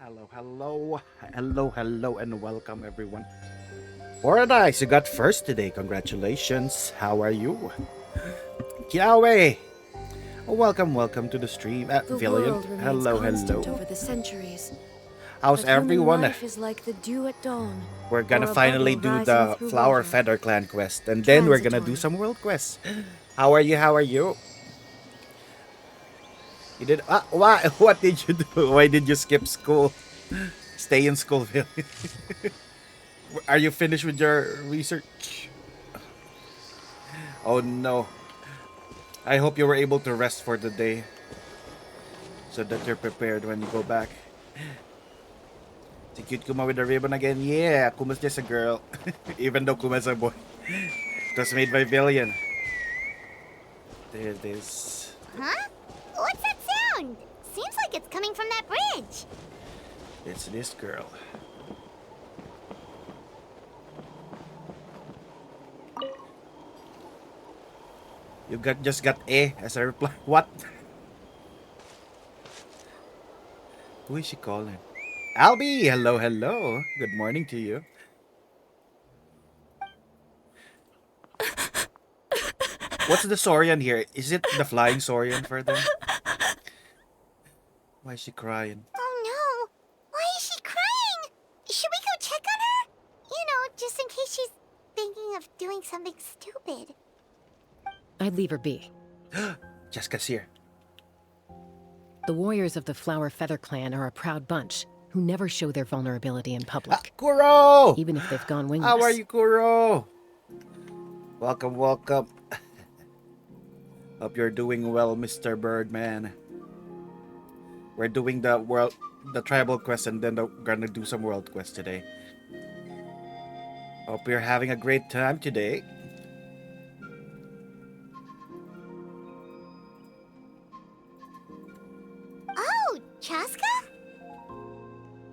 Hello, and welcome everyone. Paradise, you got first today. Congratulations. How are you? Yahweh! Welcome to the stream. The Villian, world remains hello. constant over the centuries, How's but human everyone? life is like the dew at dawn, We're or gonna a finally bubble do rising the through Flower water. Feather Clan quest, and then we're gonna do Transitory. some world quests. How are you? You did. Why? What did you do? Why did you skip school? Stay in school, Villian. Are you finished with your research? Oh no. I hope you were able to rest for the day so that you're prepared when you go back. Si cute Kuma with the ribbon again. Yeah, Kuma's just a girl. Even though Kuma's a boy. It was made by Villian. There it is. Huh? What's that sound? Seems like it's coming from that bridge. It's this girl. You just got A as a reply. What? Who is she calling? Albie! Hello. Good morning to you. What's the Saurian here? Is it the flying Saurian for them? Why is she crying? Oh no! Why is she crying? Should we go check on her? Just in case she's thinking of doing something stupid. I'd leave her be. Jessica's here. The warriors of the Flower Feather Clan are a proud bunch who never show their vulnerability in public, Kuro! even if they've gone wingless. How are you, Kuro? Welcome. Hope you're doing well, Mr. Birdman. We're doing the tribal quest, and then we're gonna do some world quest today. Hope you're having a great time today. Oh, Chaska?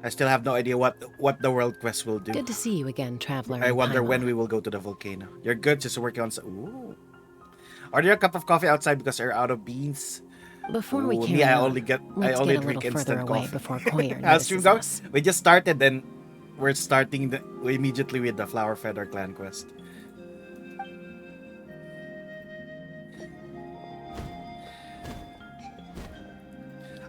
I still have no idea what the world quest will do. Good to see you again, traveler. I in wonder Paimon. when we will go to the volcano. You're good, just working on. Ooh. Order a cup of coffee outside because you're out of beans. Before we Ooh, carry me, I on, only let's get a drink little further instant away coffee. before Koyer How's stream notices go? us. We just started, then we're starting immediately with the Flower Feather Clan quest.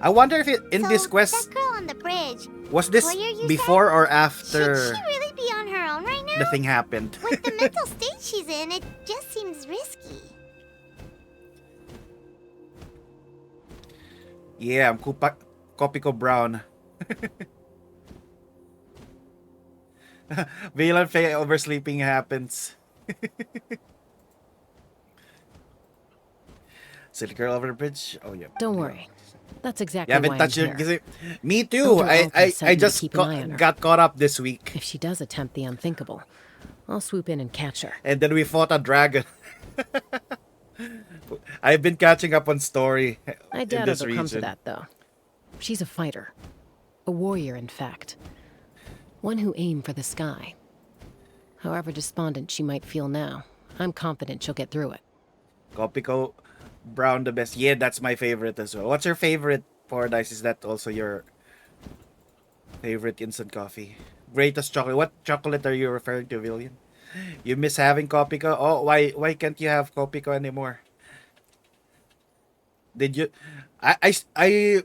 I wonder if in this quest That girl on the bridge. was this Koyer, you before said? or after Should she really be on her own right now? the thing happened. With the mental state she's in, it just seems risky. Yeah, I'm Kopiko Brown. Valen Faye oversleeping happens. Silly girl over the bridge. Oh yeah. Don't worry. That's exactly You haven't why touched I'm your. here. Me too. Elder Alta I sent me to just keep an eye on her. got caught up this week, If she does attempt the unthinkable, I'll swoop in and catch her. and then we fought a dragon. I've been catching up on story I in doubt this it'll come to region. that, though. She's a fighter. A warrior, in fact. One who aimed for the sky. However despondent she might feel now, I'm confident she'll get through it. Kopiko Brown the best. Yeah, that's my favorite as well. What's your favorite, Paradise? Is that also your favorite instant coffee? Greatest chocolate. What chocolate are you referring to, Villian? You miss having Kopiko? Oh, why can't you have Kopiko anymore? Did you? I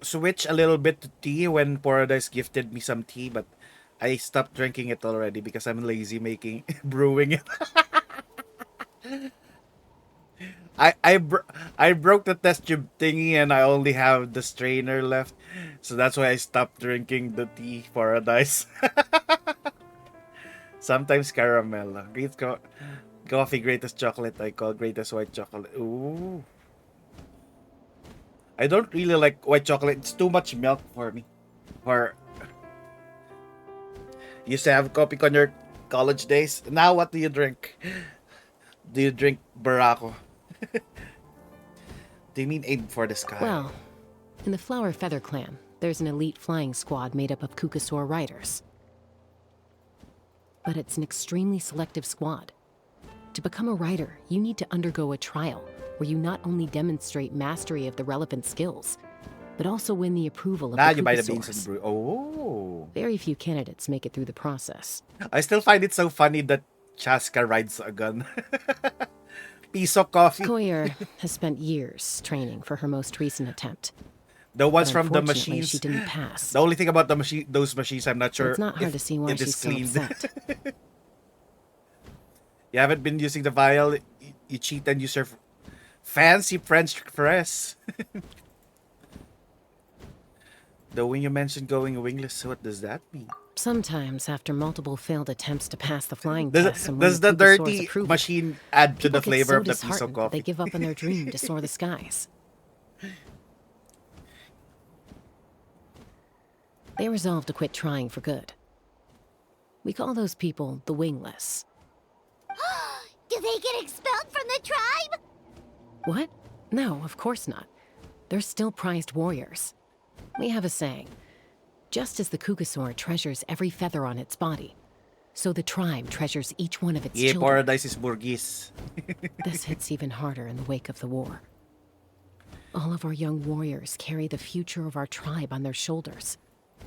switched a little bit to tea when Paradise gifted me some tea, but I stopped drinking it already because I'm lazy making brewing it. I broke the test tube thingy and I only have the strainer left, so that's why I stopped drinking the tea, Paradise. Sometimes caramel. Coffee greatest chocolate I call greatest white chocolate. Ooh. I don't really like white chocolate. It's too much milk for me. For you used to have coffee on your college days. Now what do you drink? Do you drink Barako? Do you mean aim for the sky? Well, in the Flower Feather Clan, there's an elite flying squad made up of Kukasaur riders. But it's an extremely selective squad. To become a rider, you need to undergo a trial where you not only demonstrate mastery of the relevant skills, but also win the approval of Nah, the you buy the beans and Kukasaurs. brew. Oh. Very few candidates make it through the process. I still find it so funny that Chaska rides a gun. Piece of coffee. Koyer has spent years training for her most recent attempt. The ones But from the unfortunately, machines. she didn't pass. The only thing about those machines, I'm not So sure it's not hard if to see why it is she's so cleaned. upset. You haven't been using the vial. You cheat and use your fancy French press. Though when you mentioned going wingless, what does that mean? Sometimes, after multiple failed attempts to pass the flying Does, test and win does the Kukasaur's dirty approval, machine add to people the get flavor so of the piece of disheartened that they coffee? give up on their dream to soar the skies. They resolve to quit trying for good. We call those people the wingless. Do they get expelled from the tribe? What? No, of course not. They're still prized warriors. We have a saying. Just as the Kukasaur treasures every feather on its body, so the tribe treasures each one of its Yeah, children. paradise is Burgis. This hits even harder in the wake of the war. All of our young warriors carry the future of our tribe on their shoulders.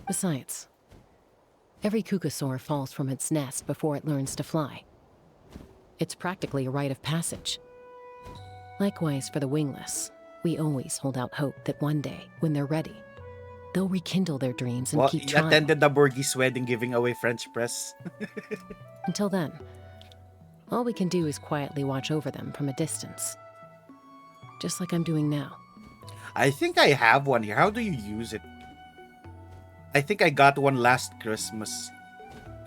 Besides, every Kukasaur falls from its nest before it learns to fly. It's practically a rite of passage. Likewise for the wingless, we always hold out hope that one day, when they're ready, they'll rekindle their dreams and Well, keep you trying. attended the Burgis wedding giving away French press. Until then, all we can do is quietly watch over them from a distance. Just like I'm doing now. I think I have one here. How do you use it? I think I got one last Christmas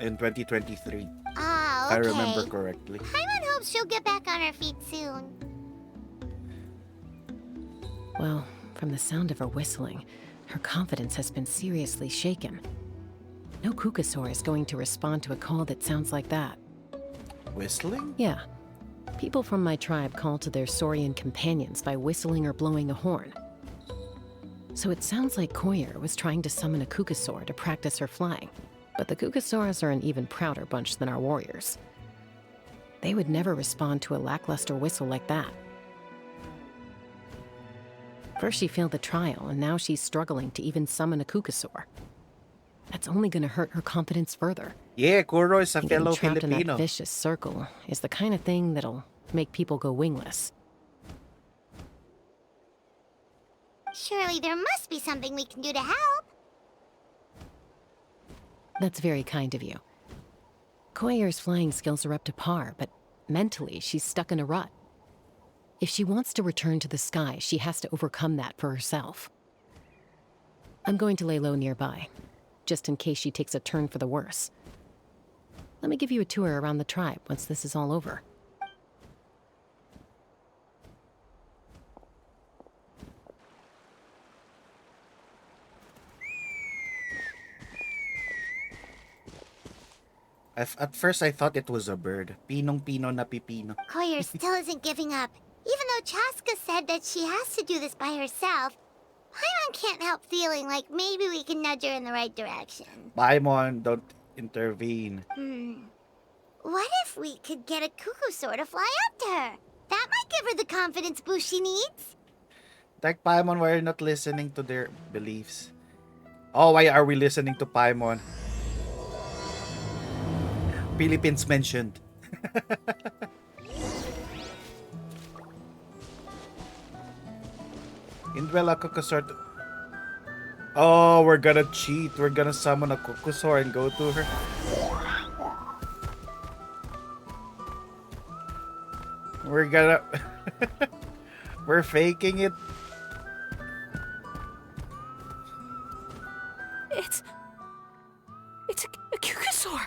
in 2023. Ah, If okay. I remember correctly. Paimon hopes she'll get back on her feet soon. Well, from the sound of her whistling, her confidence has been seriously shaken. No Kukasaur is going to respond to a call that sounds like that. Whistling? Yeah. People from my tribe call to their Saurian companions by whistling or blowing a horn. So it sounds like Koyer was trying to summon a Kukasaur to practice her flying. But the Kukasaurs are an even prouder bunch than our warriors. They would never respond to a lackluster whistle like that. First she failed the trial, and now she's struggling to even summon a Kukasaur. That's only gonna hurt her confidence further. Yeah, Kuro is a And getting fellow trapped in that Filipino. vicious circle is the kind of thing that'll make people go wingless. Surely there must be something we can do to help. That's very kind of you. Koyer's flying skills are up to par, but mentally she's stuck in a rut. If she wants to return to the sky, she has to overcome that for herself. I'm going to lay low nearby, just in case she takes a turn for the worse. Let me give you a tour around the tribe once this is all over. At first, I thought it was a bird. Pinong-pino na pipino. Koyer still isn't giving up. Even though Chaska said that she has to do this by herself, Paimon can't help feeling like maybe we can nudge her in the right direction. Paimon, don't intervene. What if we could get a Kukusaur to fly up to her? That might give her the confidence boost she needs. Like Paimon, why are you not listening to their beliefs? Oh, why are we listening to Paimon? Philippines mentioned. Indwell a Kukusaur. Oh, we're gonna cheat. We're gonna summon a Kukusaur and go to her. We're gonna... We're faking it. It's a Kukasaur.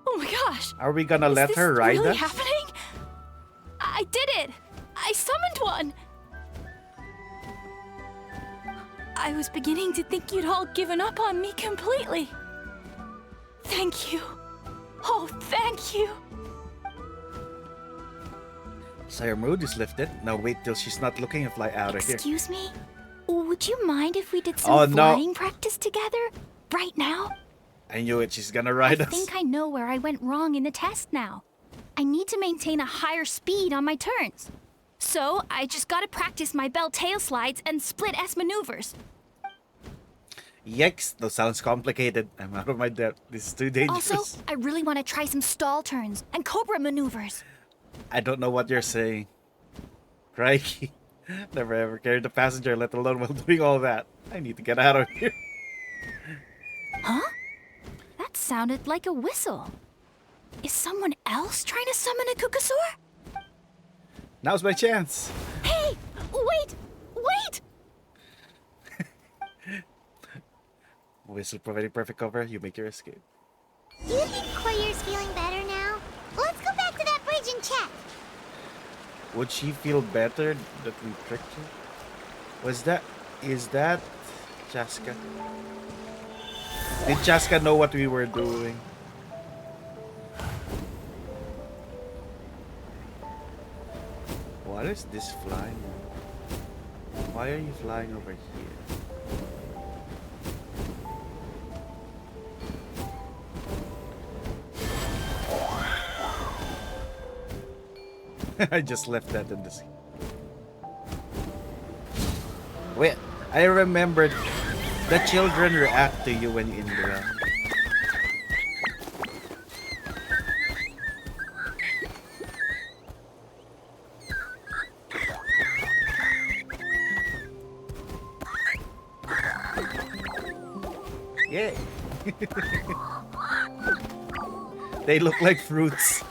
Oh my gosh. Are we gonna Is let this her ride really us? happening? I did it. I summoned one. I was beginning to think you'd all given up on me completely. Thank you. Oh, thank you. So your mood is lifted. Now wait till she's not looking and fly out of here. Excuse me? Would you mind if we did some Oh, no. flying practice together? Right now? I knew it. She's gonna ride I us. think I know where I went wrong in the test now. I need to maintain a higher speed on my turns. So I just gotta practice my bell tail slides and split S maneuvers. Yikes, that sounds complicated. I'm out of my depth. This is too dangerous. Also, I really want to try some stall turns and cobra maneuvers. I don't know what you're saying. Crikey. Never ever carried a passenger, let alone while doing all that. I need to get out of here. Huh? That sounded like a whistle. Is someone else trying to summon a Kukasaur? Now's my chance. Hey! Wait! Wait! Whistle providing perfect cover, you make your escape. Do you think Koyer's feeling better now? Let's go back to that bridge and check. Would she feel better that we tricked her? Is that Chaska? Did Chaska know what we were doing? What is this flying? Why are you flying over here? I just left that in the sea. Wait, I remembered the children react to you when you're in the ground. Yay! They look like fruits.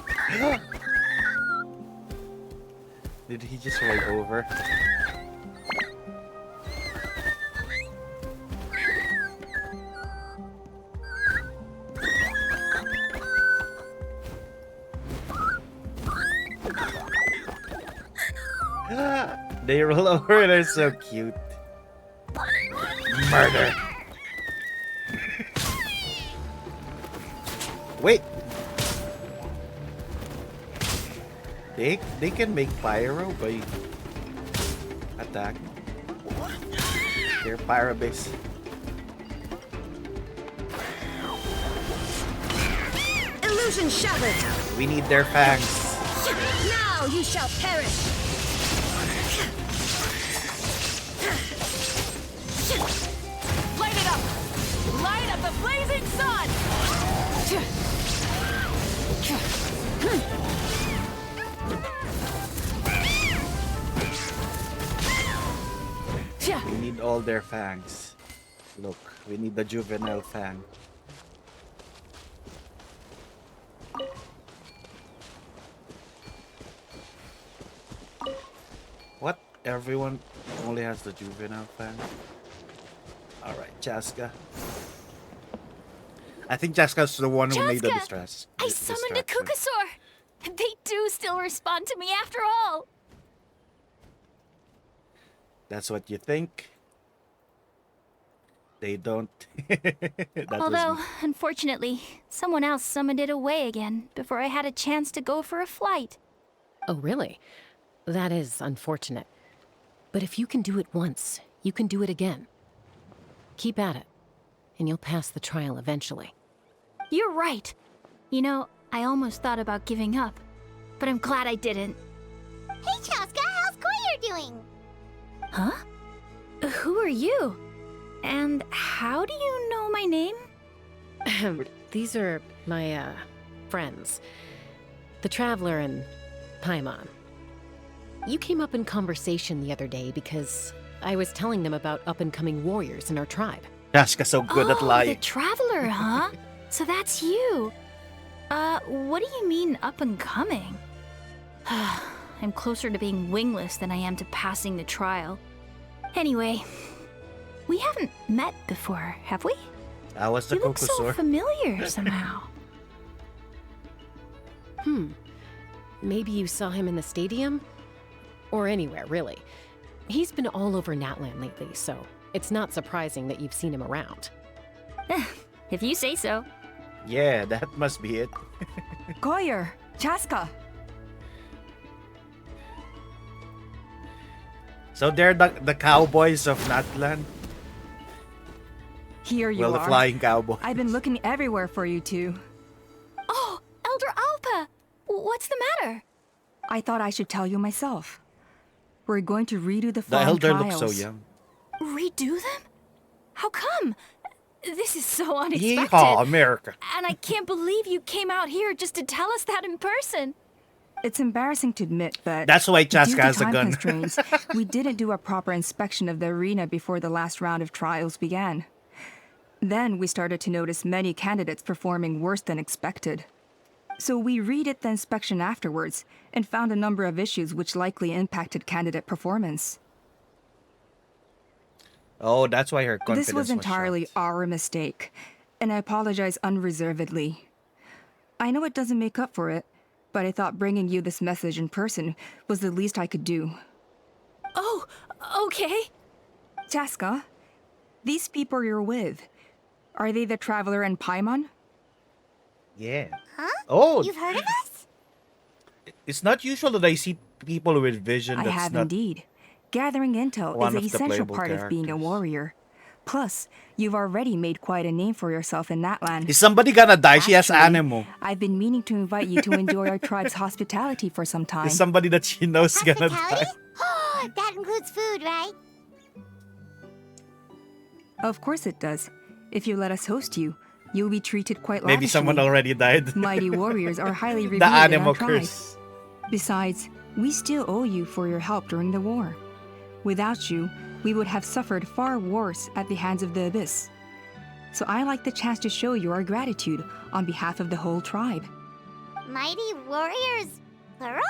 Did he just roll over? They roll over, they're so cute. Murder! Wait! They can make pyro by attack. They're pyro base. Illusion shattered! We need their fangs. Now you shall perish! Light it up! Light up the blazing sun! We need all their fangs. Look, we need the juvenile fang. What? Everyone only has the juvenile fang? Alright, Chaska. I think Chaska's the one who made the Chaska! distress. I summoned a Kukasaur! They do still respond to me after all! That's what you think? They don't. That was Although, me. unfortunately, someone else summoned it away again before I had a chance to go for a flight. Oh, really? That is unfortunate. But if you can do it once, you can do it again. Keep at it, and you'll pass the trial eventually. You're right. You know, I almost thought about giving up, but I'm glad I didn't. Hey, Chaska, how's Koyer doing? Huh? Who are you? And how do you know my name? These are my, friends. The Traveler and Paimon. You came up in conversation the other day because I was telling them about up-and-coming warriors in our tribe. Chaska's so good at the lying. Traveler, huh? So that's you. What do you mean up and coming? I'm closer to being wingless than I am to passing the trial. Anyway, we haven't met before, have we? I was the You look so Kukasaur. familiar somehow. Maybe you saw him in the stadium? Or anywhere, really. He's been all over Natlan lately, so it's not surprising that you've seen him around. If you say so. Yeah, that must be it. Koyer! Chaska! So they're the cowboys of Natlan? Here you Well, the are. flying cowboys. I've been looking everywhere for you two. Oh, Elder Alpa! What's the matter? I thought I should tell you myself. We're going to redo the The fall elder trials. looks so young. Redo them? How come? This is so unexpected. Yeehaw, America. And I can't believe you came out here just to tell us that in person. It's embarrassing to admit, but That's why due Chaska to has a time gun. constraints, we didn't do a proper inspection of the arena before the last round of trials began. Then we started to notice many candidates performing worse than expected. So we redid the inspection afterwards and found a number of issues which likely impacted candidate performance. Oh, that's why her confidence This was entirely shot. our mistake, and I apologize unreservedly. I know it doesn't make up for it, but I thought bringing you this message in person was the least I could do. Oh, okay. Chaska, these people you're with, are they the Traveler and Paimon? Yeah. Huh? Oh, You've heard of us? it's not usual that I see people with vision I that's have not... indeed. Gathering intel one is of an the essential playable part of being a characters. warrior. Plus, you've already made quite a name for yourself in Natlan. Is somebody gonna die? She has Actually, anemo. I've been meaning to invite you to enjoy our tribe's hospitality for some time. Is somebody that she knows gonna Hospitality? die? Oh, that includes food, right? Of course it does. If you let us host you, you'll be treated quite Maybe lavishly. someone already died. Mighty warriors are highly revered The in our anemo tribe. curse. Besides, we still owe you for your help during the war. Without you, we would have suffered far worse at the hands of the Abyss. So I like the chance to show you our gratitude on behalf of the whole tribe. Mighty warriors, plural?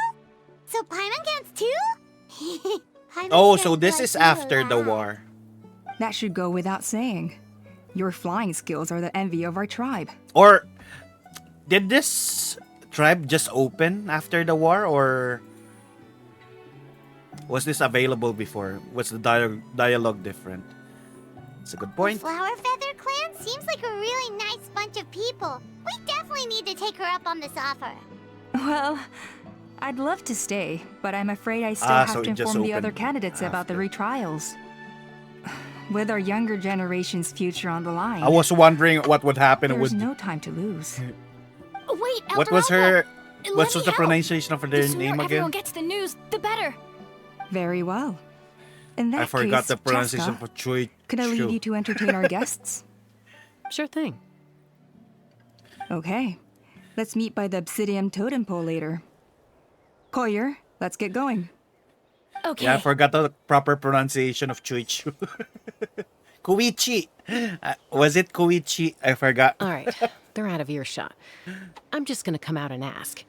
So Paimon counts too? Paimon Oh, so sounds this like is you after the laugh. war. That should go without saying. Your flying skills are the envy of our tribe. Or did this tribe just open after the war, or was this available before? Was the dialogue different? It's a good The point. Flower Feather clan seems like a really nice bunch of people. We definitely need to take her up on this offer. Well, I'd love to stay, but I'm afraid I still Ah, have so to it just inform the opened other candidates about the after. retrials. With our younger generation's future on the line, I was wondering what would happen there's with. no time to lose. Oh, wait, Elder What was Alpha, her? let What me was the help. pronunciation of The their sooner name everyone again? gets the news, the better. Very well. In that I forgot case, the pronunciation Chaska, for Chui. could I leave you to entertain our guests? Sure thing. Okay. Let's meet by the Obsidian Totem Pole later. Koyer, let's get going. Okay. Yeah, I forgot the proper pronunciation of Chui Chu. Koichi. Was it Koichi? I forgot. All right, they're out of earshot. I'm just gonna come out and ask.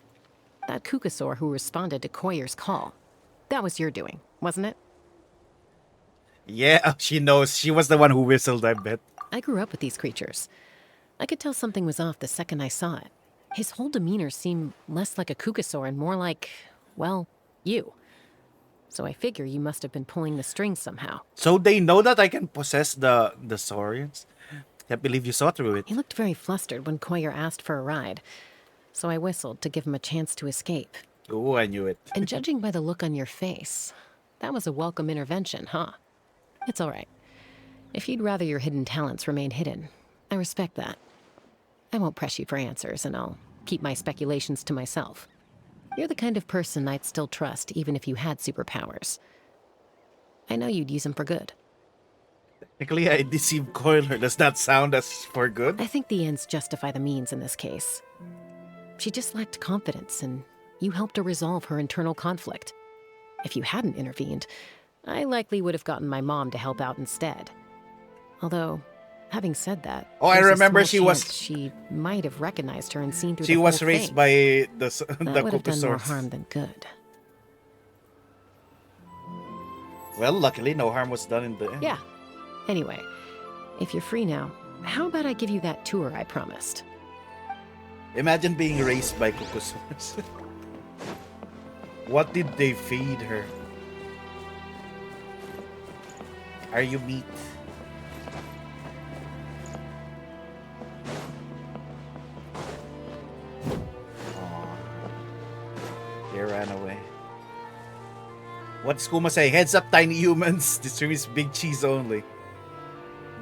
That Kukasaur who responded to Koyer's call, that was your doing, wasn't it? Yeah, she knows. She was the one who whistled, I bet. I grew up with these creatures. I could tell something was off the second I saw it. His whole demeanor seemed less like a Kukasaur and more like, well, you. So I figure you must have been pulling the strings somehow. So they know that I can possess the Saurians? Can't believe you saw through it. He looked very flustered when Koyer asked for a ride, so I whistled to give him a chance to escape. Oh, I knew it. And judging by the look on your face, that was a welcome intervention, huh? It's all right. If you'd rather your hidden talents remain hidden, I respect that. I won't press you for answers, and I'll keep my speculations to myself. You're the kind of person I'd still trust even if you had superpowers. I know you'd use them for good. Technically, I deceived Coiler. Does that sound as for good? I think the ends justify the means in this case. She just lacked confidence, and you helped her resolve her internal conflict. If you hadn't intervened, I likely would have gotten my mom to help out instead. Although, having said that, Oh, I there's a remember small chance she she might have recognized her and seen through She the was whole raised thing. by the That would have done more Kukusaurs. harm than good. Well, luckily, no harm was done in the end. Yeah. Anyway, if you're free now, how about I give you that tour I promised? Imagine being raised by Kukusaurs. What did they feed her? Are you meat? Aw. They ran away. What's Kuma say? Heads up, tiny humans. This room is big cheese only.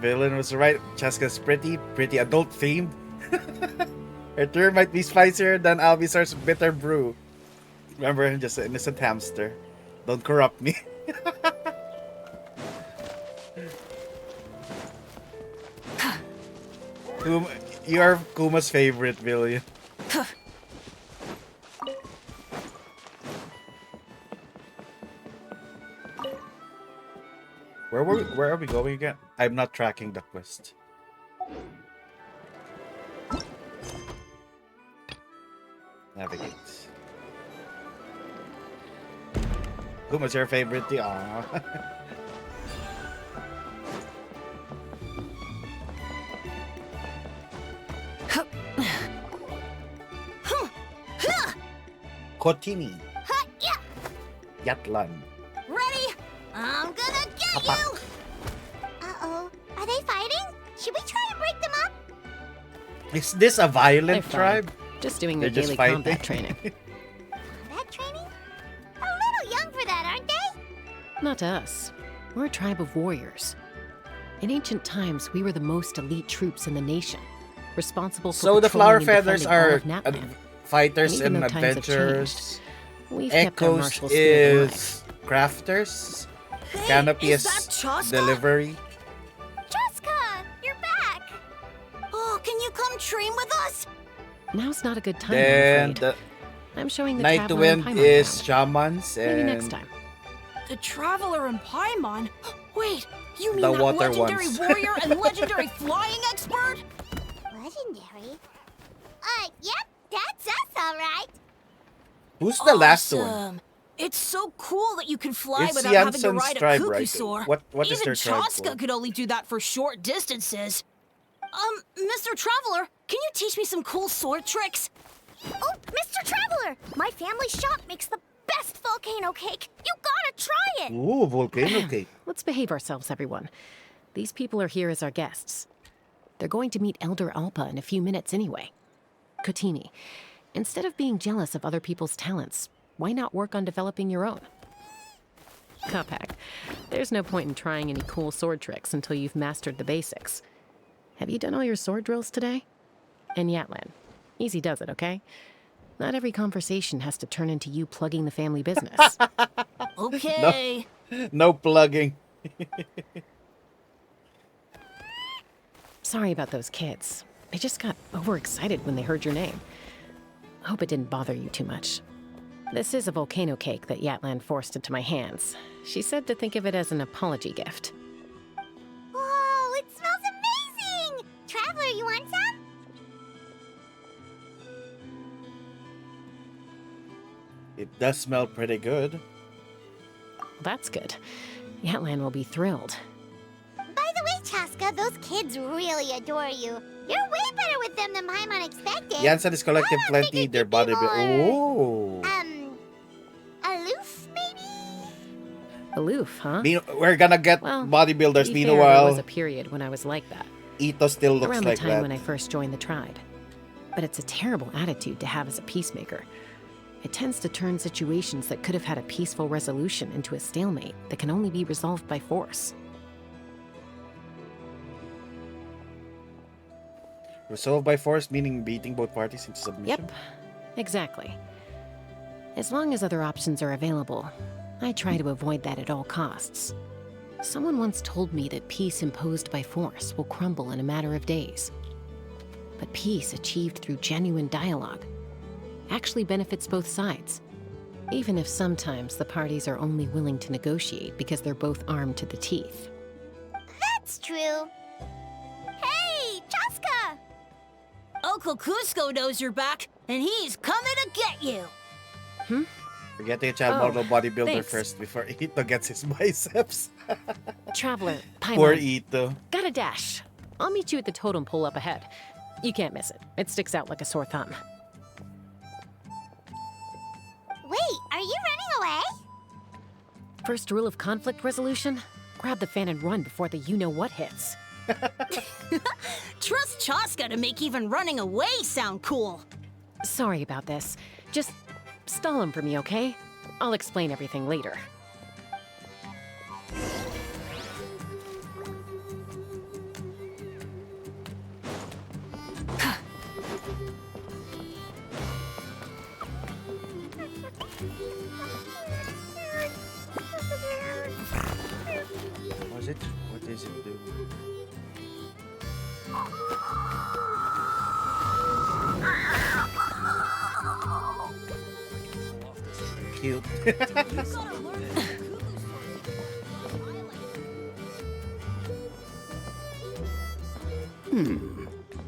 Villain was right. Chaska's pretty adult themed. Her turn might be spicier than Alvisar's bitter brew. Remember him, just an innocent hamster. Don't corrupt me. You're Kuma's favorite villain. Where are we going again? I'm not tracking the quest. Navigate. Kuma's your favorite? Aww. Kotini. Huh, yeah. Yatlan. Ready? I'm gonna get Apak. you! Uh-oh. Are they fighting? Should we try to break them up? Is this a violent They're fine. tribe? Just doing They're their just daily fighting. combat training. Combat training? A little young for that, aren't they? Not to us. We're a tribe of warriors. In ancient times, we were the most elite troops in the nation, responsible for So the patrolling flower and feathers defending all are of Natlan. fighters And even and though times have adventurers. We've kept our Echoes martial spirit alive. is crafters. Hey, Canopy is is that Chaska? delivery. Chaska, you're back! Oh, can you come train with us? Now's not a good time, Then I'm afraid. the I'm showing the Night Traveler and Wind Paimon is around. shamans Maybe and next time. The Traveler and Paimon? Wait, you mean The that water legendary ones. warrior and legendary flying expert? Legendary? Yep, that's us, alright. who's the last one? Awesome. It's so cool that you can fly It's without having to Janssen's ride a tribe, cuckoo right? soar. What is Even their tribe Chaska for? could only do that for short distances. Mr. Traveler, can you teach me some cool sword tricks? Oh, Mr. Traveler! My family shop makes the best volcano cake. You gotta try it! Ooh, volcano cake. Let's behave ourselves, everyone. These people are here as our guests. They're going to meet Elder Alpa in a few minutes anyway. Kotini, instead of being jealous of other people's talents, why not work on developing your own? Kapak, there's no point in trying any cool sword tricks until you've mastered the basics. Have you done all your sword drills today? And Yatlan, easy does it, okay? Not every conversation has to turn into you plugging the family business. Okay. No plugging. Sorry about those kids. They just got overexcited when they heard your name. Hope it didn't bother you too much. This is a volcano cake that Yatlan forced into my hands. She said to think of it as an apology gift. Whoa, it smells amazing! Traveler, you want some? It does smell pretty good. That's good. Yatlan will be thrilled. By the way, Chaska, those kids really adore you. You're way better with them than Paimon expected. Janssen is collecting I plenty figured their you'd be body. more, Oh. Aloof, maybe? Aloof, huh? We're gonna get Well, bodybuilders. to be fair, there Meanwhile, was a period when I was like that. Ito still looks Around like the time that. when I first joined the tribe. But it's a terrible attitude to have as a peacemaker. It tends to turn situations that could have had a peaceful resolution into a stalemate that can only be resolved by force. Resolved by force, meaning beating both parties into submission. Yep, exactly. As long as other options are available, I try to avoid that at all costs. Someone once told me that peace imposed by force will crumble in a matter of days. But peace achieved through genuine dialogue actually benefits both sides, even if sometimes the parties are only willing to negotiate because they're both armed to the teeth. That's true. Hey, Chaska! Uncle Cusco knows you're back, and he's coming to get you. Forgetting a child Oh, model bodybuilder thanks. first before Ito gets his biceps. Traveler, Poor Paimon, Ito. got a dash. I'll meet you at the totem pole up ahead. You can't miss it. It sticks out like a sore thumb. Wait, are you running away? First rule of conflict resolution? Grab the fan and run before the you-know-what hits. Trust Chaska to make even running away sound cool. Sorry about this. Just stall him for me, okay? I'll explain everything later. cute.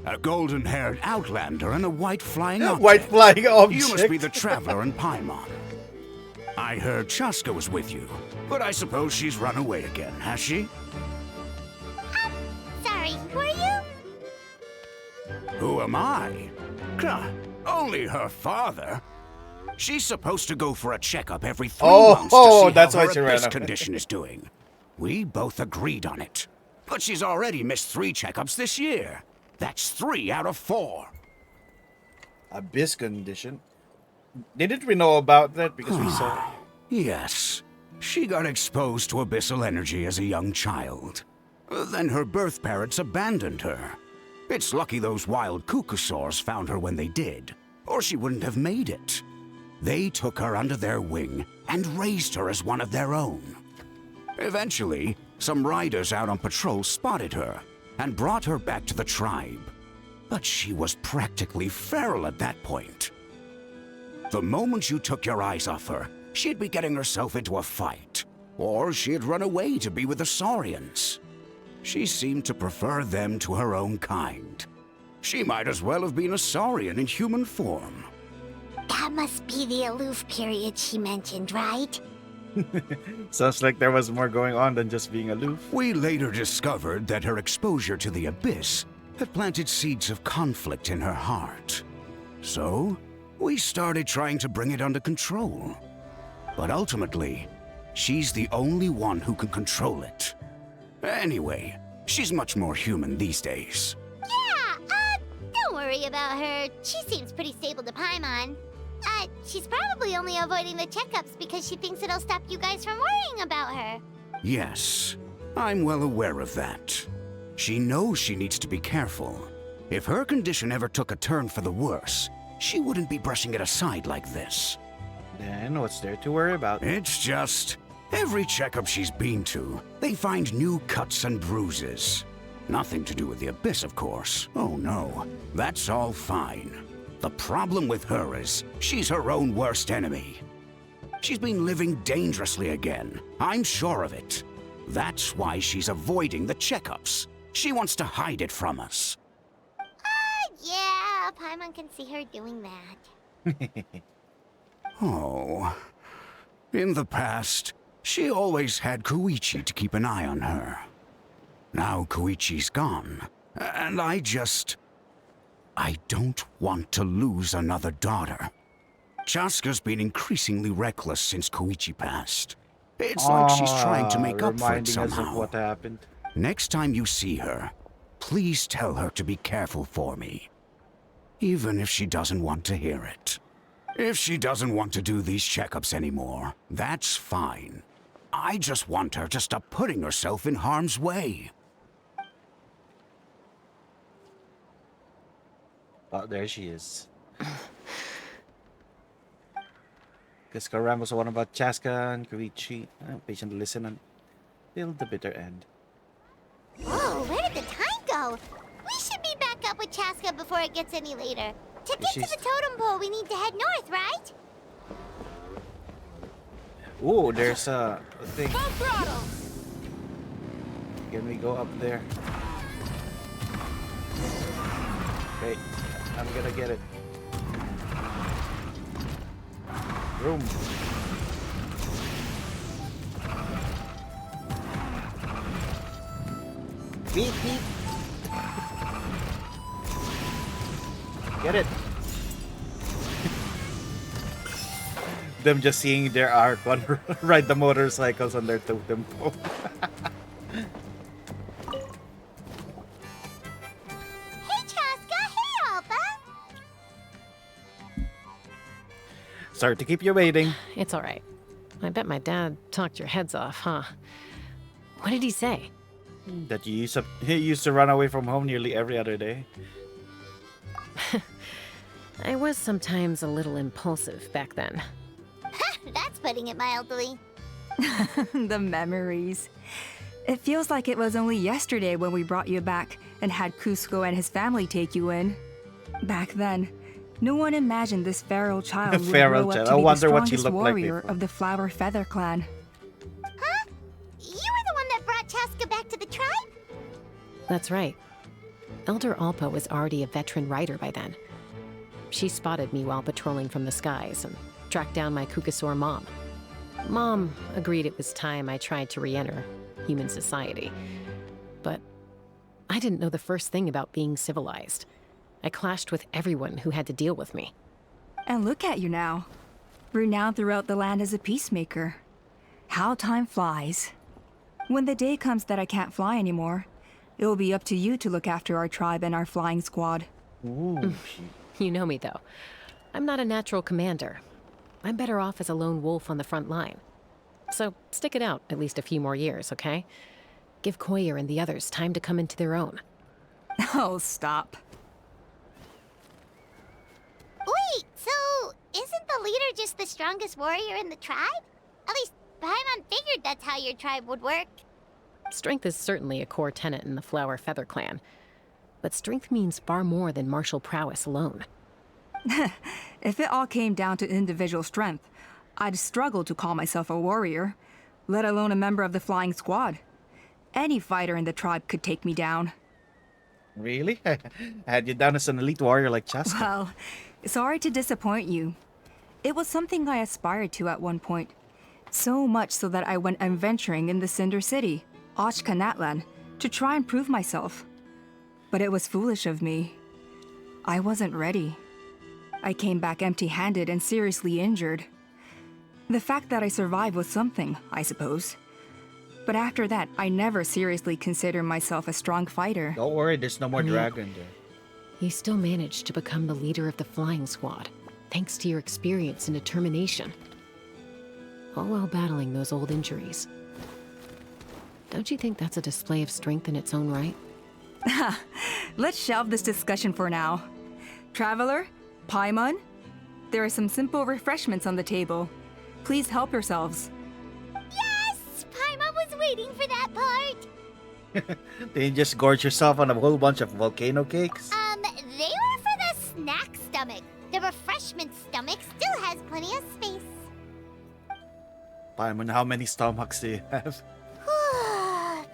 A golden-haired outlander and a white flying object. White flying object. You must be the traveler in Paimon. I heard Chaska was with you, but I suppose she's run away again, has she? Sorry, who are you? Who am I? Only her father. She's supposed to go for a checkup every 3 months to see that's how why her she ran abyss away. condition is doing. We both agreed on it. But she's already missed 3 checkups this year. That's 3 out of 4. Abyss condition. Didn't we know about that because we saw? Yes. She got exposed to abyssal energy as a young child. Then her birth parents abandoned her. It's lucky those wild cuckosaurs found her when they did, or she wouldn't have made it. They took her under their wing and raised her as one of their own. Eventually, some riders out on patrol spotted her and brought her back to the tribe. But she was practically feral at that point. The moment you took your eyes off her, she'd be getting herself into a fight, or she'd run away to be with the Saurians. She seemed to prefer them to her own kind. She might as well have been a Saurian in human form. That must be the aloof period she mentioned, right? Sounds like there was more going on than just being aloof. We later discovered that her exposure to the abyss had planted seeds of conflict in her heart. So, we started trying to bring it under control. But ultimately, she's the only one who can control it. Anyway, she's much more human these days. Yeah, don't worry about her. She seems pretty stable to Paimon. She's probably only avoiding the checkups because she thinks it'll stop you guys from worrying about her. Yes, I'm well aware of that. She knows she needs to be careful. If her condition ever took a turn for the worse, she wouldn't be brushing it aside like this. Then what's there to worry about? It's just, every checkup she's been to, they find new cuts and bruises. Nothing to do with the abyss, of course. Oh no, that's all fine. The problem with her is, she's her own worst enemy. She's been living dangerously again. I'm sure of it. That's why she's avoiding the checkups. She wants to hide it from us. Yeah, Paimon can see her doing that. Oh. In the past, she always had Koichi to keep an eye on her. Now Koichi's gone, and I don't want to lose another daughter. Chaska's been increasingly reckless since Koichi passed. It's like she's trying to make up for it reminding us somehow. of what happened. Next time you see her, please tell her to be careful for me. Even if she doesn't want to hear it. If she doesn't want to do these checkups anymore, that's fine. I just want her to stop putting herself in harm's way. Oh, there she is. Guess Ramos one about Chaska and Koichi. Patiently listen until the bitter end. Whoa, where did the time go? We should be back up with Chaska before it gets any later. To get to the totem pole, we need to head north, right? Ooh, there's a thing. Full throttle! Can we go up there? Okay, I'm gonna get it. Room. Beep, beep. Get it. Them just seeing their arc on ride the motorcycles on their totem pole. Hey, Chaska! Hey, Alba! Sorry to keep you waiting. It's all right. I bet my dad talked your heads off, huh? What did he say? That he used to run away from home nearly every other day. I was sometimes a little impulsive back then. That's putting it mildly. The memories. It feels like it was only yesterday when we brought you back and had Cusco and his family take you in. Back then, No one imagined this feral child would Feral grow up child. to I be the wonder what she strongest looked like warrior before. of the Flower Feather clan. Huh? You were the one that brought Chaska back to the tribe? That's right. Elder Alpa was already a veteran rider by then. She spotted me while patrolling from the skies and tracked down my Kukasaur mom. Mom agreed it was time I tried to re-enter human society. But I didn't know the first thing about being civilized. I clashed with everyone who had to deal with me. And look at you now, renowned throughout the land as a peacemaker. How time flies. When the day comes that I can't fly anymore, it will be up to you to look after our tribe and our flying squad. Ooh. You know me, though. I'm not a natural commander. I'm better off as a lone wolf on the front line. So stick it out at least a few more years, okay? Give Koyer and the others time to come into their own. Oh, stop. Wait, so isn't the leader just the strongest warrior in the tribe? At least Paimon figured that's how your tribe would work. Strength is certainly a core tenet in the Flower Feather clan. But strength means far more than martial prowess alone. If it all came down to individual strength, I'd struggle to call myself a warrior, let alone a member of the flying squad. Any fighter in the tribe could take me down. Really? I had you down as an elite warrior like Chaska. Well, sorry to disappoint you. It was something I aspired to at one point. So much so that I went adventuring in the Cinder City, Ochka Natlan, to try and prove myself. But it was foolish of me. I wasn't ready. I came back empty-handed and seriously injured. The fact that I survived was something, I suppose. But after that, I never seriously considered myself a strong fighter. Don't worry, there's no more dragon there. You still managed to become the leader of the flying squad, thanks to your experience and determination. All while battling those old injuries. Don't you think that's a display of strength in its own right? Let's shelve this discussion for now. Traveler, Paimon, there are some simple refreshments on the table. Please help yourselves. Yes! Paimon was waiting for that part. Then you just gorge yourself on a whole bunch of volcano cakes? They were for the snack stomach. The refreshment stomach still has plenty of space. Paimon, how many stomachs do you have?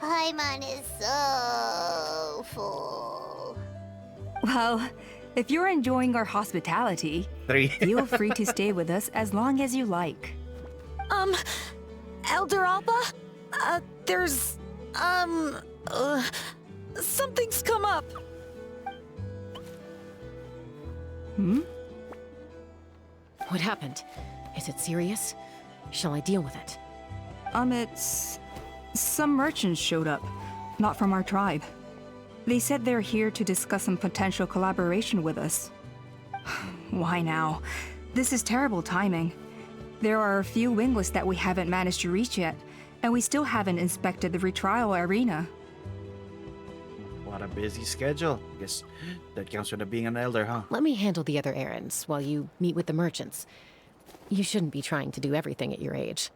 Paimon is so full. Well, if you're enjoying our hospitality, 3. feel free to stay with us as long as you like. Elder Alba? There's, something's come up. What happened? Is it serious? Shall I deal with it? It's... Some merchants showed up, not from our tribe. They said they're here to discuss some potential collaboration with us. Why now? This is terrible timing. There are a few wingless that we haven't managed to reach yet, and we still haven't inspected the retrial arena. What a busy schedule. Guess that counts for being an elder, huh? Let me handle the other errands while you meet with the merchants. You shouldn't be trying to do everything at your age.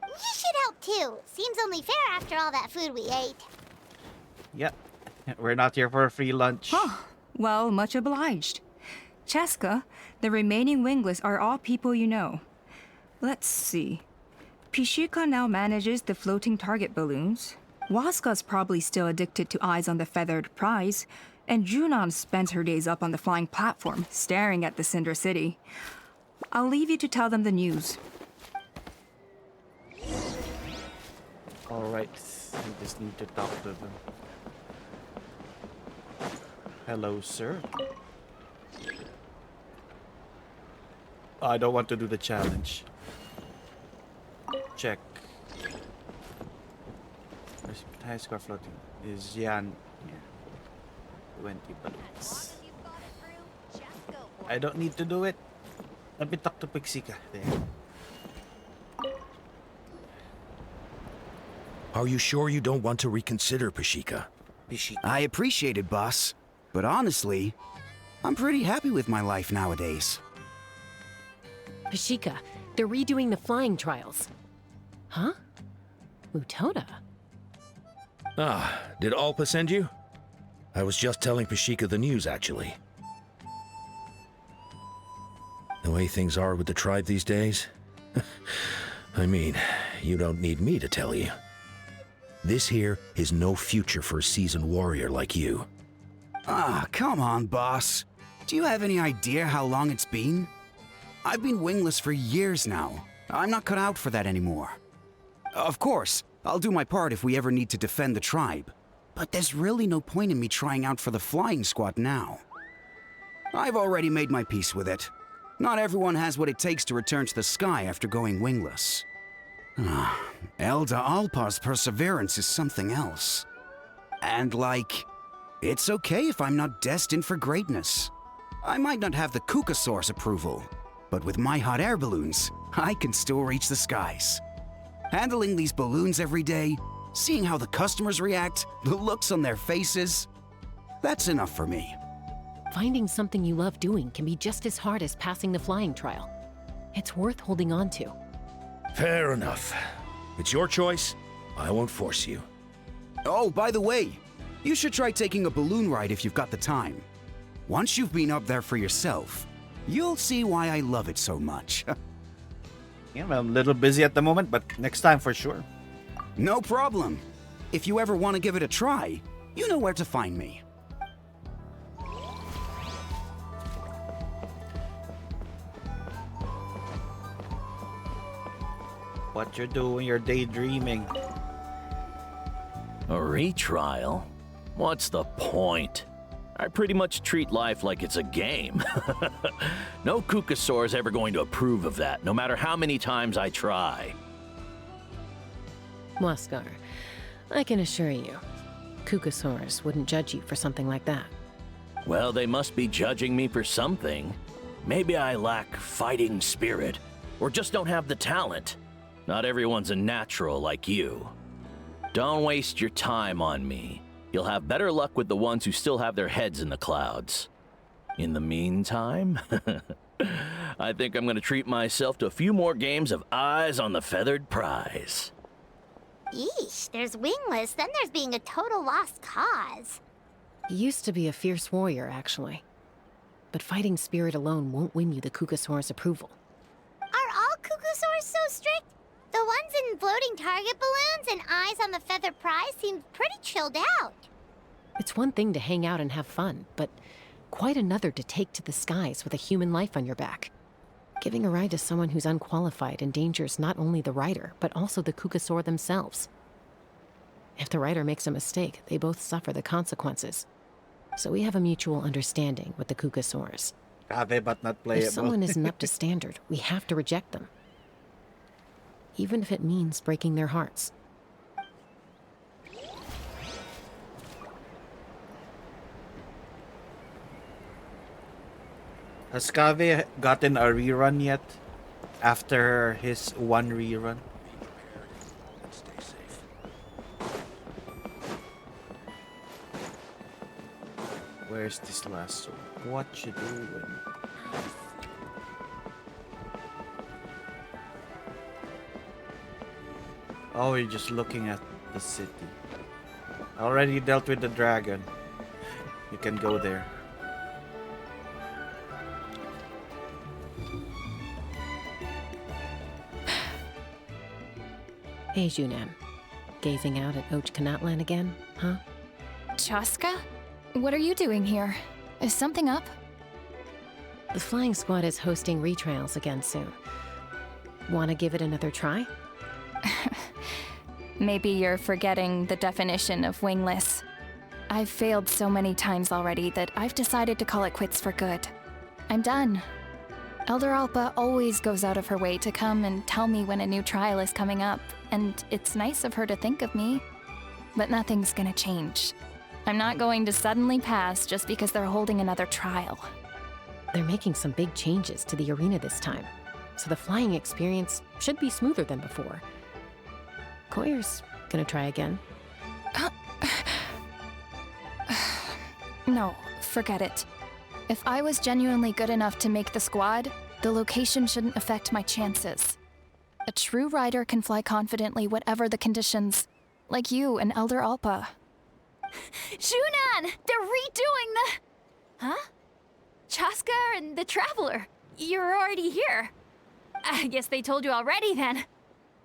You should help too. Seems only fair after all that food we ate. Yep. We're not here for a free lunch. Well, much obliged. Chaska, the remaining wingless are all people you know. Let's see. Pishika now manages the floating target balloons. Waska's probably still addicted to eyes on the feathered prize, and Junon spends her days up on the flying platform, staring at the Cinder City. I'll leave you to tell them the news. Alright. We just need to talk to them. Hello, sir. I don't want to do the challenge. Check. High score floating is Yan. Yeah. 20 balloons. I don't need to do it. Let me talk to Pixika. There. Are you sure you don't want to reconsider, Pashika? Pishika. I appreciate it, boss. But honestly, I'm pretty happy with my life nowadays. Pashika, they're redoing the flying trials. Huh? Mutoda? Ah, did Alpa send you? I was just telling Pashika the news, actually. The way things are with the tribe these days? I mean, you don't need me to tell you. This here is no future for a seasoned warrior like you. Ah, come on, boss. Do you have any idea how long it's been? I've been wingless for years now. I'm not cut out for that anymore. Of course, I'll do my part if we ever need to defend the tribe. But there's really no point in me trying out for the flying squad now. I've already made my peace with it. Not everyone has what it takes to return to the sky after going wingless. Elder Alpa's perseverance is something else. And it's okay if I'm not destined for greatness. I might not have the Kukasaur's approval, but with my hot air balloons, I can still reach the skies. Handling these balloons every day, seeing how the customers react, the looks on their faces, that's enough for me. Finding something you love doing can be just as hard as passing the flying trial. It's worth holding on to. Fair enough. It's your choice. I won't force you. Oh, by the way, you should try taking a balloon ride if you've got the time. Once you've been up there for yourself, you'll see why I love it so much. Yeah, I'm a little busy at the moment, but next time for sure. No problem. If you ever want to give it a try, you know where to find me. What you're doing, you're daydreaming. A retrial? What's the point? I pretty much treat life like it's a game. No Kukasaur is ever going to approve of that, no matter how many times I try. Muskar, I can assure you, Kukasaurs wouldn't judge you for something like that. Well, they must be judging me for something. Maybe I lack fighting spirit, or just don't have the talent. Not everyone's a natural like you. Don't waste your time on me. You'll have better luck with the ones who still have their heads in the clouds. In the meantime, I think I'm gonna treat myself to a few more games of Eyes on the Feathered Prize. Yeesh, there's wingless, then there's being a total lost cause. You used to be a fierce warrior, actually. But fighting spirit alone won't win you the Kukasaur's approval. Are all Kukusaurs so strict? The ones in floating target balloons and Eyes on the Feathered Prize seem pretty chilled out. It's one thing to hang out and have fun, but quite another to take to the skies with a human life on your back. Giving a ride to someone who's unqualified endangers not only the rider, but also the Kukasaur themselves. If the rider makes a mistake, they both suffer the consequences. So we have a mutual understanding with the Kukasaurs. Grabe, but not playable. If someone isn't up to standard, we have to reject them. Even if it means breaking their hearts. Has Kave gotten a rerun yet? After his one rerun? Stay safe. Where's this last one? What you doing? Oh, you're just looking at the city. I already dealt with the dragon. You can go there. Hey, Junan. Gazing out at Natlan again, huh? Chaska? What are you doing here? Is something up? The flying squad is hosting retrials again soon. Want to give it another try? Maybe you're forgetting the definition of wingless. I've failed so many times already that I've decided to call it quits for good. I'm done. Elder Alpa always goes out of her way to come and tell me when a new trial is coming up, and it's nice of her to think of me. But nothing's gonna change. I'm not going to suddenly pass just because they're holding another trial. They're making some big changes to the arena this time, so the flying experience should be smoother than before. Koyer's gonna try again. No, forget it. If I was genuinely good enough to make the squad, the location shouldn't affect my chances. A true rider can fly confidently whatever the conditions, like you and Elder Alpa. Junan! They're redoing the... Huh? Chaska and the Traveler. you're already here. I guess they told you already then.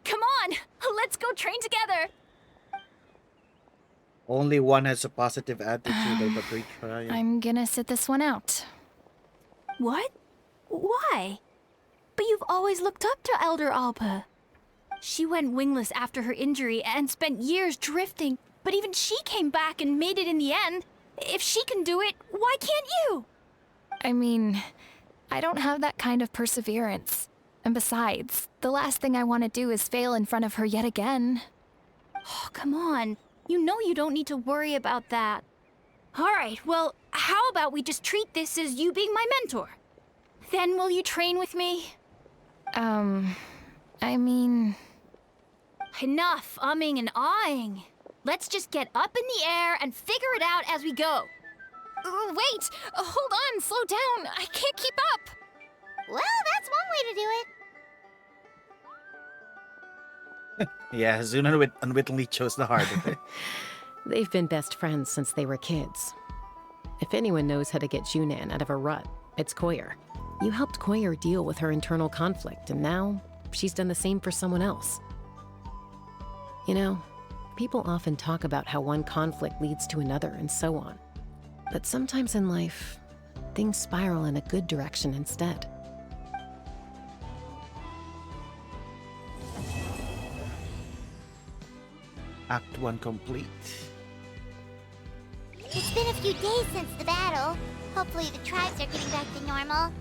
Come on, let's go train together. Only one has a positive attitude of a great trial. I'm gonna sit this one out. What? Why? But you've always looked up to Elder Alpa. She went wingless after her injury and spent years drifting, but even she came back and made it in the end. If she can do it, why can't you? I mean, I don't have that kind of perseverance. And besides, the last thing I want to do is fail in front of her yet again. Oh, come on. You know you don't need to worry about that. All right, well, how about we just treat this as you being my mentor? Then will you train with me? I mean... Enough umming and ahhing. Let's just get up in the air and figure it out as we go. Wait! Hold on, slow down. I can't keep up. Well, that's one way to do it. Yeah, Zuna unwittingly chose the harder. They've been best friends since they were kids. If anyone knows how to get Junan out of a rut, it's Koyer. You helped Koyer deal with her internal conflict, and now she's done the same for someone else. You know, people often talk about how one conflict leads to another and so on. But sometimes in life, things spiral in a good direction instead. Act 1 complete. It's been a few days since the battle. Hopefully the tribes are getting back to normal.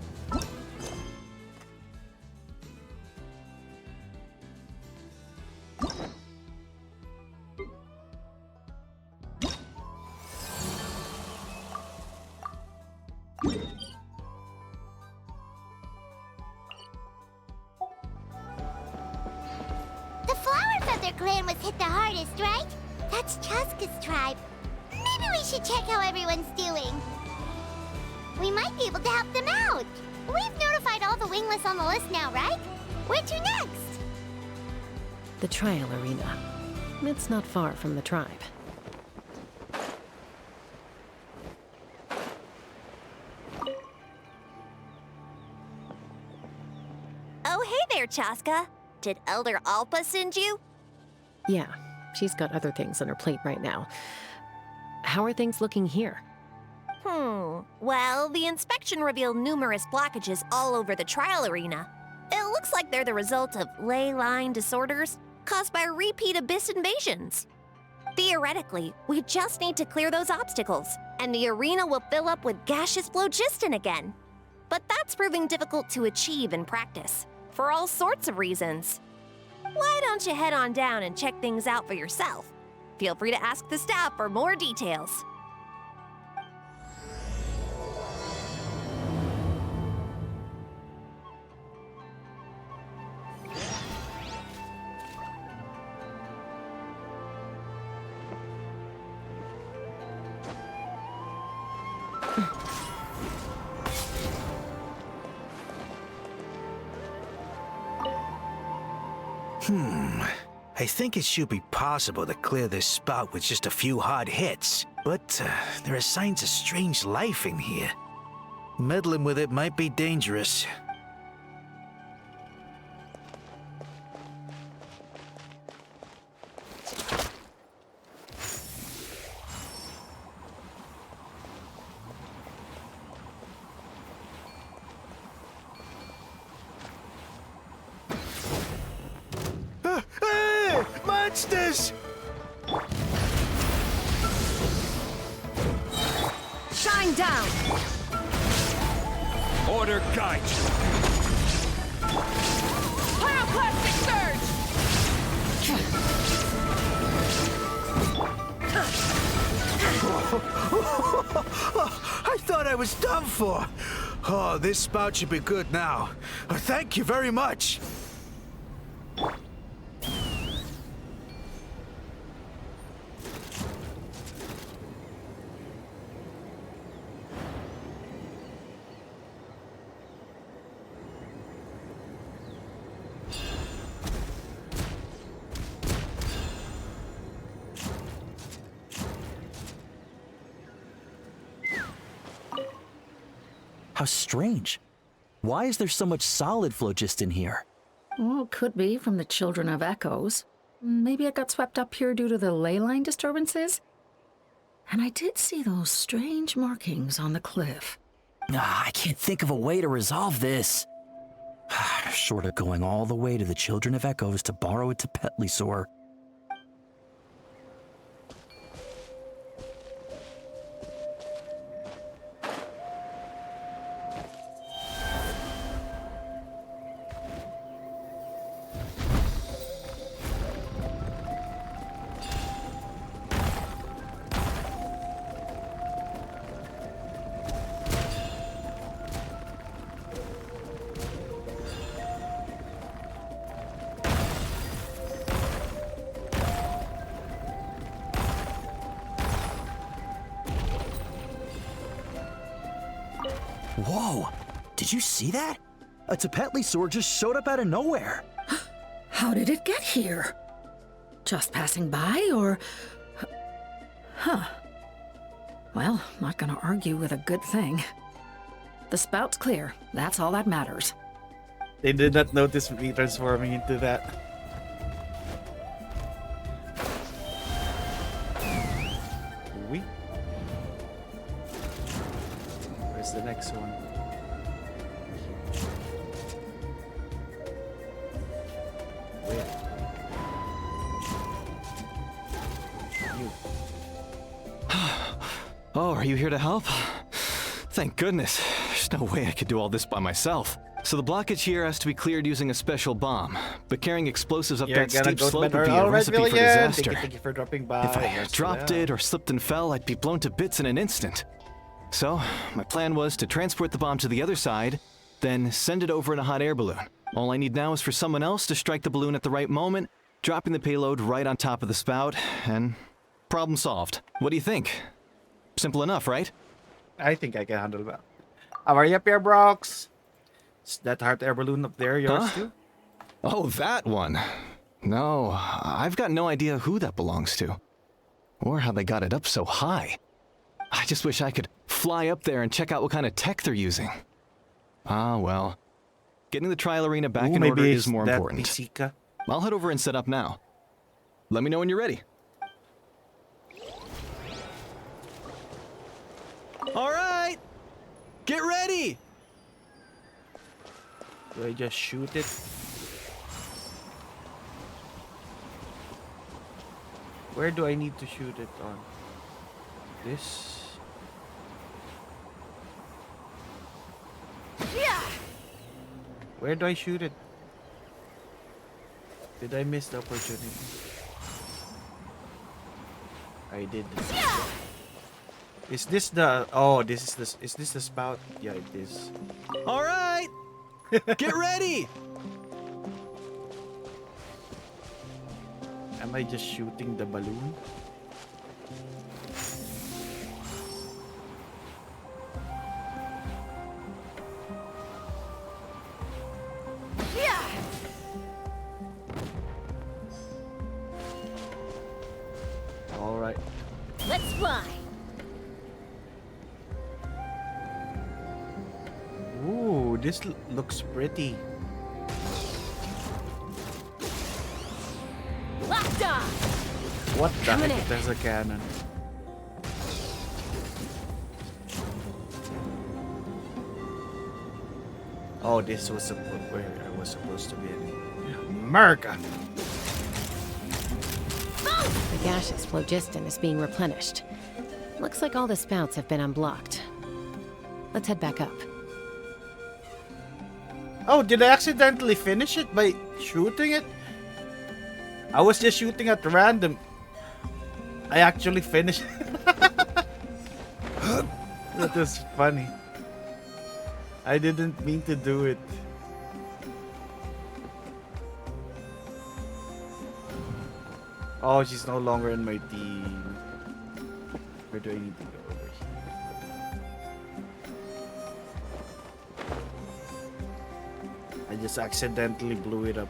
The Flower Feather clan was hit the hardest, right? That's Chaska's tribe. Maybe we should check how everyone's doing. We might be able to help them out. We've notified all the wingless on the list now, right? Where to next? The trial arena. It's not far from the tribe. Oh, hey there, Chaska. Did Elder Alpa send you? Yeah, she's got other things on her plate right now. How are things looking here? Well, the inspection revealed numerous blockages all over the trial arena. It looks like they're the result of ley line disorders caused by repeat abyss invasions. Theoretically, we just need to clear those obstacles, and the arena will fill up with gaseous phlogiston again. But that's proving difficult to achieve in practice, for all sorts of reasons. Why don't you head on down and check things out for yourself? Feel free to ask the staff for more details. I think it should be possible to clear this spout with just a few hard hits, but there are signs of strange life in here. Meddling with it might be dangerous. Hey! Monsters! Shine down! Order guide you. Pyroclastic surge! I thought I was done for. Oh, this spout should be good now. Thank you very much. How strange. Why is there so much solid phlogiston here? Well, could be from the Children of Echoes. Maybe it got swept up here due to the ley line disturbances? And I did see those strange markings on the cliff. I can't think of a way to resolve this. Short of going all the way to the Children of Echoes to borrow a Tapetlisaur. Whoa! Did you see that? A Tapetlisaur just showed up out of nowhere. How did it get here? Just passing by, or... Huh. Well, not gonna argue with a good thing. The spout's clear. That's all that matters. They did not notice me transforming into that. Oui. Where's the next one? Where? You. Oh, are you here to help? Thank goodness. There's no way I could do all this by myself. So the blockage here has to be cleared using a special bomb, but carrying explosives up You're that gonna steep go to slope bed would be early. a All right, recipe for William. disaster. Thank you for dropping by. If I Yes, dropped well. it or slipped and fell, I'd be blown to bits in an instant. So, my plan was to transport the bomb to the other side, then send it over in a hot air balloon. All I need now is for someone else to strike the balloon at the right moment, dropping the payload right on top of the spout, and problem solved. What do you think? Simple enough, right? I think I can handle that. How are you up here, Brox? Is that hot air balloon up there yours Huh? too? Oh, that one. No, I've got no idea who that belongs to. Or how they got it up so high. I just wish I could fly up there and check out what kind of tech they're using. Ah, well. Getting the trial arena back in order is more important. Pisika. I'll head over and set up now. Let me know when you're ready. All right! Get ready! Do I just shoot it? Where do I need to shoot it on? This? Where do I shoot it? Did I miss the opportunity? I did. Is this the... Oh, this is the... Is this the spout? Yeah, it is. All right! Get ready! Am I just shooting the balloon? All right. Let's fly. Ooh, this looks pretty. Locked on. What the Coming heck? in. There's a cannon. Oh, this was where I was supposed to be. America. The gaseous phlogiston is being replenished. Looks like all the spouts have been unblocked. Let's head back up. Oh, did I accidentally finish it by shooting it? I was just shooting at random. I actually finished. That was funny. I didn't mean to do it. Oh, she's no longer in my team. Where do I need to go? Over here. I just accidentally blew it up.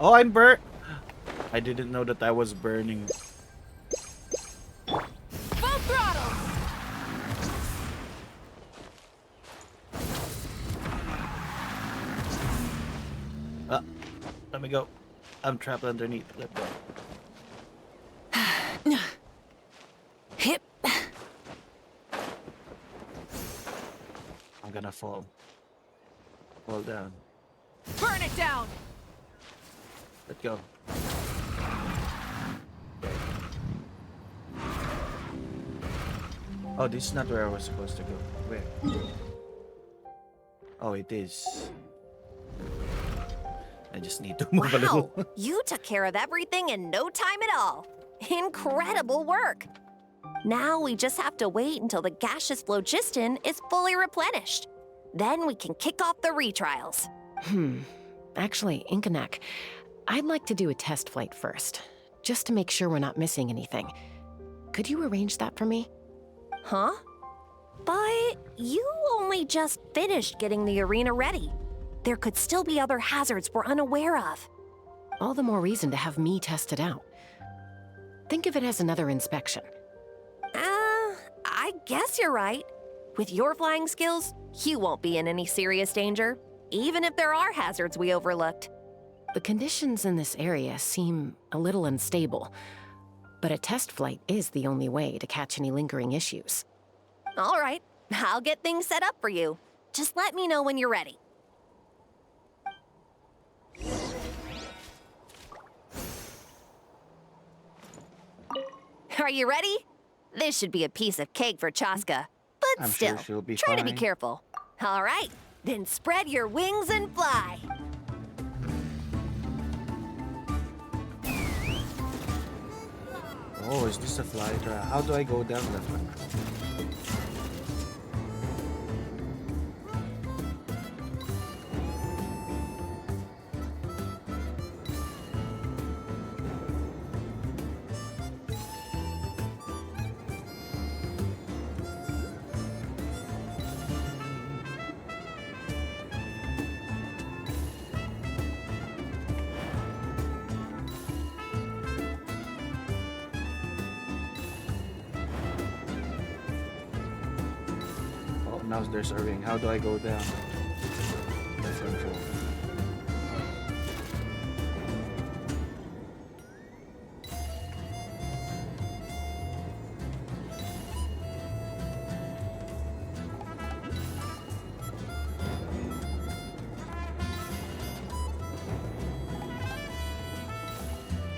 Oh, I'm burnt. I didn't know that I was burning. Full throttle! Let me go. I'm trapped underneath. Let go. Hip. I'm gonna fall. Fall down. Burn it down! Let go. Oh, this is not where I was supposed to go. Where? Oh, it is. I just need to move a Wow, little. you took care of everything in no time at all. Incredible work. Now we just have to wait until the gaseous phlogiston is fully replenished. Then we can kick off the retrials. Actually, Inkanak, I'd like to do a test flight first, just to make sure we're not missing anything. Could you arrange that for me? Huh? But you only just finished getting the arena ready. There could still be other hazards we're unaware of. All the more reason to have me test it out. Think of it as another inspection. I guess you're right. With your flying skills, you won't be in any serious danger, even if there are hazards we overlooked. The conditions in this area seem a little unstable, but a test flight is the only way to catch any lingering issues. All right, I'll get things set up for you. Just let me know when you're ready. Are you ready? This should be a piece of cake for Chaska. But I'm still, sure she'll be try to be fine. careful. All right, then spread your wings and fly. Oh, is this a flight? How do I go down that one? Oh, now there's a ring. How do I go down? That's control.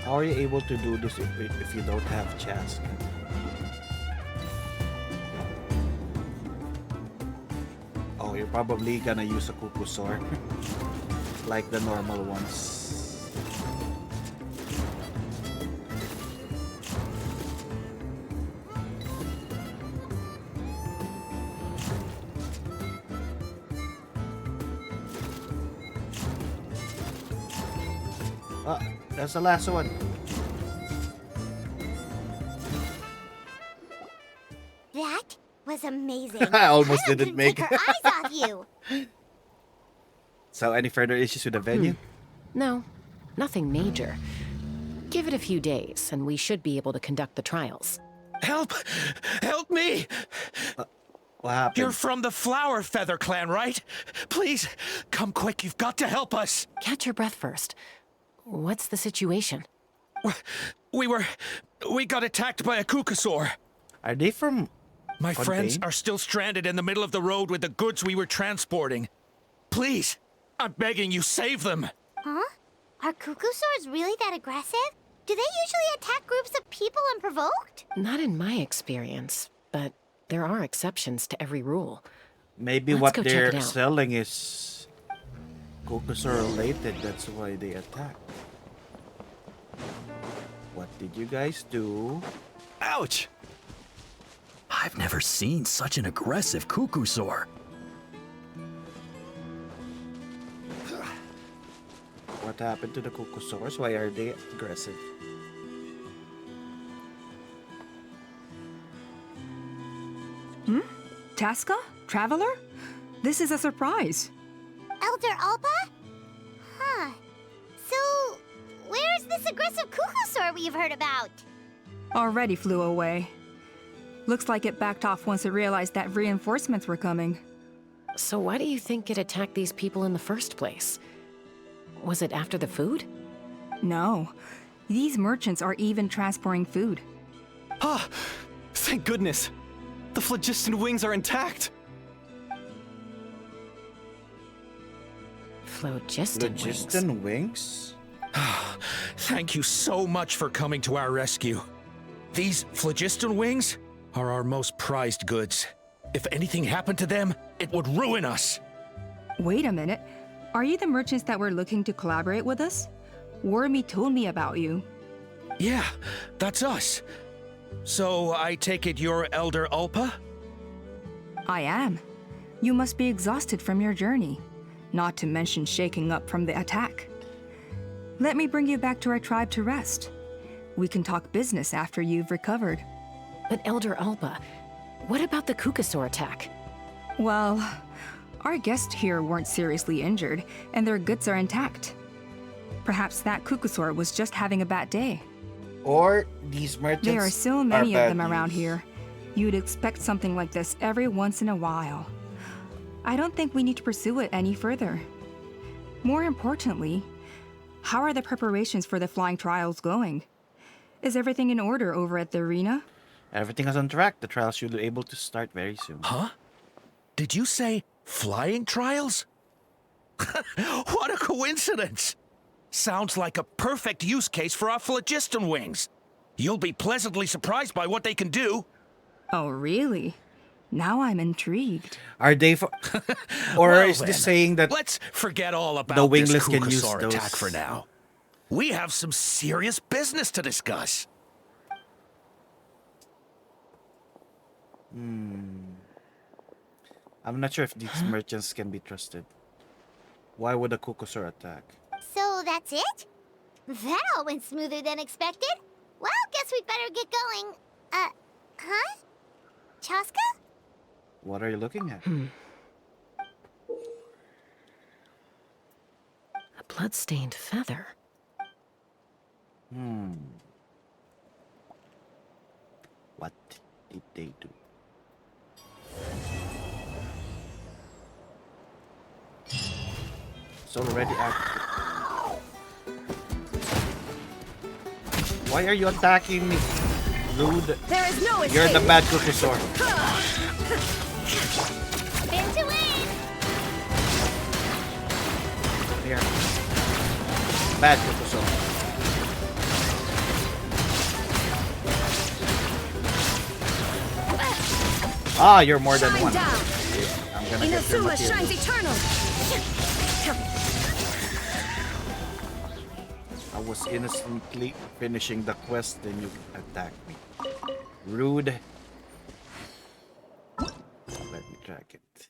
How are you able to do this if you don't have Chask? Oh, you're probably gonna use a Kukusaur. Like the normal ones. Ah, that's the last one. That was amazing. I almost Hannah didn't couldn't make take her eyes off you. So, any further issues with the venue? No, nothing major. Give it a few days, and we should be able to conduct the trials. Help! Help me! What happened? You're from the Flower Feather clan, right? Please, come quick. You've got to help us. Catch your breath first. What's the situation? We got attacked by a Kukusaur. Are they from My friends Fontaine? are still stranded in the middle of the road with the goods we were transporting. Please, I'm begging you, save them. Huh? Are Kukusaurs really that aggressive? Do they usually attack groups of people unprovoked? Not in my experience, but there are exceptions to every rule. Maybe Let's what go check they're it out. selling is Kukusaur related. That's why they attack. What did you guys do? Ouch! I've never seen such an aggressive Kukusaur. What happened to the Kukusaurs? Why are they aggressive? Chaska? Traveler? This is a surprise. Elder Alba? Huh. So, this aggressive Kukusaur we've heard about? Already flew away. Looks like it backed off once it realized that reinforcements were coming. So why do you think it attacked these people in the first place? Was it after the food? No. These merchants are even transporting food. Ah! Thank goodness! The phlogiston wings are intact! Phlogiston wings? Thank you so much for coming to our rescue. These phlogiston wings are our most prized goods. If anything happened to them, it would ruin us. Wait a minute. Are you the merchants that were looking to collaborate with us? Wormy told me about you. Yeah, that's us. So I take it you're Elder Ulpa? I am. You must be exhausted from your journey, not to mention shaking up from the attack. Let me bring you back to our tribe to rest. We can talk business after you've recovered. But Elder Ulpa, what about the Kukusaur attack? Well, our guests here weren't seriously injured, and their goods are intact. Perhaps that Kukusaur was just having a bad day. Or these merchants There are so many are of them bad around news. here. You'd expect something like this every once in a while. I don't think we need to pursue it any further. More importantly, how are the preparations for the flying trials going? Is everything in order over at the arena? Everything is on track. The trials should be able to start very soon. Huh? Did you say flying trials? What a coincidence! Sounds like a perfect use case for our phlogiston wings. You'll be pleasantly surprised by what they can do. Oh, really? Now I'm intrigued. Are they or Well is then, this saying that let's forget all about the this wingless can use Kukusaur those? attack for now. We have some serious business to discuss. I'm not sure if these merchants can be trusted. Why would a Kukusaur attack? So that's it? That all went smoother than expected. Well, guess we'd better get going. Huh? Chaska? What are you looking at? A blood-stained feather. What did they do? It's already active. Why are you attacking me? Rude. There is no You're the bad Kukusaur. Spin to win! Here. Bad Kukusaur. Ah, you're more than one. I'm gonna get your material. eternal. I was innocently finishing the quest, then you attacked me. Rude. Let me track it.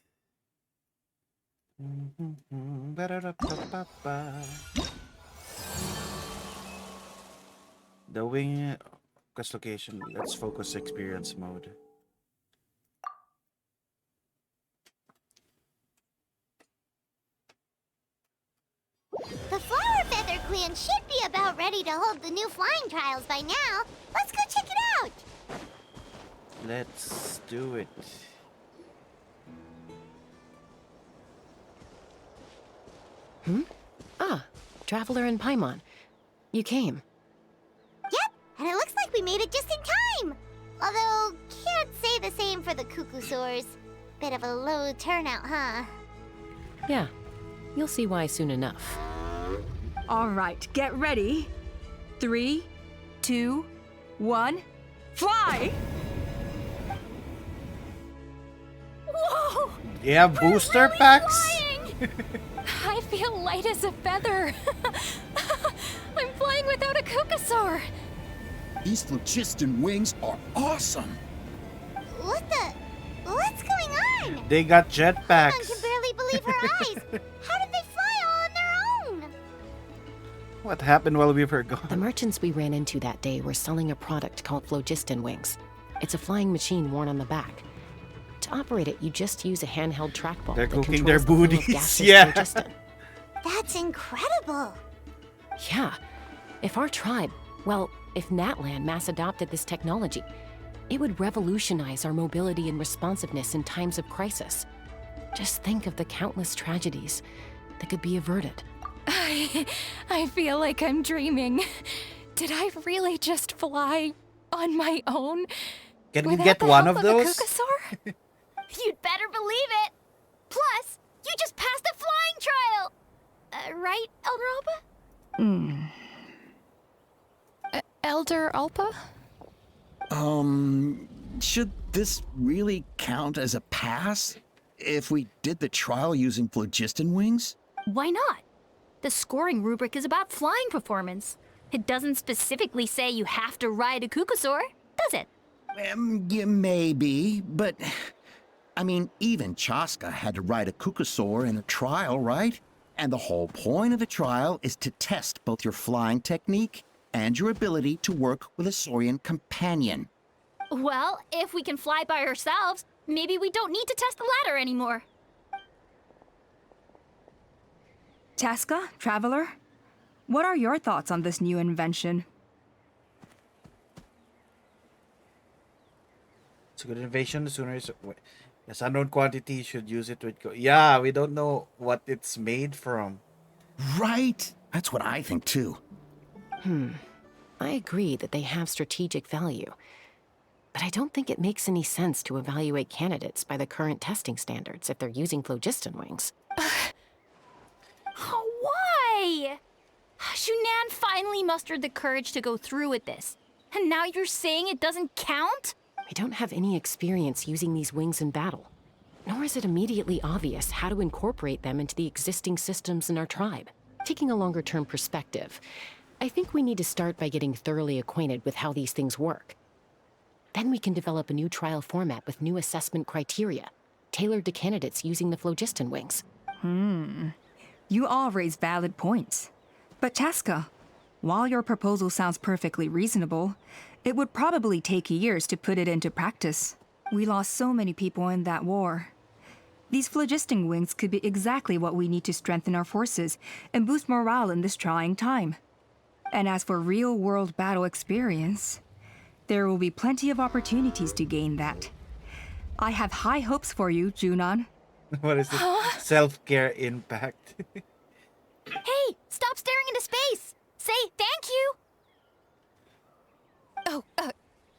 The wing quest location. Let's focus experience mode. The Flower Feather Clan should be about ready to hold the new flying trials by now. Let's go check it out. Let's do it. Ah, Traveler and Paimon. You came. Yep, and it looks like we made it just in time. Although, can't say the same for the Kukusaurs. Bit of a low turnout, huh? Yeah, you'll see why soon enough. All right, get ready. 3, 2, 1, fly! Whoa! You have booster packs? I feel light as a feather. I'm flying without a Kukusaur. These phlogiston wings are awesome. What's going on? They got Paimon jetpacks. can barely believe her eyes. How did they fly all on their own? What happened while we were gone? The merchants we ran into that day were selling a product called phlogiston wings. It's a flying machine worn on the back. To operate it, you just use a handheld trackball. They're that cooking controls their the flow of booties. gaseous Yeah. phlogiston. That's incredible. Yeah. If our tribe, well, if Natlan mass adopted this technology, it would revolutionize our mobility and responsiveness in times of crisis. Just think of the countless tragedies that could be averted. I feel like I'm dreaming. Did I really just fly on my own? Can we without get the one help of a those? Kukasaur? You'd better believe it. Plus, you just passed the flying trial. Right, Elder Alba? Elder Alpa? Should this really count as a pass? If we did the trial using phlogiston wings? Why not? The scoring rubric is about flying performance. It doesn't specifically say you have to ride a Kukasaur, does it? Yeah, maybe, but... I mean, even Chaska had to ride a Kukasaur in a trial, right? And the whole point of the trial is to test both your flying technique and your ability to work with a Saurian companion. Well, if we can fly by ourselves, maybe we don't need to test the ladder anymore. Chaska, Traveler, what are your thoughts on this new invention? It's a good innovation. The sooner it's... Yes, unknown quantity should use it with... Yeah, we don't know what it's made from. Right? That's what I think too. I agree that they have strategic value, but I don't think it makes any sense to evaluate candidates by the current testing standards if they're using phlogiston wings. Why? Shunan finally mustered the courage to go through with this. And now you're saying it doesn't count? We don't have any experience using these wings in battle, nor is it immediately obvious how to incorporate them into the existing systems in our tribe. Taking a longer-term perspective, I think we need to start by getting thoroughly acquainted with how these things work. Then we can develop a new trial format with new assessment criteria, tailored to candidates using the phlogiston wings. You all raise valid points. But Chaska, while your proposal sounds perfectly reasonable, it would probably take years to put it into practice. We lost so many people in that war. These phlogiston wings could be exactly what we need to strengthen our forces and boost morale in this trying time. And as for real-world battle experience, there will be plenty of opportunities to gain that. I have high hopes for you, Junon. What is this? Self-care impact. Hey, stop staring into space! Say thank you!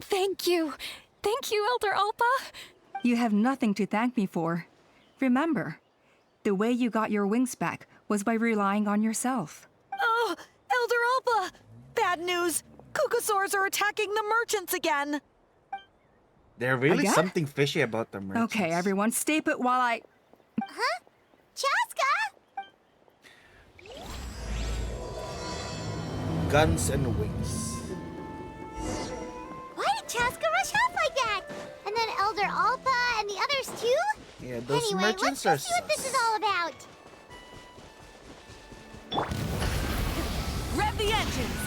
Thank you. Thank you, Elder Alpa. You have nothing to thank me for. Remember, the way you got your wings back was by relying on yourself. Oh, Elder Alpa! Bad news! Kukasaurs are attacking the merchants again! There's really Again? something fishy about the merchants. Okay, everyone, stay put while I... Huh? Chaska? Guns and wings. Why did Chaska rush off like that? And then Elder Alpa and the others too? Yeah, those Anyway, merchants let's are... go see what this is all about. Rev the engines!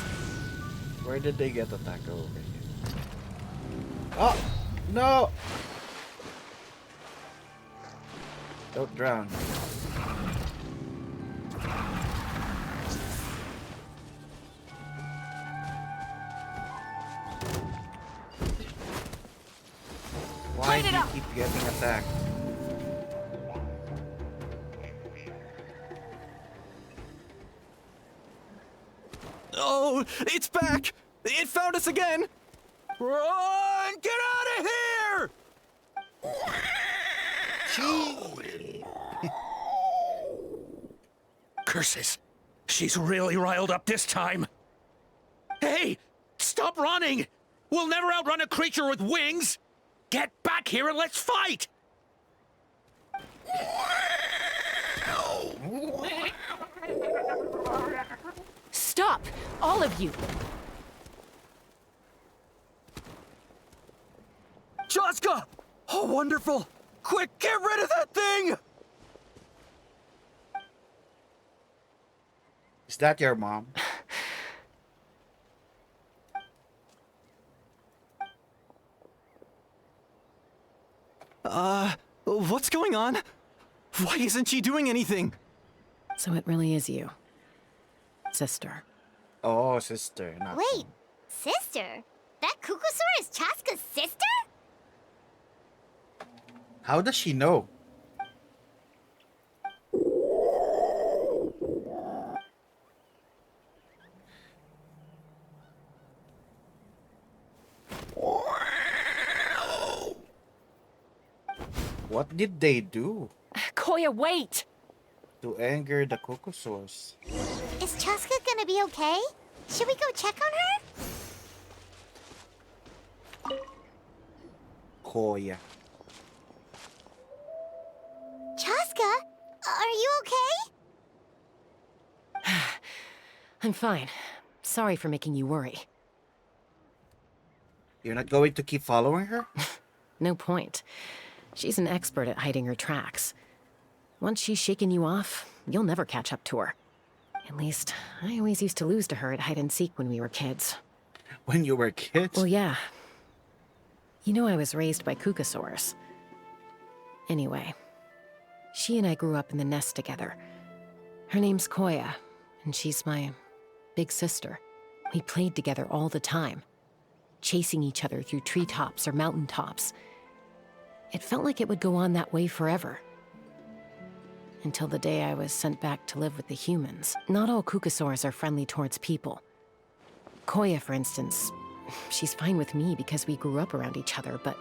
Where did they get attacked over here? Oh! No! Don't drown. Why do you keep getting attacked? Oh, it's back! It found us again! Run! Get out of here! Curses! She's really riled up this time. Hey! Stop running! We'll never outrun a creature with wings! Get back here and let's fight! Stop! All of you! Chaska! Oh, wonderful! Quick, get rid of that thing! Is that your mom? What's going on? Why isn't she doing anything? So it really is you, sister. Oh, sister. Not Wait, sister? That Kukusaur is Chaska's sister? How does she know? What did they do Koya, wait! to anger the Cocosaurs? Is Chaska gonna be okay? Should we go check on her? Koya. Chaska, are you okay? I'm fine. Sorry for making you worry. You're not going to keep following her? No point. She's an expert at hiding her tracks. Once she's shaken you off, you'll never catch up to her. At least, I always used to lose to her at hide-and-seek when we were kids. When you were kids? Well, yeah. You know I was raised by Kukasaurs. Anyway, she and I grew up in the nest together. Her name's Koya, and she's my big sister. We played together all the time, chasing each other through treetops or mountaintops. It felt like it would go on that way forever. Until the day I was sent back to live with the humans. Not all Kukasaurs are friendly towards people. Koya, for instance, she's fine with me because we grew up around each other, but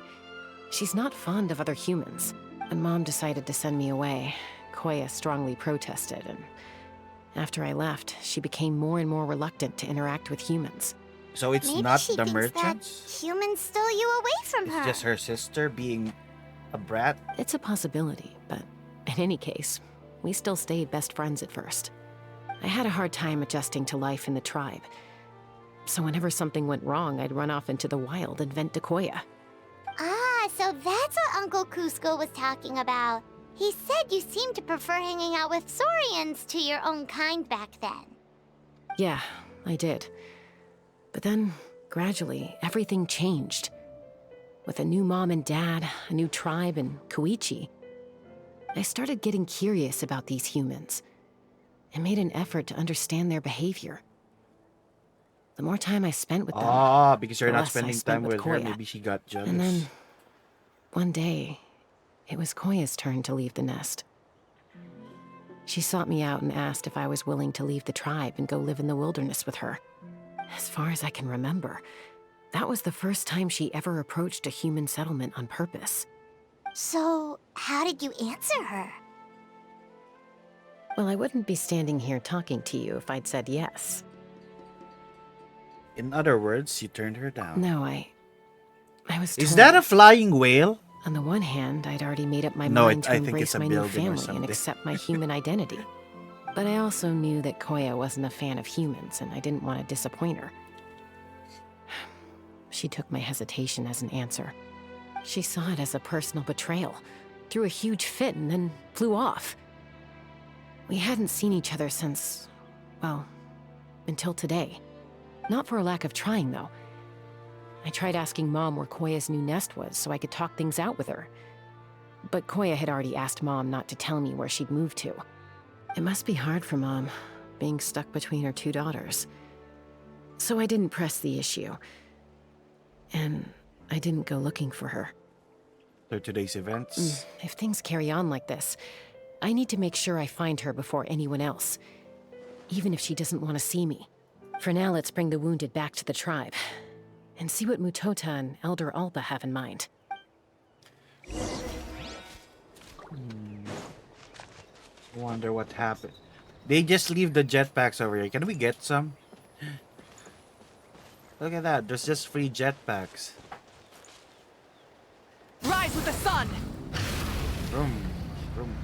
she's not fond of other humans. When Mom decided to send me away, Koya strongly protested, and after I left, she became more and more reluctant to interact with humans. So it's Maybe not she the thinks merchants? that humans stole you away from It's her. just her sister being a brat? It's a possibility, but in any case, we still stayed best friends at first. I had a hard time adjusting to life in the tribe. So whenever something went wrong, I'd run off into the wild and vent to Koya. Ah, so that's what Uncle Cusco was talking about. He said you seemed to prefer hanging out with Saurians to your own kind back then. Yeah, I did. But then, gradually, everything changed. With a new mom and dad, a new tribe, and Koichi, I started getting curious about these humans and made an effort to understand their behavior. The more time I spent with them, Ah, because you're the not less I spending spent time with her. Koya. Maybe she got jealous. And then, one day, it was Koya's turn to leave the nest. She sought me out and asked if I was willing to leave the tribe and go live in the wilderness with her. As far as I can remember, that was the first time she ever approached a human settlement on purpose. So, how did you answer her? Well, I wouldn't be standing here talking to you if I'd said yes. In other words, you turned her down. No, I was Is torn. that a flying whale? On the one hand, I'd already made up my No, mind to I think it's embrace a my new building or family and something. accept my human identity. But I also knew that Koya wasn't a fan of humans, and I didn't want to disappoint her. She took my hesitation as an answer. She saw it as a personal betrayal, threw a huge fit, and then flew off. We hadn't seen each other since, well, until today. Not for a lack of trying, though. I tried asking Mom where Koya's new nest was so I could talk things out with her. But Koya had already asked Mom not to tell me where she'd moved to. It must be hard for Mom, being stuck between her two daughters. So I didn't press the issue. And I didn't go looking for her. So today's events. If things carry on like this, I need to make sure I find her before anyone else. Even if she doesn't want to see me. For now, let's bring the wounded back to the tribe. And see what Mutota and Elder Alba have in mind. Wonder what happened. They just leave the jetpacks over here. Can we get some? Look at that. There's just free jetpacks. Rise with the sun! Vroom, vroom.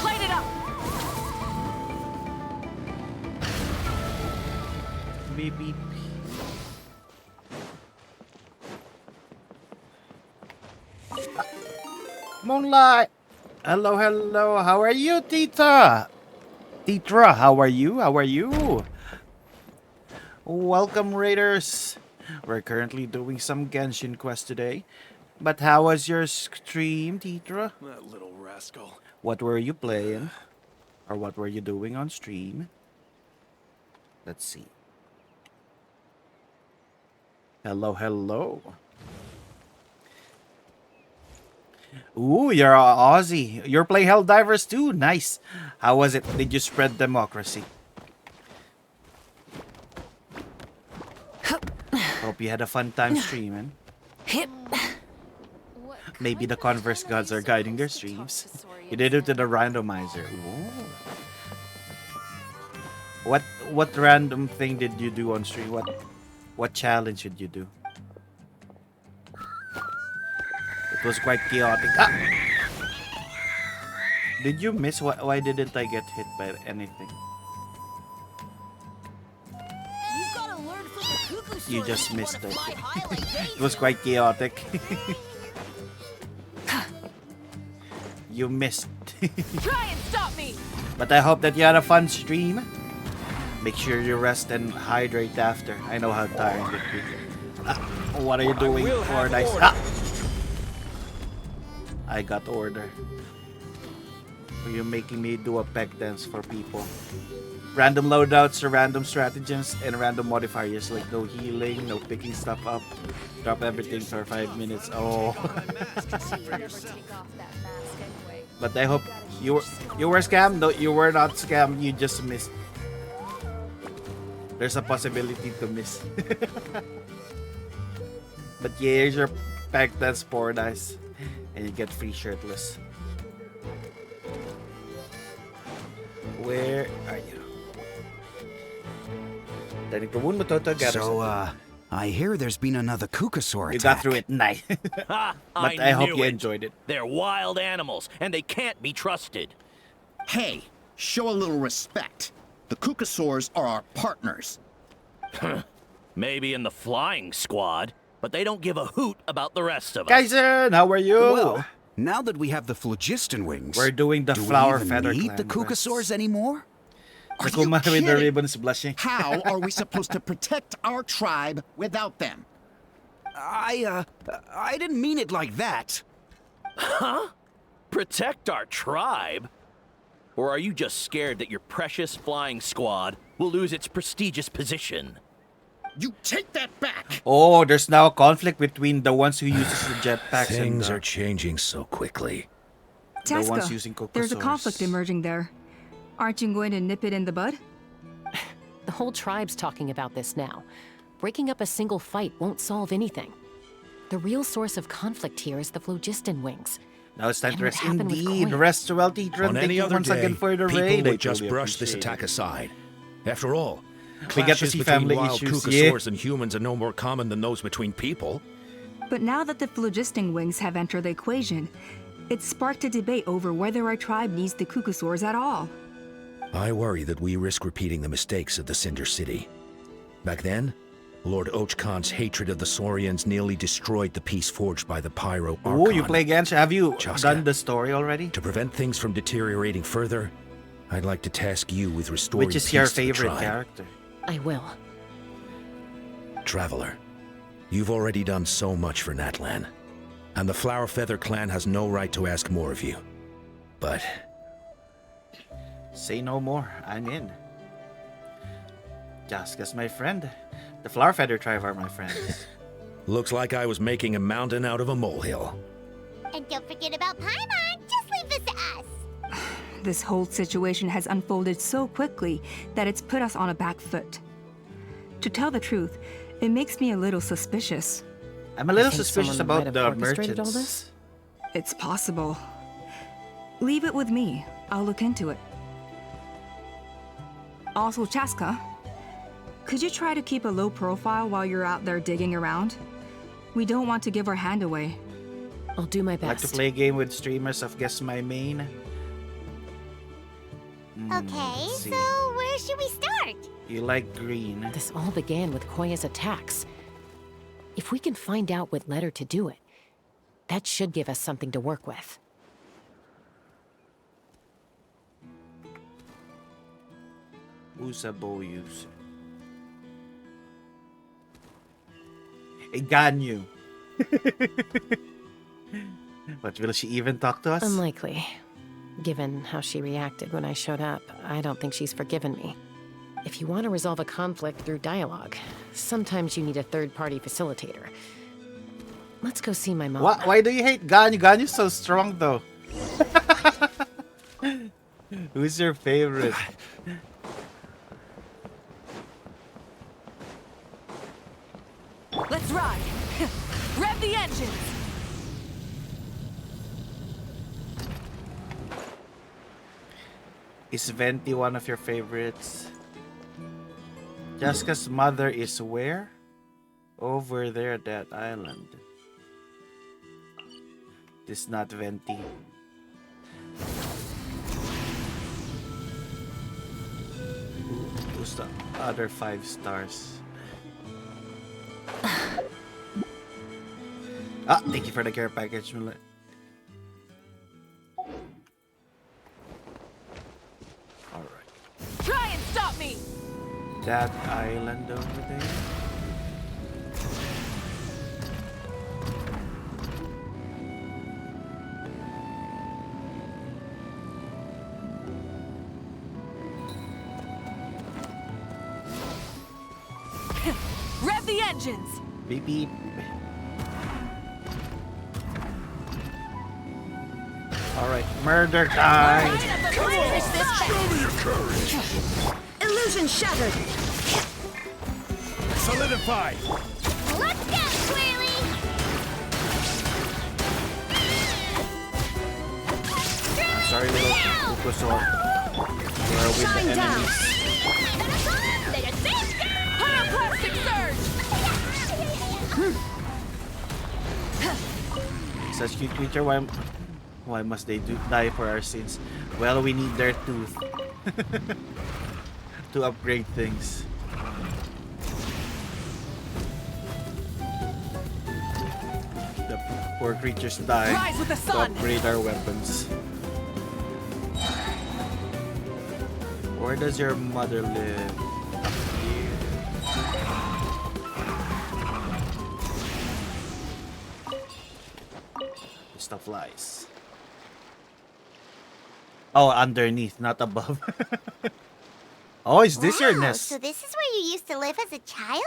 Light it up! Beep, beep. Moonlight! Hello, hello. How are you, Tita? Titra, how are you? How are you? Welcome, Raiders. We're currently doing some Genshin quest today. But how was your stream, Titra? That little rascal. What were you playing? Or what were you doing on stream? Let's see. Hello, hello. Ooh, you're a Aussie. You're playing Helldivers too? Nice. How was it? Did you spread democracy? Hope you had a fun time streaming. Maybe the Converse gods are guiding their streams. You did it to the randomizer. Ooh. What random thing did you do on stream? What challenge did you do? It was quite chaotic. Ah! Did you miss? Why didn't I get hit by anything? You just missed it. It was quite chaotic. You missed. Try and stop me! But I hope that you had a fun stream. Make sure you rest and hydrate after. I know how tired it be. What are you doing, Fordyce? I got order. Are you making me do a peg dance for people? Random loadouts or random stratagems and random modifiers like no healing, no picking stuff up. Drop everything for 5 minutes. Oh. But I hope you were scammed. No, you were not scammed. You just missed. There's a possibility to miss. But yeah, here's your pack that's Fordyce. And you get free shirtless. Where are you? So, I hear there's been another Kukasaur attack. You got through it, nice. Ha! But I hope knew you it. enjoyed it. They're wild animals, and they can't be trusted. Hey, show a little respect. The Kukasaurs are our partners. Maybe in the flying squad, but they don't give a hoot about the rest of us. Kaisen, how are you? Well, now that we have the phlogiston wings, we're doing the do flower we even feather need the clan Kukasaurs anymore? Nakuma with the ribbons blushing. How are we supposed to protect our tribe without them? I didn't mean it like that. Huh? Protect our tribe? Or are you just scared that your precious flying squad will lose its prestigious position? You take that back! Oh, there's now a conflict between the ones who uses the jetpacks Things and are changing so quickly. the ones Tesco, using Kukasaurs. there's a conflict emerging there. Aren't you going to nip it in the bud? The whole tribe's talking about this now. Breaking up a single fight won't solve anything. The real source of conflict here is the phlogiston wings. Now it's time And to what rest. happened with Indeed, Coin? rest well, Teacher. On Thank any you other once day, again for the people raid. I would just truly brush this appreciate attack it. aside. After all, We get to clashes see between family wild issues, Kukasaurs and humans are no more common than those between people. But now that the phlogiston wings have entered the equation, it's sparked a debate over whether our tribe needs the Kukasaurs at all. I worry that we risk repeating the mistakes of the Cinder City. Back then, Lord Ochkan's hatred of the Saurians nearly destroyed the peace forged by the Pyro Archon. Oh, you play Genshin? Have you Chaska. done the story already? To prevent things from deteriorating further, I'd like to task you with restoring Which is peace your to the favorite tribe. character? I will. Traveler, you've already done so much for Natlan, and the Flower Feather clan has no right to ask more of you. But Say no more. I'm in. Jaska's my friend. The Flower Feather tribe are my friends. looks like I was making a mountain out of a molehill. And don't forget about Paimon. Just leave this to us. This whole situation has unfolded so quickly that it's put us on a back foot. To tell the truth, it makes me a little suspicious. I'm a little think suspicious someone might about have the orchestrated all merchants. this? It's possible. Leave it with me. I'll look into it. Also, Chaska, could you try to keep a low profile while you're out there digging around? We don't want to give our hand away. I'll do my I like to best. play a game with streamers of Guess My Main. Okay, let's see. so where should we start? You like green. This all began with Koya's attacks. If we can find out what led her to do it, that should give us something to work with. Usa Boyus. Ganyu. But will she even talk to us? Unlikely. Given how she reacted when I showed up, I don't think she's forgiven me. If you want to resolve a conflict through dialogue, sometimes you need a third-party facilitator. Let's go see my mom. Why do you hate Ganyu? Ganyu's so strong, though. Who's your favorite? Let's ride! Rev the engines! Is Venti one of your favorites? Jessica's mother is where? Over there at that island. This is not Venti. Who's the other 5 stars? Thank you for the care package, Mula. Alright. Try and stop me! That island over there. Rev the engines! Beep beep. Alright, murder time! Come on! Show me your courage! Illusion shattered! Solidify! Let's go, Swirly! Sorry, little Kukusor. You are with the enemies. Pyroclastic surge! Such cute creature, why must they die for our sins? Well, we need their tooth to upgrade things. The poor creatures die Rise with the to sun. upgrade our weapons. Where does your mother live? Up here. Stuff flies. Oh, underneath, not above. Oh, is this your nest? So this is where you used to live as a child?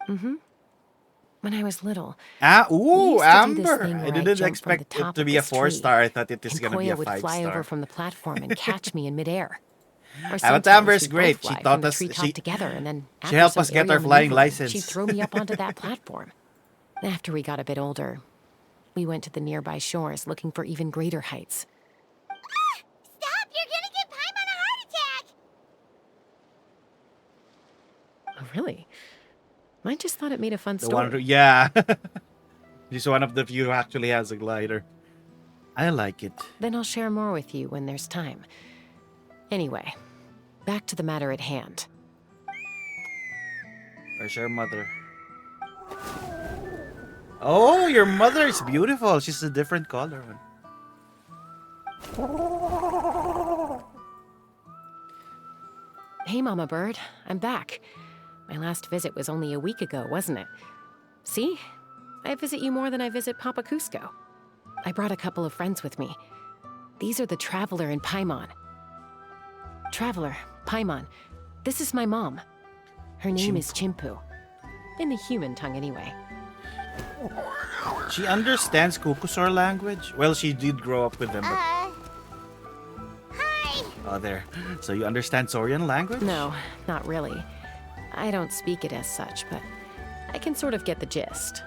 Mm-hmm. When I was little. Ooh, Amber! I didn't jump expect from the it top to of be a this 4-star. I thought it was and gonna be Koya a would fly 5-star. over from the platform and catch me in midair. Or But sometimes Amber's we'd both great. She fly from taught the us. treetop together, and then She after helped some us get our aerial flying maneuvering, license. She'd throw me up onto that platform. After we got a bit older, we went to the nearby shores looking for even greater heights. Stop! You're gonna give Paimon a heart attack! Oh, really? I just thought it made a fun The story. one, yeah. She's one of the few who actually has a glider. I like it. Then I'll share more with you when there's time. Anyway, back to the matter at hand. Where's your mother? Oh, your mother is beautiful. She's a different color. Hey, Mama Bird. I'm back. My last visit was only a week ago, wasn't it? See? I visit you more than I visit Papa Cusco. I brought a couple of friends with me. These are the Traveler and Paimon. Traveler, Paimon, this is my mom. Her name is Chimpu. In the human tongue, anyway. She understands Kukusor language? Well, she did grow up with them, but... Hi! Oh, there. So you understand Saurian language? No, not really. I don't speak it as such, but I can sort of get the gist.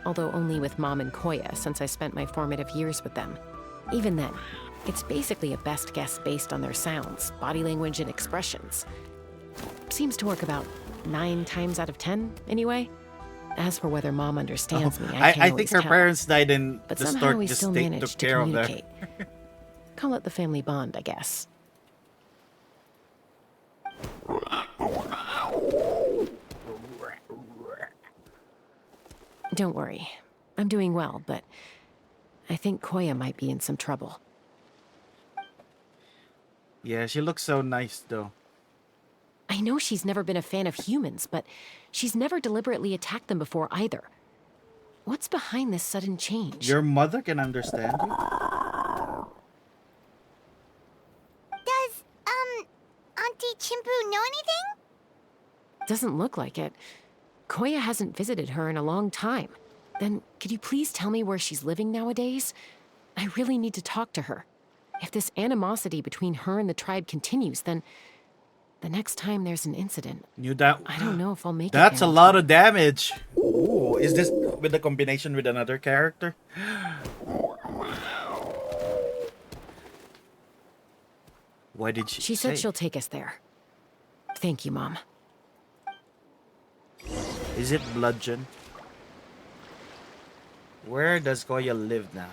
Although only with Mom and Koya, since I spent my formative years with them. Even then, it's basically a best guess based on their sounds, body language, and expressions. Seems to work about 9 times out of 10, anyway. As for whether Mom understands me, I can't I always think her tell. parents died and But the somehow stork we just still took managed to care of them. communicate. Call it the family bond, I guess. Don't worry. I'm doing well, but I think Koya might be in some trouble. Yeah, she looks so nice, though. I I know she's never been a fan of humans, but she's never deliberately attacked them before either. What's behind this sudden change? Your mother can understand you. Does, Auntie Chimpu know anything? Doesn't look like it. Koya hasn't visited her in a long time. Then, could you please tell me where she's living nowadays? I really need to talk to her. If this animosity between her and the tribe continues, then the next time there's an incident, I don't know if I'll make it. That's a there in lot time. of damage. Ooh, is this with the combination with another character? Why did she She said say? she'll take us there. Thank you, Mom. Is it bludgeon? Where does Koya live now?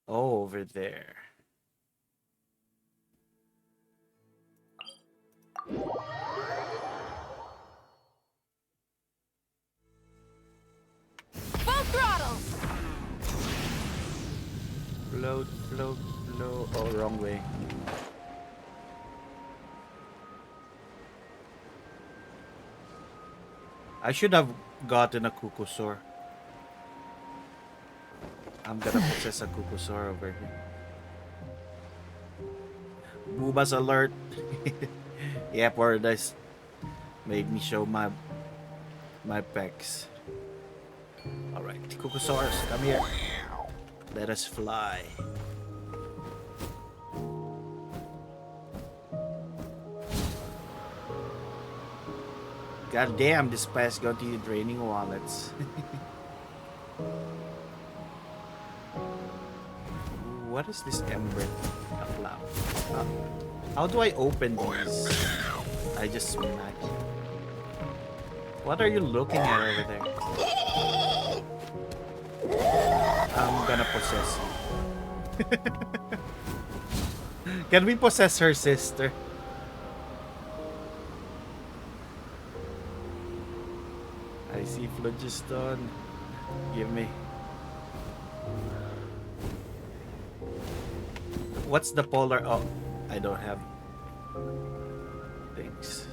Oh, over there. Full throttle! Float, float, float. Oh, wrong way. I should have gotten a Kukusaur. I'm gonna possess a Kukusaur over here. Booba's alert. Yeah, Paradise made me show my pecs. Alright, Kukusaurs, come here. Let us fly. God damn, this pass continued draining wallets. What is this ember? A cloud. How do I open these? I just smack. What are you looking at over there? I'm gonna possess you. Can we possess her sister? I see phlogiston. Give me. What's the polar? Oh, I don't have things.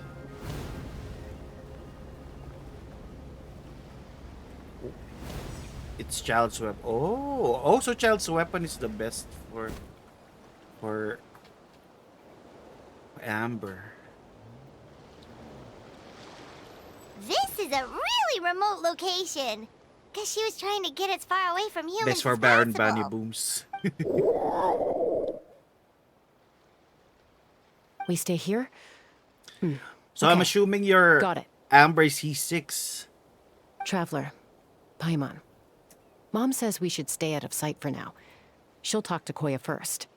It's Child's Weapon. Oh, so Child's Weapon is the best for Amber. This is a really remote location. Guess she was trying to get as far away from humans Best for as Baron possible. Bunny Booms. We stay here? So I'm Okay. assuming you're Got it. Amber C6. Traveler, Paimon. Mom says we should stay out of sight for now. She'll talk to Koya first.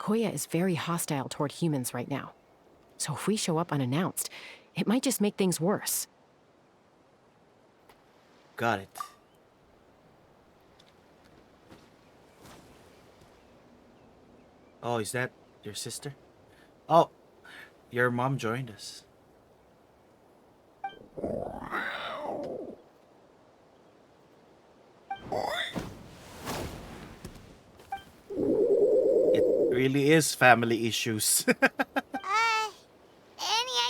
Koya is very hostile toward humans right now. So if we show up unannounced, it might just make things worse. Got it. Oh, is that your sister? Oh, your mom joined us. It really is family issues. Any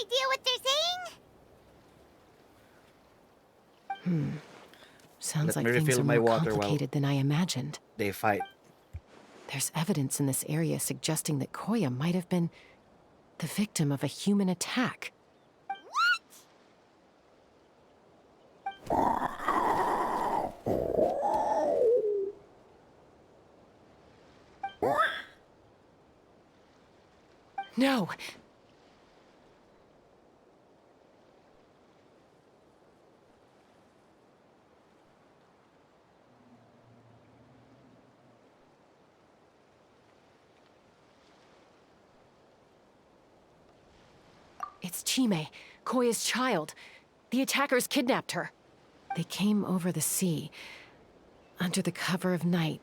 idea what they're saying? Sounds Let like me things refill are my more water while complicated than I imagined. they fight. There's evidence in this area suggesting that Koya might have been the victim of a human attack. No! It's Chime, Koya's child. The attackers kidnapped her. They came over the sea, under the cover of night,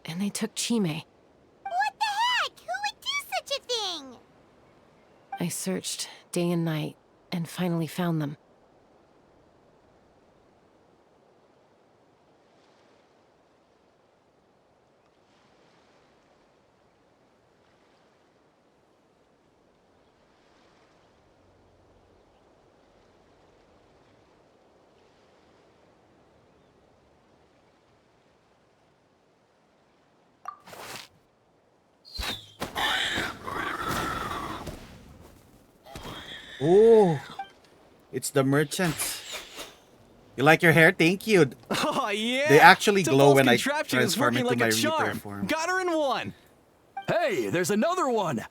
and they took Chime. What the heck? Who would do such a thing? I searched day and night, and finally found them. Oh, it's the merchants. You like your hair? Thank you. Oh, yeah! They actually glow T'Pol's when I contraption is transform working into like my a Reaper charm. form. Got her in one! Hey, there's another one!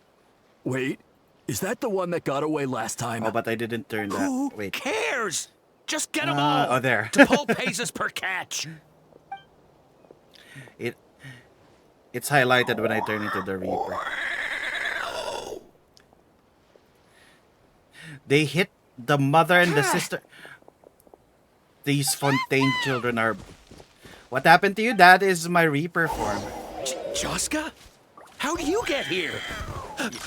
Wait, is that the one that got away last time? Oh, but I didn't turn that. Who Wait. cares? Just get them all. Oh, there. T'Pol pays us per catch. It's highlighted when I turn into the Reaper. They hit the mother and the sister. These Fontaine children are... What happened to you? That is my Reaper form. Joska? How do you get here?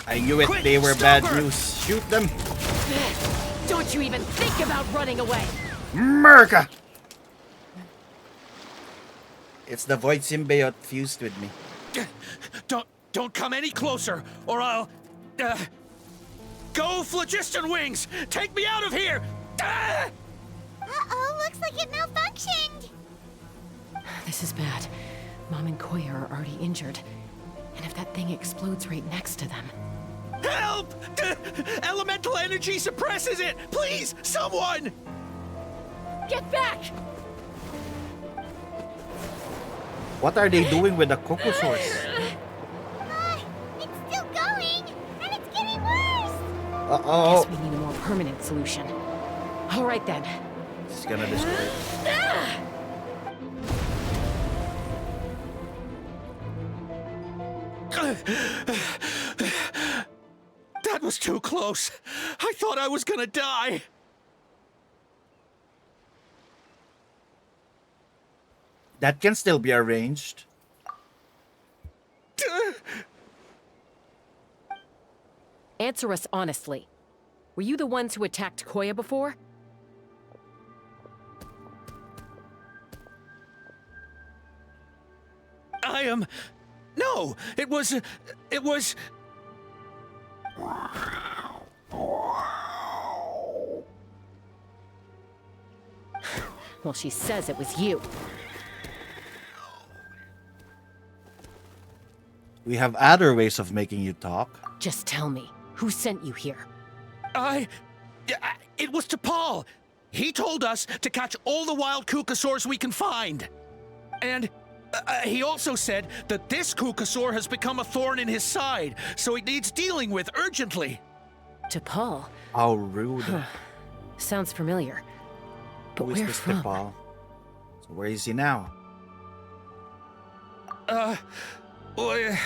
I knew it. Quick, They were stop bad her! news. Shoot them. Don't you even think about running away! Merca! It's the Void Symbiote fused with me. Don't come any closer, or I'll... Go, Phlogiston Wings! Take me out of here! Ah! Uh-oh, looks like it malfunctioned. This is bad. Mom and Koya are already injured. And if that thing explodes right next to them... Help! Elemental energy suppresses it! Please, someone! Get back! What are they doing with the Cocosaurs? It's still going, and it's getting worse. Uh-oh. Guess we need a more permanent solution. All right then. It's gonna destroy it. That was too close. I thought I was gonna die. That can still be arranged. Answer us honestly. Were you the ones who attacked Koya before? I am... No, it was... Well, she says it was you. We have other ways of making you talk. Just tell me, who sent you here? It was T'Pol. He told us to catch all the wild Kukasaurs we can find. And he also said that this Kukasaur has become a thorn in his side, so it needs dealing with urgently. T'Pol? How rude. Sounds familiar. But Who is where this from? T'Pol? So where is he now? Well,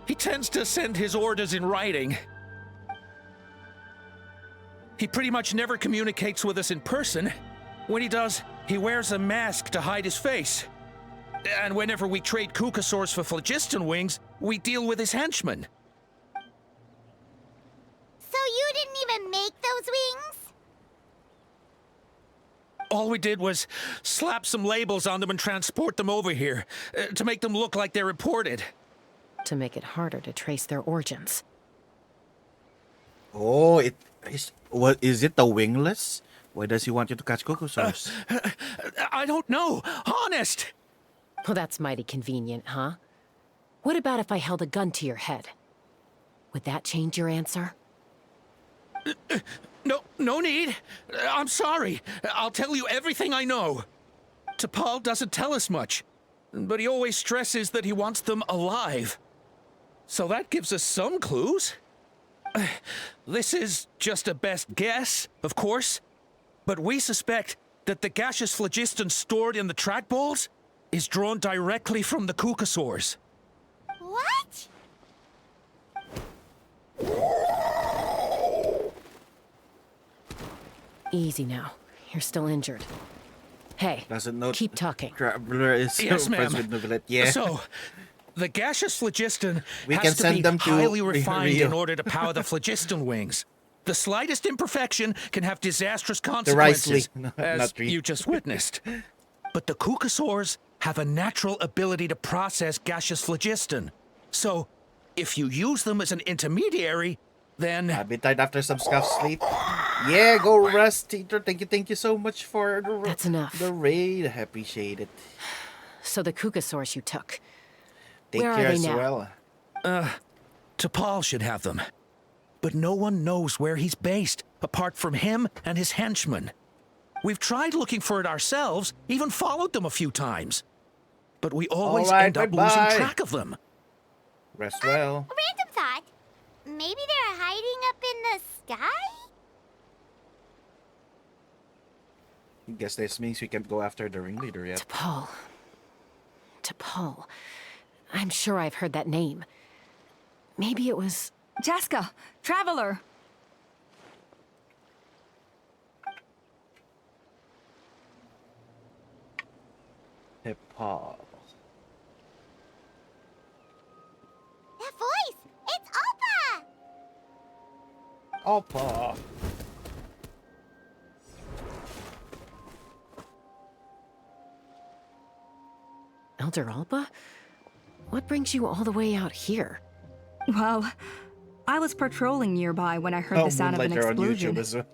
he tends to send his orders in writing. He pretty much never communicates with us in person. When he does, he wears a mask to hide his face. And whenever we trade Kukasaurs for Phlogiston Wings, we deal with his henchmen. So you didn't even make those wings? All we did was slap some labels on them and transport them over here, to make them look like they're imported. To make it harder to trace their origins. Oh, it is... What is it, the wingless? Why does he want you to catch Cocosaurs? I don't know, honest! Well, that's mighty convenient, huh? What about if I held a gun to your head? Would that change your answer? No need. I'm sorry. I'll tell you everything I know. T'Pol doesn't tell us much, but he always stresses that he wants them alive. So that gives us some clues. This is just a best guess, of course, but we suspect that the gaseous phlogiston stored in the trackballs is drawn directly from the Kukasaurs. What? Easy now. You're still injured. Hey, Doesn't know keep talking. Traveler is Yes, friends ma'am. with Novelet. Yeah. So, the gaseous phlogiston We has can to send be them to highly refined Rio. in order to power the phlogiston wings. The slightest imperfection can have disastrous Risley. consequences, No, as not Rio. you just witnessed. But the Kukasaurs have a natural ability to process gaseous phlogiston. So, if you use them as an intermediary, then... Appetite after some scuff sleep. Yeah, go rest, Teeter. Thank you so much for the That's enough. The raid. I appreciate it. So the Kukasaurs you took. Take Where care are they as now? well. T'Pol should have them. But no one knows where he's based. apart from him and his henchmen. We've tried looking for it ourselves, even followed them a few times. But we always Alright, end up bye-bye. losing track of them. Rest well. Random thought. Maybe they're hiding up in the sky? I guess this means we can't go after the ringleader yet. T'Pol. I'm sure I've heard that name. Maybe it was... Chaska, Traveler! T'Pol. That voice! It's Oppa! Oppa. Elder Alba? What brings you all the way out here? Well, I was patrolling nearby when I heard the sound of an Moonlighter on explosion. YouTube as well.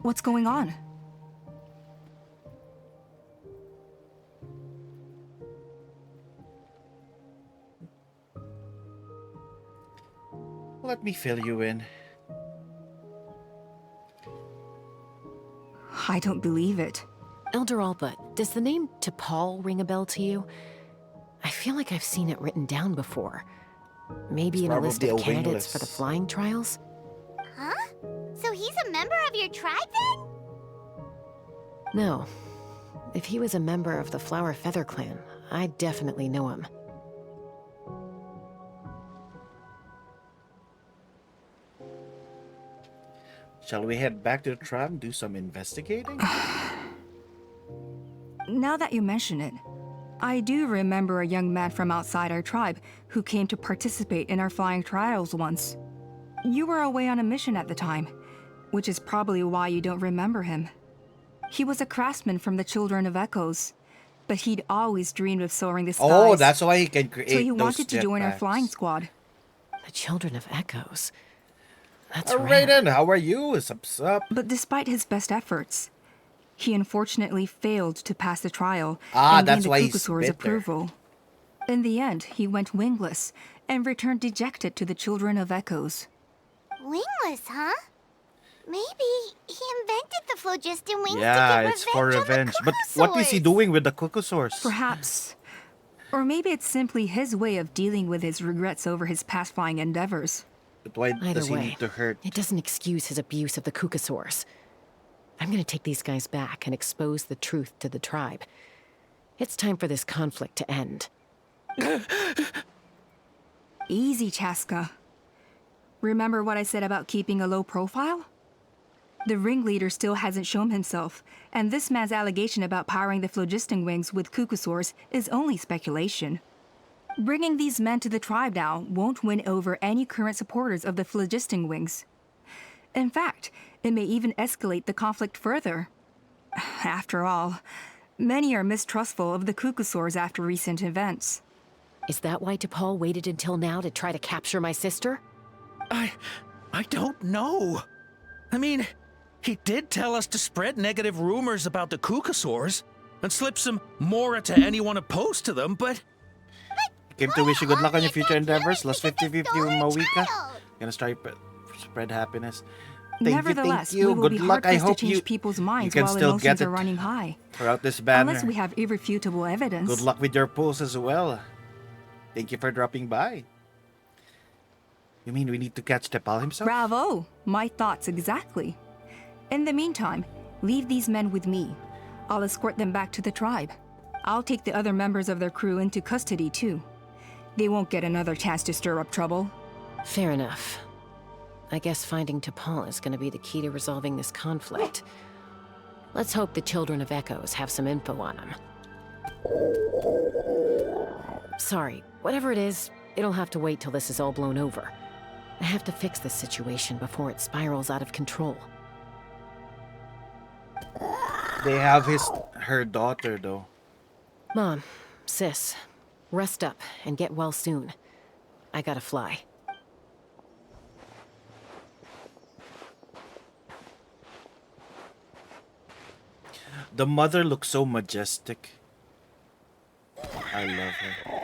What's going on? Let me fill you in. I don't believe it. Elder Alba, does the name T'Pol ring a bell to you? I feel like I've seen it written down before. Maybe It's in a list probably of a candidates wingless. for the flying trials? Huh? So he's a member of your tribe then? No. If he was a member of the Flower Feather clan, I'd definitely know him. Shall we head back to the tribe and do some investigating? Now that you mention it, I do remember a young man from outside our tribe who came to participate in our flying trials once. You were away on a mission at the time, which is probably why you don't remember him. He was a craftsman from the Children of Echoes, but he'd always dreamed of soaring the skies. Oh, that's why he can create So he those wanted to join our jetpacks. flying squad. The Children of Echoes. That's Alright rare. then, how are you? What's up? But despite his best efforts, he unfortunately failed to pass the trial Ah, and gain that's the why he's Kukusaur's bitter. approval. In the end, he went wingless and returned dejected to the Children of Echoes. Wingless, huh? Maybe he invented the phlogiston wings Yeah, to get it's for revenge on revenge. the But what is he Kukusaurs. doing with the Kukusaurs? Perhaps. Or maybe it's simply his way of dealing with his regrets over his past flying endeavors. But why Either does he way, need to hurt? it doesn't excuse his abuse of the Kukusaurs. I'm gonna take these guys back and expose the truth to the tribe. It's time for this conflict to end. Easy, Chaska. Remember what I said about keeping a low profile? The ringleader still hasn't shown himself, and this man's allegation about powering the phlogiston wings with Kukusaurs is only speculation. Bringing these men to the tribe now won't win over any current supporters of the phlogiston wings. In fact, it may even escalate the conflict further. After all, many are mistrustful of the Kukusaurs after recent events. Is that why T'Pol waited until now to try to capture my sister? I don't know. I mean, he did tell us to spread negative rumors about the Kukusaurs and slip some Mora to anyone opposed to them, but... Came to wish you good luck on your future endeavors. Last 50-50 Mawika. Gonna spread happiness. Nevertheless, Thank you. we will Good be luck. I hard-pressed to hope change you people's minds can while still emotions get are it running high. throughout this banner. Unless we have irrefutable evidence. Good luck with your polls as well. Thank you for dropping by. You mean we need to catch T'Pol himself? Bravo! My thoughts exactly. In the meantime, leave these men with me. I'll escort them back to the tribe. I'll take the other members of their crew into custody too. They won't get another chance to stir up trouble. Fair enough. I guess finding T'Pol is gonna be the key to resolving this conflict. Let's hope the Children of Echoes have some info on him. Sorry, whatever it is, it'll have to wait till this is all blown over. I have to fix this situation before it spirals out of control. They have her daughter though. Mom, sis, rest up and get well soon. I gotta fly. The mother looks so majestic. I love her.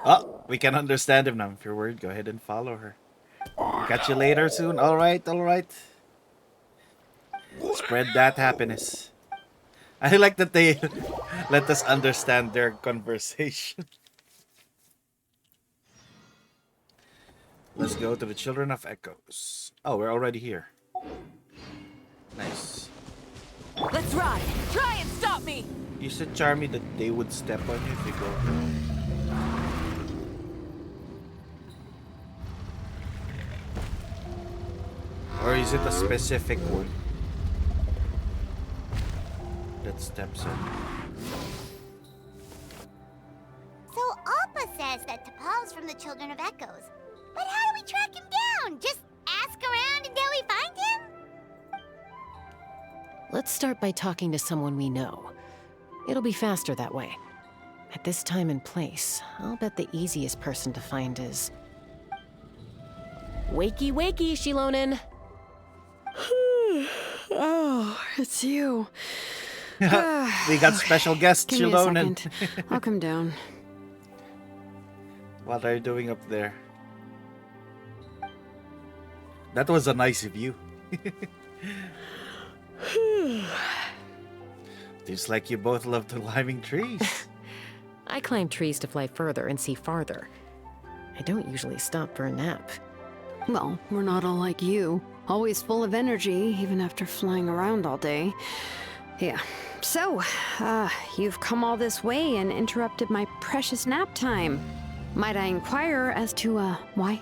Oh, We can understand him now. If you're worried, go ahead and follow her. Catch you later soon. All right, all right. Spread that happiness. I like that they let us understand their conversation. Let's go to the Children of Echoes. Oh, we're already here. Nice. Let's ride! Try and stop me! You said, Charmy, that they would step on you if you go. Or is it a specific one that steps on? So Alpa says that T'Pol's from the Children of Echoes. But how do we track him down? Just ask around until we find him? Let's start by talking to someone we know. It'll be faster that way. At this time and place, I'll bet the easiest person to find is... Wakey, wakey, Shilonen! Oh, it's you. We got special guest Give me a Shilonen. second. I'll come down. What are you doing up there? That was a nice view. Seems like you both love climbing trees. I climb trees to fly further and see farther. I don't usually stop for a nap. Well, we're not all like you. Always full of energy, even after flying around all day. Yeah. So, you've come all this way and interrupted my precious nap time. Might I inquire as to, why?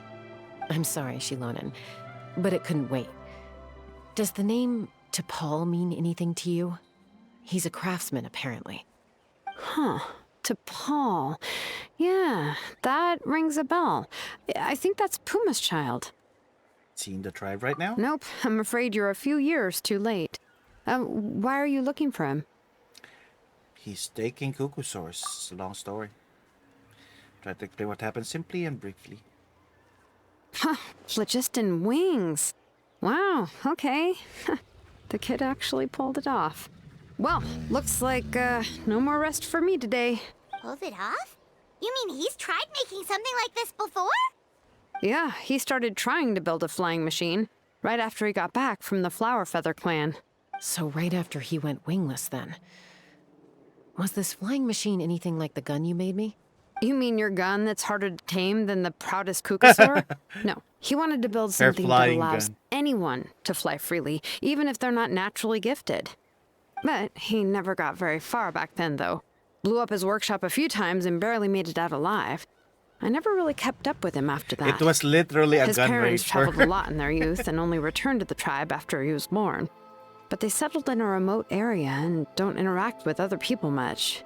I'm sorry, Shilonen, but it couldn't wait. Does the name T'Pol mean anything to you? He's a craftsman, apparently. Huh. T'Pol. Yeah, that rings a bell. I think that's Puma's child. Seeing the tribe right now? Nope, I'm afraid you're a few years too late. Why are you looking for him? He's taking cuckoo source. It's a long story. Try to explain what happened simply and briefly. Huh, phlogiston wings. Wow, okay. The kid actually pulled it off. Well, looks like no more rest for me today. Pulled it off? You mean he's tried making something like this before? Yeah, he started trying to build a flying machine right after he got back from the Flower Feather clan. So right after he went wingless, then. Was this flying machine anything like the gun you made me? You mean your gun that's harder to tame than the proudest Kukasaur? No, he wanted to build something that allows anyone to fly freely, even if they're not naturally gifted. But he never got very far back then, though. Blew up his workshop a few times and barely made it out alive. I never really kept up with him after that. It was literally a His gun parents race. traveled a lot in their youth and only returned to the tribe after he was born. But they settled in a remote area and don't interact with other people much.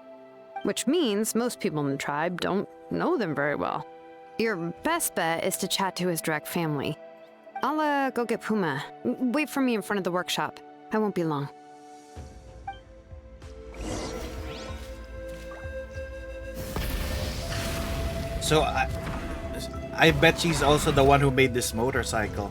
Which means most people in the tribe don't know them very well. Your best bet is to chat to his direct family. I'll go get Puma. Wait for me in front of the workshop. I won't be long. So I bet she's also the one who made this motorcycle.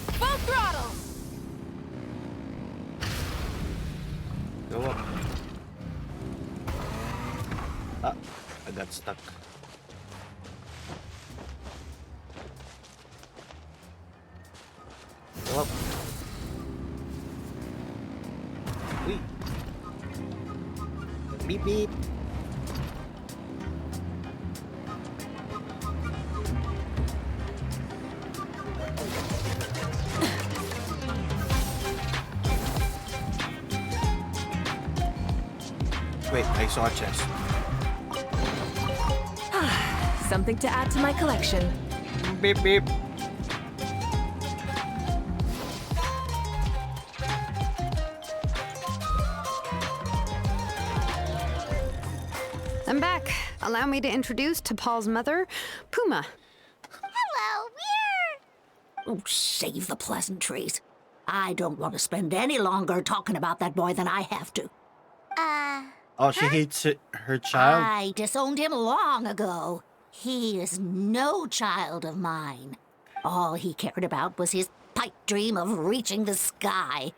Full throttle! Go up. Ah, I got stuck. Go up. Wee. Beep beep. Wait, I saw a chest. Something to add to my collection. Beep beep. I'm back. Allow me to introduce T'Pol's mother, Puma. Hello, we're... Oh, save the pleasantries. I don't want to spend any longer talking about that boy than I have to. Oh, she hates her child? I disowned him long ago. He is no child of mine. All he cared about was his pipe dream of reaching the sky.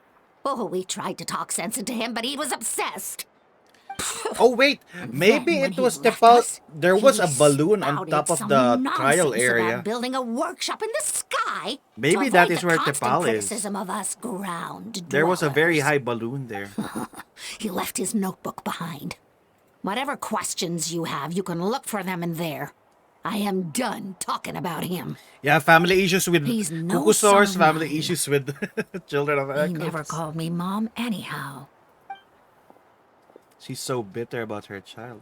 Oh, we tried to talk sense into him, but he was obsessed. Oh wait, maybe Then when it he was left Tepal. us, There was he a balloon on spouted top of some the trial nonsense area. about building a workshop in the sky. Maybe to that avoid is the where constant Tepal is. criticism of us ground There was a very dwellers. high balloon there. He left his notebook behind. Whatever questions you have, you can look for them in there. I am done talking about him. Yeah, family issues with He's no Kukusaurs, son of family mine. issues with children of He Echoes. never called me Mom anyhow. She's so bitter about her child.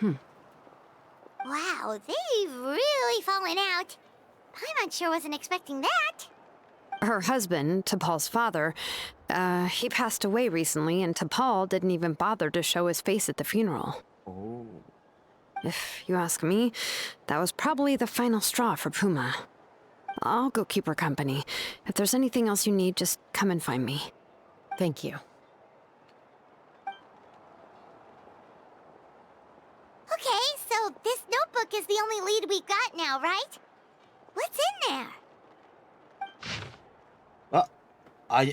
Wow, they've really fallen out. Paimon sure wasn't expecting that. Her husband, T'Pol's father, he passed away recently, and T'Pol didn't even bother to show his face at the funeral. Oh. If you ask me, that was probably the final straw for Puma. I'll go keep her company. If there's anything else you need, just come and find me. Thank you. Okay, so this notebook is the only lead we've got now, right? What's in there?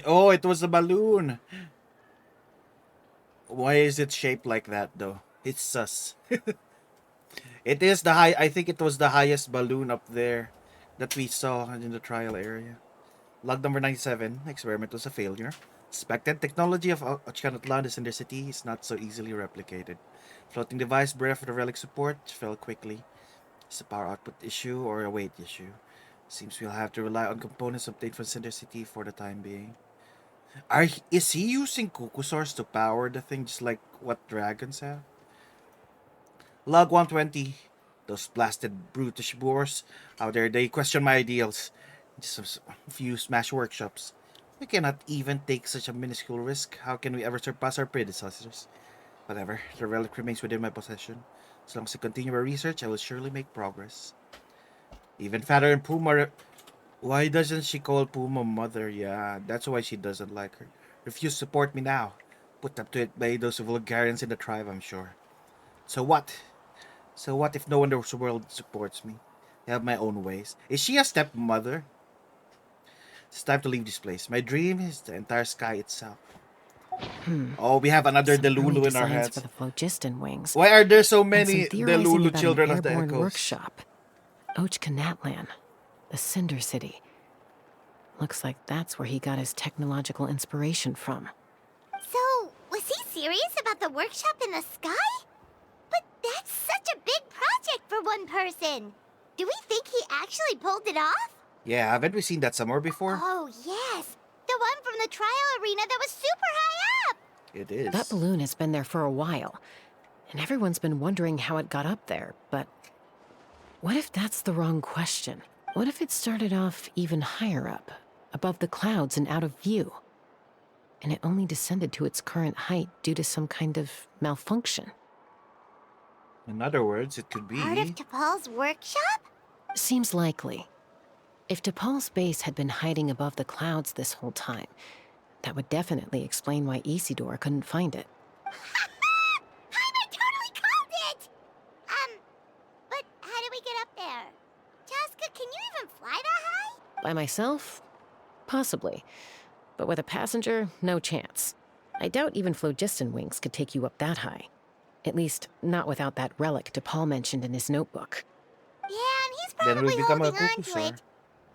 Oh, it was a balloon. Why is it shaped like that though? It's sus. It is the high. I think it was the highest balloon up there that we saw in the trial area. Log number 97. Experiment was a failure. Suspected technology of Natlan in their city is not so easily replicated. Floating device bereft of the relic support fell quickly. Is a power output issue or a weight issue? Seems we'll have to rely on components obtained from Cinder City for the time being. Is he using Kukusaurs to power the thing just like what dragons have? Log 120. Those blasted brutish boars out there, they question my ideals. Just a few smash workshops. We cannot even take such a minuscule risk. How can we ever surpass our predecessors? Whatever, the relic remains within my possession. As long as I continue my research, I will surely make progress. Even Father and Puma... Why doesn't she call Puma mother? Yeah, that's why she doesn't like her. Refuse to support me now. Put up to it by those vulgarians in the tribe, I'm sure. So what? So what if no one in the world supports me? I have my own ways. Is she a stepmother? It's time to leave this place. My dream is the entire sky itself. Oh, we have another Some early Delulu in our designs heads. for the phlogiston wings. Why are there so And many some theorizing Delulu about children an of the airborne Echoes? workshop. Natlan, the Cinder City. Looks like that's where he got his technological inspiration from. So, was he serious about the workshop in the sky? But that's such a big project for one person. Do we think he actually pulled it off? Yeah, haven't we seen that somewhere before? Oh, yes. The one from the trial arena that was super high up. It is. That balloon has been there for a while, and everyone's been wondering how it got up there, but what if that's the wrong question? What if it started off even higher up, above the clouds and out of view, and it only descended to its current height due to some kind of malfunction? In other words, it could be... Part of T'Pol's workshop? Seems likely. If T'Pol's base had been hiding above the clouds this whole time, that would definitely explain why Isidore couldn't find it. I totally called it! But how do we get up there? Chaska, can you even fly that high? By myself? Possibly. But with a passenger, no chance. I doubt even phlogiston wings could take you up that high. At least, not without that relic T'Pol mentioned in his notebook. Yeah, and he's Then probably we'll become a holding on to Kukusar. it.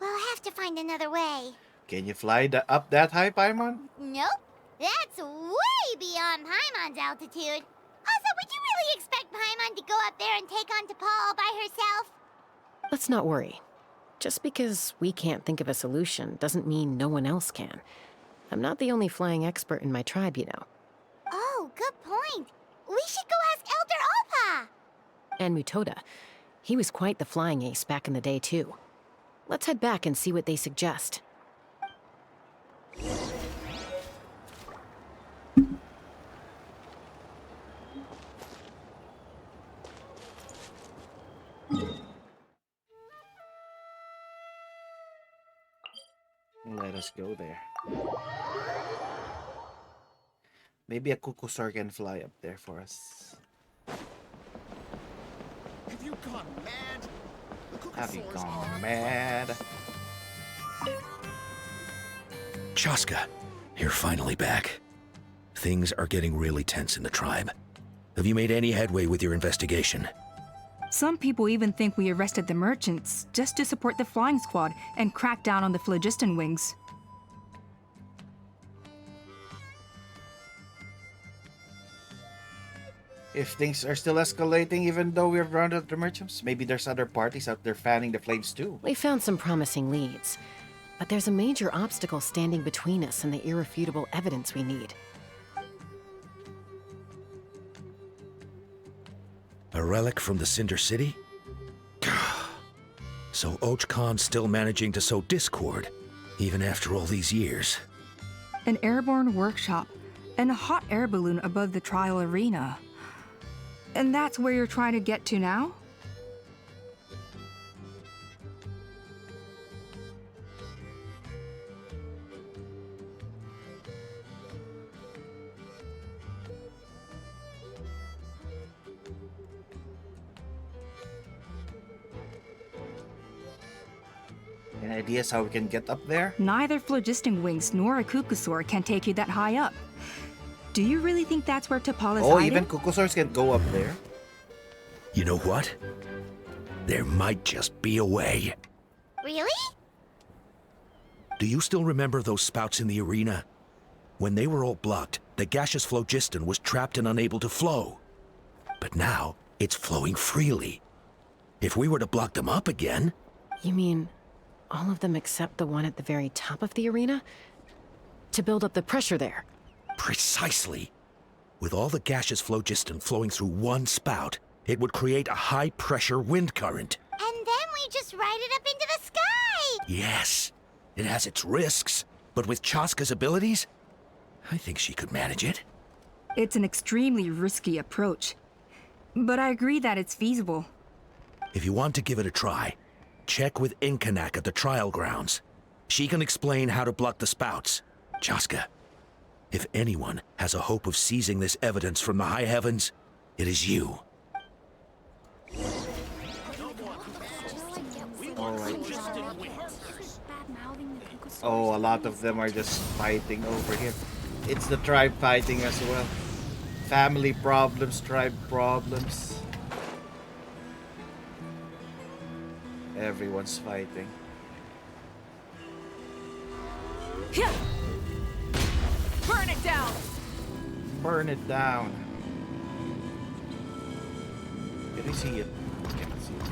We'll have to find another way. Can you fly up that high, Paimon? Nope. That's way beyond Paimon's altitude. Also, would you really expect Paimon to go up there and take on T'Pol all by herself? Let's not worry. Just because we can't think of a solution doesn't mean no one else can. I'm not the only flying expert in my tribe, you know. Oh, good point. We should go ask Elder Opa. And Mutoda. He was quite the flying ace back in the day, too. Let's head back and see what they suggest. Let us go there. Maybe a cuckoosaur can fly up there for us. Have you gone mad? Have you gone mad? Chaska, you're finally back. Things are getting really tense in the tribe. Have you made any headway with your investigation? Some people even think we arrested the merchants just to support the flying squad and crack down on the phlogiston wings. If things are still escalating even though we've rounded the merchants, maybe there's other parties out there fanning the flames too. We found some promising leads, but there's a major obstacle standing between us and the irrefutable evidence we need. A relic from the Cinder City? So Och Khan's still managing to sow discord, even after all these years. An airborne workshop and a hot air balloon above the trial arena. And that's where you're trying to get to now? Any ideas how we can get up there? Neither phlogiston wings nor a cuckoosaur can take you that high up. Do you really think that's where T'Pol is Oh, hiding? even cuckoosaurs can go up there. You know what? There might just be a way. Really? Do you still remember those spouts in the arena? When they were all blocked, the gaseous phlogiston was trapped and unable to flow. But now, it's flowing freely. If we were to block them up again... You mean all of them except the one at the very top of the arena? To build up the pressure there? Precisely. With all the gaseous phlogiston flowing through one spout, it would create a high-pressure wind current. And then we just ride it up into the sky! Yes, it has its risks, but with Chaska's abilities, I think she could manage it. It's an extremely risky approach. But I agree that it's feasible. If you want to give it a try, check with Inkanak at the trial grounds. She can explain how to block the spouts. Chaska, if anyone has a hope of seizing this evidence from the high heavens, it is you. Oh, a lot of them are just fighting over here. It's the tribe fighting as well. Family problems, tribe problems. Everyone's fighting. Burn it down! Burn it down. Can you see it? I cannot see it.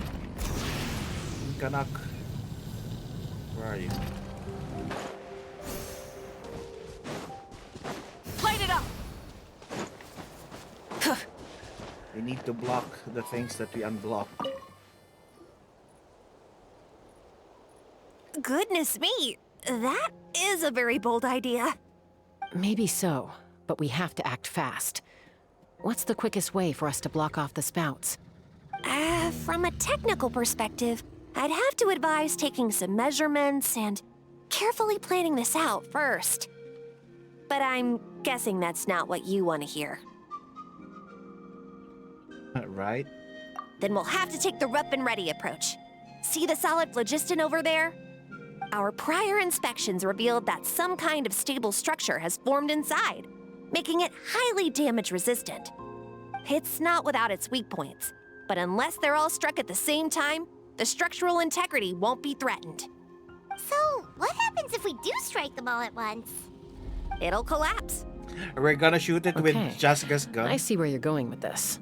Kanak. Where are you? Light it up! We need to block the things that we unblock. Goodness me, that is a very bold idea. Maybe so, but we have to act fast. What's the quickest way for us to block off the spouts? From a technical perspective, I'd have to advise taking some measurements and carefully planning this out first. But I'm guessing that's not what you want to hear. Right? Then we'll have to take the rough and ready approach. See the solid phlogiston over there? Our prior inspections revealed that some kind of stable structure has formed inside, making it highly damage resistant. It's not without its weak points, but unless they're all struck at the same time, the structural integrity won't be threatened. So, what happens if we do strike them all at once? It'll collapse. We're gonna shoot it with Okay. Jessica's gun. I see where you're going with this.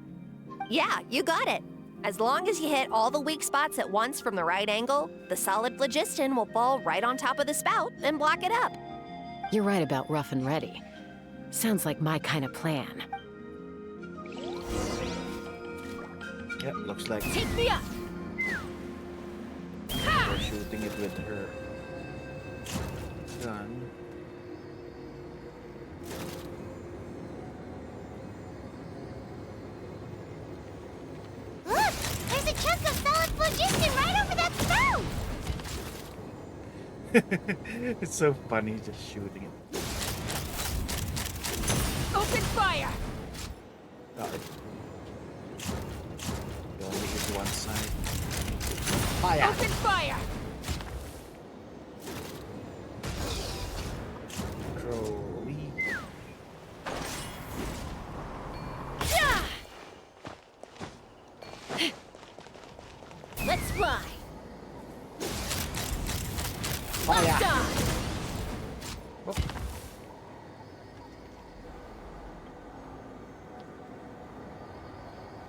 Yeah, you got it. As long as you hit all the weak spots at once from the right angle, the solid phlogiston will fall right on top of the spout and block it up. You're right about rough and ready. Sounds like my kind of plan. Yep, looks like Take me up! we're shooting it with her gun. Look! There's a chunk of solid phlogiston right over that spout! It's so funny just shooting it. Open fire! Got it. You only hit one side. Open fire! Crowley. Yeah! Let's fly! Let's die!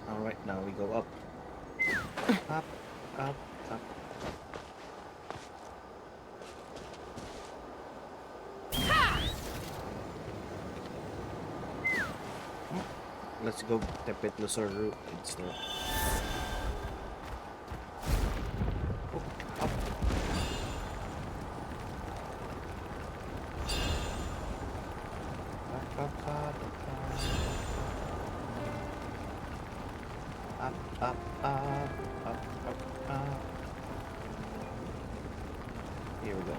Alright, now we go up. Up, up, up. Let's go Tepet Lusor route instead. Up. Up, up, up. Here we go.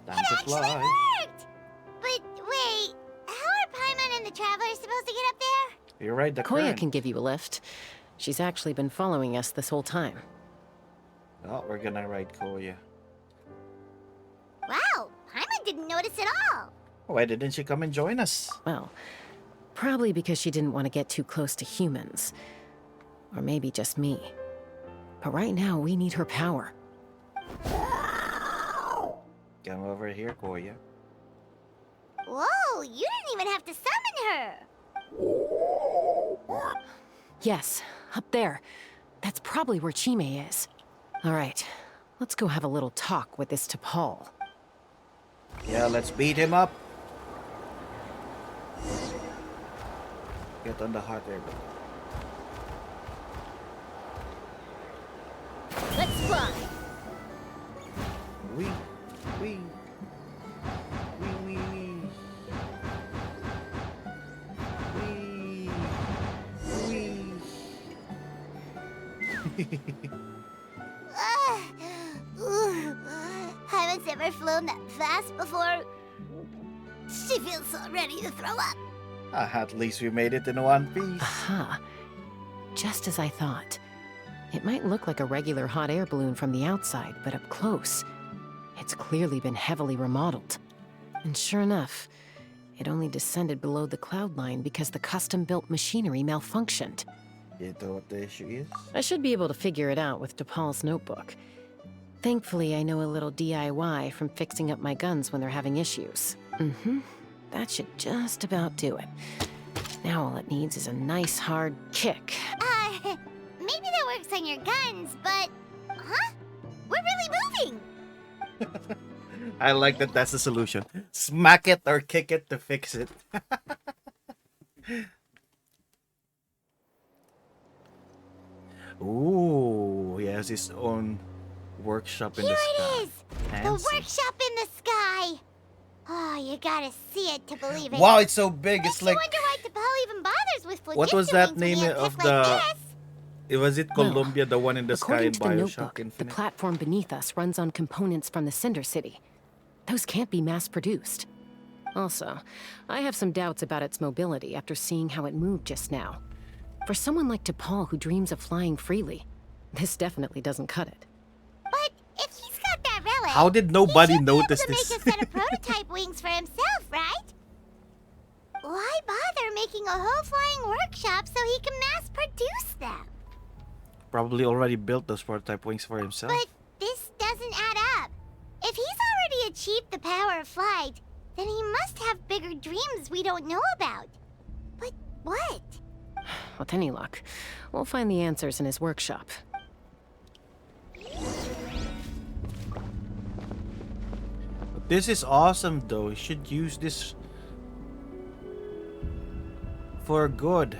Time to fly. Worked! But wait, how are Paimon and the Travelers supposed to get up there? You're right, the Koya current. can give you a lift. She's actually been following us this whole time. Oh, we're gonna ride Koya. Wow, Paimon didn't notice at all. Why didn't she come and join us? Well, probably because she didn't want to get too close to humans. Or maybe just me. But right now, we need her power. Come over here, Koya. Whoa, you didn't even have to summon her. Yes, up there. That's probably where Chime is. All right, let's go have a little talk with this T'Pol. Yeah, let's beat him up. Get on the hot air balloon. Let's fly! Wee, wee, wee, wee, wee. Paimon's never flown that fast before. She feels so ready to throw up. At least we made it in one piece. Aha. Just as I thought. It might look like a regular hot air balloon from the outside, but up close, it's clearly been heavily remodeled. And sure enough, it only descended below the cloud line because the custom-built machinery malfunctioned. You know what the issue is? I should be able to figure it out with DePaul's notebook. Thankfully, I know a little DIY from fixing up my guns when they're having issues. That should just about do it. Now all it needs is a nice hard kick. Maybe that works on your guns, but... Huh? We're really moving! I like that that's the solution. Smack it or kick it to fix it. Ooh, he has his own workshop in Here the sky. it is! The Fancy. workshop in the sky! Oh, you gotta see it to believe it. Wow, it's so big. It's Makes like... you wonder why T'Pol even bothers with phlogiston What was that wings when name you have of tech like the... this. Was it Columbia, the one in the sky According in to the Bioshock notebook, the Infinite? platform beneath us runs on components from the Cinder City. Those can't be mass-produced. Also, I have some doubts about its mobility after seeing how it moved just now. For someone like T'Pol who dreams of flying freely, this definitely doesn't cut it. But if he's got that relic... How did nobody notice to make this? a set of prototype wings for himself, right? Why bother making a whole flying workshop so he can mass-produce them? Probably already built those prototype wings for himself. But this doesn't add up. If he's already achieved the power of flight, then he must have bigger dreams we don't know about. But what? With any luck, we'll find the answers in his workshop. This is awesome though. You should use this for good.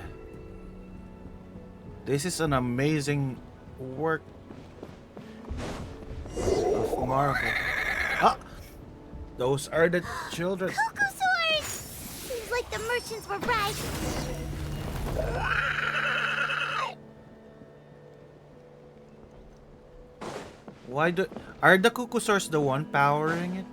This is an amazing work of Marvel. Ah! Those are the children. Cocosaurs! Seems like the merchants were right. Why do are the Kukusaurs the one powering it?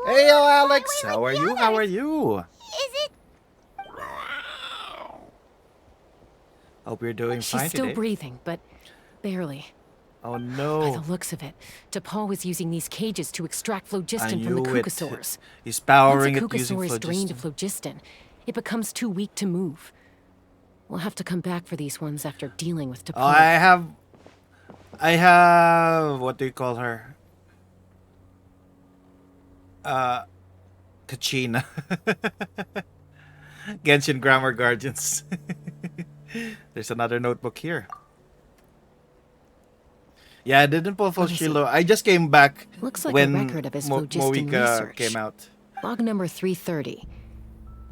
Hey, yo, Alex. How are you? How are you? Is it? Hope you're doing She's fine still today. breathing, but barely. Oh By no. the looks of it, DePaul was using these cages to extract phlogiston from the knew it. Kukusaurs. He's powering Once a it using Kukusaur is drained of phlogiston. phlogiston, it becomes too weak to move. We'll have to come back for these ones after dealing with DePaul. I have what do you call her? Kachina. Genshin Grammar Guardians. There's another notebook here. Yeah, I didn't pull full What is it? Shilo. I just came back Looks like when a record of his phlogiston Moika research. came out. Log number 330.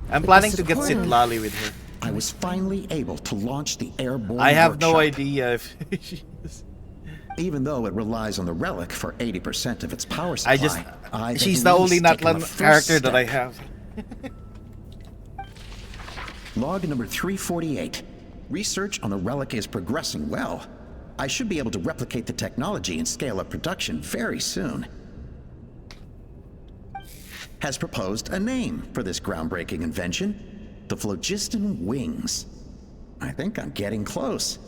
I'm With planning the to get support of- Sitlali with her. I was finally able to launch the airborne I have no workshop. idea if she is. Even though it relies on the relic for 80% of its power supply, I've She's at the only least taken Natlan a first character that I step. have. Log number 348. Research on the relic is progressing well. I should be able to replicate the technology and scale up production very soon. Has proposed a name for this groundbreaking invention. The phlogiston wings. I think I'm getting close.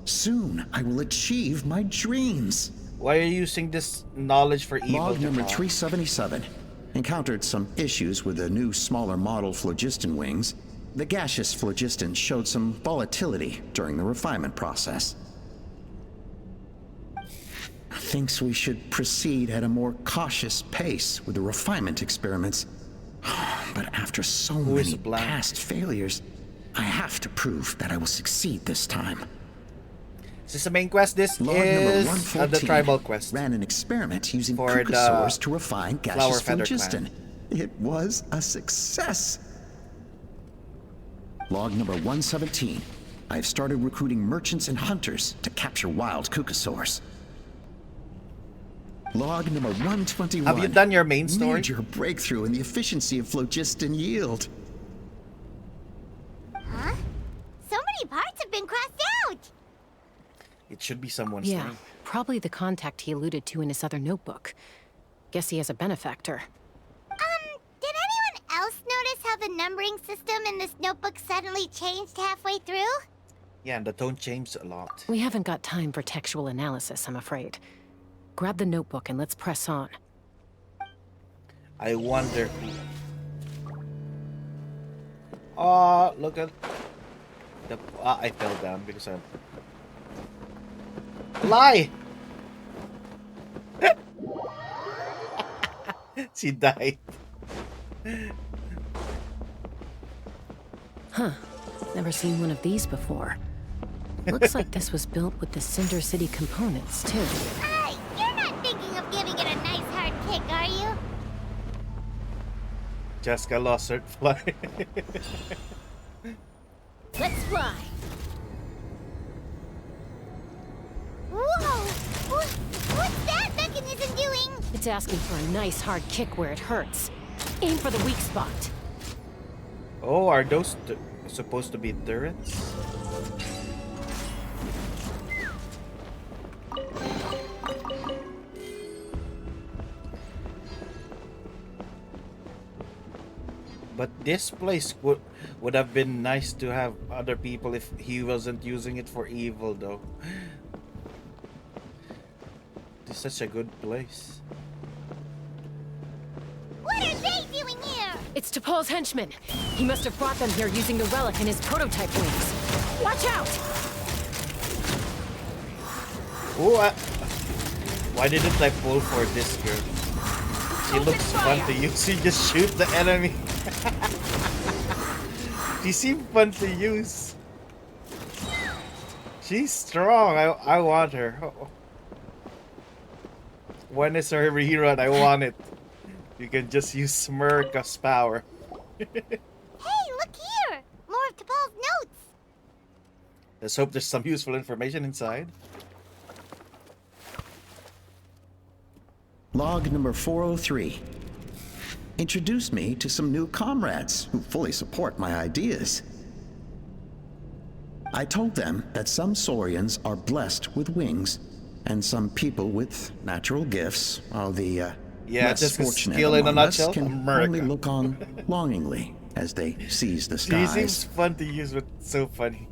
Soon I will achieve my dreams. Why are you using this knowledge for evil? Log number Jamal? 377. Encountered some issues with the new smaller model phlogiston wings. The gaseous phlogiston showed some volatility during the refinement process. Thinks we should proceed at a more cautious pace with the refinement experiments. But after so many past failures, I have to prove that I will succeed this time. Is this the main quest? This Log number is 114 the tribal quest. ran an experiment using For the Kukusaurs to refine Flower gaseous Feather phlogiston. It was a success. Log number 117. I've started recruiting merchants and hunters to capture wild Kukusaurs. Log number 121. Have you done your main story? Major breakthrough in the efficiency of phlogiston yield. Huh? So many parts have been crossed out. It should be someone's Yeah, name. probably the contact he alluded to in his other notebook. Guess he has a benefactor. Did anyone else notice how the numbering system in this notebook suddenly changed halfway through? Yeah, and the tone changed a lot. We haven't got time for textual analysis, I'm afraid. Grab the notebook and let's press on. I wonder who. Oh, look at the. I fell down because I. Lie! She died. Huh. Never seen one of these before. Looks like this was built with the Cinder City components, too. You're not thinking of giving it a nice hard kick, are you? Jessica lost her fly. Let's fly. Whoa! What's that mechanism doing? It's asking for a nice hard kick where it hurts. Aim for the weak spot. Oh, are those supposed to be turrets? But this place would have been nice to have other people if he wasn't using it for evil, though. This is such a good place. What are they doing here? It's T'Pol's henchman. He must have brought them here using the relic in his prototype wings. Watch out! Oh, why didn't I pull for this girl? She looks fun to use. You just shoot the enemy. She seemed fun to use. She's strong. I want her. Oh. When is her rerun? I want it. You can just use Smirk as power. Hey, look here! More of T'Pol's notes! Let's hope there's some useful information inside. Log number 403. Introduce me to some new comrades who fully support my ideas. I told them that some Saurians are blessed with wings, and some people with natural gifts, while the less just a fortunate skill in a among us nutshell. can America. only look on longingly as they seize the He skies. seems fun to use, but so funny.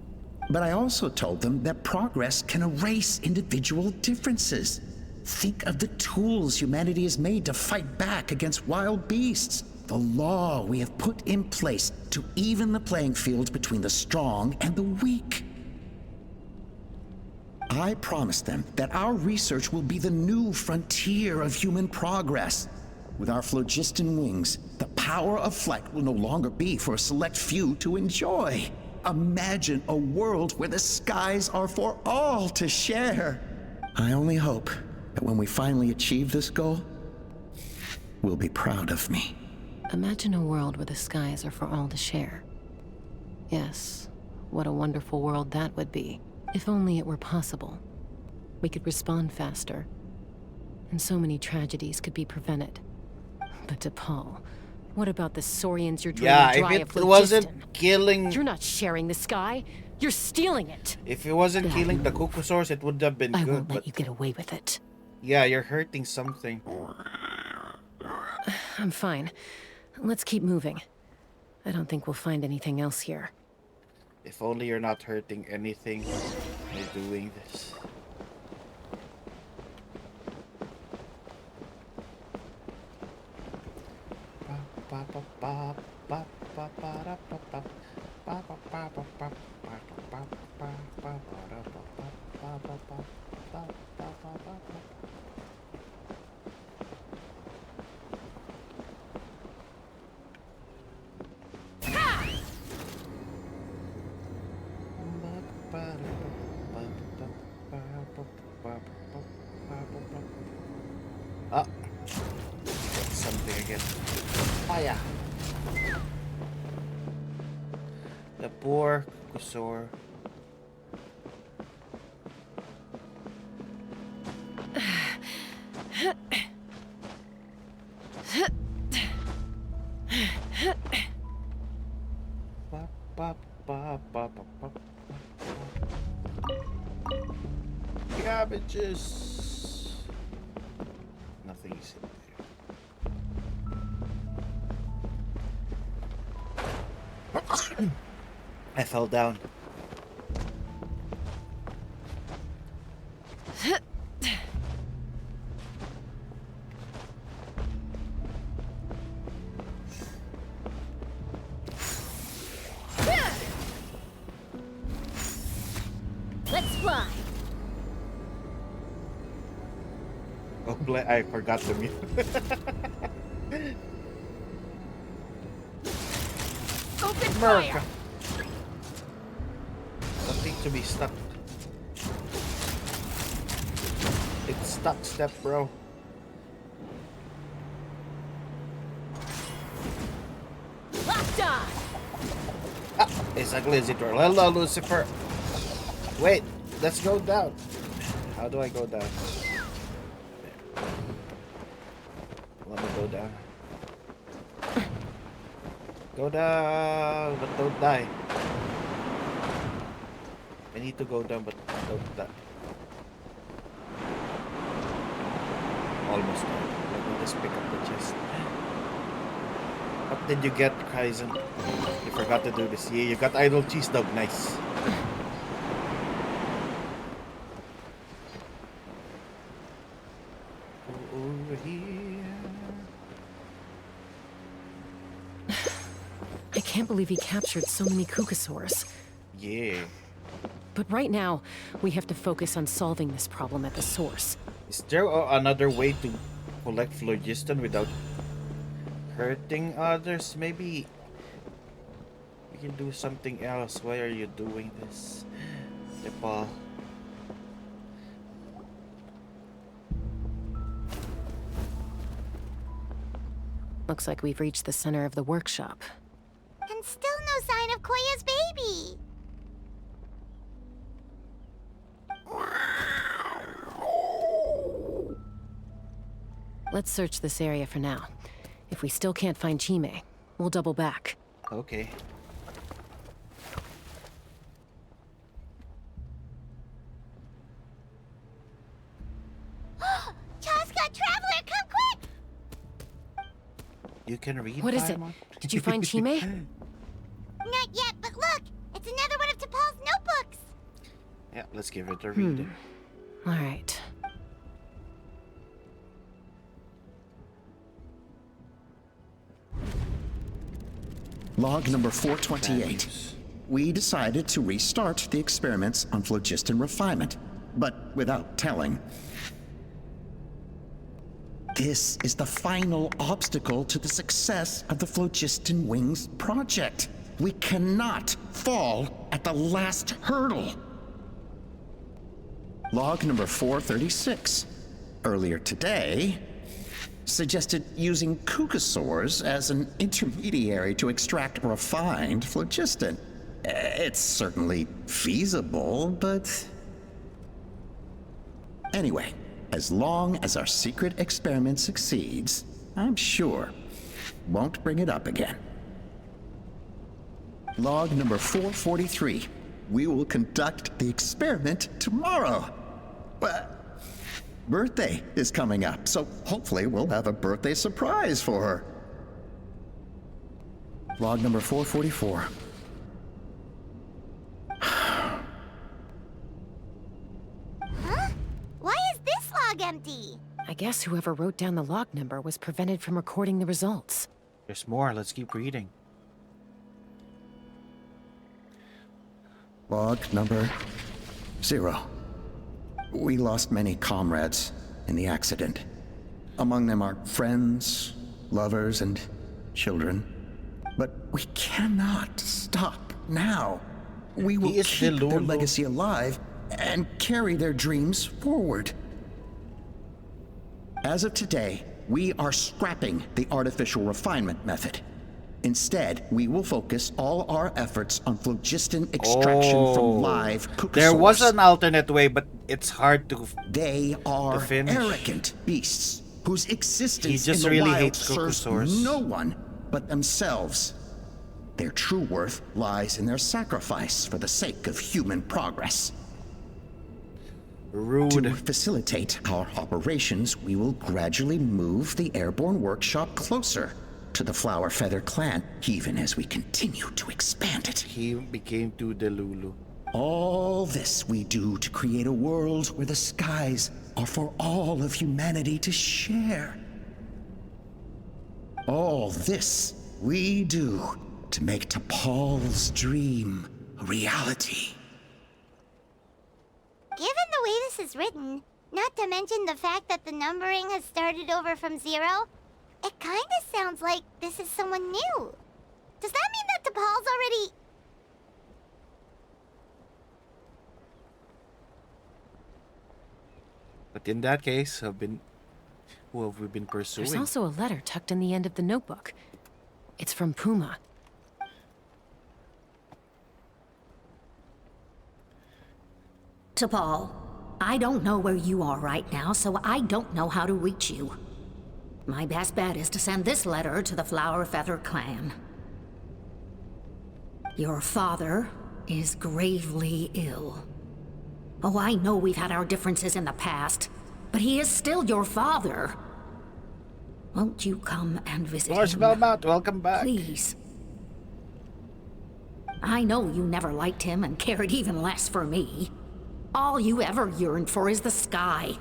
But I also told them that progress can erase individual differences. Think of the tools humanity has made to fight back against wild beasts. The law we have put in place to even the playing field between the strong and the weak. I promised them that our research will be the new frontier of human progress. With our phlogiston wings, the power of flight will no longer be for a select few to enjoy. Imagine a world where the skies are for all to share. I only hope that when we finally achieve this goal, we'll be proud of me. Imagine a world where the skies are for all to share. Yes, what a wonderful world that would be. If only it were possible. We could respond faster, and so many tragedies could be prevented. But to Paul, what about the Saurians you're draining dry of if it wasn't killing... You're not sharing the sky. You're stealing it. If it wasn't killing the Cucosaurs, it would have been I good. won't let you get away with it. Yeah, you're hurting something. I'm fine. Let's keep moving. I don't think we'll find anything else here. If only you're not hurting anything by doing this. Ah, that's something again. Fire. The poor Cucosaur. Cabbages. Nothing is in there. I fell down. Let's fly. Oh, I forgot the mute. Open America. Nothing to be stuck. It's stuck step, bro. Locked on. Ah, it's a glizzy twirl. Hello, Lucifer. Wait, let's go down. How do I go down? Let me go down. Go down, but don't die. I need to go down, but don't die. Almost done. Let me just pick up the chest. What did you get, Kaizen? You forgot to do this. Yeah, you got idle cheese dog. Nice. Over here. I can't believe he captured so many Cucosaurs. Yeah. But right now, we have to focus on solving this problem at the source. Is there another way to collect phlogiston without hurting others? Maybe we can do something else. Why are you doing this, Nepal? Looks like we've reached the center of the workshop. And still no sign of Koya's baby. Let's search this area for now. If we still can't find Chime, we'll double back. Okay. Chaska, Traveler, come quick! You can read. What is it? Paimon? Did you find Chime? Not yet, but look! It's another one of T'Pol's notebooks! Yeah, let's give it a read. All right. Log number 428. We decided to restart the experiments on phlogiston refinement, but without telling. This is the final obstacle to the success of the Phlogiston Wings project. We cannot fall at the last hurdle. Log number 436. Earlier today, suggested using Kukasaurs as an intermediary to extract refined phlogiston. It's certainly feasible, but... Anyway, as long as our secret experiment succeeds, I'm sure won't bring it up again. Log number 443. We will conduct the experiment tomorrow. Birthday is coming up, so hopefully we'll have a birthday surprise for her. Log number 444. Huh? Why is this log empty? I guess whoever wrote down the log number was prevented from recording the results. There's more. Let's keep reading. Log number 0. We lost many comrades in the accident. Among them are friends, lovers, and children. But we cannot stop now. We will keep their legacy alive and carry their dreams forward. As of today, we are scrapping the artificial refinement method. Instead, we will focus all our efforts on phlogiston extraction from live Kukasaurs. There was an alternate way, but it's hard to. They are finish. arrogant beasts whose existence He just in the really wild hates serves Kukasaurs. no one but themselves. Their true worth lies in their sacrifice for the sake of human progress. Rude. To facilitate our operations, we will gradually move the airborne workshop closer to the Flower Feather clan, even as we continue to expand it. He became too delulu. All this we do to create a world where the skies are for all of humanity to share. All this we do to make T'Pol's dream a reality. Given the way this is written, not to mention the fact that the numbering has started over from 0, it kinda sounds like this is someone new. Does that mean that T'Pol's already... But in that case, who have we been pursuing? There's also a letter tucked in the end of the notebook. It's from Puma. T'Pol, I don't know where you are right now, so I don't know how to reach you. My best bet is to send this letter to the Flower Feather clan. Your father is gravely ill. Oh, I know we've had our differences in the past, but he is still your father. Won't you come and visit Lord him? Belmont, welcome back. Please. I know you never liked him and cared even less for me. All you ever yearned for is the sky.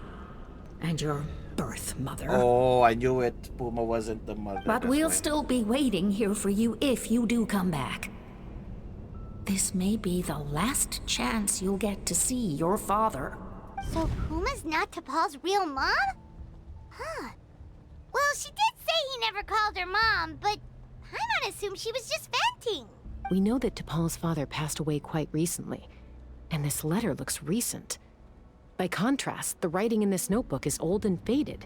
And your birth mother. Oh, I knew it. Puma wasn't the mother. But that's we'll why. still be waiting here for you if you do come back. This may be the last chance you'll get to see your father. So Puma's not T'Pol's real mom? Huh. Well, she did say he never called her mom, but Paimon assumed she was just venting. We know that T'Pol's father passed away quite recently, and this letter looks recent. By contrast, the writing in this notebook is old and faded.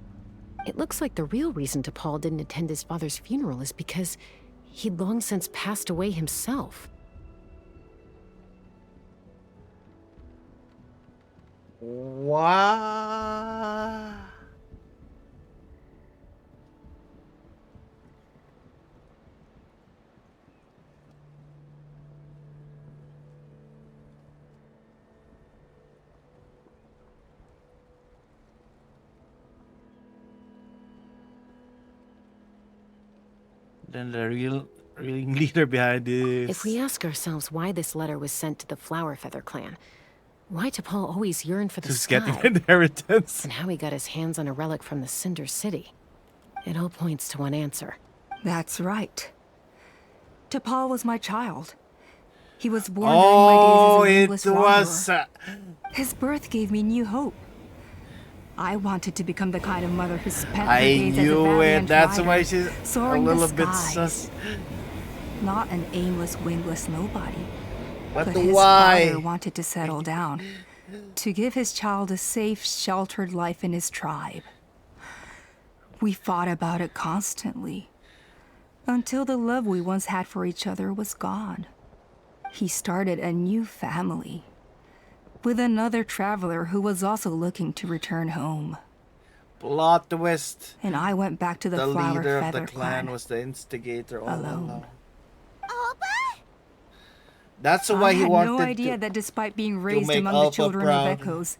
It looks like the real reason T'Pol didn't attend his father's funeral is because he'd long since passed away himself. Wow. Then the real leader behind this. If we ask ourselves why this letter was sent to the Flower Feather clan, why T'Pol always yearned for the Just sky, getting inheritance. and how he got his hands on a relic from the Cinder City, it all points to one answer. That's right. T'Pol was my child. He was born during my days as a wingless wanderer. His birth gave me new hope. I wanted to become the kind of mother who spent her I days as a knew it. valiant That's rider, why she's a soaring little the bit skies. sus. Not an aimless, wingless nobody. But his why? father wanted to settle down, to give his child a safe, sheltered life in his tribe. We fought about it constantly, until the love we once had for each other was gone. He started a new family, with another traveler who was also looking to return home. Plot twist. And I went back to the Flower leader of Feather the clan clan was the instigator all alone. along. That's why he I had wanted no idea to, that despite being raised make among the Alpha children proud. of Echoes,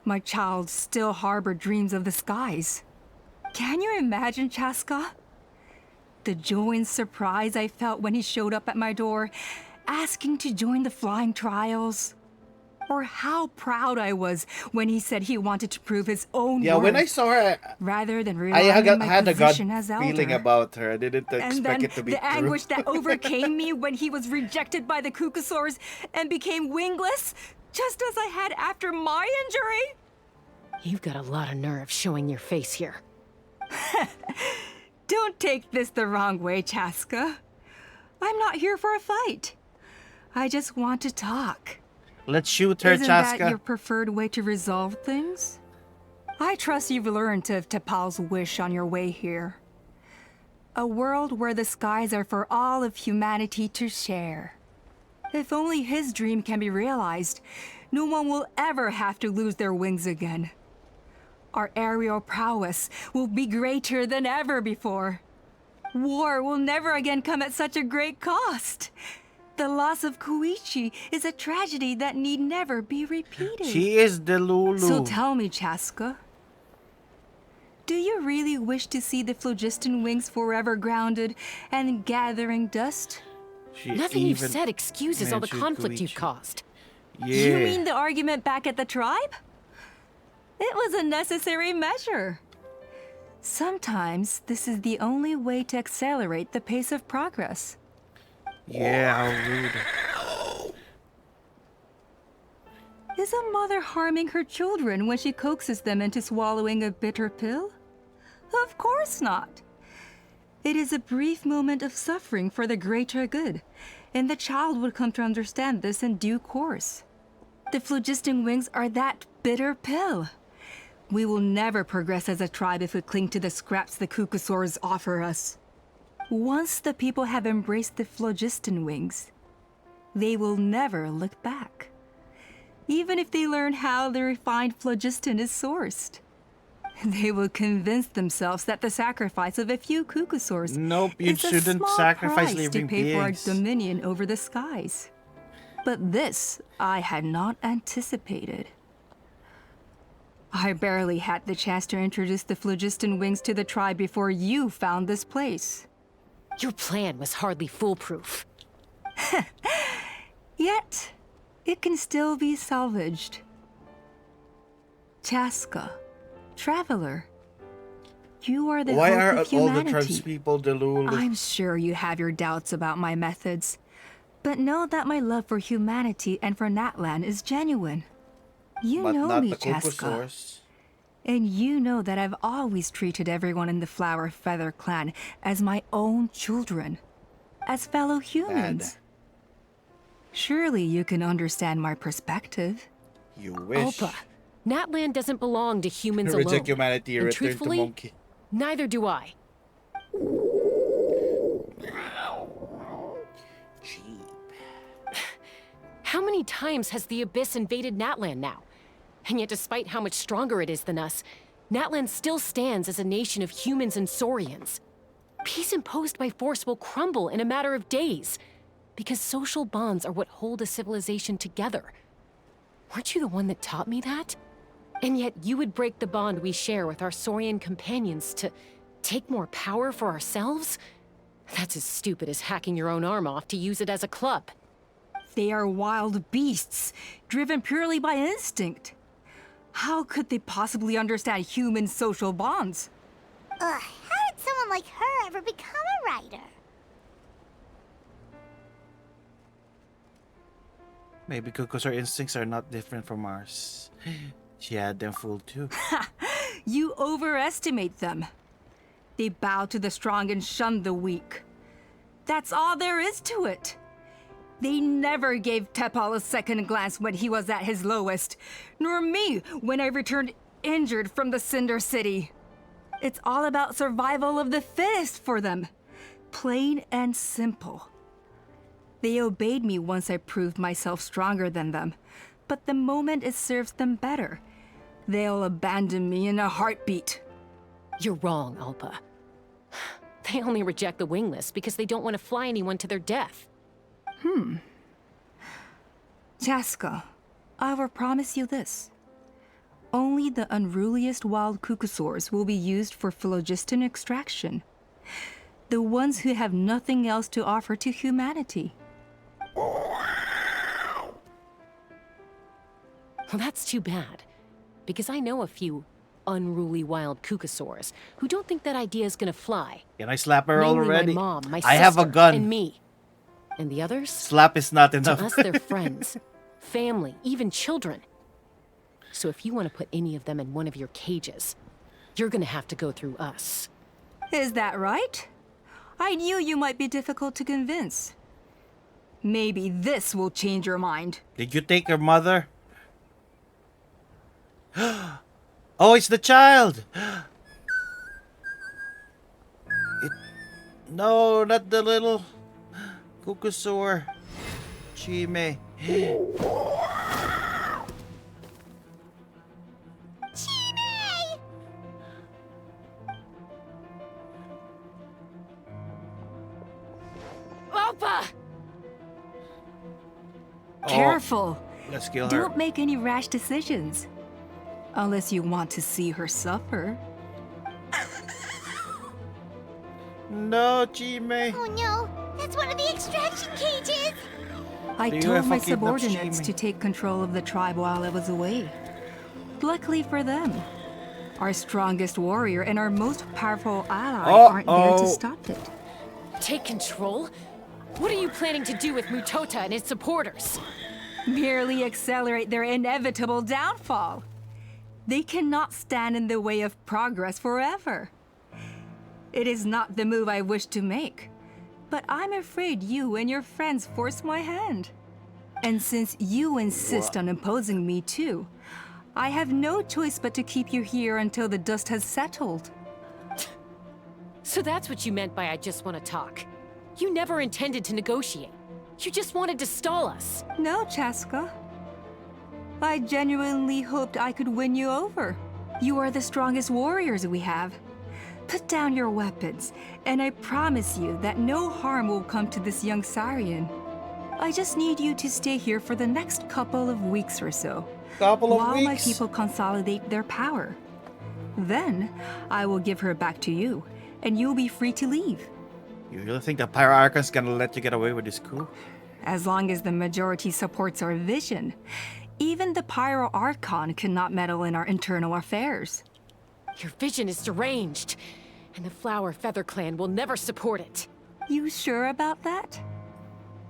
my child still harbored dreams of the skies. Can you imagine, Chaska? The joy and surprise I felt when he showed up at my door, asking to join the flying trials. Or how proud I was when he said he wanted to prove his own Yeah, worth, when I saw her, rather than I relying on my had a gut position as elder. feeling about her. I didn't And expect then it to be the true. anguish that overcame me when he was rejected by the Kukasaurs and became wingless, just as I had after my injury. You've got a lot of nerve showing your face here. Don't take this the wrong way, Chaska. I'm not here for a fight. I just want to talk. Let's shoot her, Isn't Chaska. that your preferred way to resolve things? I trust you've learned of T'Pol's wish on your way here. A world where the skies are for all of humanity to share. If only his dream can be realized, no one will ever have to lose their wings again. Our aerial prowess will be greater than ever before. War will never again come at such a great cost. The loss of Koichi is a tragedy that need never be repeated. She is the Lulu. So tell me, Chaska, do you really wish to see the phlogiston wings forever grounded and gathering dust? Nothing you've said excuses all the conflict you've caused. You mean the argument back at the tribe? It was a necessary measure. Sometimes this is the only way to accelerate the pace of progress. Yeah, how rude. Is a mother harming her children when she coaxes them into swallowing a bitter pill? Of course not. It is a brief moment of suffering for the greater good, and the child would come to understand this in due course. The phlogiston wings are that bitter pill. We will never progress as a tribe if we cling to the scraps the Kukasaurs offer us. Once the people have embraced the phlogiston wings, they will never look back. Even if they learn how the refined phlogiston is sourced. They will convince themselves that the sacrifice of a few Kukasaurs you is a shouldn't small sacrifice price living to pay for our beings. dominion over the skies. But this I had not anticipated. I barely had the chance to introduce the phlogiston wings to the tribe before you found this place. Your plan was hardly foolproof. Yet, it can still be salvaged. Chaska, traveler, you are the Why hope are of all humanity. the trans people the Lulu? I'm sure you have your doubts about my methods, but know that my love for humanity and for Natlan is genuine. You But know not me, the Chaska. Kukusaurs. And you know that I've always treated everyone in the Flower Feather clan as my own children, as fellow humans. Surely you can understand my perspective. You wish. Opa, Natlan doesn't belong to humans Reject alone. humanity, And return to truthfully, monkey. neither do I. How many times has the Abyss invaded Natlan now? And yet despite how much stronger it is than us, Natlan still stands as a nation of humans and Saurians. Peace imposed by force will crumble in a matter of days, because social bonds are what hold a civilization together. Weren't you the one that taught me that? And yet you would break the bond we share with our Saurian companions to take more power for ourselves? That's as stupid as hacking your own arm off to use it as a club. They are wild beasts, driven purely by instinct. How could they possibly understand human social bonds? Ugh, how did someone like her ever become a writer? Maybe Kuko's instincts are not different from ours. She had them fooled too. You overestimate them. They bow to the strong and shun the weak. That's all there is to it. They never gave Tepal a second glance when he was at his lowest, nor me when I returned injured from the Cinder City. It's all about survival of the fittest for them. Plain and simple. They obeyed me once I proved myself stronger than them, but the moment it serves them better, they'll abandon me in a heartbeat. You're wrong, Alpa. They only reject the wingless because they don't want to fly anyone to their death. Chaska, I will promise you this. Only the unruliest wild cucosaurs will be used for phlogiston extraction. The ones who have nothing else to offer to humanity. Well, that's too bad. Because I know a few unruly wild cucosaurs who don't think that idea is gonna fly. Can I slap her Mainly already? my mom, my I have a sister, gun. and me. And the others? Slap is not enough. To us, they're friends, family, even children. So if you want to put any of them in one of your cages, you're gonna have to go through us. Is that right? I knew you might be difficult to convince. Maybe this will change your mind. Did you take her mother? Oh, it's the child! No, not the little Cucosaur. Chime. Alpa! Careful. Let's kill her. Don't make any rash decisions. Unless you want to see her suffer. No, Chime. Oh no, that's one of the extraction cages! I Do you told ever my kidnap subordinates Chime? to take control of the tribe while I was away. Luckily for them, our strongest warrior and our most powerful ally aren't there to stop it. Take control? What are you planning to do with Mutota and his supporters? Merely accelerate their inevitable downfall. They cannot stand in the way of progress forever. It is not the move I wish to make, but I'm afraid you and your friends force my hand. And since you insist on imposing me too, I have no choice but to keep you here until the dust has settled. So that's what you meant by I just want to talk. You never intended to negotiate. You just wanted to stall us. No, Chaska. I genuinely hoped I could win you over. You are the strongest warriors we have. Put down your weapons, and I promise you that no harm will come to this young Sarian. I just need you to stay here for the next couple of weeks or so. While my people consolidate their power. Then, I will give her back to you, and you'll be free to leave. You really think the Pyro Archon's gonna let you get away with this coup? As long as the majority supports our vision, even the Pyro Archon cannot meddle in our internal affairs. Your vision is deranged, and the Flower Feather Clan will never support it. You sure about that?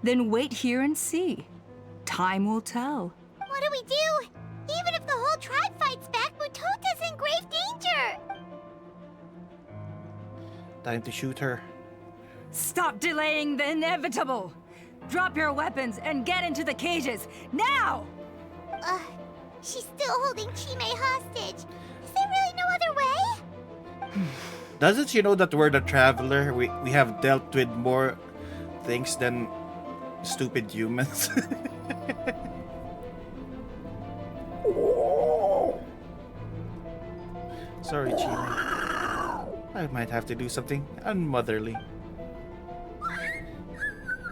Then wait here and see. Time will tell. What do we do? Even if the whole tribe fights back, Mutota's in grave danger! Time to shoot her. Stop delaying the inevitable! Drop your weapons and get into the cages, now! She's still holding Chime hostage. Is there really no other way? Doesn't she know that we're the traveler? We have dealt with more things than stupid humans. Sorry, Chime. I might have to do something unmotherly.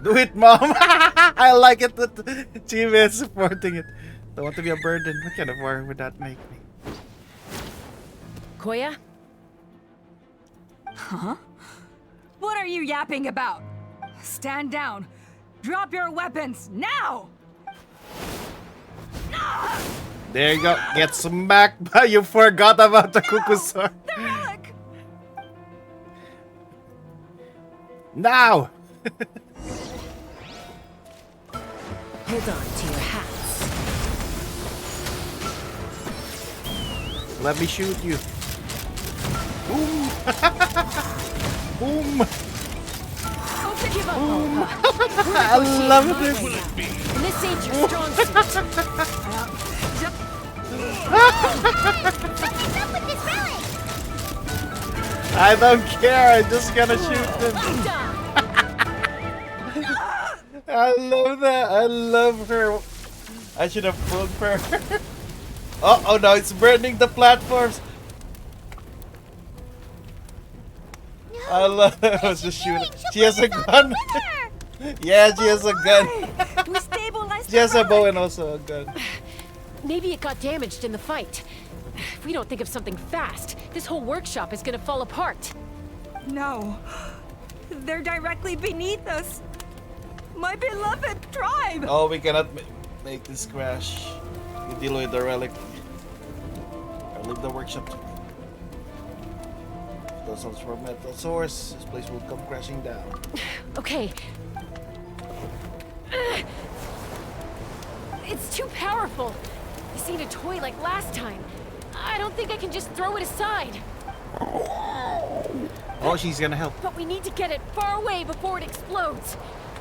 Do it, Mom! I like it that Chime is supporting it. Don't want to be a burden. What kind of war would that make me? Koya? Huh? What are you yapping about? Stand down. Drop your weapons, now! There you go. Get smacked by you forgot about the Kukusar. The relic! Now! Hold on to your hats. Let me shoot you. Boom! Boom! Don't give up, Boom. Alpha. I love this. And this ain't your strong suit. Something's up with this relic! I don't care. I'm just gonna shoot them. I love that. I love her. I should have pulled her. Oh no, it's burning the platforms. I love it. I was just shooting. She has a gun. Yeah, she has a gun. We stabilized She has a bow and also a gun. Maybe it got damaged in the fight. If we don't think of something fast, this whole workshop is gonna fall apart. No. They're directly beneath us. My beloved tribe! Oh, we cannot make this crash. You deal with the relic. I'll leave the workshop. Those are from metal source. This place will come crashing down. Okay. It's too powerful. This ain't a toy like last time. I don't think I can just throw it aside. Oh, she's gonna help. But we need to get it far away before it explodes.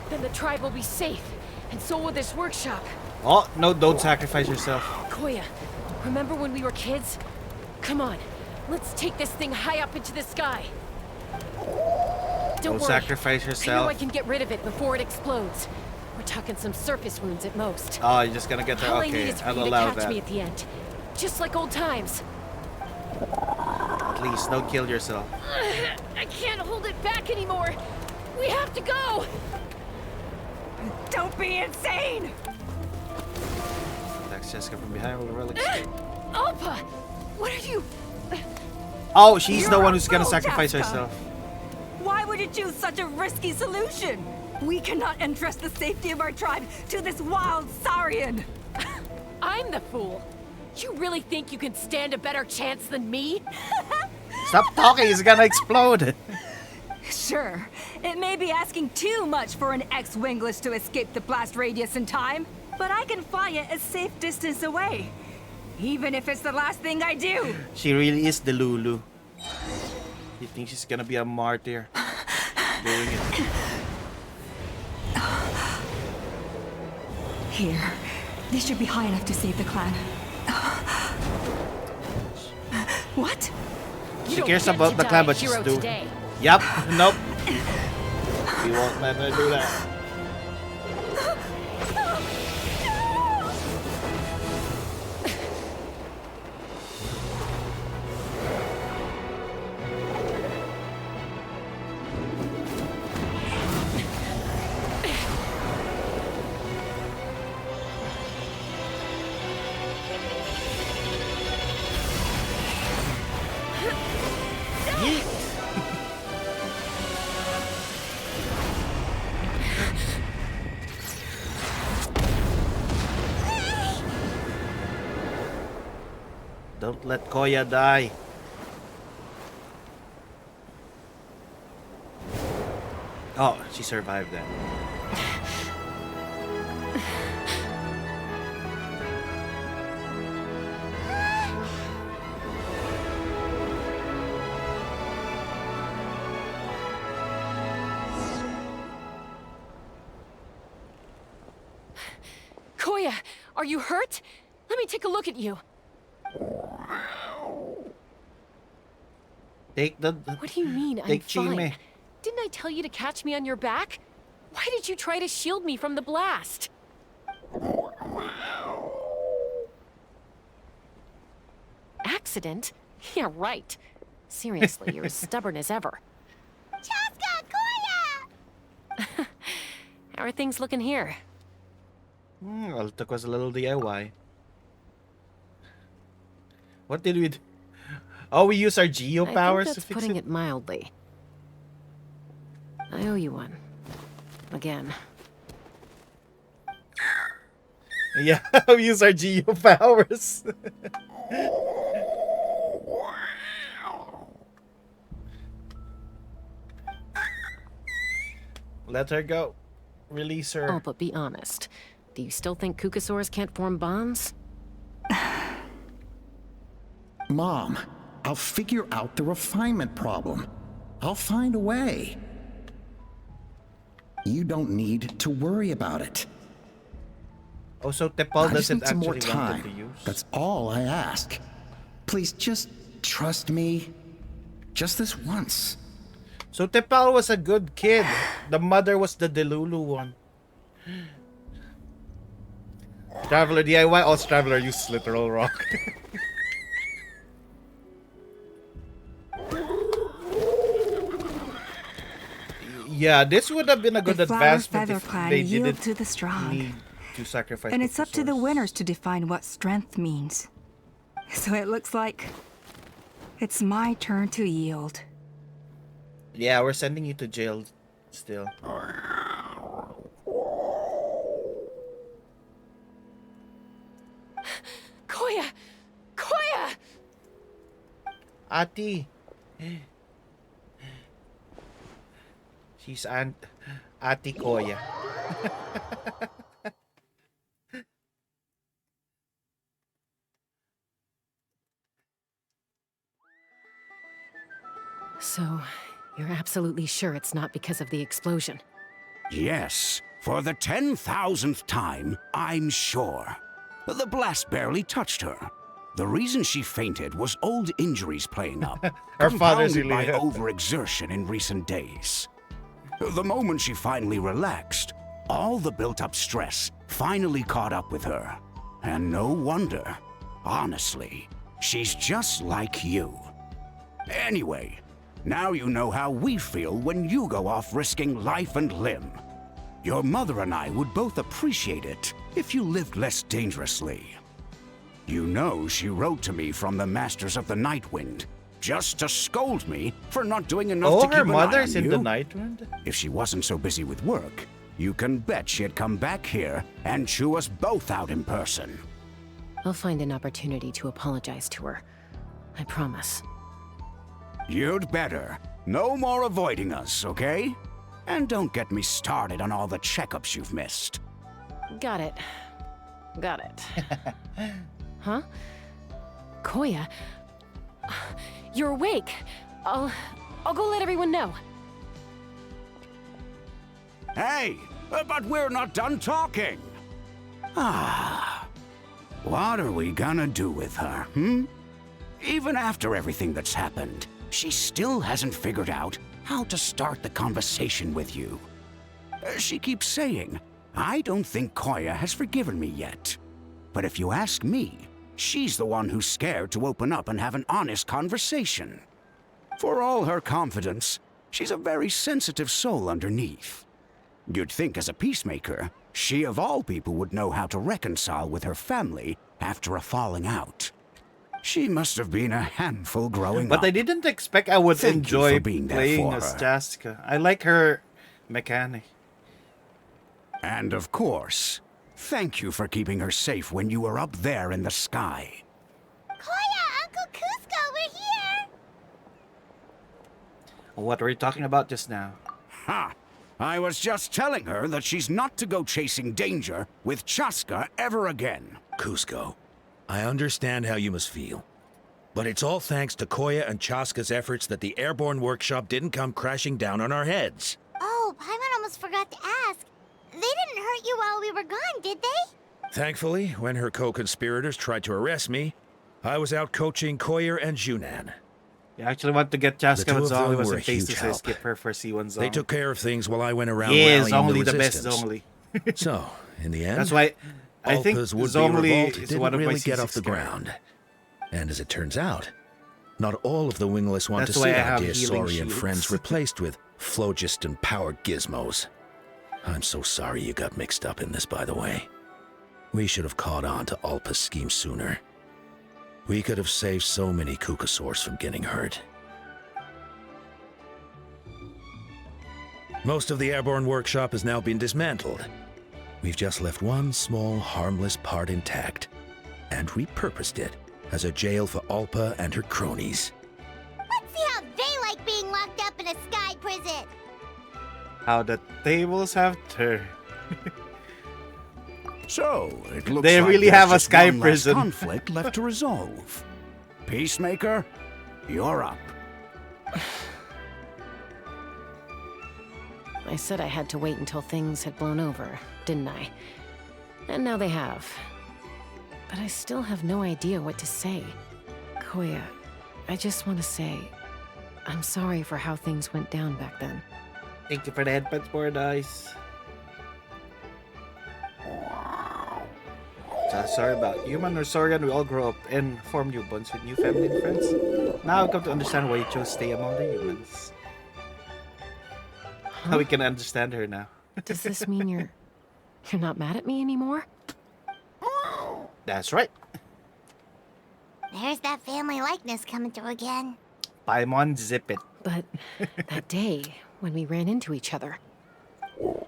Then the tribe will be safe, and so will this workshop. Oh, no, don't sacrifice yourself. Koya, remember when we were kids? Come on, let's take this thing high up into the sky. Don't worry. Sacrifice I know yourself. I can get rid of it before it explodes. We're talking some surface wounds at most. Oh, you're just gonna get there. All I need Okay, is for I'll you to allow catch that. me at the end. Just like old times. Please, don't kill yourself. I can't hold it back anymore. We have to go. Don't be insane! Attacks Jessica from behind with a relic. Alpa, what are you? Oh, she's the You're one a who's gonna fool, sacrifice Jessica. herself. Why would you choose such a risky solution? We cannot entrust the safety of our tribe to this wild Saurian! I'm the fool. You really think you can stand a better chance than me? Stop talking, it's gonna explode. Sure, it may be asking too much for an ex-wingless to escape the blast radius in time, but I can fly it a safe distance away. Even if it's the last thing I do. She really is the Lulu. You think she's gonna be a martyr? Doing it. Here, this should be high enough to save the clan. What? She cares about the clan, but she's doing. Yup, nope. We won't let her do that. Don't let Koya die. Oh, she survived that. Koya, are you hurt? Let me take a look at you. Take the. What do you mean I'm Take fine? Chime. Didn't I tell you to catch me on your back? Why did you try to shield me from the blast? Accident? Yeah, right. Seriously, you're as stubborn as ever. Chaska, Koya! How are things looking here? Well, it took us a little DIY. What did we do? Oh, we use our Geo powers I to think that's fix putting it? it mildly. I owe you one. Again. Yeah, use our Geo powers. Let her go. Release her. Oh, but be honest. Do you still think Kukasaurs can't form bonds? Mom, I'll figure out the refinement problem. I'll find a way. You don't need to worry about it. Oh, so Tepal I just doesn't need some more actually want time. it to use? That's all I ask. Please just trust me. Just this once. So Tepal was a good kid. The mother was the Delulu one. Traveler DIY. Also, Traveler uses literal rock. Yeah, this would have been a good The Flower advancement Feather if Clan they yield didn't to the strong. need to sacrifice. And it's up to the Kukusaurs. winners to define what strength means. So it looks like it's my turn to yield. Yeah, we're sending you to jail still. Koya! Koya! Ati. She's Ati Koya. So, you're absolutely sure it's not because of the explosion? Yes, for the 10,000th time, I'm sure. The blast barely touched her. The reason she fainted was old injuries playing up, Her father's compounded really by hurt. overexertion in recent days. The moment she finally relaxed, all the built-up stress finally caught up with her. And no wonder. Honestly, she's just like you. Anyway, now you know how we feel when you go off risking life and limb. Your mother and I would both appreciate it if you lived less dangerously. You know she wrote to me from the Masters of the Nightwind, just to scold me for not doing enough Oh, to keep her an eye mother's on in you. the Nightwind? If she wasn't so busy with work, you can bet she'd come back here and chew us both out in person. I'll find an opportunity to apologize to her. I promise. You'd better. No more avoiding us, okay? And don't get me started on all the checkups you've missed. Got it. Got it. Huh? Koya? You're awake. I'll go let everyone know. Hey, but we're not done talking. Ah, what are we gonna do with her, Even after everything that's happened, she still hasn't figured out how to start the conversation with you. She keeps saying, I don't think Koya has forgiven me yet. But if you ask me, she's the one who's scared to open up and have an honest conversation. For all her confidence, she's a very sensitive soul underneath. You'd think as a peacemaker, she of all people would know how to reconcile with her family after a falling out. She must have been a handful growing up. But I didn't expect I would Thank you enjoy for being there playing for as her. Jessica. I like her mechanic. And of course, thank you for keeping her safe when you were up there in the sky. Koya, Uncle Cusco, we're here! What were you talking about just now? Ha! I was just telling her that she's not to go chasing danger with Chaska ever again. Cusco, I understand how you must feel. But it's all thanks to Koya and Chaska's efforts that the airborne workshop didn't come crashing down on our heads. Oh, Paimon almost forgot to ask. They didn't hurt you while we were gone, did they? Thankfully, when her co-conspirators tried to arrest me, I was out coaching Koya and Junan. You actually want to get Chaska The two with of them Zongli was were a a taste huge to help. skip her for C1 Zong. They took care of things while I went around Yeah, rallying Zongli the the best resistance. Zongli. So, in the end, That's why I think Alpa's would-be Zongli revolt is didn't one of my really get C6 off the characters. ground. And as it turns out, not all of the wingless want That's to why see I our have dear healing Saurian shields. friends replaced with phlogiston-powered gizmos. I'm so sorry you got mixed up in this, by the way. We should have caught on to Alpa's scheme sooner. We could have saved so many Kukasaurs from getting hurt. Most of the airborne workshop has now been dismantled. We've just left one small, harmless part intact, and repurposed it as a jail for Alpa and her cronies. Let's see how they like being locked up in a sky prison. How the tables have turned. So, it looks They like really there's have a just sky one last prison. conflict left to resolve. Peacemaker, you're up. I said I had to wait until things had blown over, didn't I? And now they have. But I still have no idea what to say. Koya, I just want to say, I'm sorry for how things went down back then. Thank you for the headphones, Paradise. So, sorry about human or Saurian, we all grow up and form new bonds with new family and friends. Now I've come to understand why you chose to stay among the humans. How we can understand her now. Does this mean you're not mad at me anymore? That's right. There's that family likeness coming through again. Paimon, zip it. But that day, when we ran into each other. Well,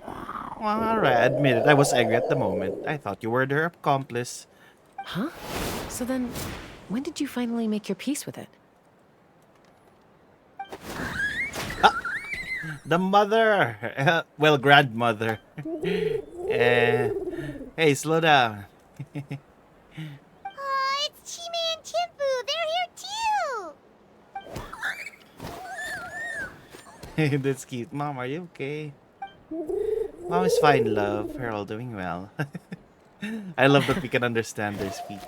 alright, admit it. I was angry at the moment. I thought you were their accomplice. Huh? So then, when did you finally make your peace with it? The mother! Well, grandmother. Hey, slow down. Oh, it's Chime and Chimpu. They're here too. That's cute. Mom, are you okay? Mom is fine, love. We're all doing well. I love that we can understand their speech.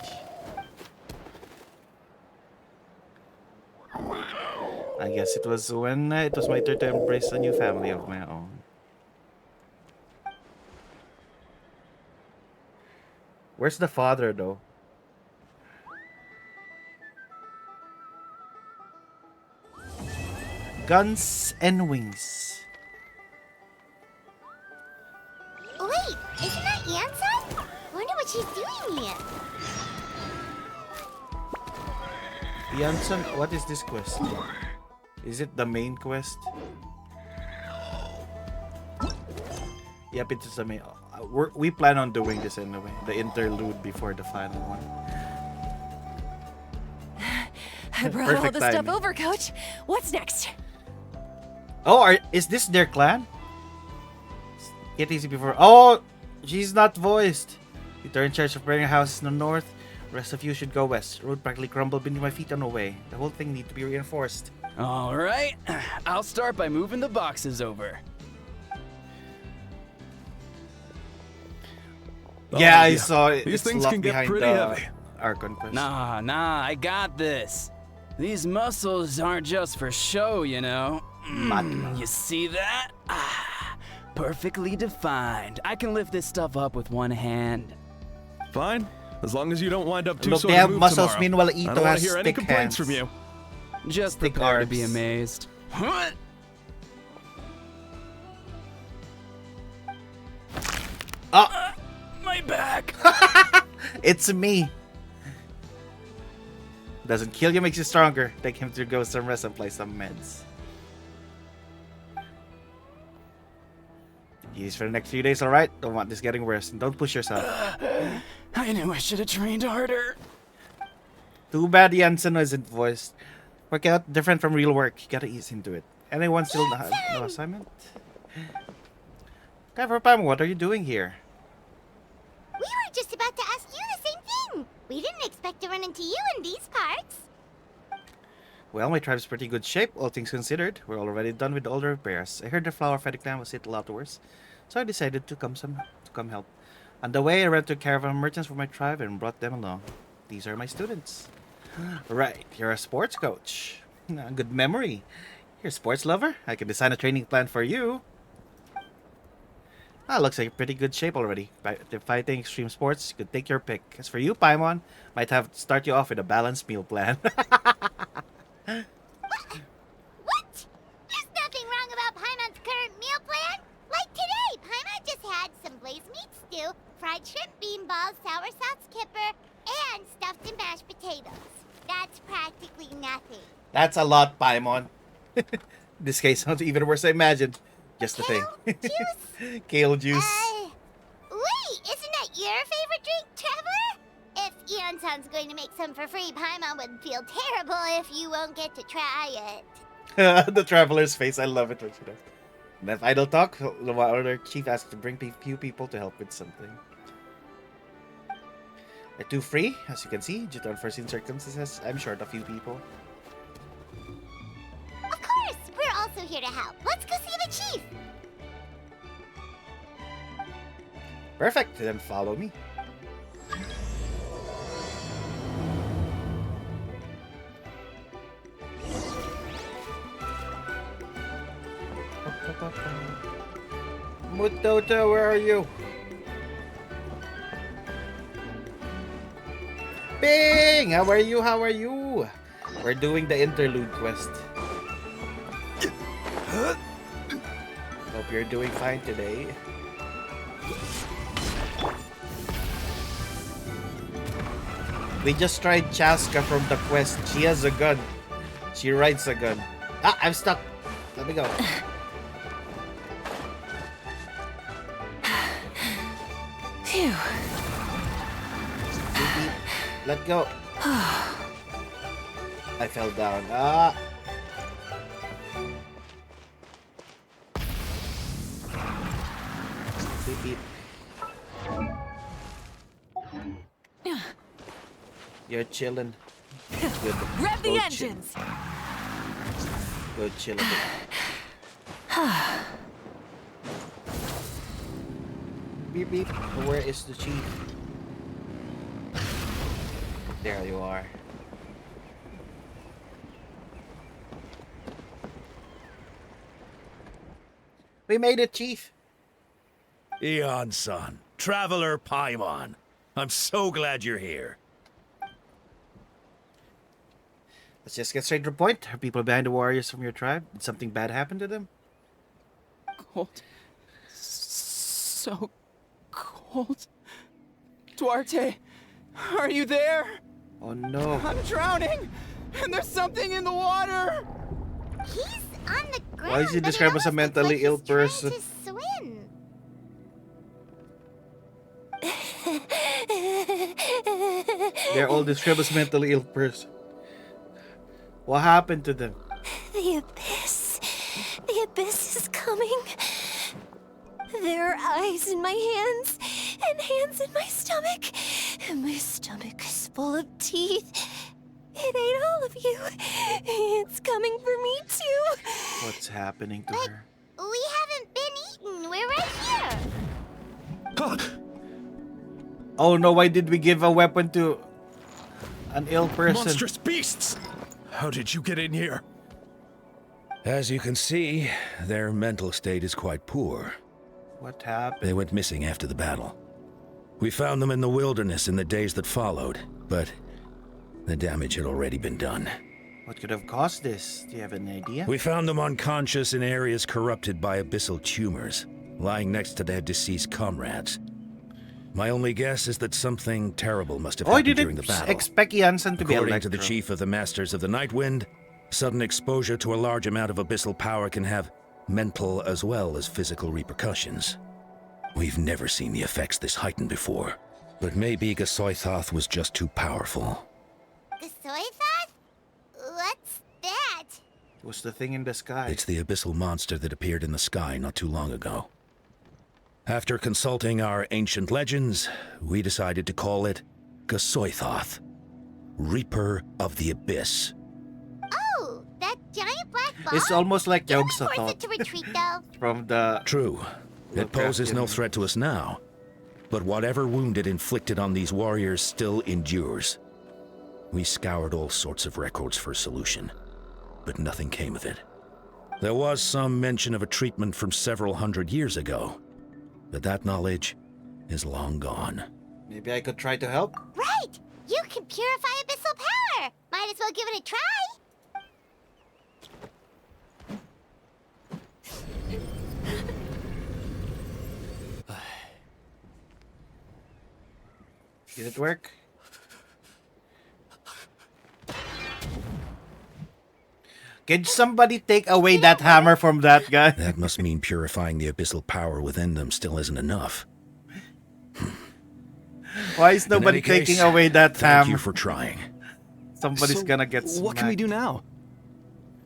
I guess it was when it was my turn to embrace a new family of my own. Where's the father, though? Guns and wings. Wait, isn't that Yansan? Wonder what she's doing here. Janssen, what is this quest? Is it the main quest? Yep, it is the main. We plan on doing this anyway. The interlude before the final one. I brought all Perfect the stuff timing. over, Coach. What's next? Oh, is this their clan? Get easy before. Oh, she's not voiced. You are in charge of bringing houses in the north. The rest of you should go west. Road practically crumbled beneath my feet on the way. The whole thing needs to be reinforced. All right, I'll start by moving the boxes over. Yeah, I saw it. These It's things locked can get behind pretty the heavy. Archon quest. Nah, I got this. These muscles aren't just for show, you know. You see that? Perfectly defined. I can lift this stuff up with one hand. Fine, as long as you don't wind up too Look, sore they to have move muscles, tomorrow. meanwhile I Ito don't want has to hear any thick complaints hands. from you. Just Thick prepare to be arms. amazed. My back. It's me. Doesn't kill you, makes you stronger. Take him to go some rest and play some meds. Use for the next few days, alright? Don't want this getting worse. And don't push yourself. I knew I should have trained harder. Too bad Janssen isn't voiced. Work out different from real work. You gotta ease into it. Anyone still have no assignment? Pam, what are you doing here? We were just about to ask you the same thing. We didn't expect to run into you in these parts. Well, my tribe's pretty good shape, all things considered. We're already done with all the repairs. I heard the flower fighting clan was hit a lot worse, so I decided to come help. On the way, I ran to a caravan of merchants for my tribe and brought them along. These are my students. Right, you're a sports coach. Good memory. You're a sports lover? I can design a training plan for you. Looks like you're pretty good shape already. If fighting extreme sports, you could take your pick. As for you, Paimon, might have to start you off with a balanced meal plan. What? There's nothing wrong about Paimon's current meal plan. Like today, Paimon just had some blazed meat stew, fried shrimp bean balls, sour sauce kipper, and stuffed and mashed potatoes. That's practically nothing. That's a lot, Paimon. This case sounds even worse than I imagined. Just the thing. Kale juice. Wait, isn't that your favorite drink, Traveler? If Eon-san's going to make some for free, Paimon would feel terrible if you won't get to try it. The traveler's face. I love it when she does. That idle talk. The other chief asked to bring few people to help with something. They're too free, as you can see, due to unforeseen circumstances. I'm short a few people. Of course, we're also here to help. Let's go see the chief. Perfect. Then follow me. Mutota, where are you? Bing! How are you? How are you? We're doing the interlude quest. Hope you're doing fine today. We just tried Chaska from the quest. She has a gun. She rides a gun. Ah, I'm stuck. Let me go. Phew. Let go. I fell down. Ah. Beep, beep. You're chilling. Good. Rev the Go engines! Go chill a bit. Beep beep. Where is the chief? There you are. We made it, Chief. Eon-san, Traveler Paimon. I'm so glad you're here. Let's just get straight to the point. Are people behind the warriors from your tribe? Did something bad happen to them? Cold. So cold. Duarte, are you there? Oh no. I'm drowning, and there's something in the water. He's on the ground. Why is he described as a mentally ill person? Swim. They're all described as mentally ill person. What happened to them? The abyss. The abyss is coming. There are eyes in my hands, and hands in my stomach. And my stomach is full of teeth. It ate all of you. It's coming for me too. What's happening to her? We haven't been eaten. We're right here. Oh no, why did we give a weapon to an ill person? Monstrous beasts! How did you get in here? As you can see, their mental state is quite poor. What happened? They went missing after the battle. We found them in the wilderness in the days that followed, but the damage had already been done. What could have caused this? Do you have an idea? We found them unconscious in areas corrupted by abyssal tumors, lying next to their deceased comrades. My only guess is that something terrible must have happened during the battle. Expect Janssen to be According to the Electro. chief of the Masters of the Nightwind, sudden exposure to a large amount of abyssal power can have mental as well as physical repercussions. We've never seen the effects this heightened before, but maybe Gasoithoth was just too powerful. Gasoithoth? What's that? What's the thing in the sky? It's the abyssal monster that appeared in the sky not too long ago. After consulting our ancient legends, we decided to call it Gasoithoth, Reaper of the Abyss. Oh, that giant black ball? It's almost like Force it Yogg-Sothoth to retreat, though. from the... True. It poses no threat to us now, but whatever wound it inflicted on these warriors still endures. We scoured all sorts of records for a solution, but nothing came of it. There was some mention of a treatment from several hundred years ago, but that knowledge is long gone. Maybe I could try to help? Right! You can purify abyssal power! Might as well give it a try. Did it work? Can somebody take away that hammer from that guy? That must mean purifying the abyssal power within them still isn't enough. Why is In nobody any case, taking away that thank hammer? you for trying. Somebody's So, gonna get what can we smacked. do now?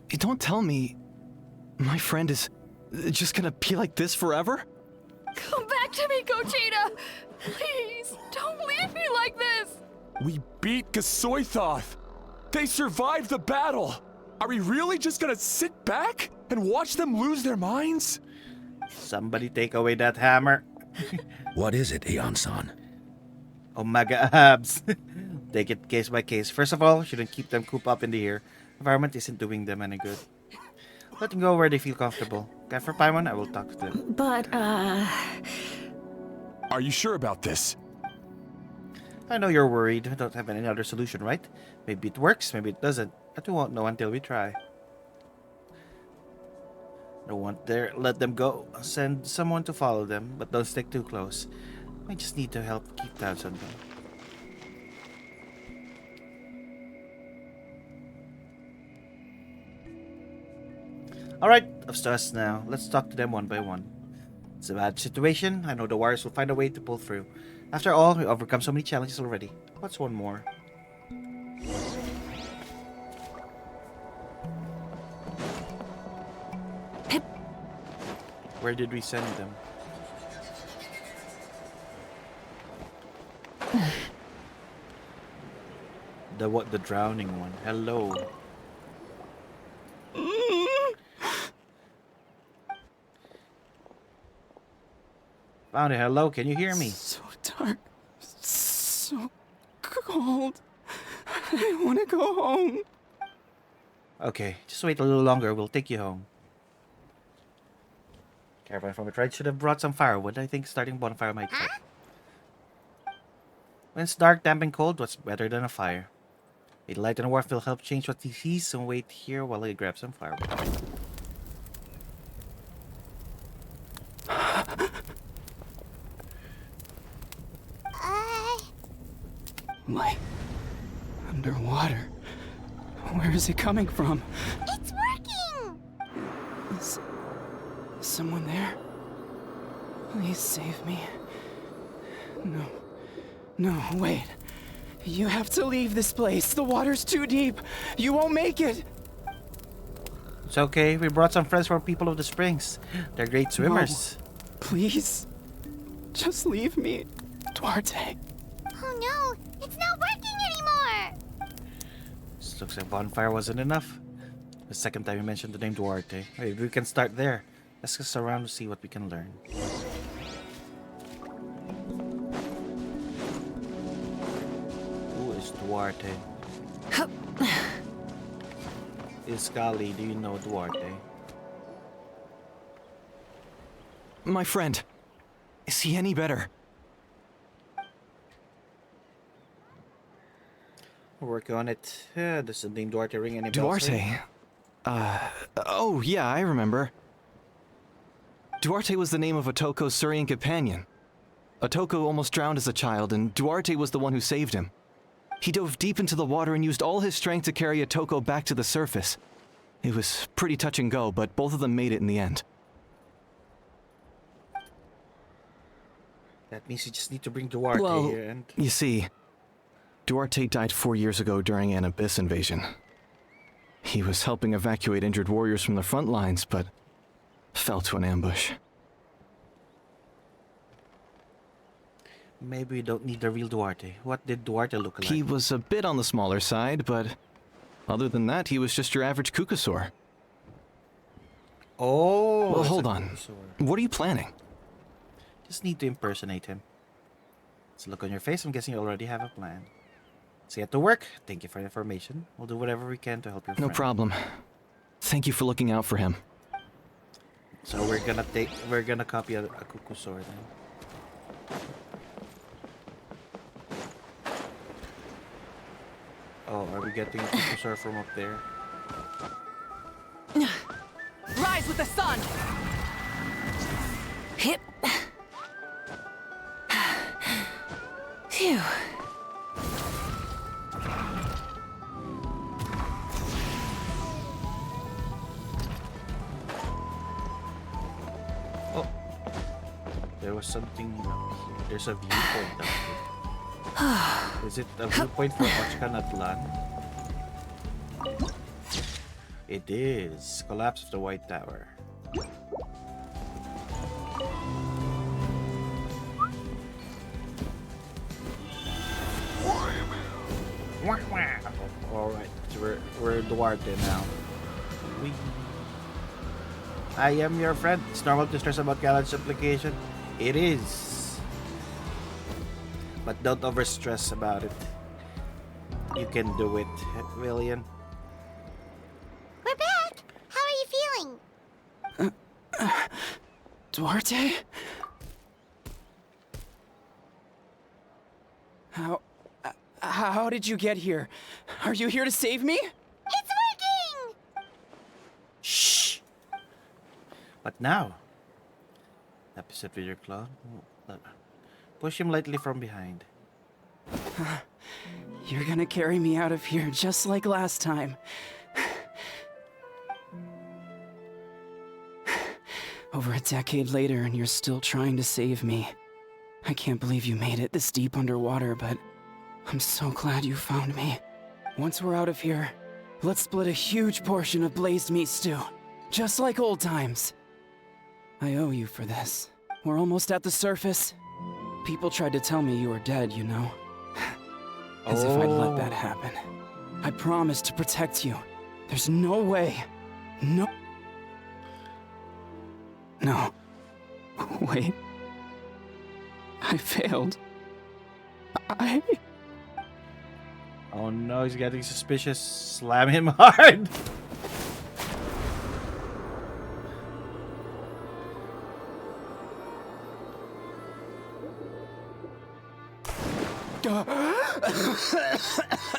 Don't tell me my friend is just gonna be like this forever? Come back to me, Gogeta! Please, don't leave me like this! We beat Gasoithoth. They survived the battle. Are we really just gonna sit back and watch them lose their minds? Somebody take away that hammer. What is it, Aeon-san? Omega abs. Take it case by case. First of all, shouldn't keep them cooped up in the air. Environment isn't doing them any good. Let them go where they feel comfortable. Okay, for Paimon, I will talk to them. But, Are you sure about this? I know you're worried. I don't have any other solution, right? Maybe it works, maybe it doesn't. But we won't know until we try. Don't want there. Let them go. Send someone to follow them, but don't stick too close. I just need to help keep tabs on them. Alright, up to us now. Let's talk to them one by one. It's a bad situation. I know the warriors will find a way to pull through. After all, we overcome so many challenges already. What's one more? Where did we send them? The drowning one. Hello. Found it. Hello, can you hear me? So dark. So cold. I want to go home. Okay, just wait a little longer. We'll take you home. Caravan from the trade should have brought some firewood. I think starting bonfire might help. When it's dark, damp, and cold, what's better than a fire? A light and a warmth will help change what he sees, so wait here while I grab some firewood. Light. Underwater. Where is it coming from? It's working! Is someone there? Please save me. No. No, wait. You have to leave this place. The water's too deep. You won't make it. It's okay. We brought some friends from people of the springs. They're great swimmers. No, please. Just leave me, Duarte. Oh no, it's not working anymore! This looks like bonfire wasn't enough. The second time you mentioned the name Duarte. Maybe we can start there. Let's just around to see what we can learn. Who is Duarte? Iskali, do you know Duarte? My friend. Is he any better? We're working on it. Does the name Duarte ring any bells? Duarte? Oh yeah, I remember. Duarte was the name of Otoko's Surian companion. Otoko almost drowned as a child, and Duarte was the one who saved him. He dove deep into the water and used all his strength to carry Otoko back to the surface. It was pretty touch and go, but both of them made it in the end. That means you just need to bring Duarte Well, here and... you see, Duarte died 4 years ago during an Abyss invasion. He was helping evacuate injured warriors from the front lines, but fell to an ambush. Maybe we don't need the real Duarte. What did Duarte look like? He was a bit on the smaller side, but other than that, he was just your average Kukasaur. Oh! Well, it's hold a on. Kukasaur. What are you planning? Just need to impersonate him. Let's look on your face. I'm guessing you already have a plan. Let's get to work. Thank you for the information. We'll do whatever we can to help your friend. No problem. Thank you for looking out for him. So we're gonna copy a Kukusaur then. Oh, are we getting a Kukusaur from up there? Rise with the sun! Hip. Phew. there was something up here. There's a viewpoint up here. Is it a viewpoint for Natlan? It is. Collapse of the White Tower. Alright, so we're Duarte now. I am your friend. It's normal to stress about Galad's application. It is. But don't overstress about it. You can do it, William. We're back! How are you feeling? Duarte? How did you get here? Are you here to save me? It's working! Shh! What now? Episode with your claw. Push him lightly from behind. You're gonna carry me out of here just like last time. Over a decade later and you're still trying to save me. I can't believe you made it this deep underwater, but I'm so glad you found me. Once we're out of here, let's split a huge portion of blazed meat stew. Just like old times. I owe you for this. We're almost at the surface. People tried to tell me you were dead, you know. As if I'd let that happen. I promised to protect you. There's no way. No. Wait. I failed. Oh no, he's getting suspicious. Slam him hard.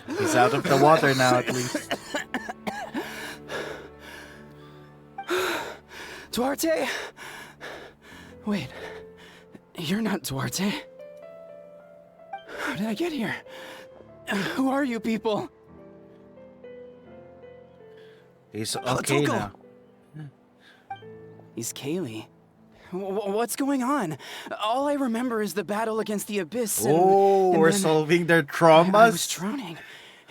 He's out of the water now, at least. Duarte? Wait. You're not Duarte. How did I get here? Who are you people? He's okay now. He's Kaylee. What's going on? All I remember is the battle against the Abyss and... we're solving their traumas? I was drowning.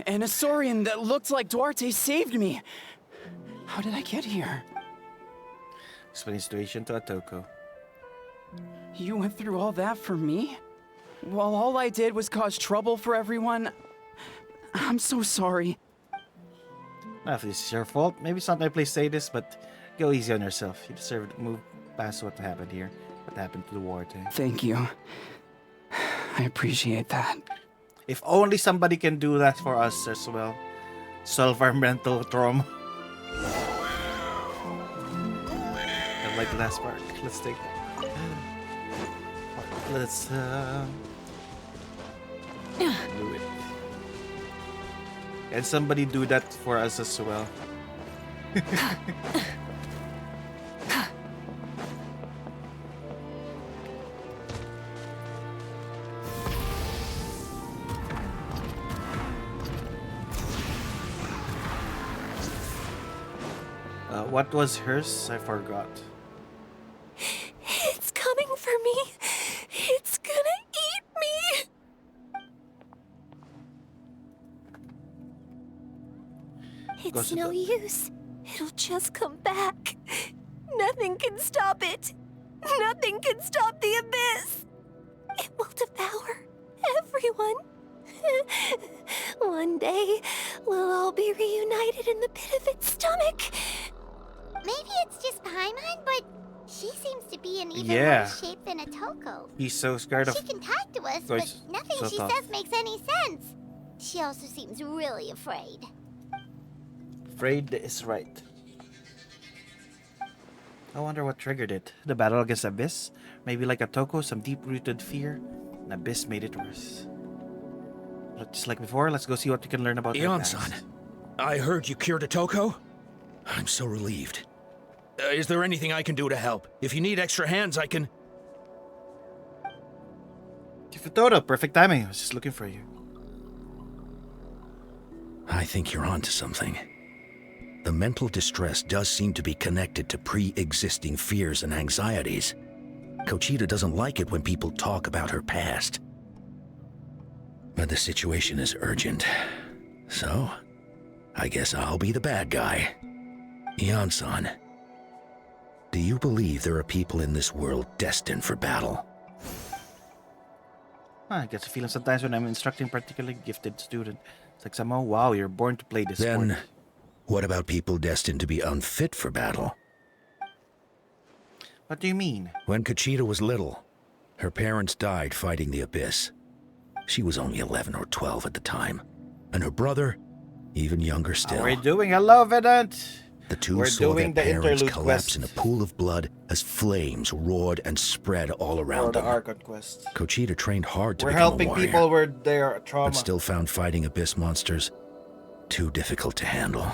And a Saurian that looked like Duarte saved me. How did I get here? Explain the situation to Atoko. You went through all that for me? While all I did was cause trouble for everyone? I'm so sorry. If this is your fault, maybe it's not my place to say this, but go easy on yourself. You deserve to move past what happened here. What happened to the Duarte. Thank you. I appreciate that. If only somebody can do that for us as well. Solve our mental trauma. I like the last part. Let's take it. Let's do it. And somebody do that for us as well. What was hers? I forgot. It's coming for me. It's gonna eat me. It's no use. It'll just come back. Nothing can stop it. Nothing can stop the abyss. It will devour everyone. One day, we'll all be reunited in the pit of its stomach. Maybe it's just Paimon, but she seems to be in even Yeah. worse shape than Atoko. He's so scared of... She can talk to us, but nothing she says makes any sense. She also seems really afraid. Afraid is right. I wonder what triggered it. The battle against Abyss? Maybe like Atoko, some deep-rooted fear? An Abyss made it worse. Just like before, let's go see what we can learn about her Ion-san, past. I heard you cured Atoko? I'm so relieved. Is there anything I can do to help? If you need extra hands, I can... Futoto, perfect timing. I was just looking for you. I think you're onto something. The mental distress does seem to be connected to pre-existing fears and anxieties. Conchita doesn't like it when people talk about her past. But the situation is urgent. So, I guess I'll be the bad guy. Ian-san, do you believe there are people in this world destined for battle? I get the feeling sometimes when I'm instructing a particularly gifted student. It's like somehow, wow, you're born to play this Then, sport. what about people destined to be unfit for battle? What do you mean? When Conchita was little, her parents died fighting the Abyss. She was only 11 or 12 at the time. And her brother, even younger still. How are you doing? Hello, Vedant. The two We're saw their doing the parents interlude collapse quest. in a pool of blood as flames roared and spread all Or around the them. Archon quest. Conchita trained hard to We're become helping a warrior, people where they're trauma. but still found fighting Abyss monsters too difficult to handle.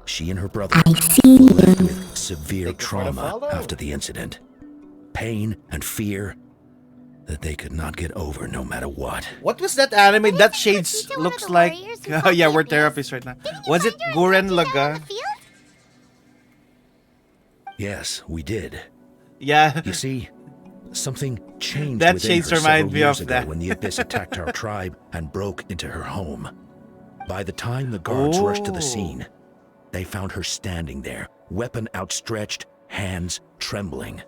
She and her brother were left with severe trauma after the incident. Pain and fear that they could not get over no matter what. What was that anime? That shades looks like. Oh yeah, we're therapists right now. Was it Guren Laga? Yes, we did. Yeah. You see, something changed That within shades her remind several me years of ago that. when the Abyss attacked our tribe and broke into her home. By the time the guards rushed to the scene, they found her standing there, weapon outstretched, hands trembling.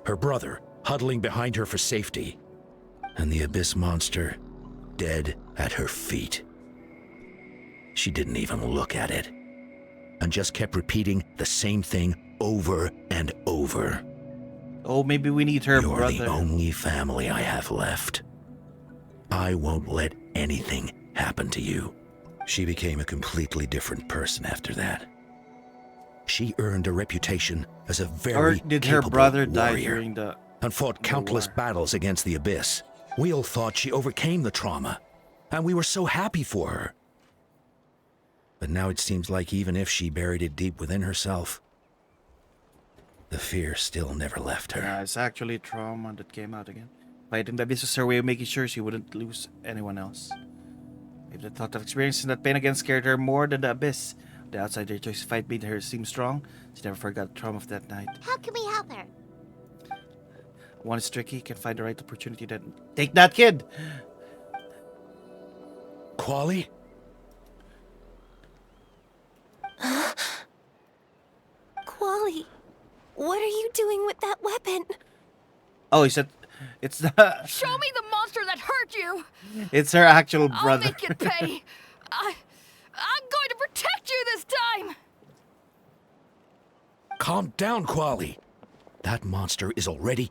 Her brother huddling behind her for safety, and the Abyss monster dead at her feet. She didn't even look at it, and just kept repeating the same thing over and over. Oh, maybe we need her You're brother. the only family I have left. I won't let anything happen to you. She became a completely different person after that. She earned a reputation as a Or very did her capable brother die warrior, during the and fought countless battles against the Abyss. We all thought she overcame the trauma, and we were so happy for her. But now it seems like even if she buried it deep within herself, the fear still never left her. Yeah, it's actually trauma that came out again. Fighting the Abyss was her way of making sure she wouldn't lose anyone else. Maybe the thought of experiencing that pain again scared her more than the Abyss. The outsider choice to fight made her seem strong. She never forgot the trauma of that night. How can we help her? One is tricky, can find the right opportunity then take that kid. Quali? Quali, what are you doing with that weapon? Oh, he said it's the Show me the monster that hurt you! it's her actual I'll brother. make it pay! I'm going to protect you this time! Calm down, Quali. That monster is already...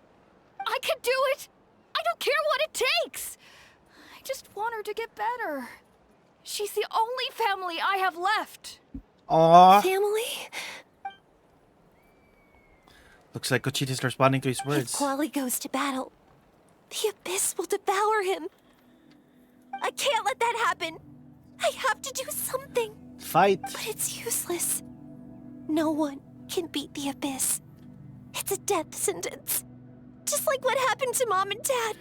I can do it! I don't care what it takes! I just want her to get better. She's the only family I have left. Aww. Family? Looks like Conchita's responding to his If words. Quali goes to battle, the Abyss will devour him. I can't let that happen. I have to do something. Fight. But it's useless. No one can beat the Abyss. It's a death sentence. Just like what happened to Mom and Dad.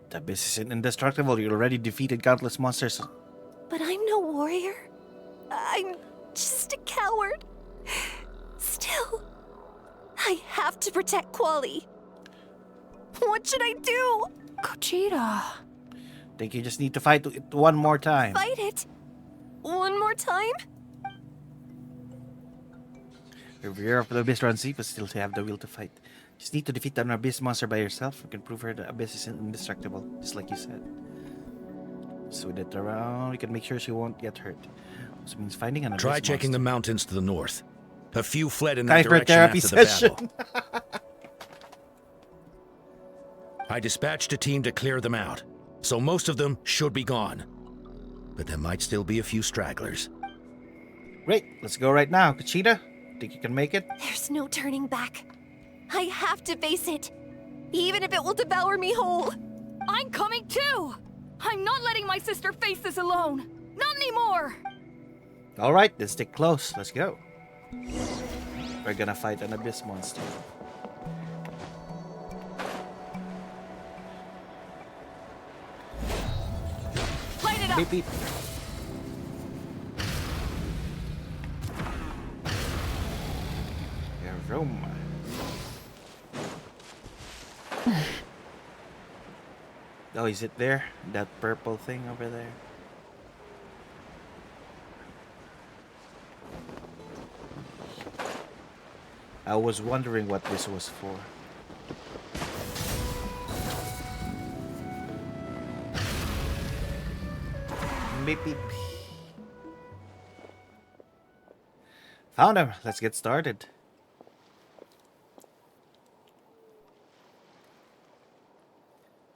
The Abyss isn't indestructible. You already defeated countless monsters. But I'm no warrior. I'm just a coward. Still, I have to protect Quali. What should I do? Conchita. Think you just need to fight it one more time. Fight it? One more time? If you're of the Abyss runs deep, but still have the will to fight. Just need to defeat an Abyss monster by yourself. You can prove her the Abyss is indestructible, just like you said. Swing it around. We can make sure she won't get hurt. This means finding an Abyss Try checking monster. the mountains to the north. A few fled in that Kuiper direction therapy after the session. battle. I dispatched a team to clear them out, so most of them should be gone. But there might still be a few stragglers. Great, let's go right now. Conchita, think you can make it? There's no turning back. I have to face it, even if it will devour me whole. I'm coming too! I'm not letting my sister face this alone. Not anymore! All right, then stick close. Let's go. We're gonna fight an Abyss monster. Light it up! Beep, beep. Aroma. Oh, is it there? That purple thing over there? I was wondering what this was for. Beep, beep. Found him. Let's get started.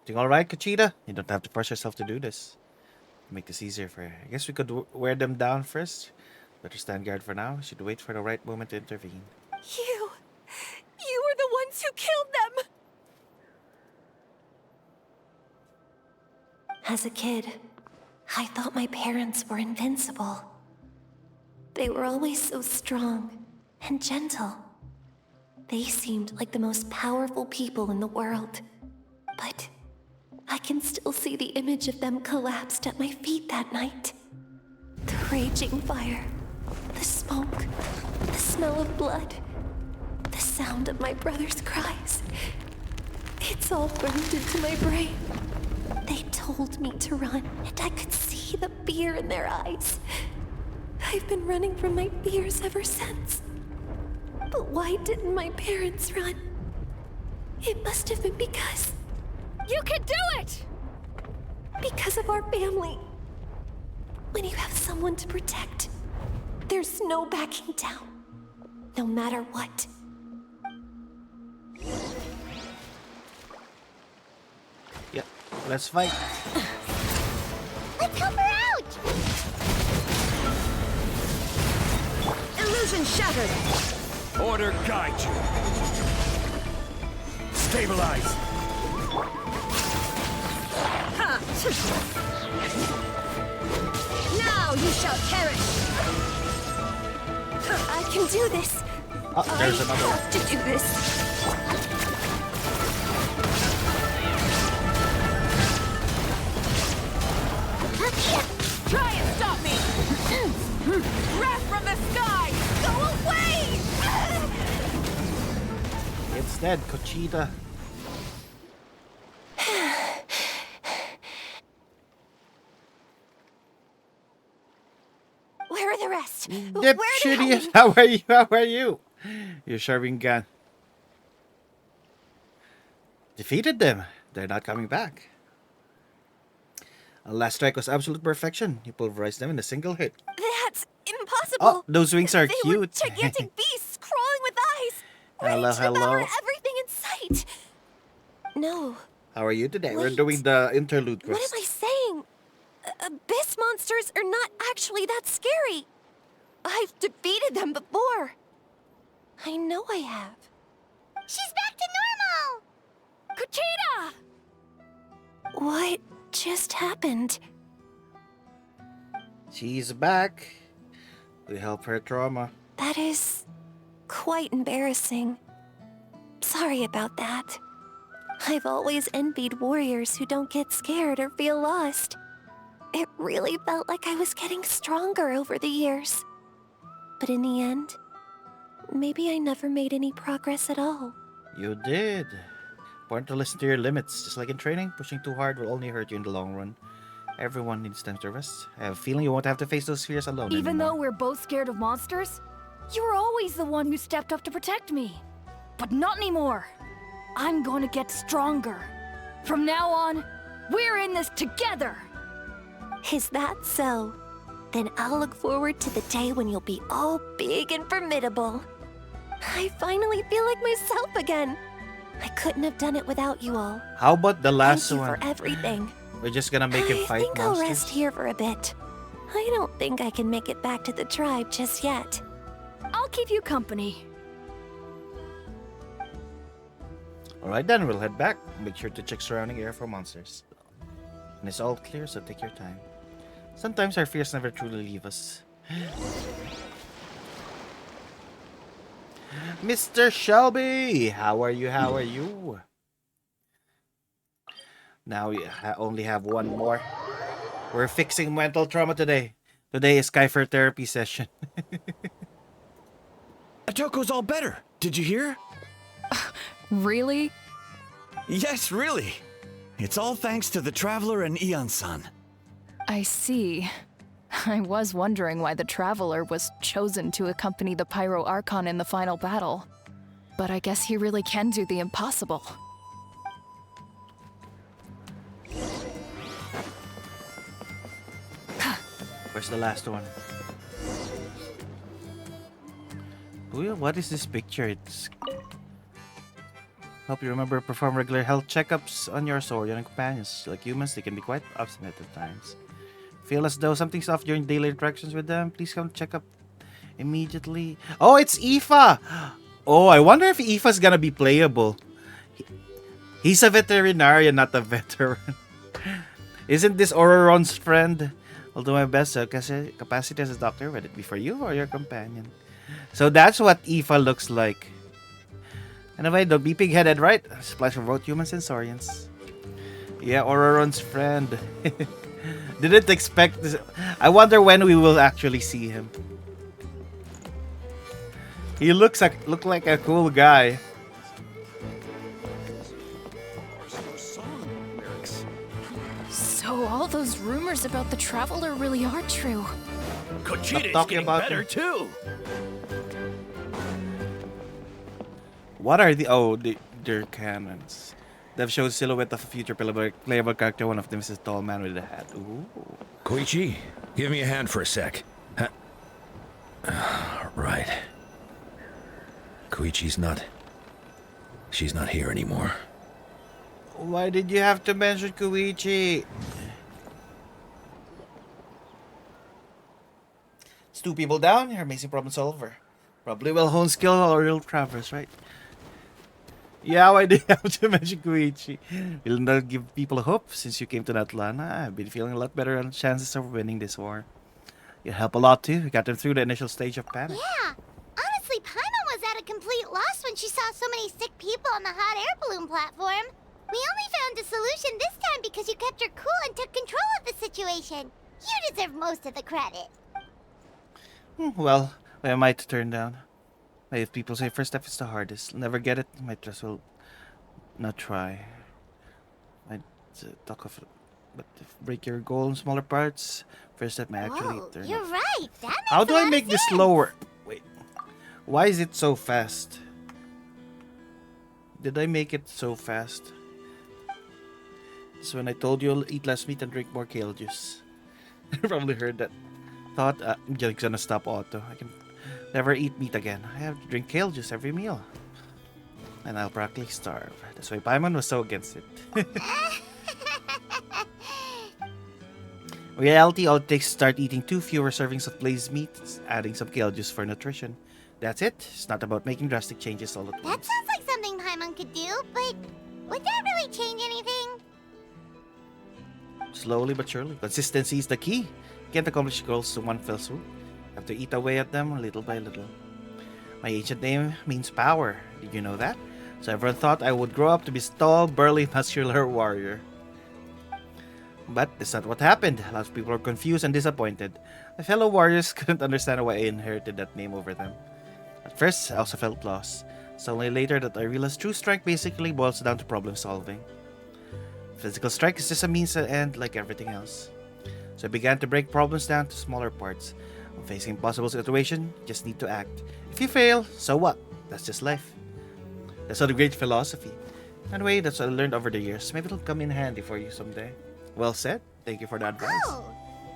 Doing all right, Kachita? You don't have to force yourself to do this. Make this easier for you. I guess we could wear them down first. Better stand guard for now. Should wait for the right moment to intervene. You were the ones who killed them! As a kid, I thought my parents were invincible. They were always so strong and gentle. They seemed like the most powerful people in the world. But I can still see the image of them collapsed at my feet that night. The raging fire, the smoke, the smell of blood, the sound of my brother's cries. It's all burned into my brain. They told me to run, and I could see the fear in their eyes. I've been running from my fears ever since. But why didn't my parents run? It must have been because... You can do it! Because of our family. When you have someone to protect, there's no backing down. No matter what. Yep, let's fight. Let's help her out! Illusion shattered! Order guide you. Stabilize. Ha! Now you shall perish! I can do this. Oh, there's another I one. have to do this. Try and stop me! Wrath from the sky! Go away! It's dead, Cochita. Where are the rest? Dipshitty, how are you? How are you? You're sharpening gun. Defeated them. They're not coming back. Our last strike was absolute perfection. You pulverized them in a single hit. That's impossible. Oh, those wings are They cute. were gigantic beasts crawling with eyes. Hello, Ready to devour hello. everything in sight. No. How are you today? We're Wait. doing the interlude What quest. am I saying? Abyss monsters are not actually that scary. I've defeated them before. I know I have. She's back to normal! Kuchita! What just happened? She's back. We help her trauma. That is quite embarrassing. Sorry about that. I've always envied warriors who don't get scared or feel lost. It really felt like I was getting stronger over the years. But in the end, maybe I never made any progress at all. You did. Important to listen to your limits. Just like in training, pushing too hard will only hurt you in the long run. Everyone needs time to rest. I have a feeling you won't have to face those fears alone Even anymore. though we're both scared of monsters, you were always the one who stepped up to protect me. But not anymore. I'm going to get stronger. From now on, we're in this together. Is that so? Then I'll look forward to the day when you'll be all big and formidable. I finally feel like myself again. I couldn't have done it without you all. How about the last Thank you one? for everything. We're just gonna make him I fight think I'll monsters. rest here for a bit. I don't think I can make it back to the tribe just yet. I'll keep you company. Alright then, we'll head back. Make sure to check surrounding area for monsters. And it's all clear, so take your time. Sometimes our fears never truly leave us. Mr. Shelby! How are you? How are you? Now we only have one more. We're fixing mental trauma today. Today is Kiefer therapy session. Atoko's all better. Did you hear? Really? Yes, really. It's all thanks to the Traveler and Eon-san. I see. I was wondering why the Traveler was chosen to accompany the Pyro Archon in the final battle. But I guess he really can do the impossible. Where's the last one? Ooh, what is this picture? It's... Help you remember perform regular health checkups on your Saurian companions. Like humans, they can be quite obstinate at times. Feel as though something's off during daily interactions with them, please come check up immediately. Oh, it's Aoife! Oh, I wonder if Aoife's gonna be playable. He's a veterinarian, not a veteran. Isn't this Auroron's friend? I'll do my best to capacity as a doctor, whether it be for you or your companion. So that's what Aoife looks like. Anyway, don't be pig-headed, right? Supplies for both humans and Saurians. Yeah, Auroron's friend. Didn't expect this. I wonder when we will actually see him. He look like a cool guy. So all those rumors about the Traveler really are true. Kochita's talking getting about better him. too. What are the... Oh, they're cannons. They've shown silhouette of a future playable character. One of them is a tall man with a hat. Ooh. Koichi, give me a hand for a sec. Right. Koichi's not... She's not here anymore. Why did you have to mention Koichi? It's two people down. You're amazing problem solver. Probably well honed skill or real traverse, right? Yeah, why did you have to mention Koichi? Will not give people hope since you came to Natlan. I've been feeling a lot better on chances of winning this war. You help a lot too. You got them through the initial stage of panic. Yeah. Honestly, Paimon was at a complete loss when she saw so many sick people on the hot air balloon platform. We only found a solution this time because you kept your cool and took control of the situation. You deserve most of the credit. Well, I might turn down. If people say first step is the hardest, never get it, might just well not try. I'd talk of it, but if break your goal in smaller parts, first step may actually Whoa, turn you're out. right. That makes How do a I lot make of this sense. slower? Wait, why is it so fast? Did I make it so fast? It's when I told you I'll eat less meat and drink more kale juice. You probably heard that. Thought I'm just gonna stop auto. I can never eat meat again. I have to drink kale juice every meal. And I'll practically starve. That's why Paimon was so against it. In reality, all it takes is start eating 2 fewer servings of blazed meat, adding some kale juice for nutrition. That's it. It's not about making drastic changes all at That once. sounds like something Paimon could do, but would that really change anything? Slowly but surely. Consistency is the key. Can't accomplish goals in one fell swoop. Have to eat away at them little by little. My ancient name means power. Did you know that? So everyone thought I would grow up to be a tall, burly, muscular warrior. But that's not what happened. A lot of people are confused and disappointed. My fellow warriors couldn't understand why I inherited that name over them. At first, I also felt lost. It's only later that I realized true strength basically boils down to problem solving. Physical strength is just a means to an end like everything else. So I began to break problems down to smaller parts. When facing impossible situation, you just need to act. If you fail, so what? That's just life. That's not a great philosophy. Anyway, that's what I learned over the years. Maybe it'll come in handy for you someday. Well said. Thank you for the advice. Oh,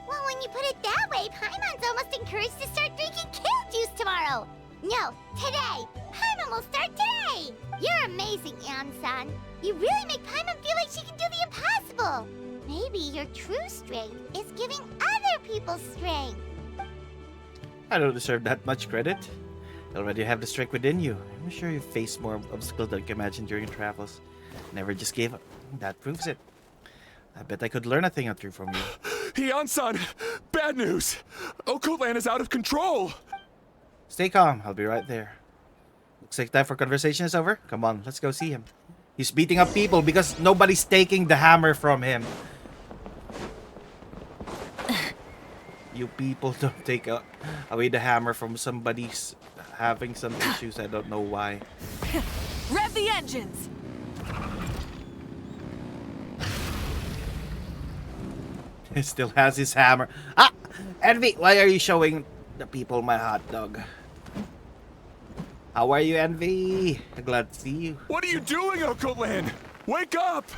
well, when you put it that way, Paimon's almost encouraged to start drinking kale juice tomorrow. No, today. Paimon will start today. You're amazing, Eon-san. You really make Paimon feel like she can do the impossible. Maybe your true strength is giving other people strength. I don't deserve that much credit. You already have the strength within you. I'm sure you've faced more obstacles than you can imagine during your travels. Never just gave up. That proves it. I bet I could learn a thing or two from you. Eon-san, bad news. Okoland is out of control. Stay calm. I'll be right there. Looks like time for conversation is over. Come on, let's go see him. He's beating up people because nobody's taking the hammer from him. You people don't take away the hammer from somebody's having some issues. I don't know why. Rev the engines! He still has his hammer. Ah! Envy, why are you showing the people my hot dog? How are you, Envy? Glad to see you. What are you doing, Uncle Lin? Wake up!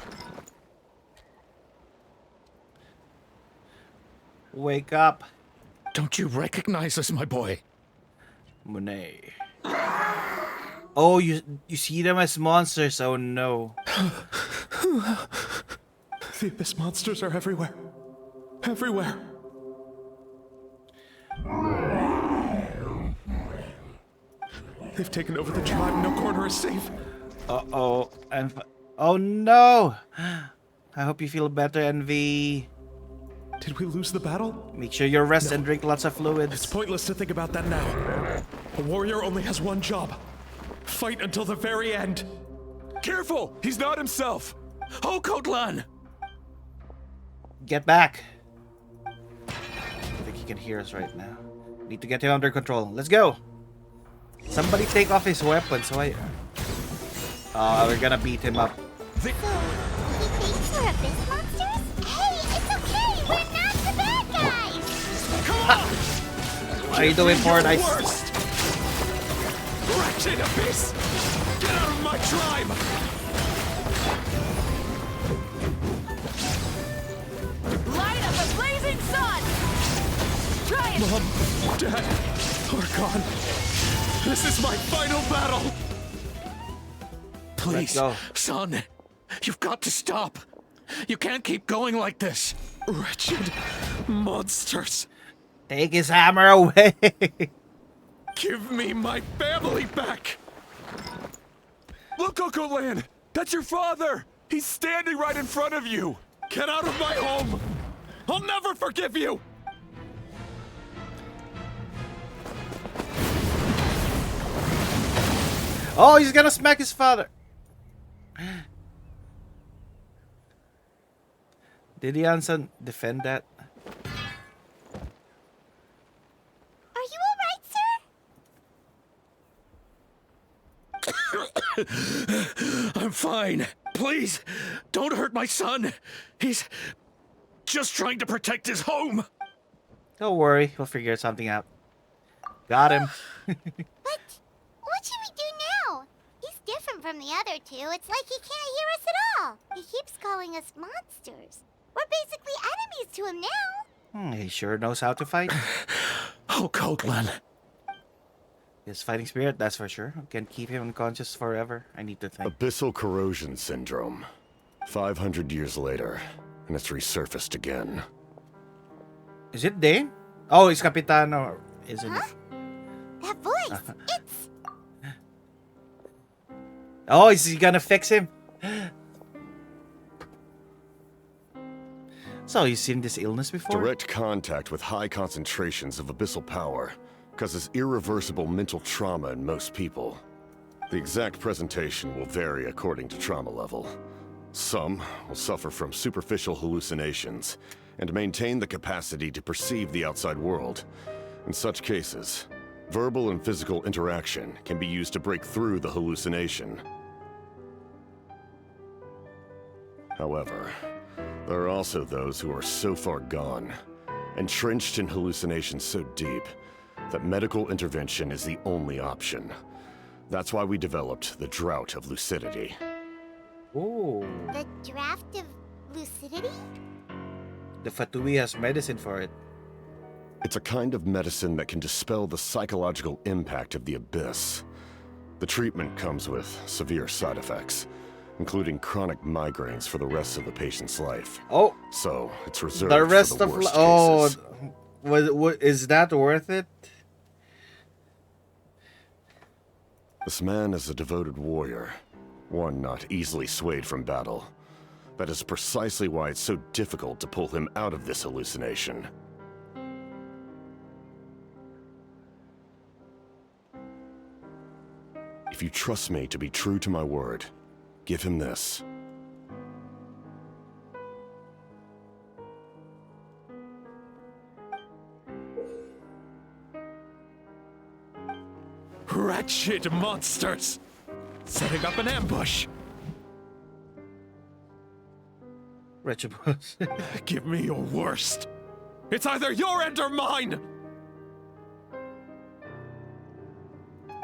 Wake up. Don't you recognize us, my boy? Monet. Oh, you see them as monsters. Oh no. The abyss monsters are everywhere. Everywhere. They've taken over the tribe. No corner is safe. Uh-oh. Oh no. I hope you feel better, Envy. Did we lose the battle? Make sure you rest and drink lots of fluids. It's pointless to think about that now. A warrior only has one job. Fight until the very end. Careful! He's not himself! Oh, Kotlan! Get back. I think he can hear us right now. Need to get him under control. Let's go. Somebody take off his weapon so I... we're gonna beat him up. So, he thinks we're abyss monsters? Hey, it's okay! We're not the bad guys! Come on! What are you doing, Fortnite? Worst! Wretched abyss! Get out of my tribe! Light up a blazing sun! Try it! Mom, Dad, are gone. This is my final battle! Please, go. son, you've got to stop. You can't keep going like this. Wretched monsters. Take his hammer away. Give me my family back. Look, Uncle Lan! That's your father! He's standing right in front of you! Get out of my home! I'll never forgive you! Oh, he's gonna smack his father. Did Janssen defend that? Are you alright, sir? I'm fine. Please, don't hurt my son. He's just trying to protect his home. Don't worry, we'll figure something out. Got him. What should we do now? He's different from the other two. It's like he can't hear us at all. He keeps calling us monsters. We're basically enemies to him now. He sure knows how to fight. Oh, Kotlan. His fighting spirit, that's for sure. Can keep him unconscious forever. I need to think. Abyssal corrosion syndrome. 500 years later, and it's resurfaced again. Is it Dane? Oh, it's Capitano, isn't it? That voice, it's... Oh, is he gonna fix him? So, you've seen this illness before? Direct contact with high concentrations of abyssal power causes irreversible mental trauma in most people. The exact presentation will vary according to trauma level. Some will suffer from superficial hallucinations and maintain the capacity to perceive the outside world. In such cases, verbal and physical interaction can be used to break through the hallucination. However, there are also those who are so far gone, entrenched in hallucinations so deep, that medical intervention is the only option. That's why we developed the Drought of Lucidity. Oh. The draft of lucidity? The Fatui has medicine for it. It's a kind of medicine that can dispel the psychological impact of the abyss. The treatment comes with severe side effects, including chronic migraines for the rest of the patient's life. Oh. So, it's reserved The rest for the of worst oh, cases. Is that worth it? This man is a devoted warrior, one not easily swayed from battle. That is precisely why it's so difficult to pull him out of this hallucination. If you trust me to be true to my word, give him this. Wretched monsters! Setting up an ambush! Retibus. Give me your worst. It's either your end or mine!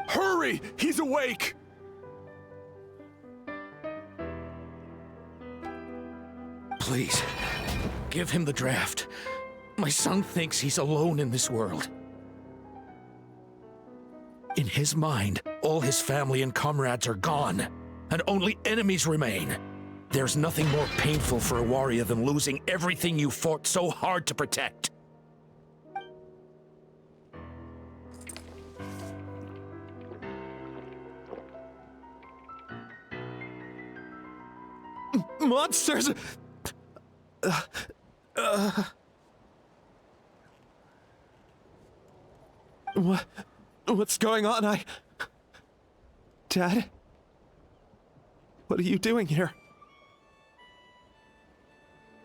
Hurry! He's awake! Please, give him the draft. My son thinks he's alone in this world. In his mind, all his family and comrades are gone, and only enemies remain. There's nothing more painful for a warrior than losing everything you fought so hard to protect. Monsters! What's going on? Dad? What are you doing here?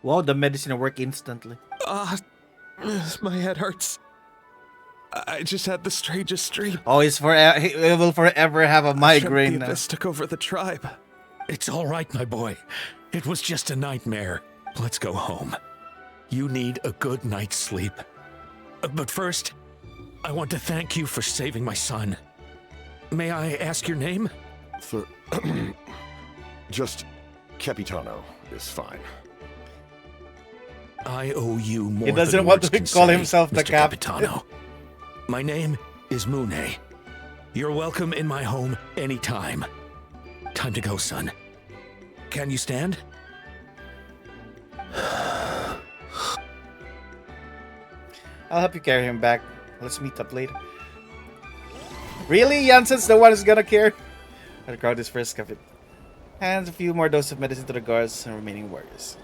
Wow, the medicine worked instantly. My head hurts. I just had the strangest dream. Oh, he will forever have a migraine The now. Abyss took over the tribe. It's all right, my boy. It was just a nightmare. Let's go home. You need a good night's sleep. But first, I want to thank you for saving my son. May I ask your name? Just Capitano is fine. I owe you more. He doesn't than want words to can call say, himself the Mr. captain. Capitano. My name is Mune. You're welcome in my home anytime. Time to go, son. Can you stand? I'll help you carry him back. Let's meet up later. Really? Janssen's the one who's gonna carry? The crowd is first of it. Hands a few more doses of medicine to the guards and remaining warriors.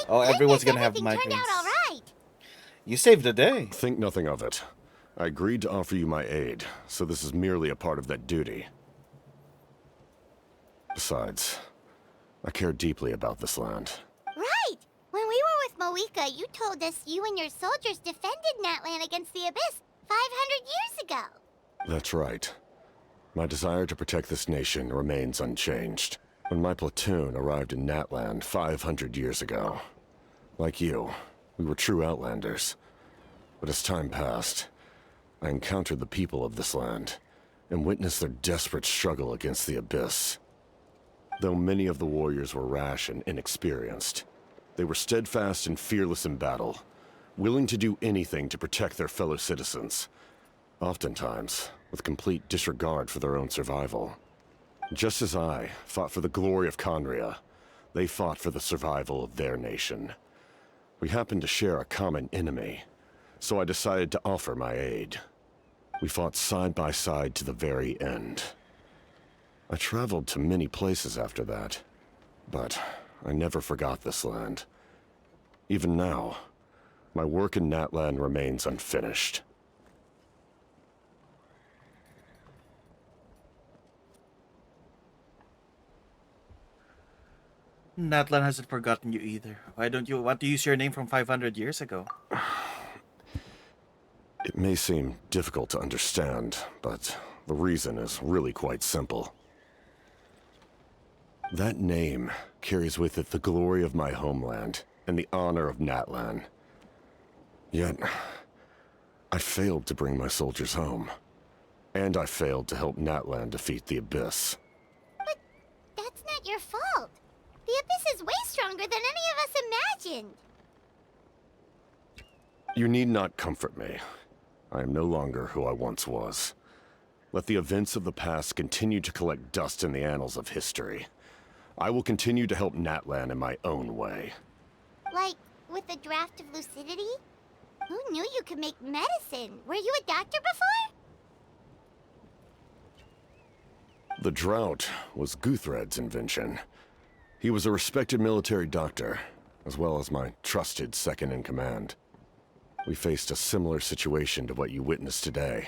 Oh, everyone's gonna have migraines. Turned out all right. You saved the day. Think nothing of it. I agreed to offer you my aid, so this is merely a part of that duty. Besides, I care deeply about this land. Right! When we were with Moika, you told us you and your soldiers defended Natlan against the Abyss 500 years ago. That's right. My desire to protect this nation remains unchanged. When my platoon arrived in Natlan 500 years ago, like you, we were true outlanders. But as time passed, I encountered the people of this land and witnessed their desperate struggle against the Abyss. Though many of the warriors were rash and inexperienced, they were steadfast and fearless in battle, willing to do anything to protect their fellow citizens, oftentimes with complete disregard for their own survival. Just as I fought for the glory of Conria, they fought for the survival of their nation. We happened to share a common enemy, so I decided to offer my aid. We fought side by side to the very end. I traveled to many places after that, but I never forgot this land. Even now, my work in Natlan remains unfinished. Natlan hasn't forgotten you either. Why don't you want to use your name from 500 years ago? It may seem difficult to understand, but the reason is really quite simple. That name carries with it the glory of my homeland and the honor of Natlan. Yet, I failed to bring my soldiers home. And I failed to help Natlan defeat the Abyss. But that's not your fault. The Abyss is way stronger than any of us imagined. You need not comfort me. I am no longer who I once was. Let the events of the past continue to collect dust in the annals of history. I will continue to help Natlan in my own way. Like, with the draft of lucidity? Who knew you could make medicine? Were you a doctor before? The drought was Guthred's invention. He was a respected military doctor, as well as my trusted second-in-command. We faced a similar situation to what you witnessed today.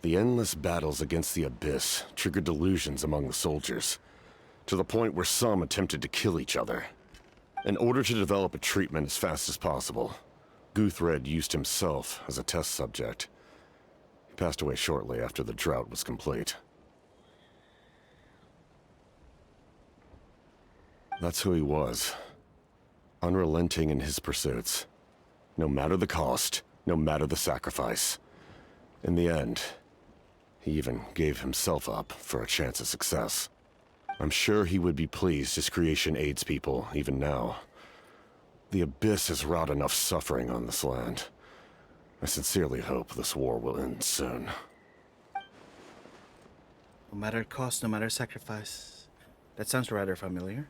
The endless battles against the Abyss triggered delusions among the soldiers, to the point where some attempted to kill each other. In order to develop a treatment as fast as possible, Guthred used himself as a test subject. He passed away shortly after the drought was complete. That's who he was. unrelenting in his pursuits. No matter the cost, no matter the sacrifice. In the end, he even gave himself up for a chance at success. I'm sure he would be pleased his creation aids people, even now. The Abyss has wrought enough suffering on this land. I sincerely hope this war will end soon. No matter cost, no matter sacrifice. That sounds rather familiar.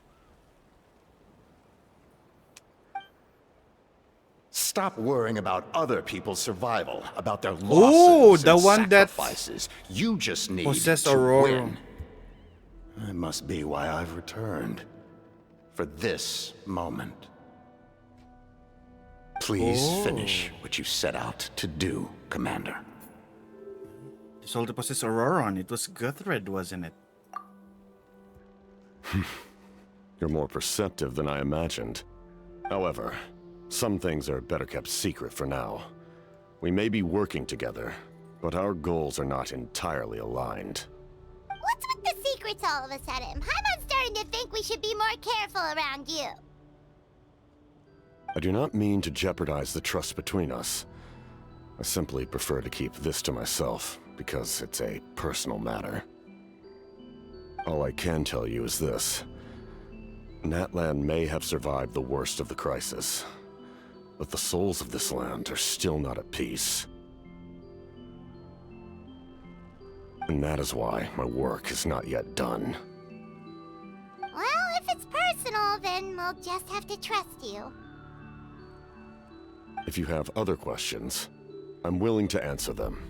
Stop worrying about other people's survival, about their losses Oh, the and one that sacrifices. You just need possessed to Aurora. win. That must be why I've returned. For this moment. Please finish what you set out to do, Commander. The soldier possessed Auroron. It was Guthred, wasn't it? You're more perceptive than I imagined. However, some things are better kept secret for now. We may be working together, but our goals are not entirely aligned. What's with the secrets all of a sudden? I'm starting to think we should be more careful around you. I do not mean to jeopardize the trust between us. I simply prefer to keep this to myself, because it's a personal matter. All I can tell you is this. Natlan may have survived the worst of the crisis, but the souls of this land are still not at peace. And that is why my work is not yet done. Well, if it's personal, then we'll just have to trust you. If you have other questions, I'm willing to answer them.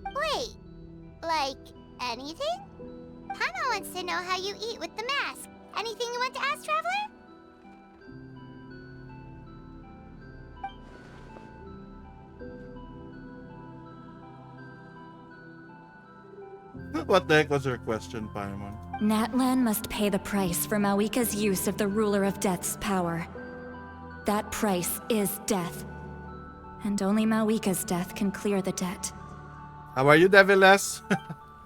Wait, like anything? Paimon wants to know how you eat with the mask. Anything you want to ask, Traveler? What the heck was your question, Paimon? Natlan must pay the price for Mawika's use of the Ruler of Death's power. That price is death. And only Mawika's death can clear the debt. How are you, Deviles?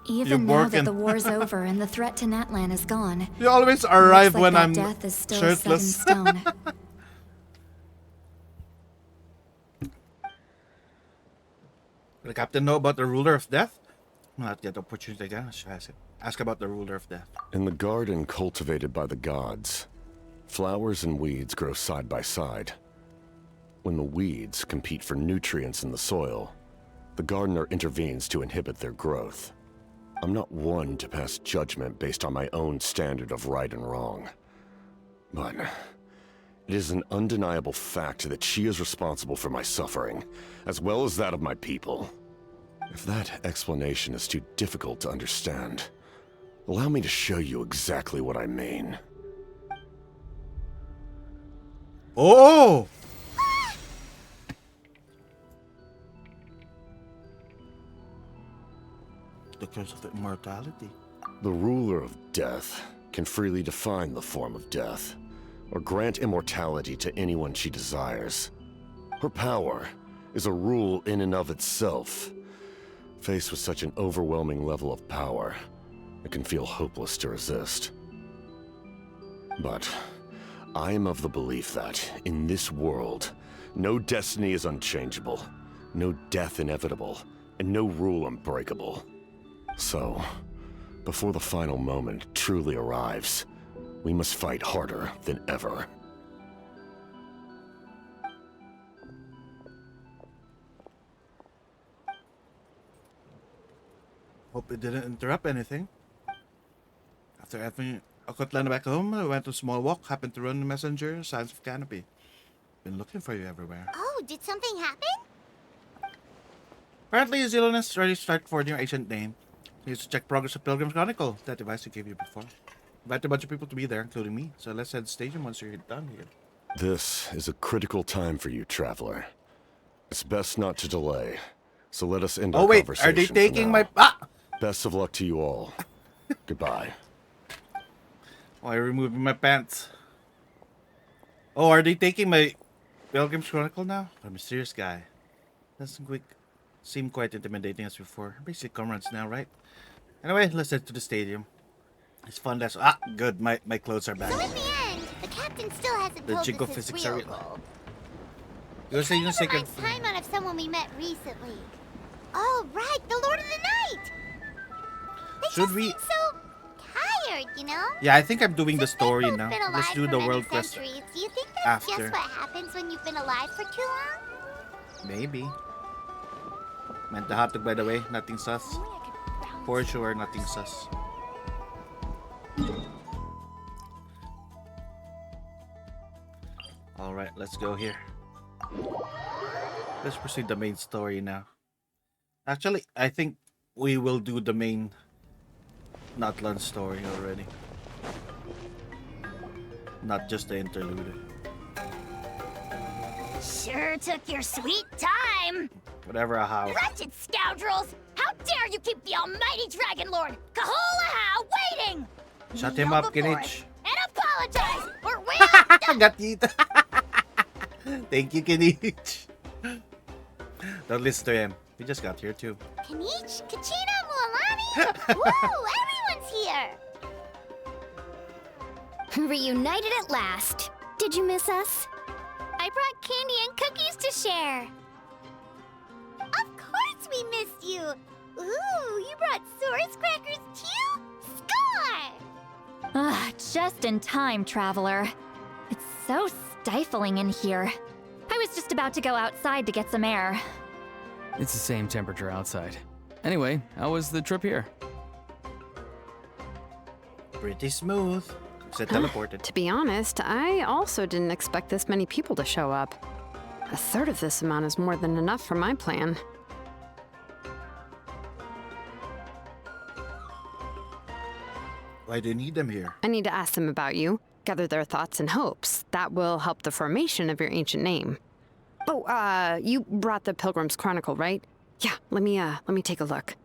Even now that the war's over and the threat to Natlan is gone, You always it arrive looks like when that I'm death is still shirtless. set in stone. Will the captain know about the ruler of death? I'll not get the opportunity again. I should ask about the ruler of death. In the garden cultivated by the gods, flowers and weeds grow side by side. When the weeds compete for nutrients in the soil, the gardener intervenes to inhibit their growth. I'm not one to pass judgment based on my own standard of right and wrong. But it is an undeniable fact that she is responsible for my suffering, as well as that of my people. If that explanation is too difficult to understand, allow me to show you exactly what I mean. Oh! The curse of immortality. The ruler of death can freely define the form of death, or grant immortality to anyone she desires. Her power is a rule in and of itself. Faced with such an overwhelming level of power, it can feel hopeless to resist. But I am of the belief that, in this world, no destiny is unchangeable, no death inevitable, and no rule unbreakable. So, before the final moment truly arrives, we must fight harder than ever. Hope it didn't interrupt anything. After having Okotlan back home, I went on a small walk, happened to run the messenger, signs of canopy. Been looking for you everywhere. Oh, did something happen? Apparently, Zealand is ready to start forging your ancient name. You used to check progress of Pilgrim's Chronicle, that device I gave you before. Invited a bunch of people to be there, including me. So let's head to the station once you're done here. This is a critical time for you, Traveler. It's best not to delay, so let us end our wait, conversation are they for taking now. my... Ah! Best of luck to you all. Goodbye. Why removing my pants? Oh, are they taking my Pilgrim's Chronicle now? A mysterious guy. Doesn't seem quite intimidating as before. Basic comrades now, right? Anyway, let's head to the stadium. It's fun. Good. My clothes are back. So in the end, the captain Captain still hasn't The told Chico us his physics real are real. goal. You're saying the second. Reminds Paimon of someone we met recently. Oh, right, the Lord of the Night! They Should just we? seem so tired, you know? Yeah, I think I'm doing the story They've both now. been alive Let's do for the many world quest centuries. Do you think that's after. just what happens when you've been alive for too long? Maybe. Meant the hot dog, by the way. Nothing sus. For sure, nothing sus. Alright, let's go here. Let's proceed the main story now. Actually, I think we will do the main Natlan story already. Not just the interlude. Sure took your sweet time. Whatever, how. Wretched scoundrels! How dare you keep the almighty Dragon Lord, Kahulaha, waiting! Shut him up, Kinich. And apologize, or we'll... Got you. Thank you, Kinich. Don't listen to him. We just got here too. Kanich, Kachina, Mualani? Woo, everyone's here! Reunited at last. Did you miss us? I brought candy and cookies to share. Of course we missed you. Ooh, you brought Source crackers too? Score! Ah, just in time, traveler. It's so stifling in here. I was just about to go outside to get some air. It's the same temperature outside. Anyway, how was the trip here? Pretty smooth. Said teleported. To be honest, I also didn't expect this many people to show up. A third of this amount is more than enough for my plan. Why do you need them here? I need to ask them about you, gather their thoughts and hopes. That will help the formation of your ancient name. Oh, you brought the Pilgrim's Chronicle, right? Yeah, let me take a look.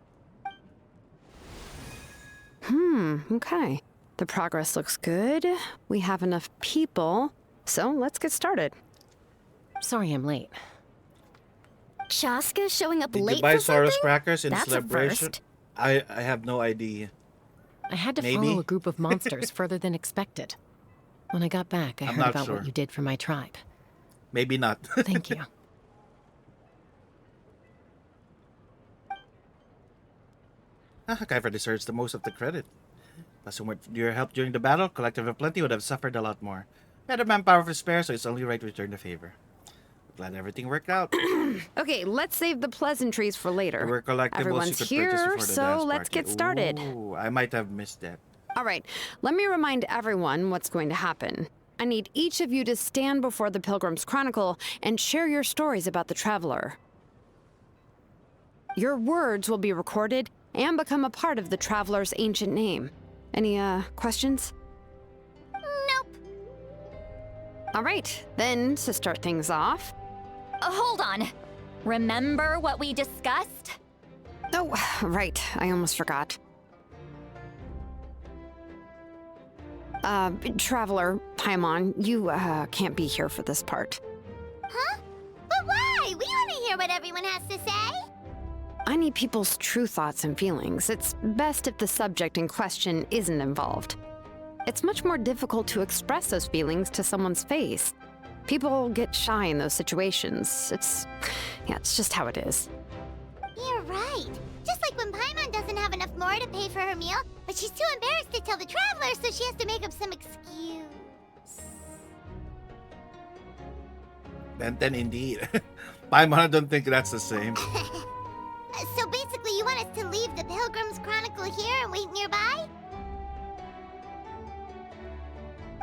Okay. The progress looks good. We have enough people, so let's get started. Sorry I'm late. Chaska showing up Did late you buy for something? Soros crackers in That's a celebration? first. I have no idea. I had to Maybe? follow a group of monsters further than expected. When I got back, I I'm heard not about sure. what you did for my tribe. Maybe not. Thank you. Kyver deserves the most of the credit. Plus, with your help during the battle, Collective of Plenty would have suffered a lot more. We had a manpower for spare, so it's only right to return the favor. Glad everything worked out. Okay, let's save the pleasantries for later. We're collectibles Everyone's you could purchase here, before the so dance let's party. get started. Ooh, I might have missed that. All right, let me remind everyone what's going to happen. I need each of you to stand before the Pilgrim's Chronicle and share your stories about the Traveler. Your words will be recorded and become a part of the Traveler's ancient name. Any, questions? Nope. All right, then, to start things off... Hold on. Remember what we discussed? Oh, right, I almost forgot. Traveler, Paimon, you, can't be here for this part. Huh? But why? We want to hear what everyone has to say. I need people's true thoughts and feelings. It's best if the subject in question isn't involved. It's much more difficult to express those feelings to someone's face. People get shy in those situations. It's just how it is. You're right. Just like when Paimon doesn't have enough more to pay for her meal, but she's too embarrassed to tell the Traveler, so she has to make up some excuse. And then indeed. Paimon, I don't think that's the same. So basically, you want us to leave the Pilgrim's Chronicle here and wait nearby?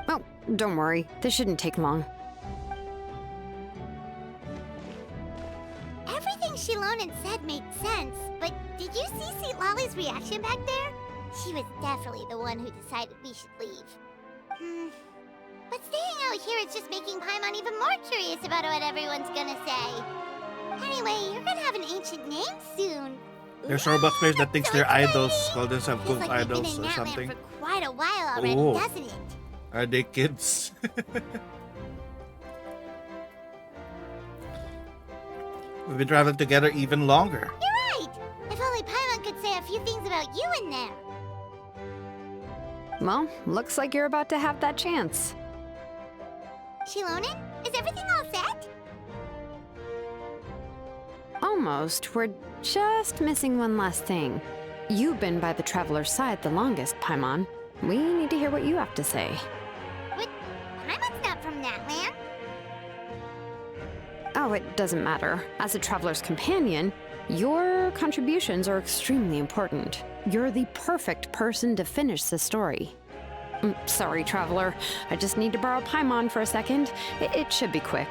Oh, don't worry. This shouldn't take long. Everything Shilonen said made sense, but did you see St. Lolly's reaction back there? She was definitely the one who decided we should leave. But staying out here is just making Paimon even more curious about what everyone's gonna say. Anyway, you're gonna have an ancient name soon. There's Roblox players that thinks they're idols, call themselves Feels goof like we've been idols in or Natlan something. for quite a while already, Ooh. doesn't it? Are they kids? We've been traveling together even longer. You're right! If only Paimon could say a few things about you in there. Well, looks like you're about to have that chance. Shilonen, is everything all set? Almost. We're just missing one last thing. You've been by the Traveler's side the longest, Paimon. We need to hear what you have to say. But Paimon's not from Natlan. Oh, it doesn't matter. As a Traveler's companion, your contributions are extremely important. You're the perfect person to finish the story. Sorry, Traveler. I just need to borrow Paimon for a second. It should be quick.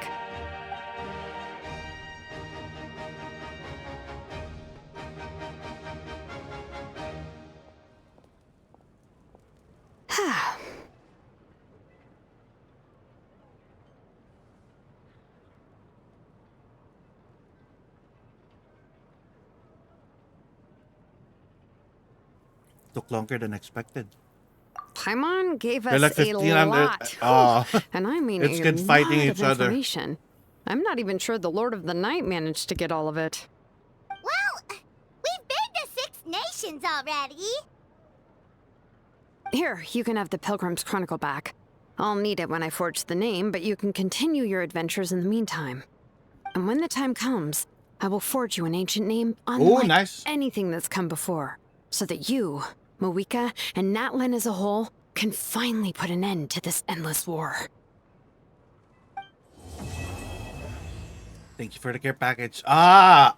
Took longer than expected. Paimon gave They're us like a 1500. lot. Oh. And I mean It's a good fighting lot each of other. information. I'm not even sure the Lord of the Night managed to get all of it. Well, we've been to 6 nations already. Here, you can have the Pilgrim's Chronicle back. I'll need it when I forge the name, but you can continue your adventures in the meantime. And when the time comes, I will forge you an ancient name unlike nice. anything that's come before, so that you, Moika, and Natlan as a whole can finally put an end to this endless war. Thank you for the care package. Ah!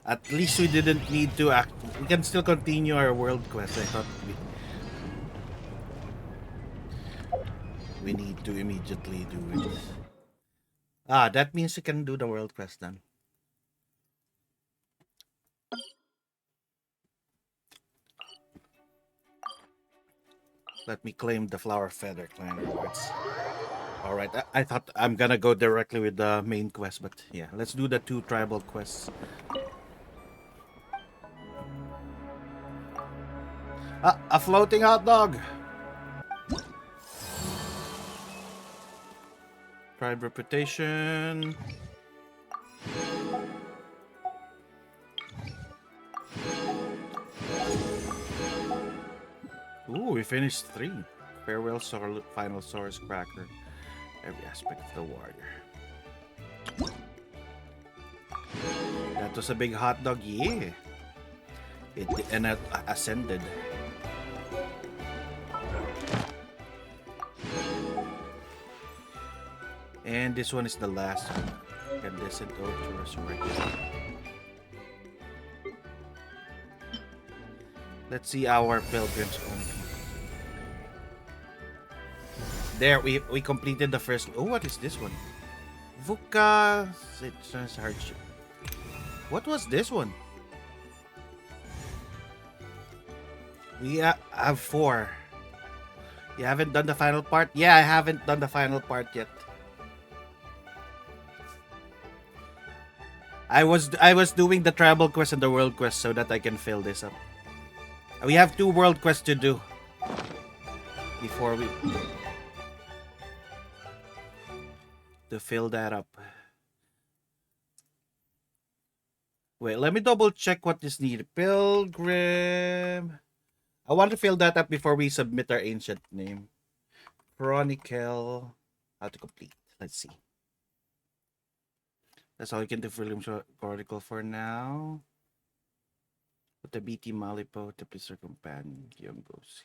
At least we didn't need to act. We can still continue our world quest. I thought we need to immediately do it. Ah, that means we can do the world quest then. Let me claim the Flower Feather Clan rewards. Alright, I thought I'm gonna go directly with the main quest, but yeah, let's do the 2 tribal quests. Ah, a floating hot dog! Tribe reputation. Ooh, we finished 3. Farewell, final source cracker. Every aspect of the warrior. That was a big hot dog, yeah. It ascended. And this one is the last one. Can descend over to resurrection. Let's see our pilgrim's own. There, we completed the first. Oh, what is this one? Vuka Citrus Hardship. What was this one? We have 4. You haven't done the final part? Yeah, I haven't done the final part yet. I was doing the tribal quest and the world quest so that I can fill this up. We have 2 world quests to do before we to fill that up. Wait, let me double check what is needed. Pilgrim. I want to fill that up before we submit our ancient name. Chronicle. How to complete. Let's see. That's all you can do for Pilgrim's Chronicle for now. Put the BT Malipo, the Blizzard Companion, Young Goes.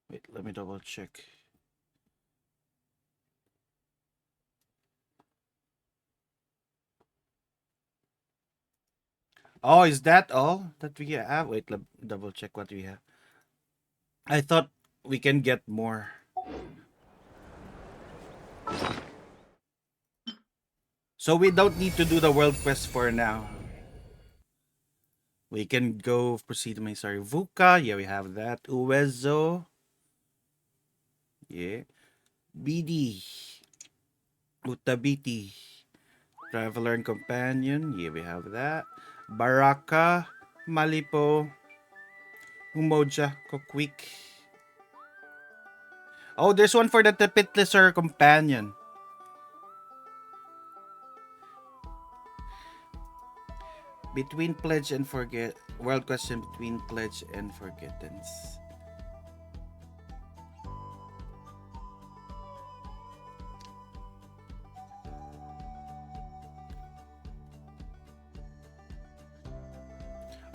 Wait, let me double check. Oh, is that all that we have? Wait, let me double check what we have. I thought we can get more. So we don't need to do the world quest for now. We can go proceed to my Vuka. Yeah, we have that. Uwezo. Yeah. BD. Utabiti. Traveler and Companion. Yeah, we have that. Baraka. Malipo. Umoja. Kokwik. Oh, there's one for the Tepitliser Companion. Between Pledge and Forget. World question between Pledge and Forgettance.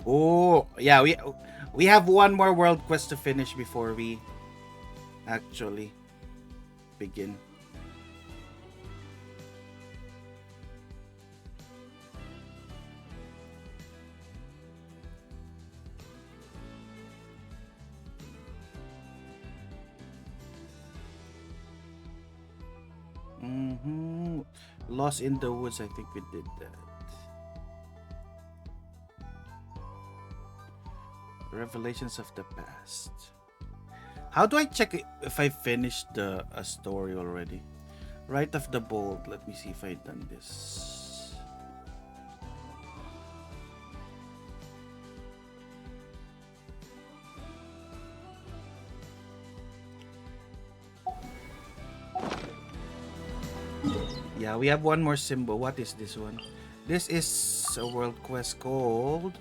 Oh, yeah, we have one more world quest to finish before we actually begin. Lost in the Woods, I think we did that. Revelations of the Past. How do I check if I finished the story already? Rite of the Bold. Let me see if I've done this. Yeah, we have one more symbol. What is this one? This is a world quest called...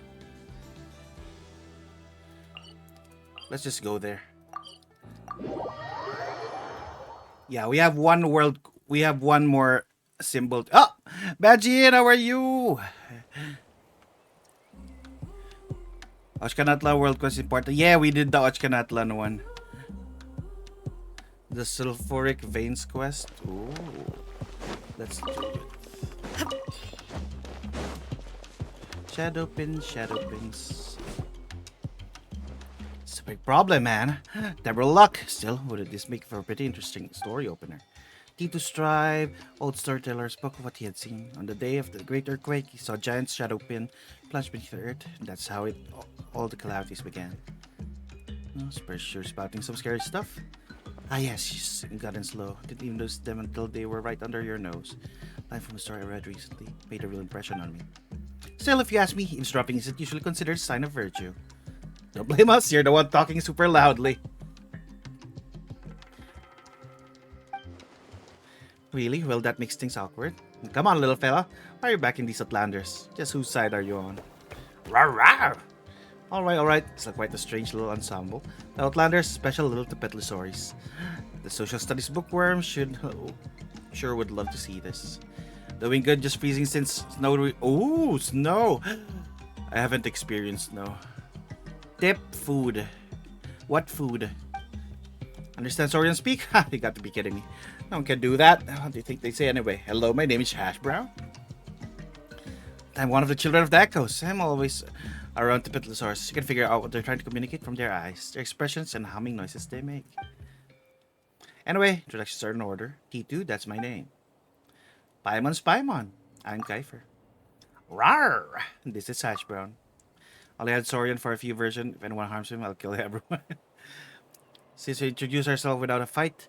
Let's just go there. Yeah, we have one more symbol. Oh! Bajin, how are you? Ochkanatlan world quest important. Yeah, we did the Ochkanatlan one. The sulfuric veins quest. Ooh. Let's do it. Shadow pins. It's a big problem, man. Never luck. Still, would this make for a pretty interesting story opener? Tito's tribe, old storyteller spoke of what he had seen. On the day of the great earthquake, he saw a giant shadow pin plunge beneath the earth. And that's how all the calamities began. Oh, Spurs sure spouting some scary stuff. Ah yes, she's gotten slow. Didn't even notice them until they were right under your nose. Line from a story I read recently made a real impression on me. Still, if you ask me, eavesdropping isn't usually considered a sign of virtue. Don't blame us, you're the one talking super loudly. Really? Well, that makes things awkward. Come on, little fella. Why are you back in these Outlanders? Just whose side are you on? Rawr, rawr! Alright. It's quite a strange little ensemble. The Outlanders, special little Tepetlosaurus. The social studies bookworm sure would love to see this. Doing good, just freezing since snow. Ooh, snow! I haven't experienced snow. Tip food. What food? Understand Saurian speak? Ha, you got to be kidding me. No one can do that. What do you think they say anyway? Hello, my name is Hash Brown. I'm one of the children of the Echoes. I'm always around the Tepetlosaurus. You can figure out what they're trying to communicate from their eyes, their expressions, and humming noises they make. Anyway, introductions are in order. T2, that's my name. Paimon's Paimon. I'm Kiefer. Rawr! This is Hash Brown. I'll add Saurian for a few versions. If anyone harms him, I'll kill everyone. Since we introduce ourselves without a fight,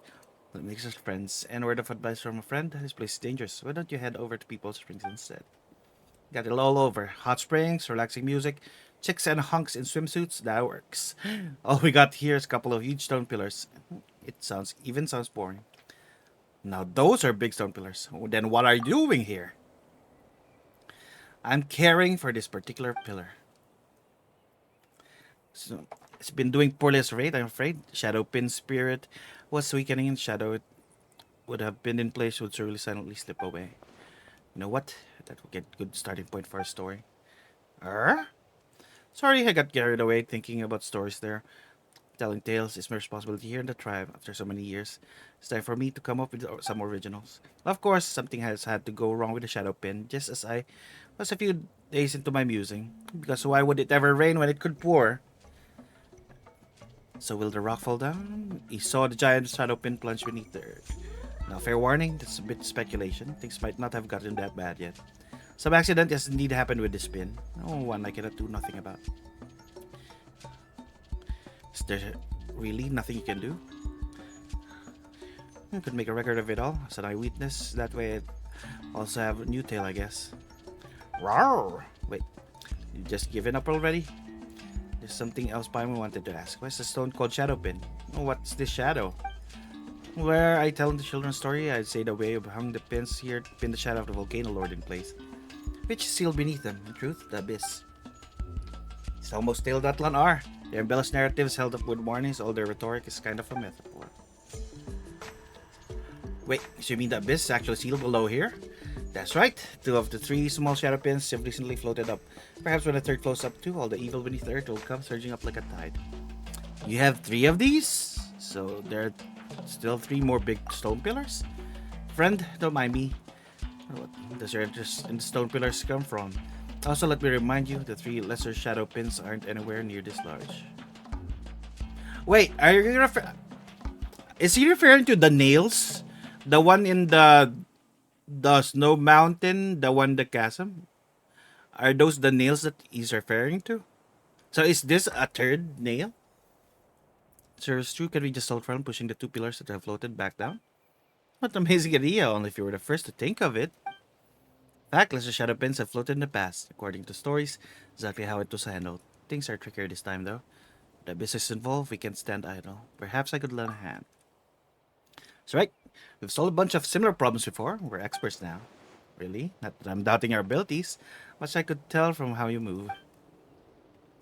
that makes us friends. And word of advice from a friend, this place is dangerous. Why don't you head over to People's Springs instead? Got it all over. Hot springs, relaxing music, chicks and hunks in swimsuits, that works. All we got here is a couple of huge stone pillars. It sounds boring. Now those are big stone pillars. Then what are you doing here? I'm caring for this particular pillar. So, it's been doing poorly as of late, I'm afraid. Shadow Pin Spirit was weakening in shadow. It would have been in place, would surely silently slip away. You know what? That will get a good starting point for our story. Sorry, I got carried away thinking about stories there. Telling tales is my responsibility here in the tribe after so many years. It's time for me to come up with some originals. Of course, something has had to go wrong with the Shadow Pin, just as I was a few days into my musing. Because why would it ever rain when it could pour? So will the rock fall down? He saw the giant Shadow Pin plunge beneath the earth. Now, fair warning, that's a bit speculation. Things might not have gotten that bad yet. Some accident has indeed happened with this pin. One I cannot do nothing about. Is there really nothing you can do? I could make a record of it all as an eyewitness. That way I'd also have a new tale, I guess. Rawr! Wait, you just given up already? There's something else Paimon wanted to ask. Why's the stone called Shadow Pin? What's this shadow? Where I tell the children's story, I'd say the way of hung the pins here to pin the shadow of the volcano lord in place, which is sealed beneath them. In truth, the abyss. It's almost tale Natlan are. Their embellished narratives held up with warnings, all their rhetoric is kind of a metaphor. Wait, so you mean the abyss is actually sealed below here? That's right. 2 of the 3 small shadow pins have recently floated up. Perhaps when a third floats up too, all the evil beneath the earth will come surging up like a tide. You have 3 of these? So there are still 3 more big stone pillars? Friend, don't mind me. What does your interest in the stone pillars come from? Also, let me remind you, the 3 lesser shadow pins aren't anywhere near this large. Wait, are you is he referring to the nails? The one in the snow mountain, the one the chasm? Are those the nails that he's referring to? So is this a third nail? Sir, it's true. Can we just hold firm, pushing the 2 pillars that have floated back down? What an amazing idea, only if you were the first to think of it. In fact, lesser shadow pins have floated in the past. According to stories, exactly how it was handled. Things are trickier this time, though. The business involved, we can't stand idle. Perhaps I could lend a hand. That's right. We've solved a bunch of similar problems before. We're experts now. Really? Not that I'm doubting our abilities. Much I could tell from how you move.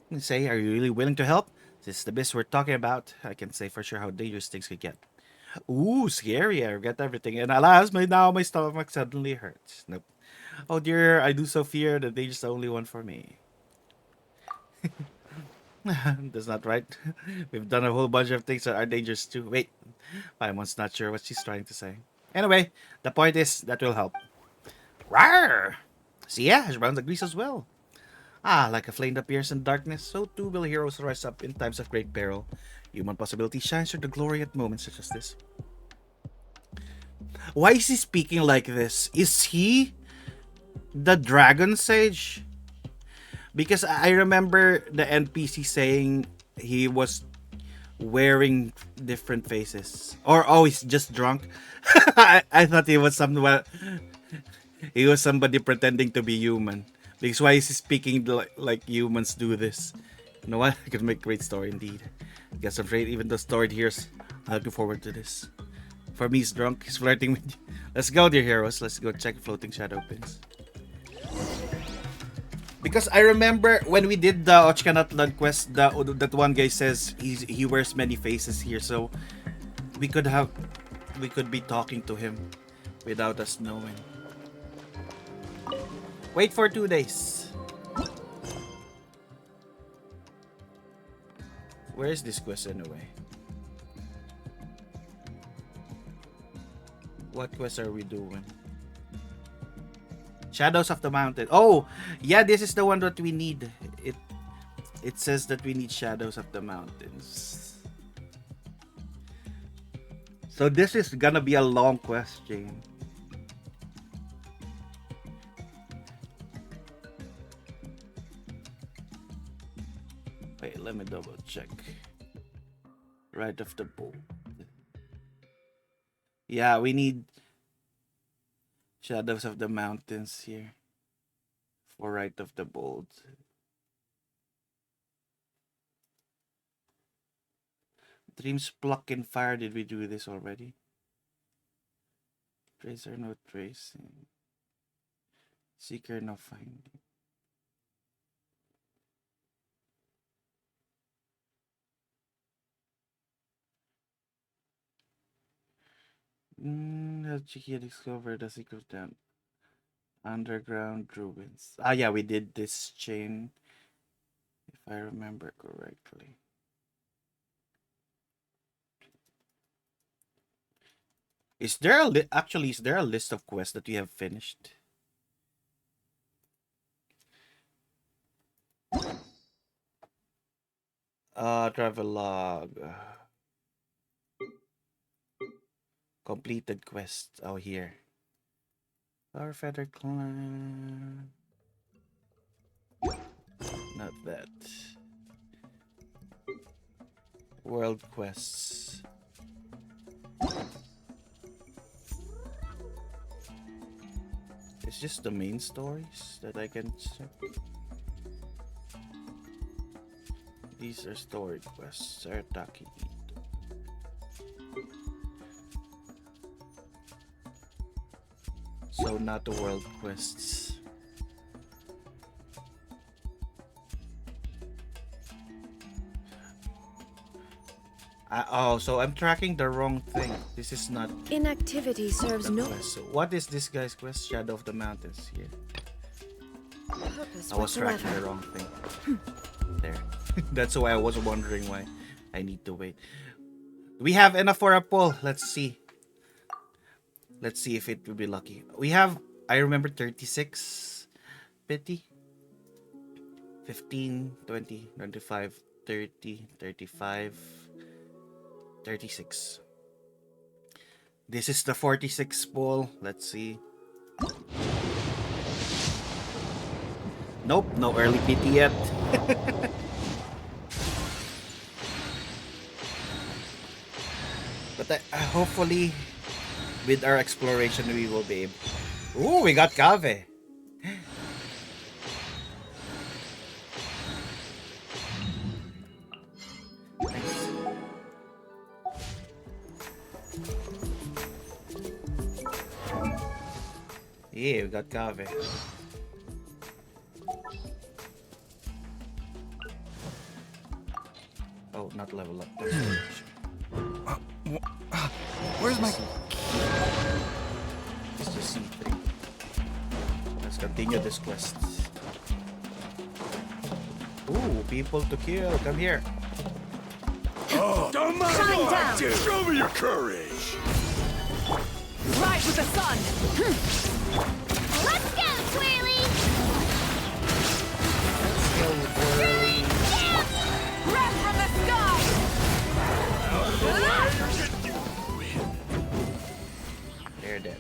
You say, are you really willing to help? This is the business we're talking about. I can say for sure how dangerous things could get. Ooh, scary. I regret everything. And alas, now my stomach suddenly hurts. Nope. Oh dear, I do so fear the danger's the only one for me. That's not right. We've done a whole bunch of things that are dangerous too. Wait, Paimon's not sure what she's trying to say. Anyway, the point is that will help. Rawr! See, yeah, Brown agrees as well. Ah, like a flame that appears in darkness, so too will heroes rise up in times of great peril. Human possibility shines through the glory at moments such as this. Why is he speaking like this? Is he the Dragon Sage? Because I remember the NPC saying he was wearing different faces. Or, oh, he's just drunk. I thought he was somebody pretending to be human. Because why is he speaking like humans do this? You know what? I could make a great story indeed. Guess I'm afraid even though story here's I'm looking forward to this. For me, he's drunk. He's flirting with you. Let's go, dear heroes. Let's go check floating shadow pins. Because I remember when we did the Natlan quest, that one guy says he wears many faces here, so we could be talking to him without us knowing. Wait for 2 days. Where is this quest anyway? What quest are we doing? Shadows of the Mountain. Oh, yeah, this is the one that we need. It says that we need Shadows of the Mountains. So this is gonna be a long quest, Jane. Wait, let me double check. Right of the bolt. Yeah, we need Shadows of the Mountains here for Right of the Bold. Dreams pluck in fire. Did we do this already? Tracer no tracing. Seeker no finding. How Chikia discovered the secret down underground ruins. Ah, yeah, we did this chain, if I remember correctly. Is there a is there a list of quests that we have finished? Travel log. Completed quests. Oh, here. Our Feather Clan. Not that. World quests. It's just the main stories that I can check. These are story quests. Artaki. So not the world quests. Oh, so I'm tracking the wrong thing. This is not Inactivity serves the no quest. So what is this guy's quest? Shadow of the Mountains here. purpose I was tracking whatsoever. the wrong thing. There. That's why I was wondering why I need to wait. We have enough for a pull. Let's see. Let's see if it will be lucky. We have, I remember 36 pity. 15, 20, 25, 30, 35, 36. This is the 46 pull. Let's see. Nope, no early pity yet. But hopefully, with our exploration, we will be able. Ooh, we got Cave. Nice. Yeah, we got Cave. Oh, not level up. Where's my... It's just C3. Let's continue this quest. Ooh, people to kill. Come here. Oh, don't mind Shine what I down. do. Show me your courage. Rise with the sun! Let's go, Twirly! Wrath from the sky! They're dead.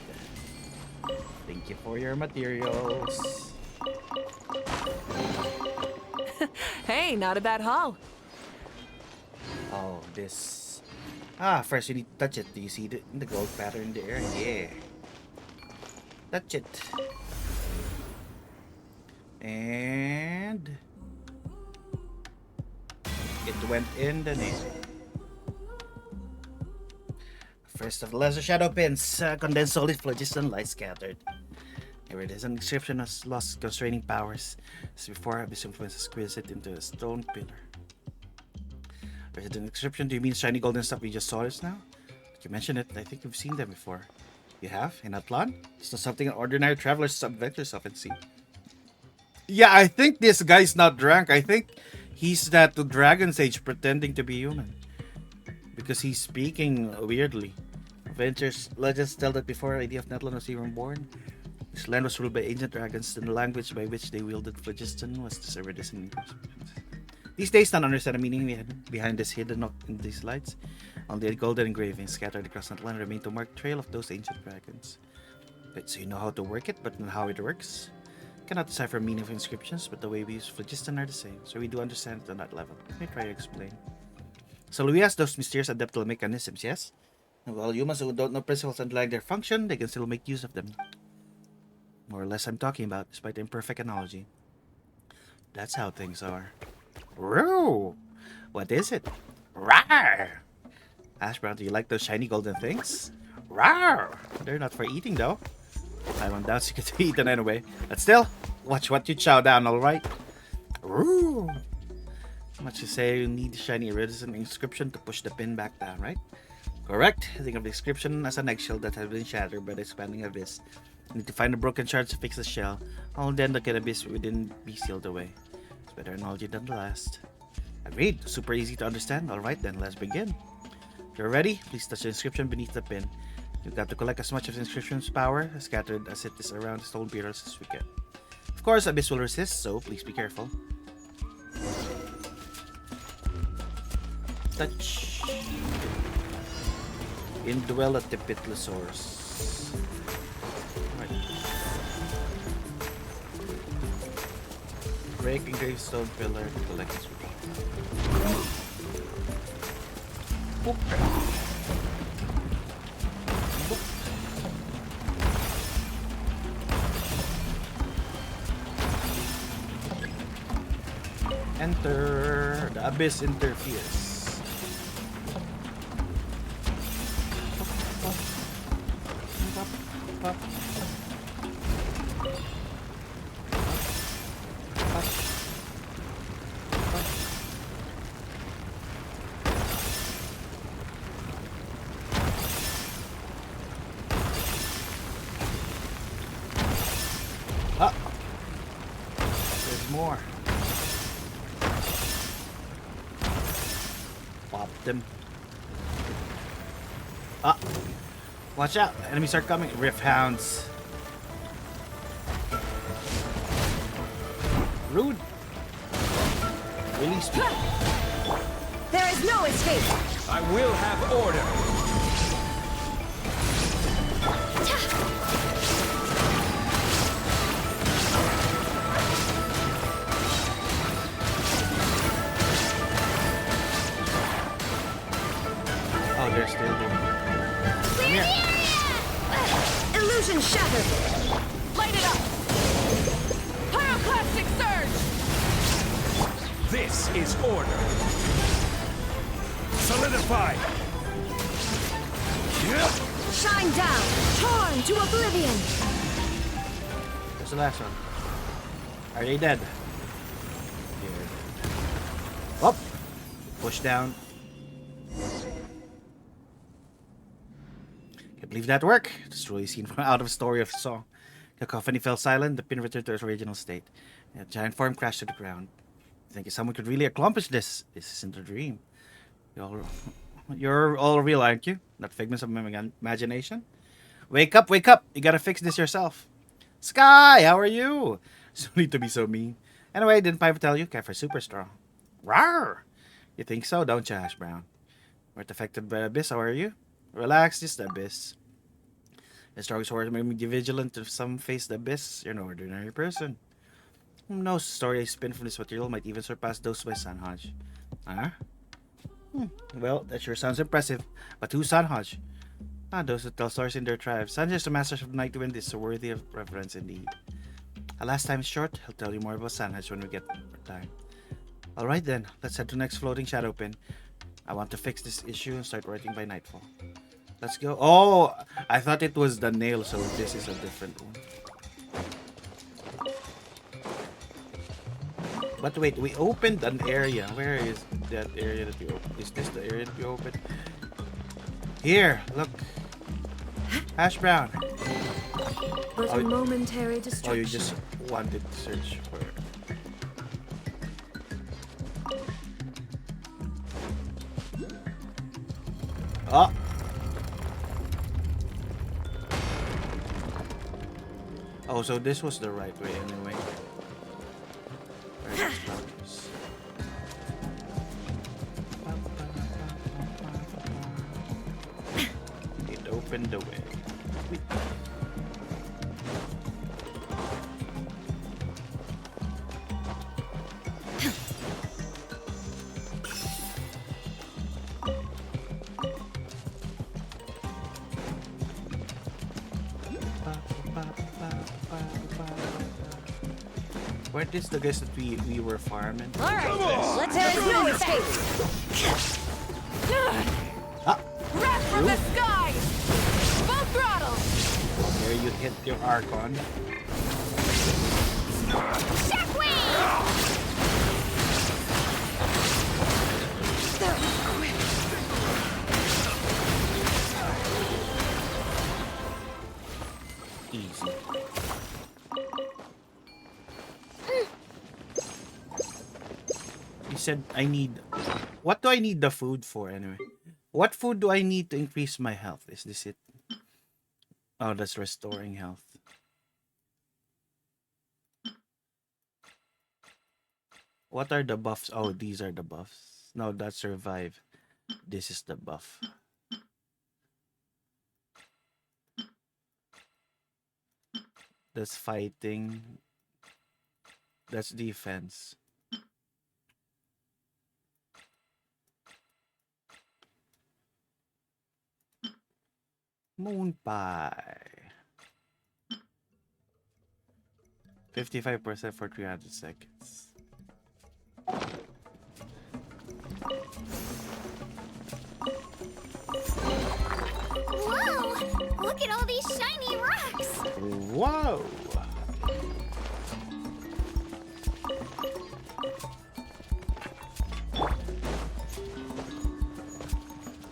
Thank you for your materials. Hey, not a bad haul. Oh, this. First you need to touch it. Do you see the gold pattern there? Yeah. Touch it. And it went in the nail. First of the lesser shadow pins, condensed solid phlogiston light scattered. Here it is. An inscription has lost constraining powers. As before, abyss influence squeezed it into a stone pillar. There's an inscription. Do you mean shiny golden stuff we just saw this now? You mentioned it. I think you've seen them before. You have? In Natlan? It's not something an ordinary traveler's adventures often see. Yeah, I think this guy's not drunk. I think he's that dragon sage pretending to be human. Because he's speaking weirdly. Adventures legends tell that before the idea of Natlan was even born, this land was ruled by ancient dragons, and the language by which they wielded phlogiston was discovered as an These days, none understand the meaning behind this hidden in these lights. Only a golden engraving scattered across Natlan remain to mark the trail of those ancient dragons. Wait, so you know how to work it, but not how it works? Cannot decipher meaning of inscriptions, but the way we use phlogiston are the same, so we do understand it on that level. Let me try to explain. So we has those mysterious adaptable mechanisms, yes? Well, humans who don't know principles underlying their function, they can still make use of them. More or less I'm talking about, despite the imperfect analogy. That's how things are. Roo! What is it? Rawr! Ash Brown, do you like those shiny golden things? Rawr! They're not for eating though. I don't doubt you could eat them anyway. But still, watch what you chow down, alright? Roo! Much to say you need the shiny iridescent inscription to push the pin back down, right? Correct. Think of the inscription as an eggshell that has been shattered by the expanding abyss. You need to find the broken shards to fix the shell. Only then the abyss within be sealed away. It's better analogy than the last. Agreed. Super easy to understand. Alright then, let's begin. If you're ready, please touch the inscription beneath the pin. You've got to collect as much of the inscription's power, scattered as it is around the stone pillars as we can. Of course, abyss will resist, so please be careful. Touch. Indwell at the pitless source. Right. Break engraved stone pillar to collect its Boop. Boop. Enter. The abyss interferes. more. Pop them. Ah! Watch out! Enemies are coming. Rift Hounds. Rude. Release me. There is no escape. I will have order. Oh, they're still there. Come here. Illusion shattered. Light it up. Pyroclastic surge. This is order. Solidify. Shine down. Torn to oblivion. Where's the last one? Are they dead? Up. Push down. Can't believe that worked. It's truly seen from out of story of song. Cacophony fell silent. The pin returned to its original state. And a giant form crashed to the ground. Thinking someone could really accomplish this. This isn't a dream. You're all real, aren't you? Not figments of my imagination? Wake up, wake up! You gotta fix this yourself. Sky, how are you? So need to be so mean. Anyway, didn't Piper tell you? Kefir's super strong. Rawr! You think so, don't you, Hash Brown? Weren't affected by Abyss, how are you? Relax, just the Abyss. The strongest horse made me vigilant. If some face the Abyss, you're no ordinary person. Who knows, story I spin from this material might even surpass those by Sanhaj. Huh? Well, that sure sounds impressive. But who's Sanhaj? Ah, those who tell stories in their tribes. Sanhaj is the master of the night wind, is so worthy of reverence indeed. Last time is short. He'll tell you more about Sanhaj when we get more time. Alright then, let's head to the next floating shadow pin. I want to fix this issue and start writing by nightfall. Let's go. Oh, I thought it was the nail, so this is a different one. But wait, we opened an area. Where is that area that you opened? Is this the area that you opened? Here, look. Hash Brown. But a momentary distraction. Oh, you just wanted to search for it. Oh! Oh, so this was the right way anyway. It opened the way. Where is the guys that we were farming? All right, let's have no escape. Wrath from the skies. Full throttle. There you hit your Archon. Easy. You said I need... What do I need the food for anyway? What food do I need to increase my health? Is this it? Oh, that's restoring health. What are the buffs? Oh, these are the buffs. No, that's survive. This is the buff. That's fighting. That's defense. Moon pie. 55% for 300 seconds. Whoa! Look at all these shiny rocks! Whoa!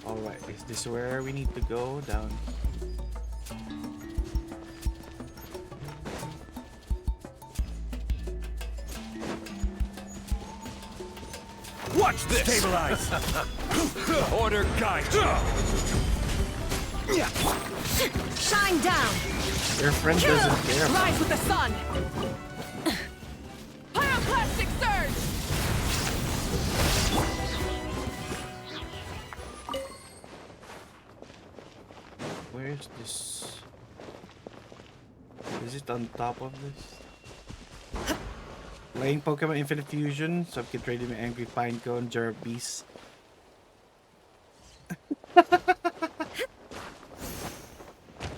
Alright, is this where we need to go? Down. Watch this! Stabilize! Order guide! Shine down! Your friend doesn't care. Rise with the sun! Pyroclastic surge! Where is this? Is it on top of this? Playing Pokemon Infinite Fusion, Subkid trading my Angry Pinecone, Jarb Beast.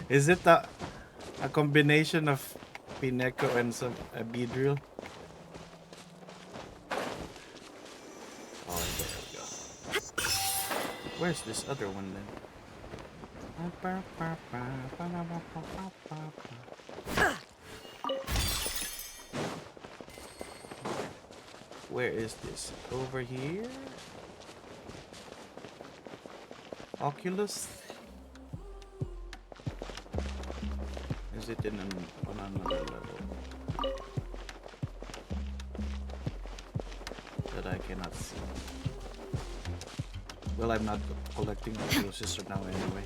Is it a combination of Pineco and some Beedrill? Oh, there we go. Where's this other one then? Where is this? Over here? Oculus? Is it in on another level that I cannot see? Well, I'm not collecting Oculuses right now anyway.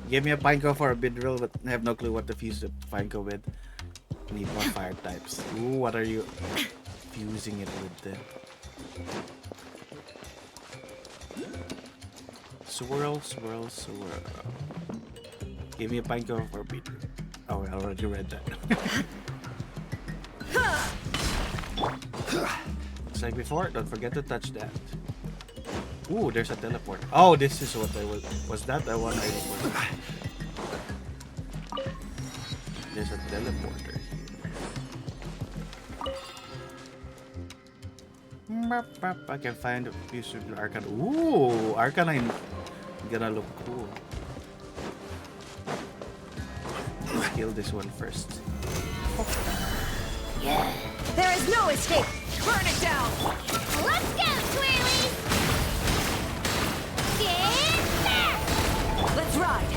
Give me a Pineco for a Beedrill, but I have no clue what to fuse the Pineco with. Need more fire types. Ooh, what are you fusing it with then? Swirl, swirl, swirl. Give me a Pineco for a Beedrill. Oh, I already read that. Just like before, don't forget to touch that. Ooh, there's a teleport. Oh, this is what I was that the one I was. There's a teleporter here. I can find a few super Arcanine. Ooh, Arcanine gonna look cool. Let's kill this one first. Yeah. There is no escape. Burn it down. Let's go, Twirly! Get back! Let's ride.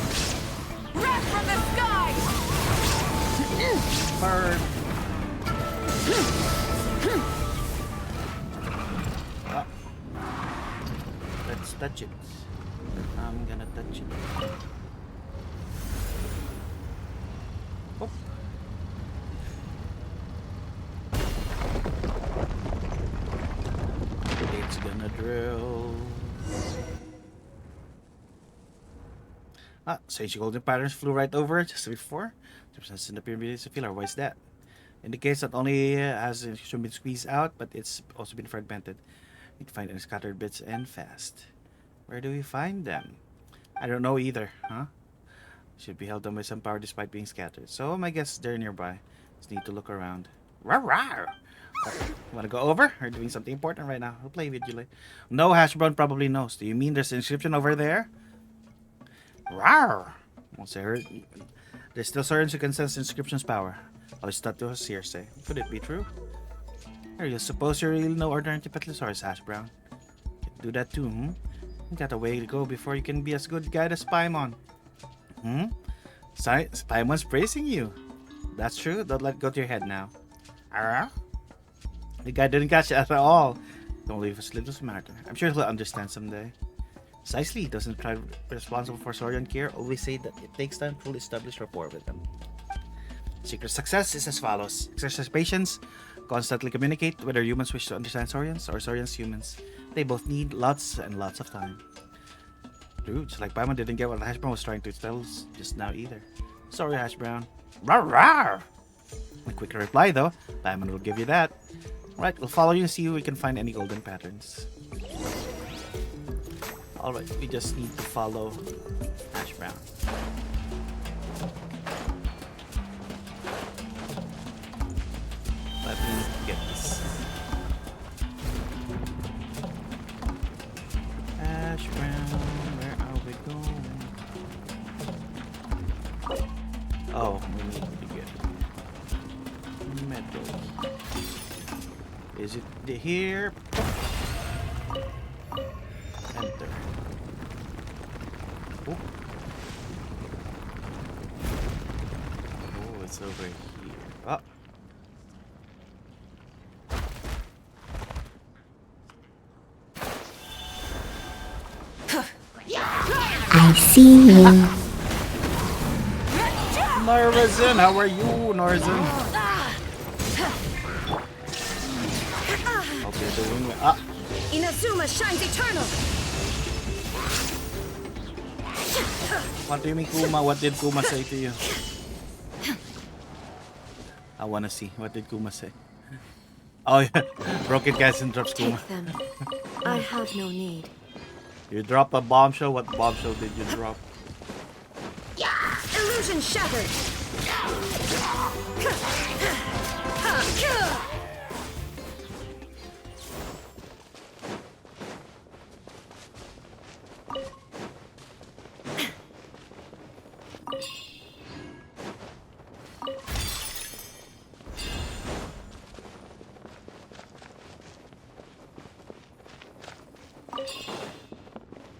Wrath from the sky. Burn. Let's touch it. I'm gonna touch it. Oh. It's gonna drill. Sage golden patterns flew right over it just before. In the pyramid to filler. Why is that? Indicates not only has it been squeezed out, but it's also been fragmented. We need to find any scattered bits and fast. Where do we find them? I don't know either, huh? Should be held on by some power despite being scattered. So my guess they're nearby. Just need to look around. Rawr, rawr. Wanna go over? We're doing something important right now. We'll play with you later. No, Hashbrown probably knows. Do you mean there's an inscription over there? Rawr! Won't say her. There's still certain who can sense the inscription's power. Always thought to us hearsay. Could it be true? Are you suppose you really know ordinary Tipetlosaurus, Hashbrown? You can do that too, hmm? You got a way to go before you can be as good guide as Paimon. Hmm? Paimon's praising you. That's true. Don't let it go to your head now. The guy didn't catch it at all. Don't leave us little matter. I'm sure he'll understand someday. Precisely, he doesn't try to be responsible for Saurian care. Always say that it takes time to fully establish rapport with them. Secret success is as follows. Exercise patience. Constantly communicate, whether humans wish to understand Saurians or Saurians humans. They both need lots and lots of time. Dude, it's like Paimon didn't get what Hashbrown was trying to tell us just now either. Sorry, Hashbrown. Rawr, rawr! A quick reply though. Paimon will give you that. Alright, we'll follow you and see if we can find any golden patterns. Alright, we just need to follow Hashbrown. Let me get this. Hashbrown, where are we going? Oh, we need to get metal. Is it here? Enter. Oh. Oh, it's over here. Oh. I see you. Norzen, how are you, Norzen? Hope you're doing well. Inazuma shines eternal. What do you mean, Kuma? What did Kuma say to you? I wanna see. What did Kuma say? Oh yeah, Broken Castle drops Kuma. Take them. I have no need. You drop a bombshell. What bombshell did you drop? Illusion shattered.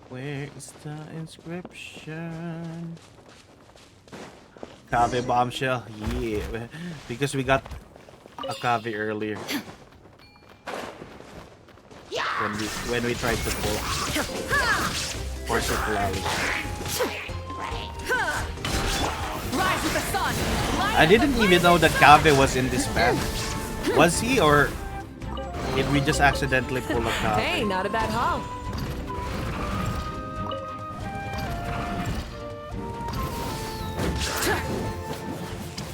Where is the inscription? Cave bombshell, yeah, because we got a cave earlier. When we tried to pull force of Lally. Rise with the sun. I didn't even know that Cave was in this map. Was he, or did we just accidentally pull a Cave? Hey, not a bad haul.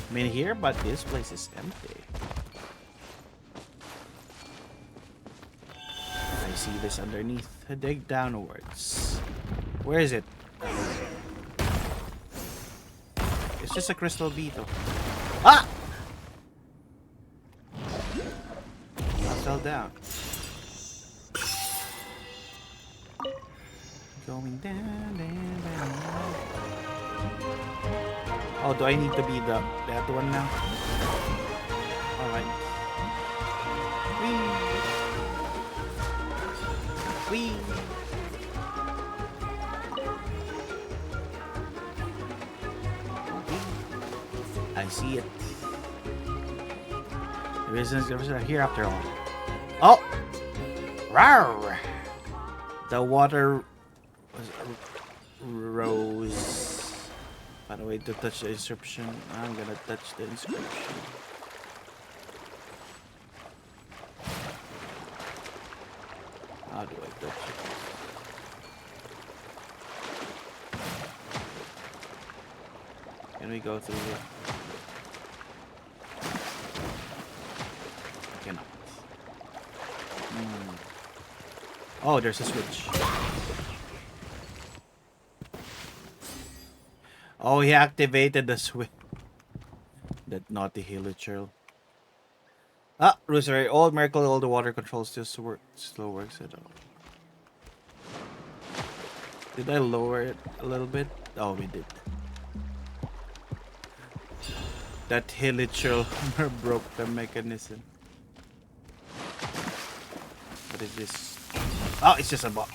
I mean here, but this place is empty. I see this underneath. Dig downwards. Where is it? It's just a crystal beetle. Ah! I fell down. Going down, down, down. Oh, do I need to be that one now? Alright. Whee! Whee! I see it. The reasons are here after all. Oh! Rawr! The water rose. By the way, to touch the inscription, I'm gonna touch the inscription. How do I touch it? Can we go through here? I cannot. Oh, there's a switch. Oh, he activated the switch. That naughty Hilichurl. Ah, Rosary, old miracle, all the water control still slow works at all. Did I lower it a little bit? Oh, we did. That Hilichurl broke the mechanism. What is this? Oh, it's just a bot.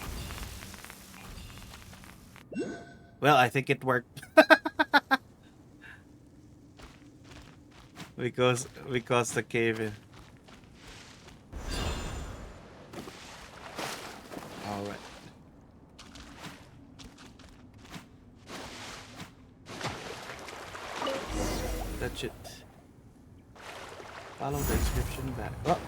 Well, I think it worked. because the cave in. All right. Touch it. Follow the inscription back. Oh.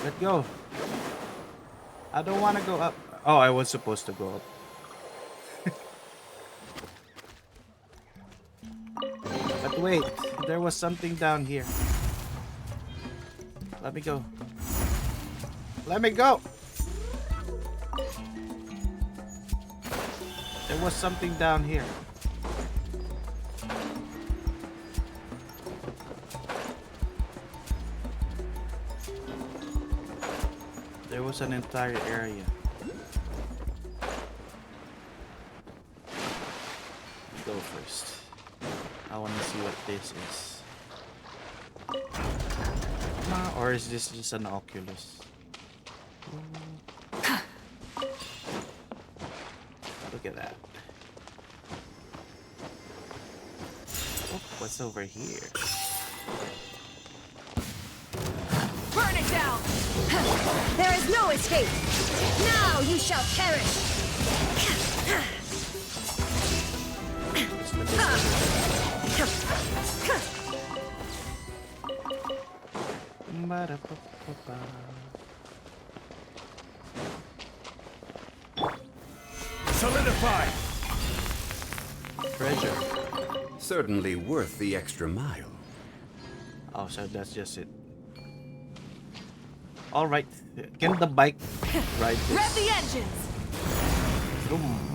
Let go. I don't want to go up. Oh, I was supposed to go up. But wait, there was something down here. Let me go. Let me go. There was something down here. There was an entire area. Go first. I want to see what this is. Or is this just an Oculus? Look at that. Oh, what's over here? Burn it down! There is no escape! Now you shall perish! Solidify! Treasure. Certainly worth the extra mile. Oh, so that's just it. All right. Can the bike ride this? Rev the engines! Vroom.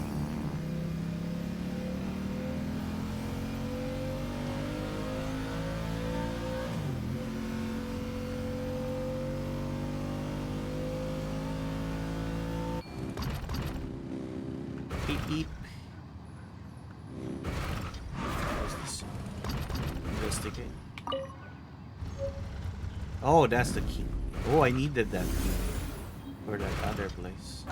Beep beep. What's this? Investigate. Oh, that's the key. Oh, I needed that key for that other place.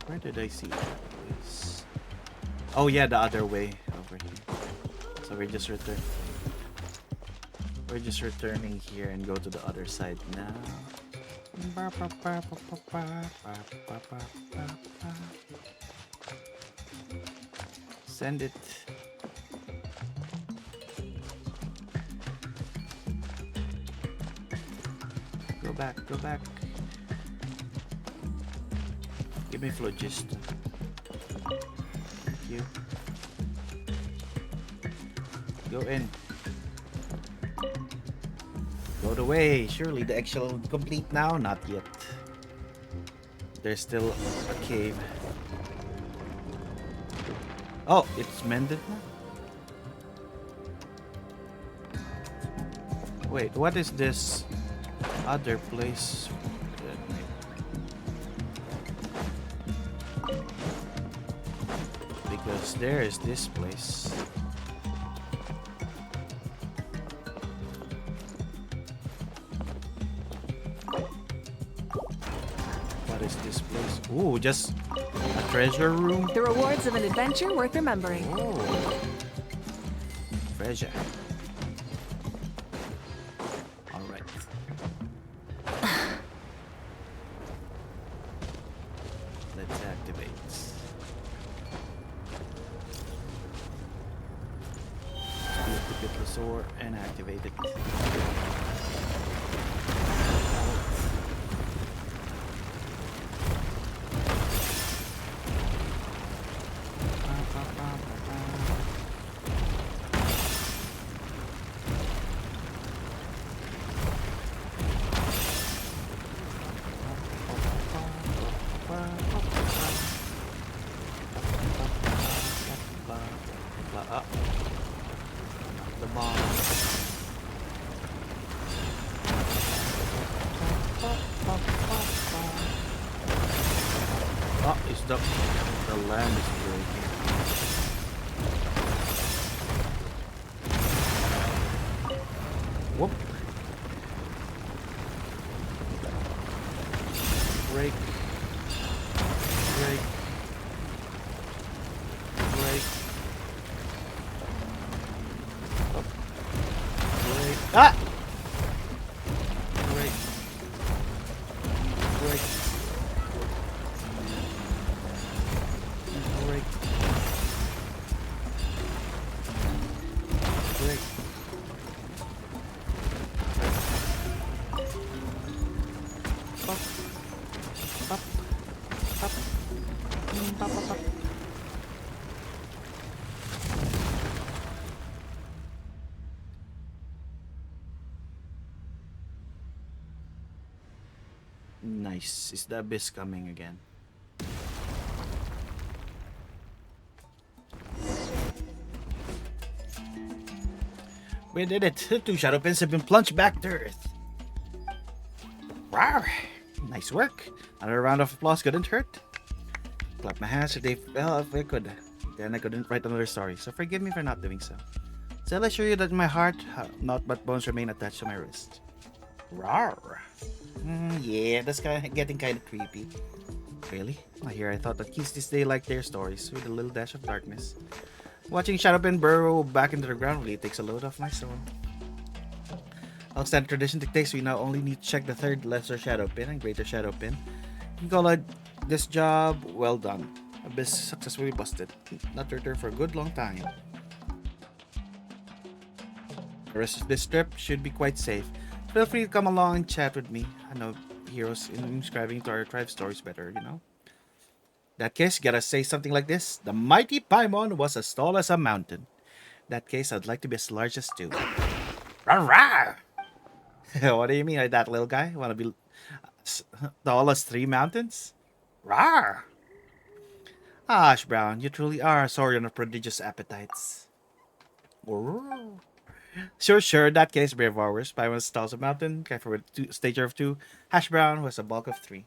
Where did I see that place? Oh yeah, the other way over here. So we're just returning here and go to the other side now. Send it. Go back, go back. Give me phlogiston. Thank you. Go in. Go the way. Surely the egg shall complete now? Not yet. There's still a cave. Oh, it's mended now? Wait, what is this other place? Because there is this place. What is this place? Ooh, just a treasure room? The rewards of an adventure worth remembering. Oh. Treasure. Alright. Let's activate. Get the sword and activate it. The bomb. Oh, it's the land is breaking. Whoop. Break. Break. Break. Break. Ah! Break. Break. Break. Break. Pop. Pop. Pop. Pop. Pop. Pop. Nice. Is the abyss coming again? We did it. The two shadow pins have been plunged back to Earth. Rawr. Nice work. Another round of applause couldn't hurt. Clap my hands if they fell if I could. Then I couldn't write another story, so forgive me for not doing so. Still, I assure you that in my heart, naught but bones remain attached to my wrist. Rawr. Yeah, that's getting kind of creepy. Really? I thought that kids this day like their stories with a little dash of darkness. Watching Shadowpin burrow back into the ground really takes a load off my soul. Our standard tradition dictates we now only need to check the third lesser Shadowpin and greater Shadowpin. You call it this job well done. Abyss successfully busted. Not to return for a good long time. The rest of this trip should be quite safe. Feel free to come along and chat with me. I know heroes in inscribing to our tribe stories better, you know? That case, gotta say something like this. The mighty Paimon was as tall as a mountain. That case, I'd like to be as large as two. Rah! What do you mean by that, little guy? Wanna be tall as 3 mountains? Rawr! Ah, Ash Brown, you truly are a saurian of prodigious appetites. Ooh. Sure, that case, brave warriors. Paimon's tall as a mountain, careful with stature of 2. Hash Brown was a bulk of 3.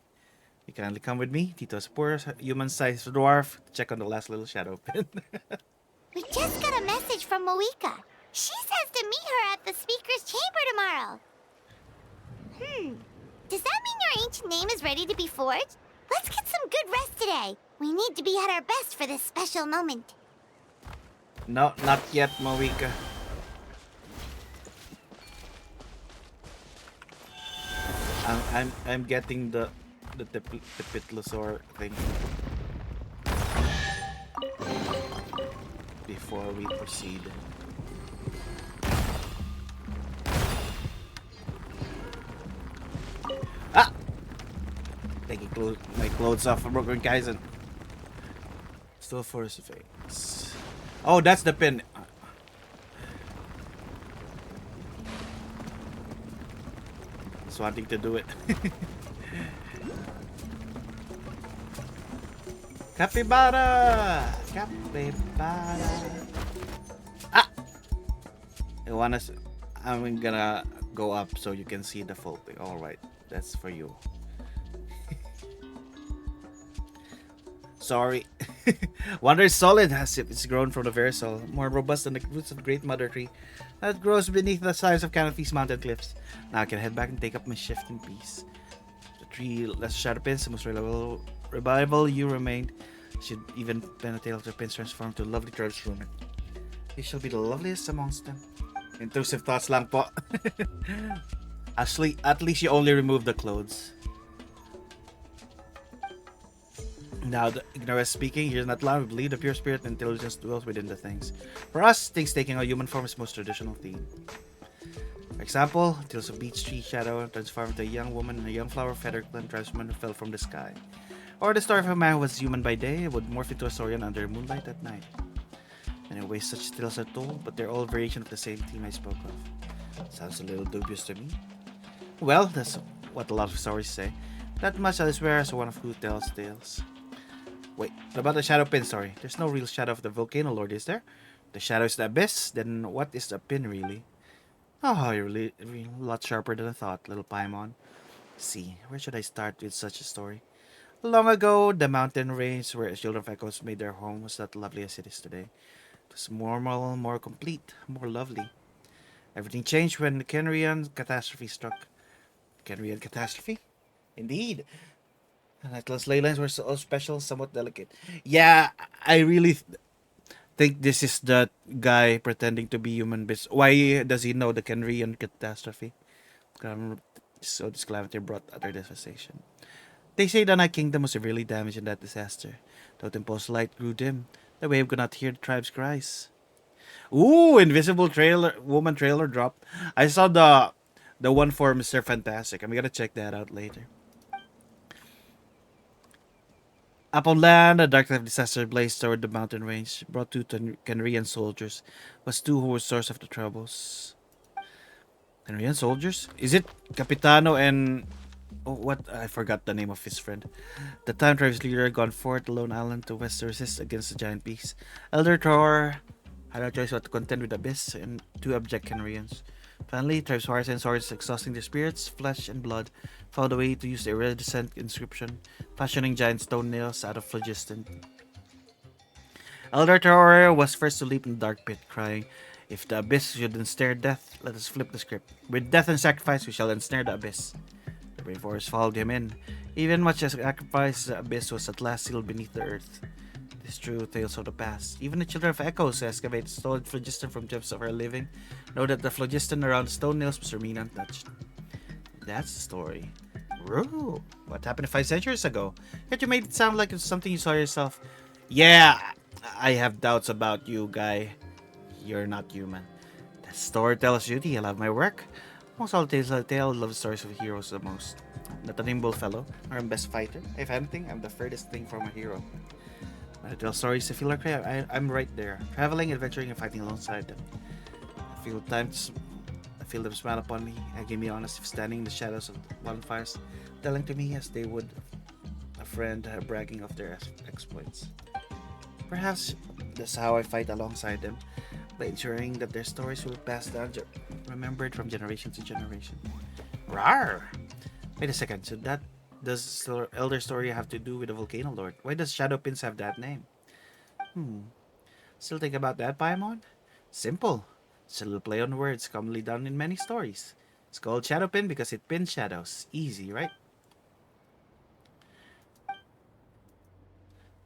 You can only come with me, Tito's poor human-sized dwarf, to check on the last little shadow pin. We just got a message from Moika. She says to meet her at the speaker's chamber tomorrow. Does that mean your ancient name is ready to be forged? Let's get some good rest today. We need to be at our best for this special moment. No, not yet, Moika. I'm getting the Pitlosaur thing before we proceed. Ah! Taking my clothes off from Broken Kaizen. Still Forest Face. Oh, that's the pin. Just wanting to do it. Capybara! Capybara! Ah! I'm gonna go up so you can see the full thing. Alright, that's for you. Sorry. Wonder is solid as if it's grown from the very soul, more robust than the roots of the great mother tree that grows beneath the sides of Canopy's mountain cliffs. Now I can head back and take up my shift in peace. The three less shadow pins, the most reliable you remained, should even pen a tale of their pins transformed to lovely tribes rumen. You shall be the loveliest amongst them. Intrusive thoughts lang po. Actually, at least you only removed the clothes. Now, the ignorance speaking, here's Natlan. We believe the pure spirit and intelligence dwells within the things. For us, things taking a human form is most traditional theme. For example, tales of beech tree shadow transformed into a young woman and a young flower feather clan tribesman who fell from the sky. Or the story of a man who was human by day and would morph into a saurian under moonlight at night. Anyway, such tales are told, but they're all variations of the same theme I spoke of. Sounds a little dubious to me. Well, that's what a lot of stories say. Not much I swear as one of who tells tales. Wait, what about the shadow pin story? There's no real shadow of the volcano lord, is there? The shadow is the abyss? Then what is the pin really? Oh, you're really a lot sharper than I thought, little Paimon. See, where should I start with such a story? Long ago, the mountain range where children of echoes made their home was not lovely as it is today. It was more complete, more lovely. Everything changed when the Kenrian catastrophe struck. Kenrian catastrophe? Indeed. Natlan's ley lines were so special, somewhat delicate. Yeah, I really think this is that guy pretending to be human. Why does he know the Kenrian catastrophe? So this calamity brought utter devastation. They say the Night Kingdom was severely damaged in that disaster. The Temple's light grew dim. The wave could not hear the tribe's cries. Ooh, invisible woman trailer drop. I saw the one for Mr. Fantastic. I'm gonna check that out later. Up on land, a dark night of disaster blazed toward the mountain range, brought two Kenrian soldiers. Was two who were source of the troubles. Kenrian soldiers? Is it Capitano and... Oh, what? I forgot the name of his friend. The time tribe's leader had gone forth to Lone Island to west to resist against the giant beast. Elder Thor had no choice but to contend with Abyss and two abject Kenrians. Finally, tribe's warriors and swords, exhausting their spirits, flesh, and blood, found a way to use the iridescent inscription, fashioning giant stone nails out of phlogiston. Elder Thor was first to leap in the dark pit, crying, "If the Abyss should ensnare death, let us flip the script. With death and sacrifice, we shall ensnare the Abyss." The rainforest followed him in. Even much as sacrifice, the abyss was at last sealed beneath the earth. It is true tales of the past. Even the children of echoes who excavate stole phlogiston from gems of our living know that the phlogiston around the stone nails must remain untouched. That's the story. Ooh, what happened 5 centuries ago? Yet you made it sound like it's something you saw yourself. Yeah, I have doubts about you, guy. You're not human. The story tells duty. I love my work. Most all the tales I tell, love stories of heroes the most. Not a nimble fellow, nor a best fighter. If anything, I'm the furthest thing from a hero. When I tell stories, I feel like I'm right there, traveling, adventuring, and fighting alongside them. I feel them smile upon me and give me honest, standing in the shadows of bonfires, telling to me as they would a friend bragging of their exploits. Perhaps that's how I fight alongside them, by ensuring that their stories will pass down, remembered from generation to generation. Rawr! Wait a second, so that does the Elder Story have to do with the Volcano Lord? Why does Shadowpins have that name? Still think about that, Paimon? Simple. It's a little play on words commonly done in many stories. It's called Shadowpin because it pins shadows. Easy, right?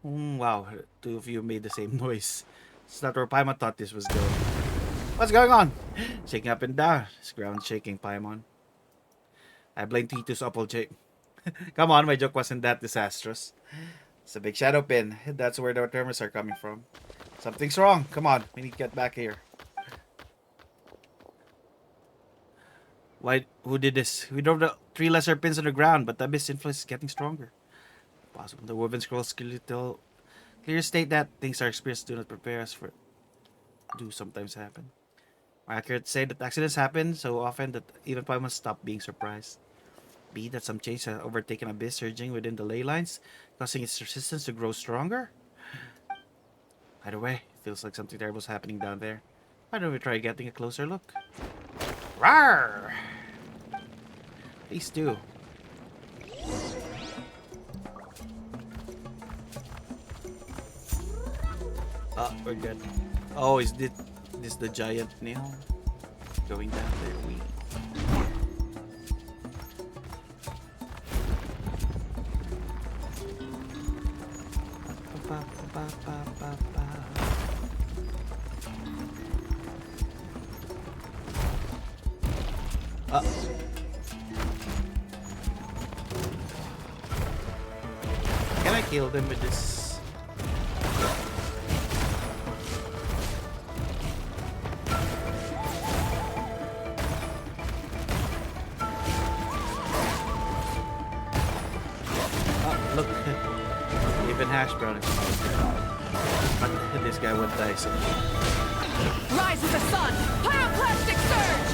Wow, two of you made the same noise. It's not where Paimon thought this was going. What's going on? Shaking up and down. This ground shaking, Paimon. I blame Titus Applejack. Come on, my joke wasn't that disastrous. It's a big shadow pin. That's where the tremors are coming from. Something's wrong. Come on, we need to get back here. Why? Who did this? We drove the 3 lesser pins on the ground, but the abyss influence is getting stronger. Possible. The woven scrolls clear state that things our experience do not prepare us for. Do sometimes happen. More accurate to say that accidents happen so often that even Paimon stop being surprised. Be that some change has overtaken abyss surging within the ley lines, causing its resistance to grow stronger. Either way, it feels like something terrible is happening down there. Why don't we try getting a closer look? Rawr! Please do. We're good. Oh, is this the giant nail? Going down there, we. Can I kill them with this? Look, even hash brown is but this guy would die soon. Rise with the sun! Pyroclastic surge!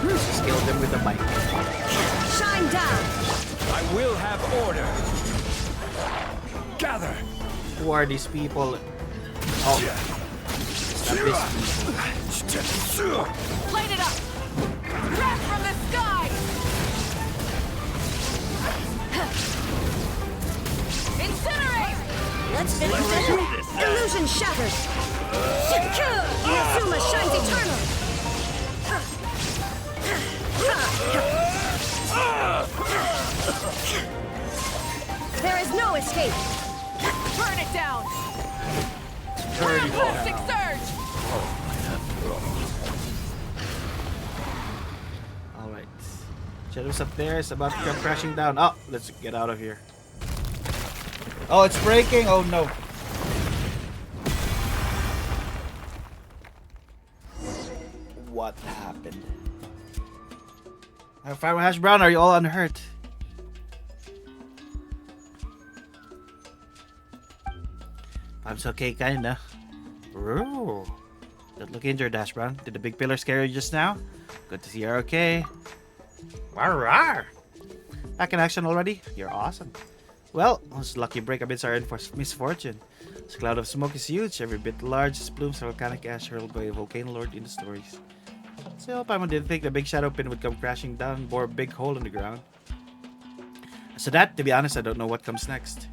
Just killed him with a bike. Shine down! I will have order. Gather. Who are these people? Oh, it's not this people. Light it up! Wrath from the sky! Incinerate! Let's finish this. Illusion shattered! Inazuma shines eternal! There is no escape! Burn it down! Plastic surge! Alright. Shadows up there is about to come crashing down. Oh, let's get out of here. Oh, it's breaking! Oh no. What happened? Fire Hash Brown, are you all unhurt? I'm okay, kinda. Ooh. Don't look injured, Dash Brown. Did the big pillar scare you just now? Good to see you're okay. Rawr, rawr. Back in action already? You're awesome. Well, this lucky break amidst our misfortune. This cloud of smoke is huge, every bit large as plumes of volcanic ash hurled by a volcano lord in the stories. So Paimon didn't think the big shadow pin would come crashing down and bore a big hole in the ground. So that, to be honest, I don't know what comes next.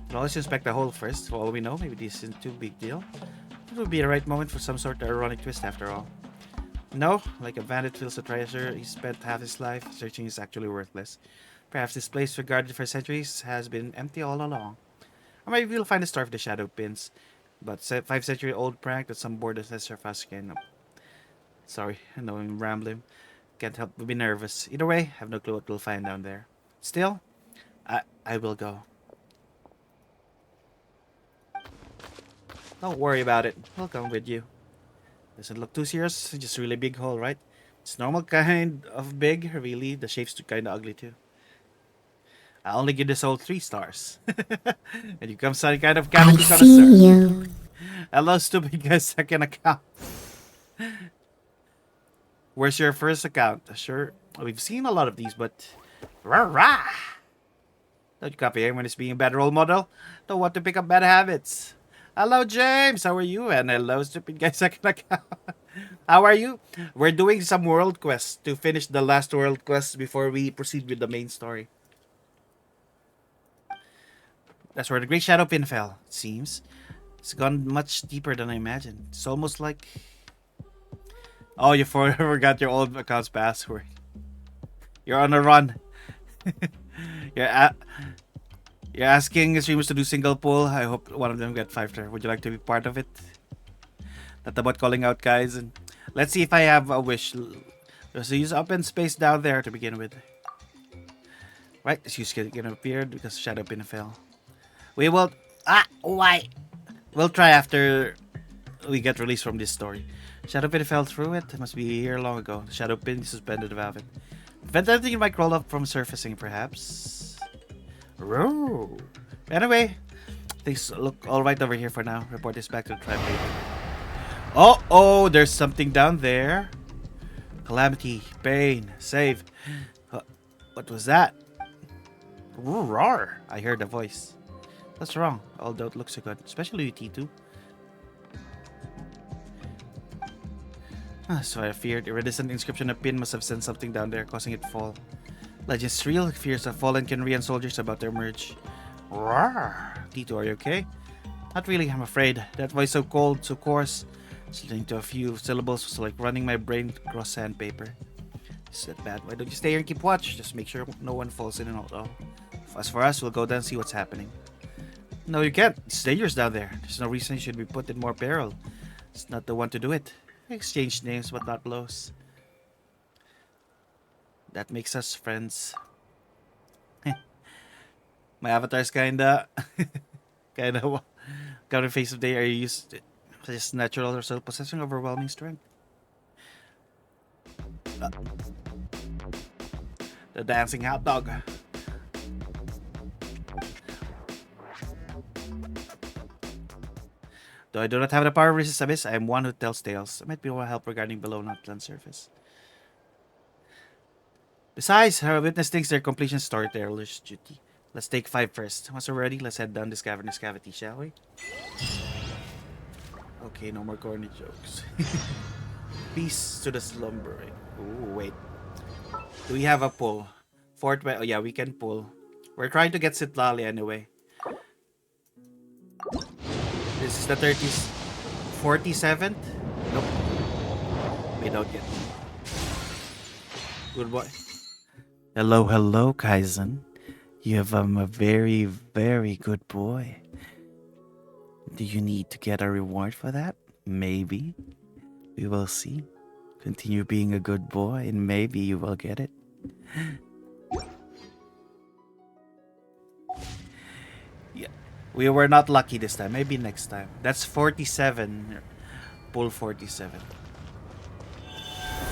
But let's inspect the hole first. For all we know, maybe this isn't too big deal. It would be the right moment for some sort of ironic twist after all. No, like a bandit feels a treasure he spent half his life searching is actually worthless. Perhaps this place, regarded for centuries, has been empty all along. Or maybe we'll find the story of the shadow pins. But 5 century-old prank that some bored ancestor of us can. Sorry, I know I'm rambling. Can't help but be nervous. Either way, I have no clue what we'll find down there. Still, I will go. Don't worry about it. I'll come with you. Doesn't look too serious. Just a really big hole, right? It's normal kind of big, really. The shape's kind of ugly too. I only give this hole 3 stars. And you come some kind of cavity connoisseur. Hello, stupid guy's second account. Where's your first account? Sure, we've seen a lot of these, but rah-rah! Don't copy him when he's being a bad role model. Don't want to pick up bad habits. Hello, James. How are you? And hello, stupid guy second account. How are you? We're doing some world quests to finish the last world quest before we proceed with the main story. That's where the Great Shadow Pin fell, it seems. It's gone much deeper than I imagined. It's almost like... Oh, you forgot your old account's password. You're on a run. You're asking streamers to do single pull. I hope one of them get 5-star. Would you like to be part of it? Not about calling out guys. And let's see if I have a wish. There's a use open space down there to begin with. Right, this use gonna appear because Shadow Pin fell. We will... why? We'll try after we get released from this story. Shadow Pin fell through it. It must be here long ago. The Shadow Pin suspended above it. Prevent anything might crawl up from surfacing, perhaps. Row. Anyway, things look alright over here for now. Report this back to the tribe later. Oh, there's something down there. Calamity, pain, save. What was that? Roar! I heard a voice. What's wrong? Although it looks so good, especially with T2. So I feared. Iridescent inscription of pin must have sent something down there, causing it to fall. Legend's real. Fears of fallen Kenrian soldiers about to emerge. Roar! T2, are you okay? Not really, I'm afraid. That voice so cold, so coarse. Listening to a few syllables was like running my brain across sandpaper. Is that bad? Why don't you stay here and keep watch? Just make sure no one falls in and out. Oh. As for us, we'll go down and see what's happening. No, you can't. It's dangerous down there. There's no reason you should be put in more peril. It's not the one to do it. Exchange names, but not blows. That makes us friends. My avatar's kinda... kinda... counter face of day. Are you used to just natural or self-possessing overwhelming strength? The dancing hot dog. Though I do not have the power of resist abyss, I am one who tells tales. I might be more help regarding below Natlan surface. Besides, her witness thinks their completion storyteller's duty. Let's take 5 first. Once we're ready, let's head down this cavernous cavity, shall we? Okay, no more corny jokes. Peace to the slumbering. Ooh, wait. Do we have a pull? Oh yeah, we can pull. We're trying to get Citlali anyway. This is the 47th? Nope. We don't get it. Good boy. Hello, Kaizen. You have a very, very good boy. Do you need to get a reward for that? Maybe. We will see. Continue being a good boy and maybe you will get it. Yeah. We were not lucky this time. Maybe next time. That's 47. Pull 47.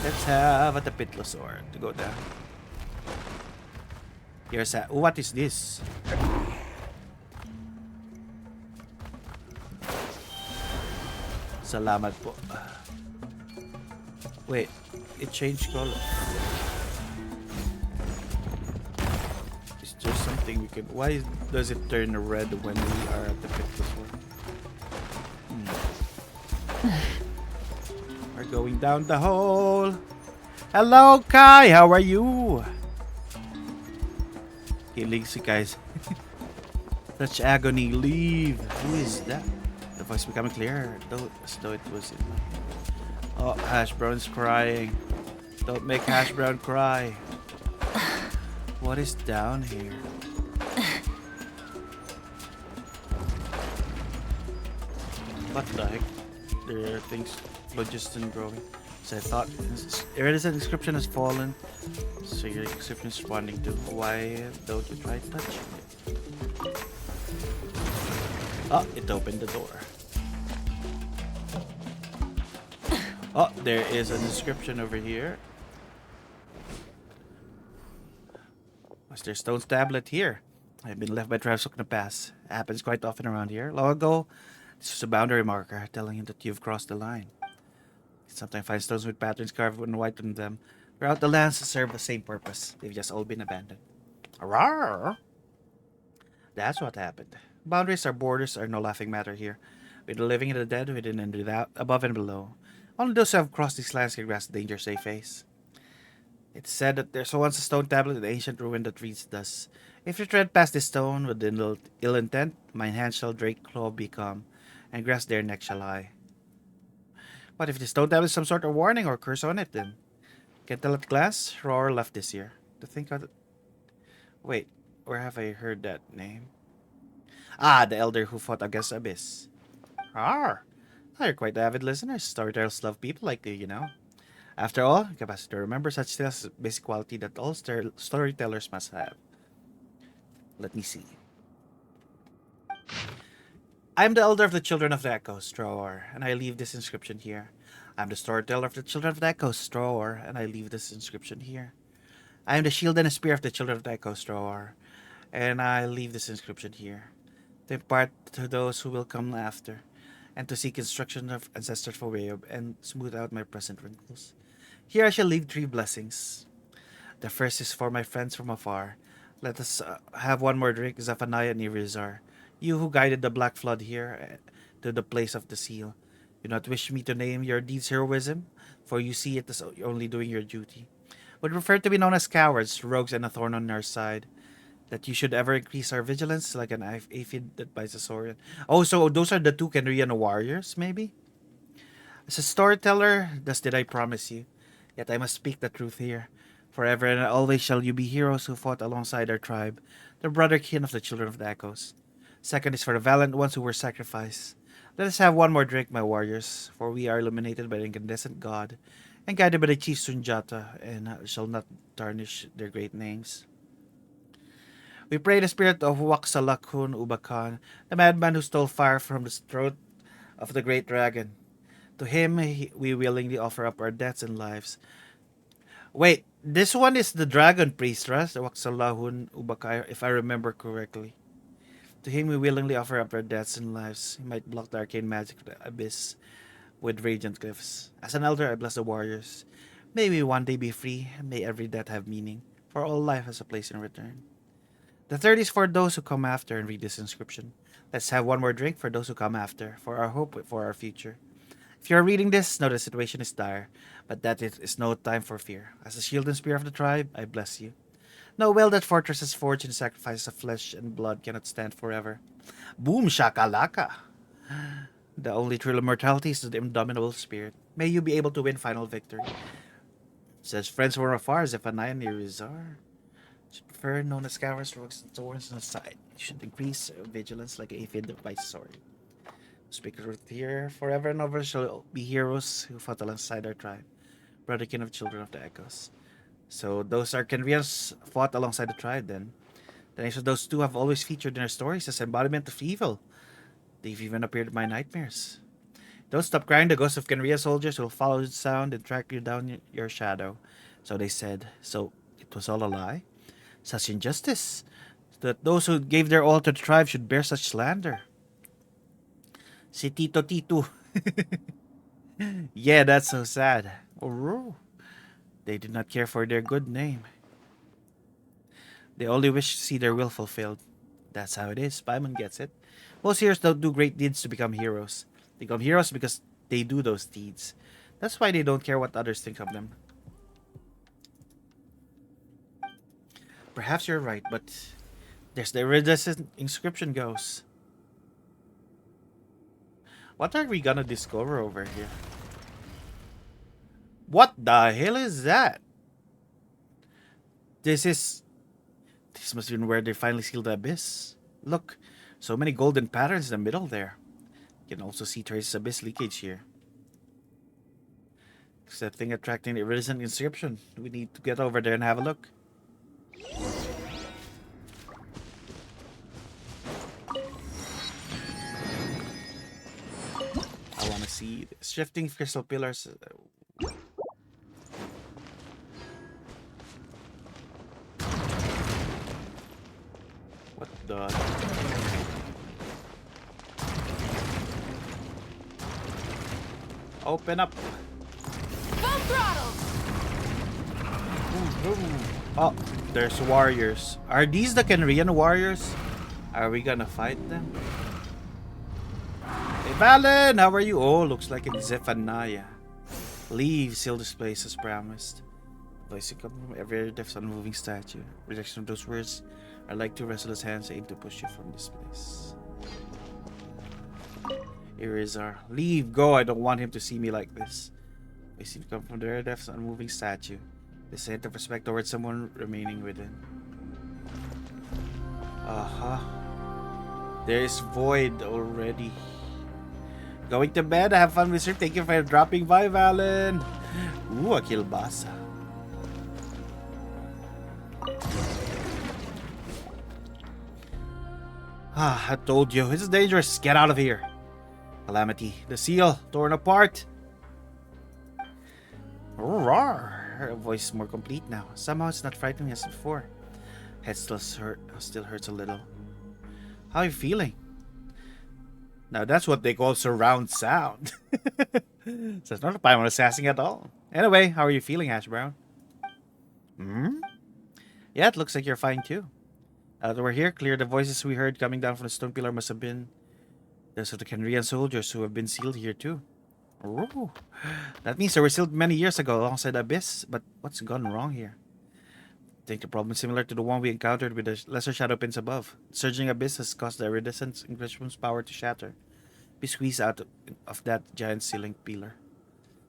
Let's have a Tapitlosaur to go down. Here's a... what is this? Salamat po. Wait, it changed color. Is there something we can... why does it turn red when we are at the Tapitlosaur? We're going down the hole. Hello, Kai. How are you? Killing si guys. Such agony. Leave. Who is that? The voice becoming clearer, though, as though it was in my... Oh, Hash Brown's crying. Don't make Hash Brown cry. What is down here? What the heck? There are things phlogiston growing. So I thought iridescent inscription has fallen. So your inscription is responding to why don't you try touching it? Oh, it opened the door. Oh, there is an inscription over here. Was there Stone's tablet here? I've been left by tribes in the past. It happens quite often around here. Long ago, this was a boundary marker telling you that you've crossed the line. You sometimes find stones with patterns carved in white on them. Throughout the lands serve the same purpose. They've just all been abandoned. Arrgh! That's what happened. Boundaries or borders are no laughing matter here. With the living and the dead, within and without, above and below. Only those who have crossed these lands can grasp the dangers they face. It's said that there's once a stone tablet in the ancient ruin that reads thus: if you tread past this stone with ill intent, mine hand shall drake claw become, and grasp their neck shall I. What if the stone tablet is some sort of warning or curse on it then? Can tell at glance, Roar left this year. To think of it. Wait, where have I heard that name? Ah, the elder who fought against Abyss. Arr! You're quite avid listeners. Storytellers love people like you, you know. After all, capacity to remember such things is a basic quality that all storytellers must have. Let me see. I am the elder of the children of the Echoes, Strohor, and I leave this inscription here. I am the storyteller of the children of the Echoes, Strohor, and I leave this inscription here. I am the shield and the spear of the children of the Echoes, Strohor, and I leave this inscription here. To impart to those who will come after, and to seek instruction of ancestors for way of, and smooth out my present wrinkles. Here I shall leave 3 blessings. The first is for my friends from afar. Let us have one more drink, Zephaniah and Irizar. You who guided the Black Flood here to the place of the seal. Do not wish me to name your deeds heroism, for you see it as only doing your duty. Would prefer to be known as cowards, rogues, and a thorn on our side. That you should ever increase our vigilance like an aphid that bites a saurian. Oh, so those are the 2 Kenrian warriors, maybe? As a storyteller, thus did I promise you. Yet I must speak the truth here. Forever and always shall you be heroes who fought alongside our tribe, the brother kin of the children of the Echoes. Second is for the valiant ones who were sacrificed. Let us have one more drink, my warriors, for we are illuminated by the incandescent god, and guided by the chief Sunjata, and shall not tarnish their great names. We pray the spirit of Waxalakun Ubakan, the madman who stole fire from the throat of the great dragon. To him we willingly offer up our deaths and lives. Wait, this one is the dragon priest, right? The Waxalahun Ubakay, if I remember correctly. To him we willingly offer up our deaths and lives. He might block the arcane magic of the abyss with radiant glyphs. As an elder, I bless the warriors. May we one day be free, and may every death have meaning, for all life has a place in return. The third is for those who come after and read this inscription. Let's have one more drink for those who come after, for our hope, for our future. If you are reading this, know the situation is dire, but that it is no time for fear. As the shield and spear of the tribe, I bless you. Know well that fortresses forged in sacrifices of flesh and blood cannot stand forever. Boom shakalaka! The only true immortality is the indomitable spirit. May you be able to win final victory. Says friends from afar, Zephaniah and Irizar. Should prefer known as cowards, rogues, and thorns on the side. You should increase vigilance like a aphid by sword. Speak the truth here, forever and over shall be heroes who fought alongside our tribe, brotherkin of children of the Echoes. So those are Kenrians fought alongside the tribe then. The names of those 2 have always featured in our stories as embodiment of evil. They've even appeared in my nightmares. Don't stop crying, the ghosts of Kenria soldiers will follow the sound and track you down your shadow. So they said. So it was all a lie? Such injustice, that those who gave their all to the tribe should bear such slander. Si Tito Tito. Yeah, that's so sad. Oh, they did not care for their good name. They only wish to see their will fulfilled. That's how it is. Paimon gets it. Most heroes don't do great deeds to become heroes. They become heroes because they do those deeds. That's why they don't care what others think of them. Perhaps you're right, but there's the iridescent inscription goes. What are we gonna discover over here? What the hell is that? This must have been where they finally sealed the abyss. Look, so many golden patterns in the middle there. You can also see traces of abyss leakage here. It's that thing attracting the iridescent inscription. We need to get over there and have a look. I want to see the shifting crystal pillars. What the? Open up. Full throttle! Oh, there's warriors. Are these the Kenrian warriors? Are we gonna fight them? Hey Valen, how are you? Oh, looks like it's Zephaniah. Leave, seal this place as promised. Voice you come from every death's unmoving statue. Rejection of those words are like two restless hands aim to push you from this place. Here is our leave, go. I don't want him to see me like this. I seem to come from the very depths of an unmoving statue. The scent of respect towards someone remaining within. There is void already. Going to bed. Have fun with her. Thank you for dropping by, Valen. Ooh, a kilbasa. I told you. It's dangerous. Get out of here. Calamity. The seal. Torn apart. Roar. Her voice is more complete now. Somehow it's not frightening as before. Head still hurts a little. How are you feeling? Now that's what they call surround sound. So it's not a Paimon assassin at all. Anyway, how are you feeling, Ash Brown? Yeah, it looks like you're fine too. Now that we're here, clear the voices we heard coming down from the stone pillar must have been those of the Kenrian soldiers who have been sealed here too. Ooh. That means they were sealed many years ago alongside the Abyss, but what's gone wrong here? I think the problem is similar to the one we encountered with the lesser shadow pins above. The surging Abyss has caused the iridescent inscription's power to shatter. Be squeezed out of that giant sealing pillar.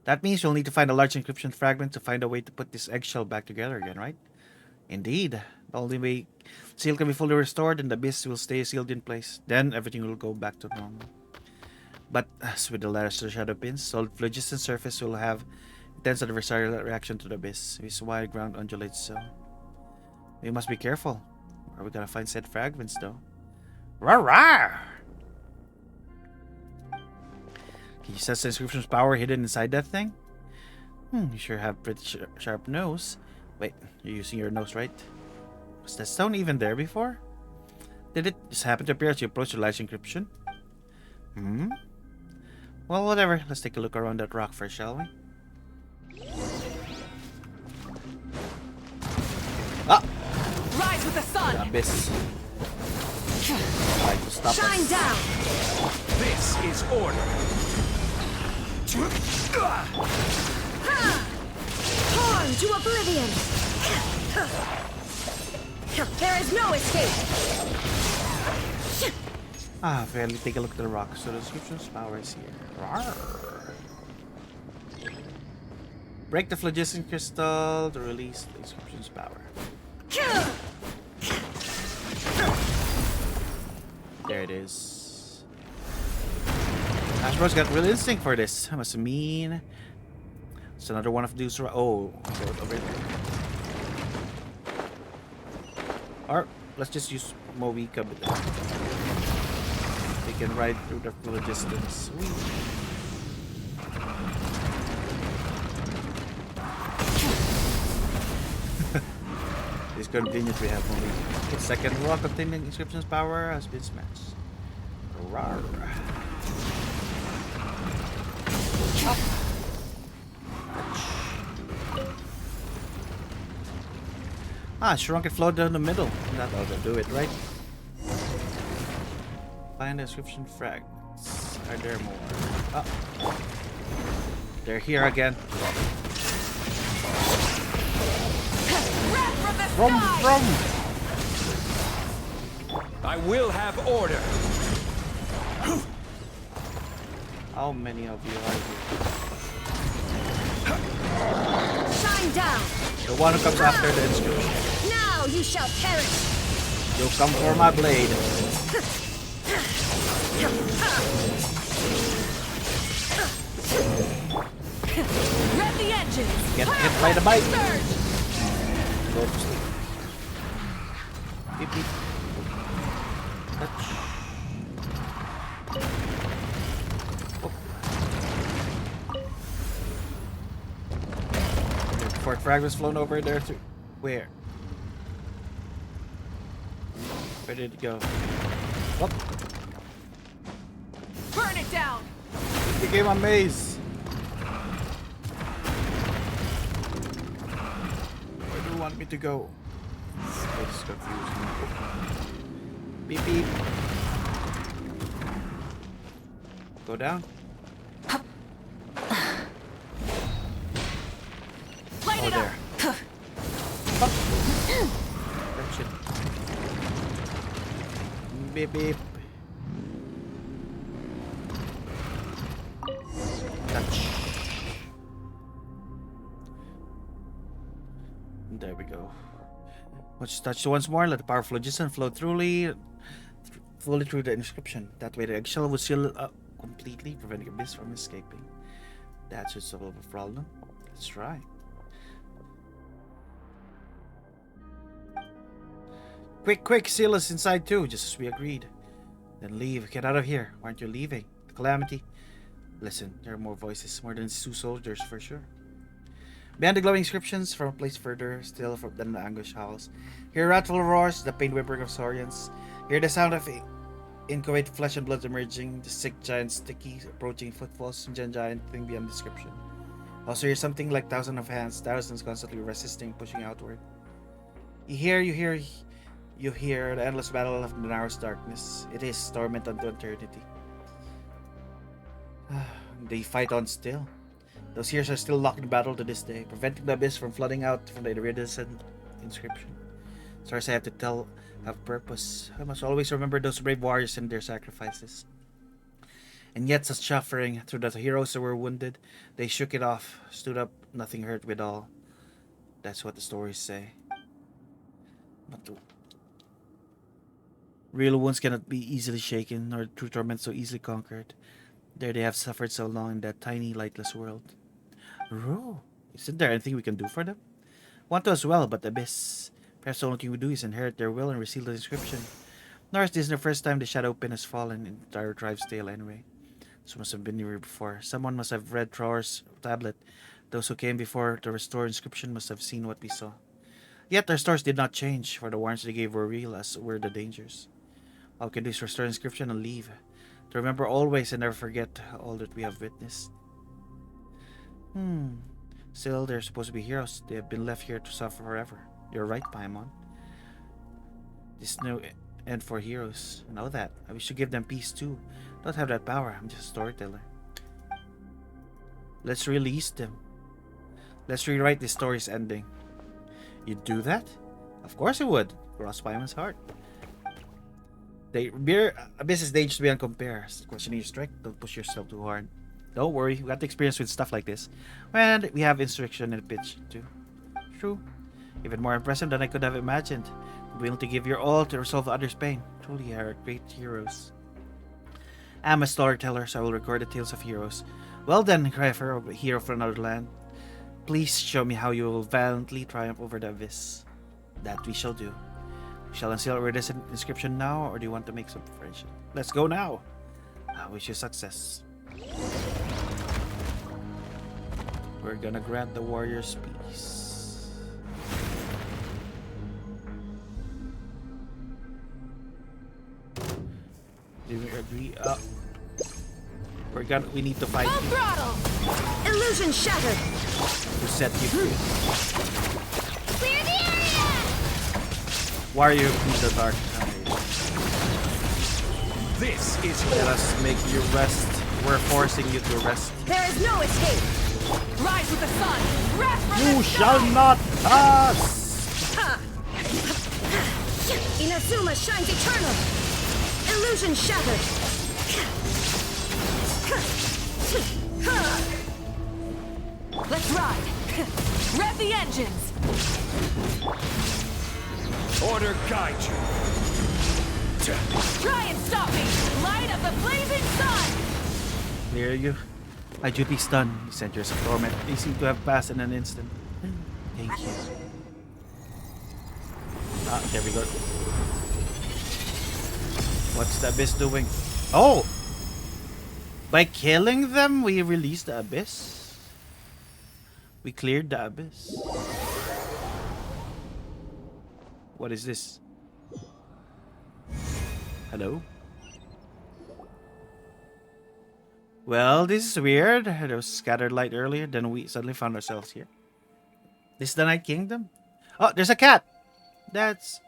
That means you'll need to find a large encryption fragment to find a way to put this eggshell back together again, right? Indeed. The only way seal can be fully restored and the Abyss will stay sealed in place. Then everything will go back to normal. But as with the lesser shadow pins, solid phlogiston surface will have intense adversarial reaction to the Abyss. This is why the ground undulates so. We must be careful. Are we gonna find said fragments though? Rawr! Can you sense the inscription's power hidden inside that thing? You sure have pretty sharp nose. Wait, you're using your nose, right? Was that stone even there before? Did it just happen to appear as you approach the large encryption? Well, whatever. Let's take a look around that rock first, shall we? Ah! Rise with the sun! The Abyss. Trying to stop Shine us. down! This is order. Torn to oblivion! There is no escape! Fairly take a look at the rock. So the inscription's power is here. Rawr. Break the phlogiston crystal to release the inscription's power. There it is. Ashbro's got real instinct for this. I must mean it's another one of these. Oh, over there. Or let's just use Moeka with that. They can ride through the full distance. It's convenient we have only the second rock containing inscription's power has been smashed. Rawr. Shrunk it flowed down the middle. That ought to do it, right? Find the inscription fragments. Are there more? They're here again. From. I will have order. How many of you are here? Shine down! The one who comes after the inscription. Now you shall perish! You'll come for my blade. Rev the engines! Get hit by the bite. Surge! Go to sleep. Beep, beep. Touch. Oh. Fort fragments flown over there too. Where? Where did it go? Oh. Burn it down! It became a maze. Where do you want me to go? It's confusing. Beep beep. Go down. Light Oh, it there. up! Correction. Beep beep. Touch. There we go. Let's touch once more. Let the power flow just and flow fully through the inscription. That way the eggshell will seal up completely, preventing abyss from escaping. That should solve the problem. Let's try. Quick, seal us inside too, just as we agreed. Then leave. Get out of here. Why aren't you leaving? The calamity. Listen, there are more voices, more than 2 soldiers for sure. Behind the glowing inscriptions, from a place further still than the anguish howls. Hear wrathful roars, the pain whimpering of saurians. Hear the sound of inchoate flesh and blood emerging, the sick giant sticky approaching footfalls, giant thing beyond description. Also hear something like thousands of hands, thousands constantly resisting, pushing outward. You hear the endless battle of the narrowest darkness. It is torment unto eternity. They fight on still. Those ears are still locked in battle to this day, preventing the abyss from flooding out from the iridescent inscription. Stories I have to tell have purpose. I must always remember those brave warriors and their sacrifices. And yet such suffering through the heroes who were wounded, they shook it off, stood up, nothing hurt withal. That's what the stories say. But the real wounds cannot be easily shaken, nor true torment so easily conquered. There they have suffered so long in that tiny, lightless world. Ro, isn't there anything we can do for them? Want to as well, but abyss. Perhaps the only thing we do is inherit their will and reseal the inscription. Nor is this the first time the Shadow Pin has fallen in our tribe's tale anyway. This must have been here before. Someone must have read Trower's tablet. Those who came before to restore inscription must have seen what we saw. Yet their stories did not change, for the warnings they gave were real, as were the dangers. All we can do is restore inscription and leave. To remember always and never forget all that we have witnessed. Still, they're supposed to be heroes. They have been left here to suffer forever. You're right, Paimon. This no end for heroes. I know that. I wish to give them peace too. Don't have that power. I'm just a storyteller. Let's release them. Let's rewrite this story's ending. You'd do that? Of course I would. Cross Paimon's heart. Abyss is dangerous beyond compare. Questioning your strength. Don't push yourself too hard. Don't worry, we got the experience with stuff like this. And we have instruction and pitch too. True. Even more impressive than I could have imagined. Willing to give your all to resolve others' pain. Truly, you are great heroes. I'm a storyteller, so I will record the tales of heroes. Well then, cry for a hero from another land. Please show me how you will valiantly triumph over the abyss. That we shall do. Shall I unseal this inscription now, or do you want to make some preparation? Let's go now. I wish you success. We're gonna grant the warriors peace. Do we agree? We need to fight Full throttle! Illusion shattered! to set you free. Clear the area! Warrior plead the dark side. This is Let us make you rest. We're forcing you to rest. There is no escape! Rise with the sun! Rest from You the shall sky! not pass! Ha! Inazuma shines eternal! Illusion shattered! Let's ride! Rev the engines! Order guide you. Try and stop me! Light of the blazing sun! There you. My duty's done. Centuries of torment. They seem to have passed in an instant. Thank you. Ah, there we go. What's the abyss doing? Oh! By killing them, we released the abyss. We cleared the abyss. What is this? Hello? Well, this is weird. There was scattered light earlier, then we suddenly found ourselves here. This is the Night Kingdom? Oh, there's a cat! That's...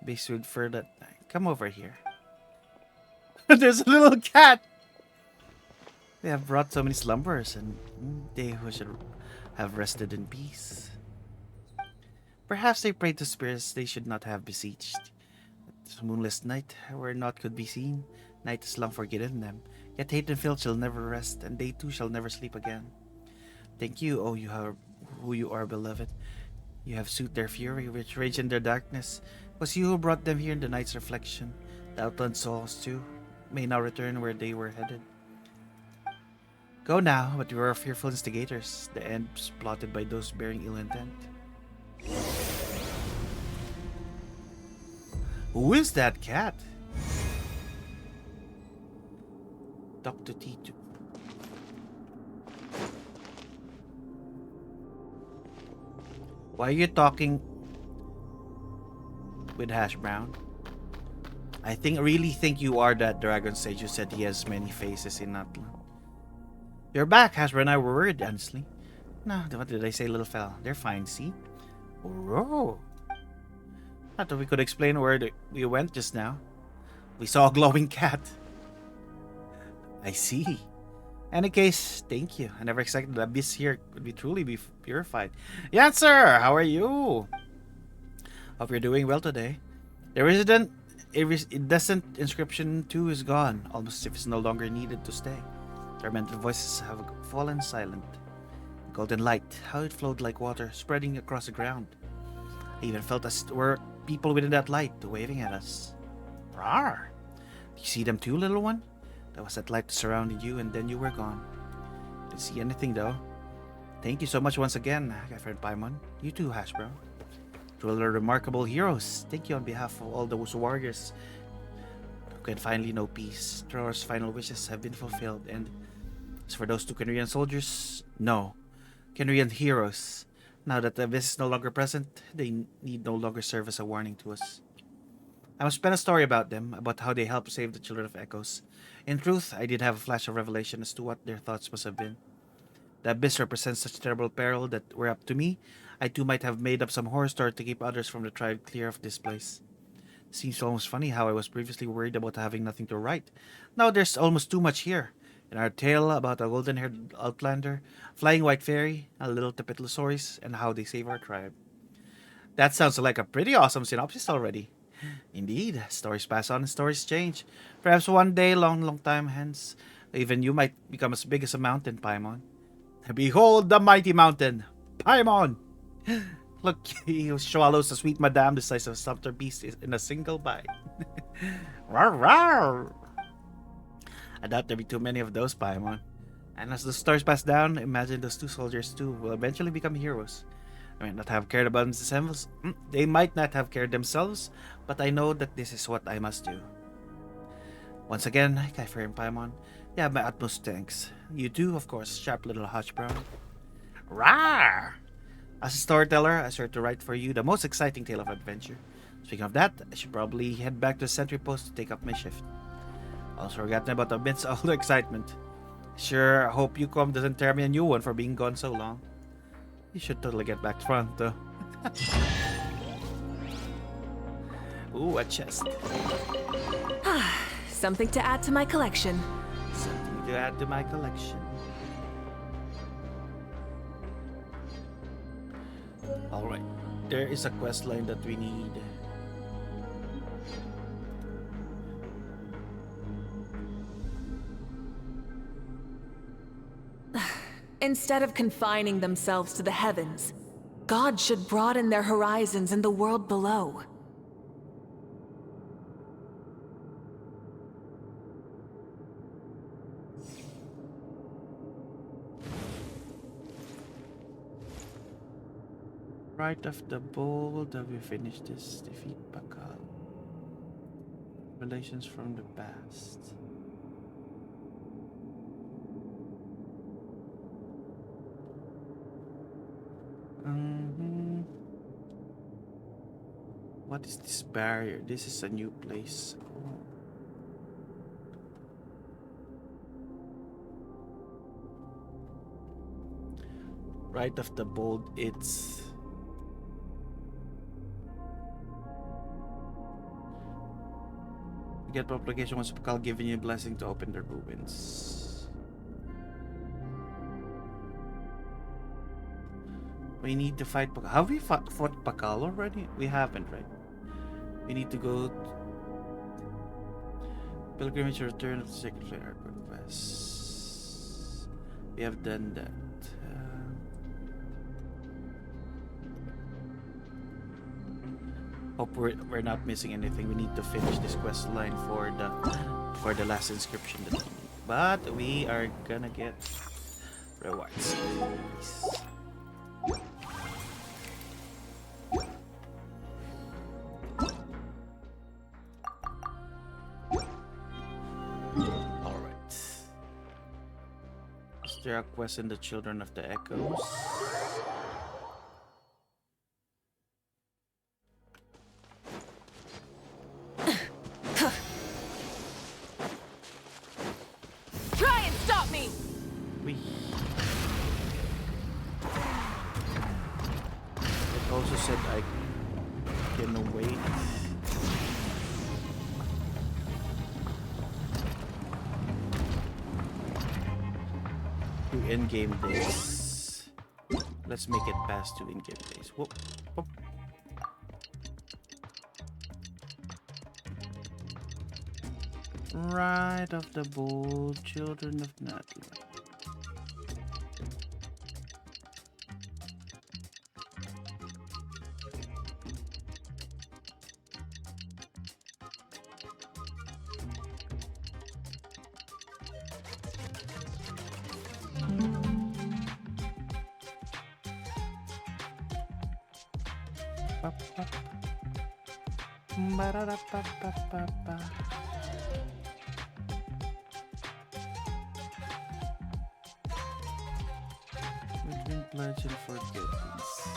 Beastwood for that night. Come over here. There's a little cat! They have brought so many slumberers, and they who should have rested in peace. Perhaps they prayed to spirits they should not have beseeched. This moonless night, where naught could be seen, night is long forgotten them. Yet hate and filth shall never rest, and they too shall never sleep again. Thank you, O you who you are, beloved. You have soothed their fury, which rage in their darkness. It was you who brought them here in the night's reflection. The outland souls too may now return where they were headed. Go now, but you are fearful instigators, the ends plotted by those bearing ill intent. Who is that cat? Dr. T2. Why are you talking with Hash Brown? I really think you are that dragon sage who said he has many faces in Natlan. You're back, Hash Brown. I were worried, honestly. No, what did I say, little fella? They're fine, see? Oh. I thought we could explain where we went just now. We saw a glowing cat. I see. Any case, thank you. I never expected the abyss here could truly be purified. Yes, sir. How are you? Hope you're doing well today. The iridescent inscription too is gone, almost as if it's no longer needed to stay. Tormented voices have fallen silent. The golden light, how it flowed like water, spreading across the ground. I even felt as were people within that light waving at us. Rawr! Do you see them too, little one? There was that light surrounding you, and then you were gone. Didn't see anything though. Thank you so much once again, my friend Paimon. You too, Hashbro. Truly remarkable heroes. Thank you on behalf of all those warriors who can finally know peace. Tror's final wishes have been fulfilled, and as for those two Kenrian soldiers, no. Kenrian heroes. Now that the abyss is no longer present, they need no longer serve as a warning to us. I must pen a story about them, about how they helped save the children of Echoes. In truth, I did have a flash of revelation as to what their thoughts must have been. The abyss represents such terrible peril that, were up to me, I too might have made up some horror story to keep others from the tribe clear of this place. It seems almost funny how I was previously worried about having nothing to write. Now there's almost too much here. In our tale about a golden-haired outlander, flying white fairy, a little Tapitlosaurus, and how they save our tribe. That sounds like a pretty awesome synopsis already. Indeed, stories pass on and stories change. Perhaps one day, long time hence, even you might become as big as a mountain, Paimon. Behold the mighty mountain, Paimon! Look, he swallows a sweet madame the size of a sumter beast in a single bite. Rawr, rawr! I doubt there'll be too many of those, Paimon. And as the stars pass down, imagine those two soldiers too will eventually become heroes. I might not have cared about themselves. They might not have cared themselves, but I know that this is what I must do. Once again, Kaifer and Paimon, you have my utmost thanks. You too, of course, sharp little Hutch Brown. Rawr! As a storyteller, I swear to write for you the most exciting tale of adventure. Speaking of that, I should probably head back to the sentry post to take up my shift. Also forgotten about amidst all the excitement. Sure, I hope Yukon doesn't tear me a new one for being gone so long. You should totally get back front, though. Ooh, a chest. Something to add to my collection. Something to add to my collection. Alright, there is a quest line that we need. Instead of confining themselves to the heavens, God should broaden their horizons in the world below. Right of the bold, have we finished this? Defeat Pakal. Relations from the past. What is this barrier? This is a new place. Oh. Right of the bold, it's get publication was Pakal giving you a blessing to open the ruins. We need to fight Pakal. Have we fought Pakal already? We haven't, right? We need to go pilgrimage or return of the sacred flare quest. We have done that. Hope we're not missing anything. We need to finish this quest line for the last inscription that we need. But we are gonna get rewards. Alright. Is there a quest in the Children of the Echoes? Said I can wait. To in-game days. Let's make it past 2 in-game days. Whoop, whoop. Right of the bold children of Natlan. We've been pledging forgiveness.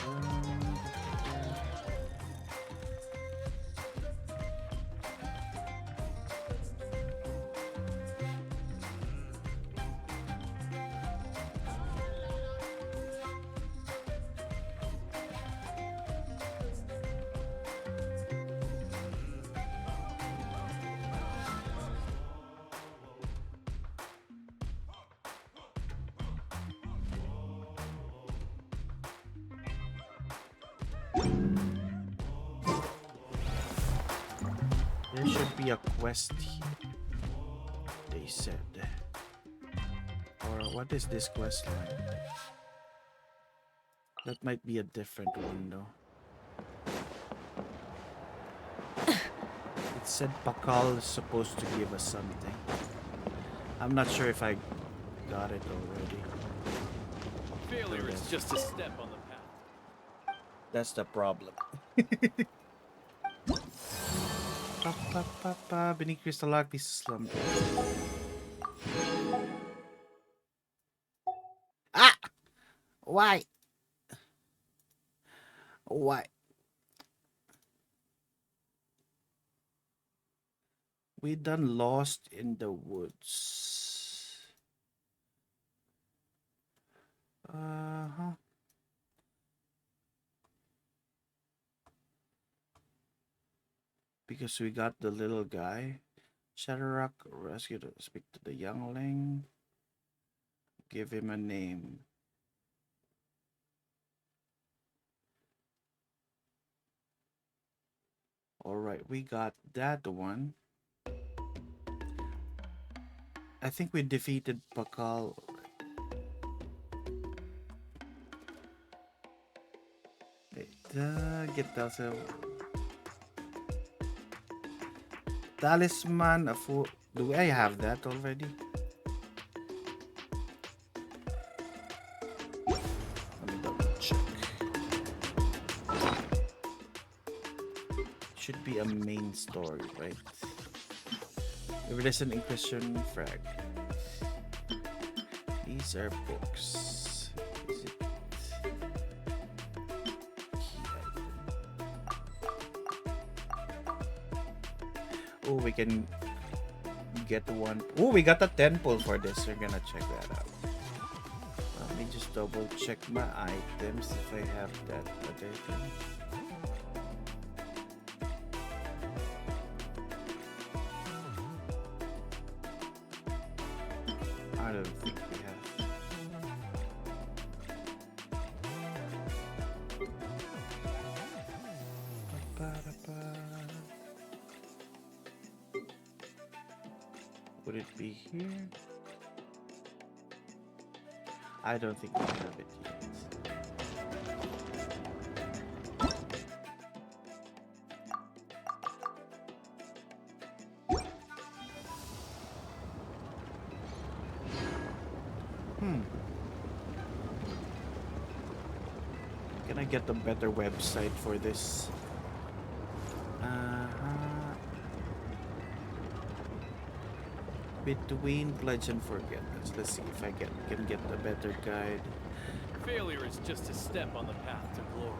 There should be a quest here, they said. Or what is this quest line? That might be a different one though. It said Pakal is supposed to give us something. I'm not sure if I got it already. Failure is just a step on the path. That's the problem. Beneath crystal lock pieces slumber. Ah! Why? Why? We done lost in the woods. Because we got the little guy. Shadowrock rescue to speak to the youngling. Give him a name. Alright, we got that one. I think we defeated Pakal. Get also talisman. Do I have that already? Let me double check. Should be a main story, right? Iridescent Inquisition frag. These are books. Is it key item? Oh, we can get one. Oh, we got a 10 pull for this. We're gonna check that out. Let me just double check my items if I have that other thing. I don't think we have. Would it be here? I don't think we have it yet. Can I get a better website for this? Between Pledge and Forget. Let's see if I can get a better guide. Failure is just a step on the path to glory.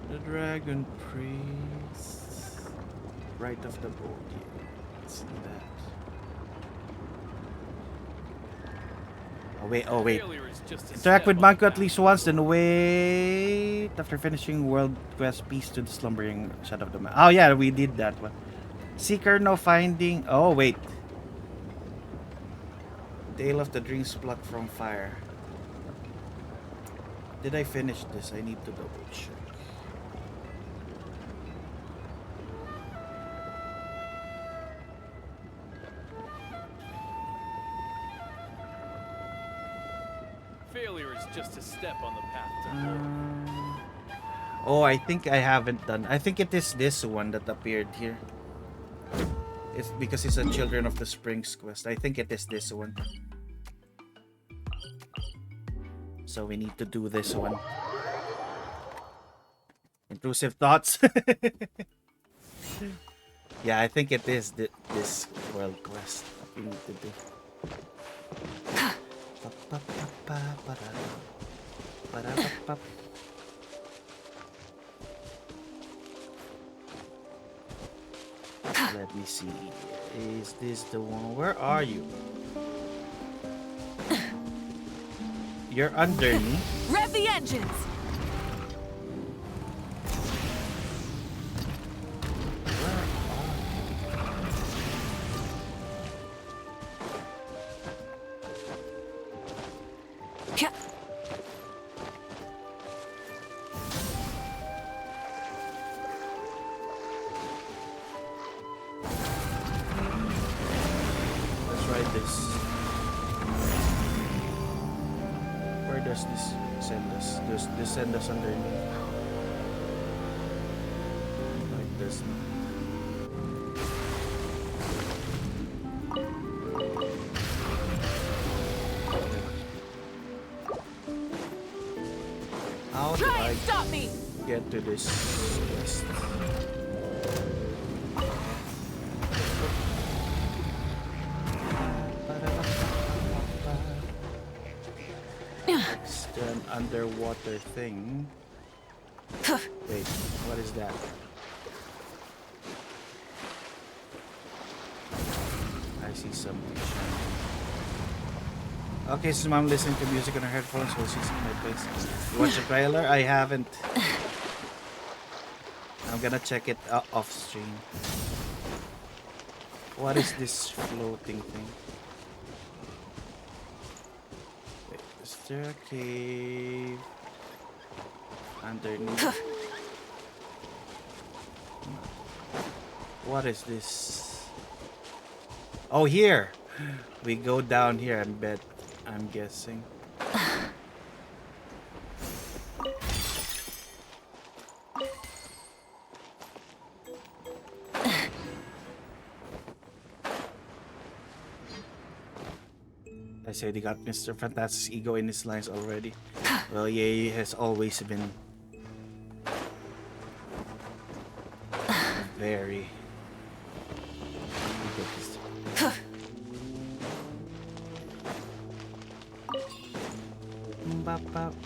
The Dragon Priest. Right off the boat here. Let's see that. Oh wait. Interact with Manko at least once, then wait after finishing World Quest Peace to the Slumbering Shadow of the Man. Oh yeah, we did that one. Seeker no finding. Oh wait. Tale of the Dreams plucked from fire. Did I finish this? I need to double check. Failure is just a step on the path to glory. Oh, I think I haven't done. I think it is this one that appeared here. It's because it's a Children of the Springs quest. I think it is this one. So we need to do this one. Intrusive thoughts. Yeah, I think it is this world quest that we need to do. Let me see. Is this the one? Where are you? You're under me. Rev the engines! Let's ride this. Where does this send us? Does this send us underneath? Like this. How do I Stop me! get to this quest? It's an underwater thing. Wait, what is that? I see something shining. Okay, so I'm listening to music on her headphones while she's in my place. You watch the trailer? I haven't. I'm gonna check it off stream. What is this floating thing? Wait, is there a cave underneath? What is this? Oh, here. We go down here, I'm guessing. I said he got Mr. Fantastic's ego in his lines already. Well, yeah, he has always been very...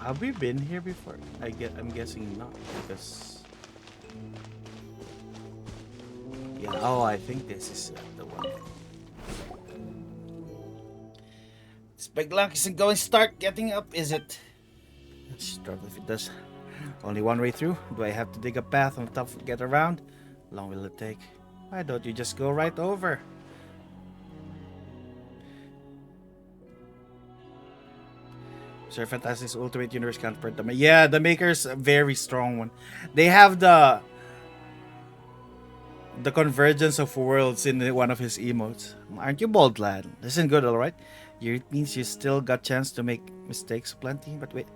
Have we been here before? I'm guessing not, because... Yeah, oh, I think this is the one. This big lock isn't going to start getting up, is it? Struggle if it does. Only one way through. Do I have to dig a path on top to get around? How long will it take? Why don't you just go right over? Sir Fantastic's Ultimate Universe counterpart. Yeah, the Maker's a very strong one. They have the convergence of worlds in one of his emotes. Aren't you bold, lad? This isn't good, alright? It means you still got chance to make mistakes plenty. But wait,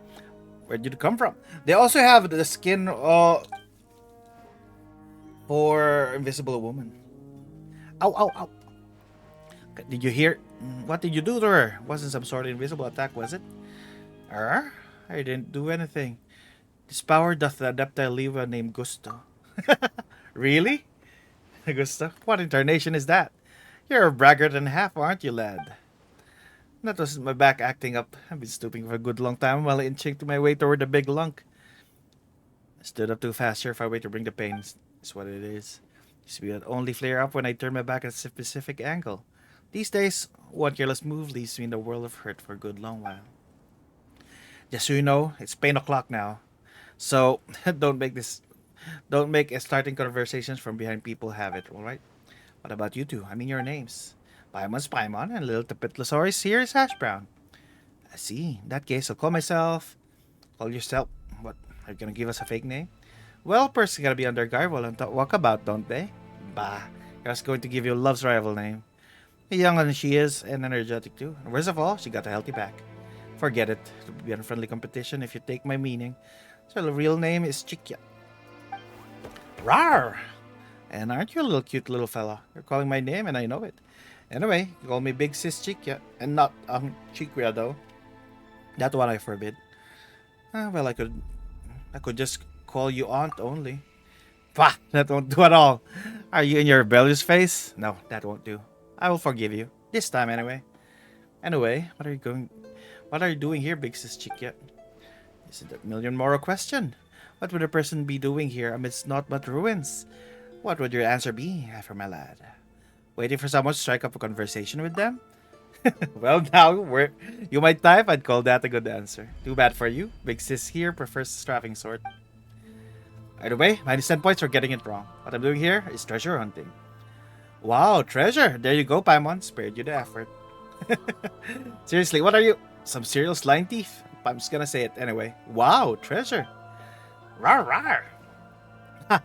where did it come from? They also have the skin for Invisible Woman. Ow, ow, ow. Did you hear? What did you do to her? Wasn't some sort of invisible attack, was it? I didn't do anything. This power doth the adeptile Leva named Gusto. Really? Gusto? What incarnation is that? You're a braggart and a half, aren't you, lad? That was my back acting up. I've been stooping for a good long time while inching to my way toward the big lunk. I stood up too fast, sure, if I wait to bring the pain. That's what it is. This would only flare up when I turn my back at a specific angle. These days, one careless move leaves me in the world of hurt for a good long while. Just so you know, it's pain o'clock now. So don't make starting conversations from behind people have it, alright? What about you two? I mean your names. Paimon's Paimon and little Tapitlosaurus here is Hash Brown. I see. In that case, I'll call myself. Call yourself. What? Are you gonna give us a fake name? Well, persons gotta be under Garble and walk about, don't they? Bah. I was going to give you a love's rival name. Young as she is and energetic too. And worst of all, she got a healthy back. Forget it. It'll be unfriendly competition if you take my meaning. So the real name is Chikya. Rawr! And aren't you a little cute little fella? You're calling my name and I know it. Anyway, you call me Big Sis Chikya. And not Chikya though. That one I forbid. Well, I could just call you Aunt only. Bah! That won't do at all. Are you in your rebellious phase? No, that won't do. I will forgive you. This time anyway. Anyway, what are you doing here, Big Sis Chikya? Isn't that million more a question? What would a person be doing here amidst naught but ruins? What would your answer be, for my lad? Waiting for someone to strike up a conversation with them? Well, now, you might type, I'd call that a good answer. Too bad for you. Big Sis here prefers the strapping sort. Either way, minus 10 points for getting it wrong. What I'm doing here is treasure hunting. Wow, treasure! There you go, Paimon. Spared you the effort. Seriously, what are you? Some serial slime thief? I'm just gonna say it anyway. Wow, treasure! Rawr, rawr! Ha!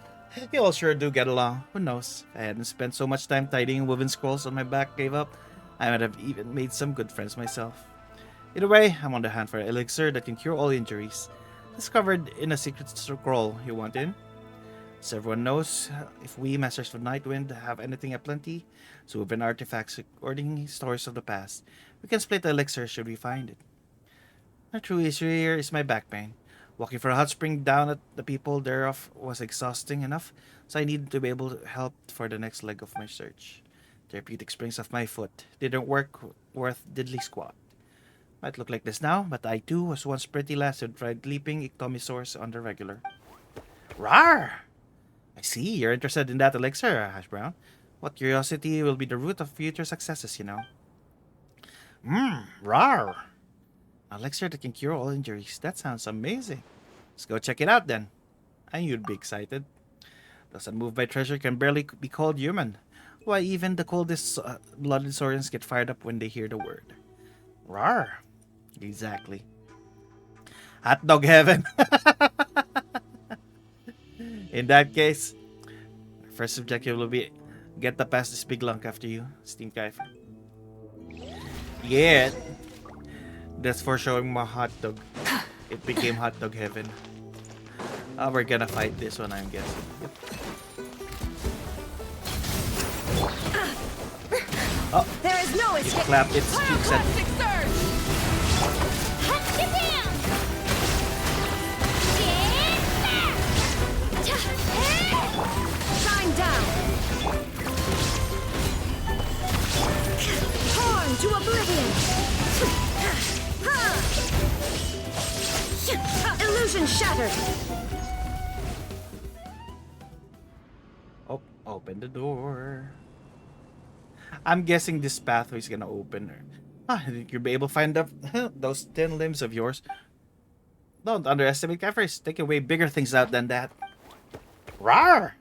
You all sure do get along. Who knows? If I hadn't spent so much time tidying woven scrolls on my back gave up, I might have even made some good friends myself. Either way, I'm on the hunt for an elixir that can cure all injuries. Discovered in a secret scroll. You want in? So everyone knows, if we, Masters of Nightwind, have anything aplenty, so we've been artifacts recording stories of the past, we can split the elixir should we find it. The true issue here is my back pain. Walking from a hot spring down at the people thereof was exhausting enough, so I needed to be able to help for the next leg of my search. Therapeutic springs of my foot didn't work worth diddly squat. Might look like this now, but I too was once pretty lass who tried leaping ictomisaurs on the regular. Rawr! I see, you're interested in that elixir, Hash Brown. What curiosity will be the root of future successes, you know. Rawr! An elixir that can cure all injuries. That sounds amazing. Let's go check it out then. And you'd be excited. Those unmoved by treasure can barely be called human. Why, even the coldest blooded saurians get fired up when they hear the word. Rawr! Exactly. Hot dog heaven! In that case, our first objective will be Get the past this big lunk after you, Steam Kiefer. Yeah. That's for showing my hot dog. It became hot dog heaven. We're gonna fight this one, I'm guessing. Yep. Oh, there is no escape. It clapped its cheeks at me. Shine down. Torn to oblivion. Illusion shattered. Oh, open the door. I'm guessing this pathway is gonna open. I think you'll be able to find those 10 limbs of yours. Don't underestimate Kiefer. Take away bigger things out than that. Rawr!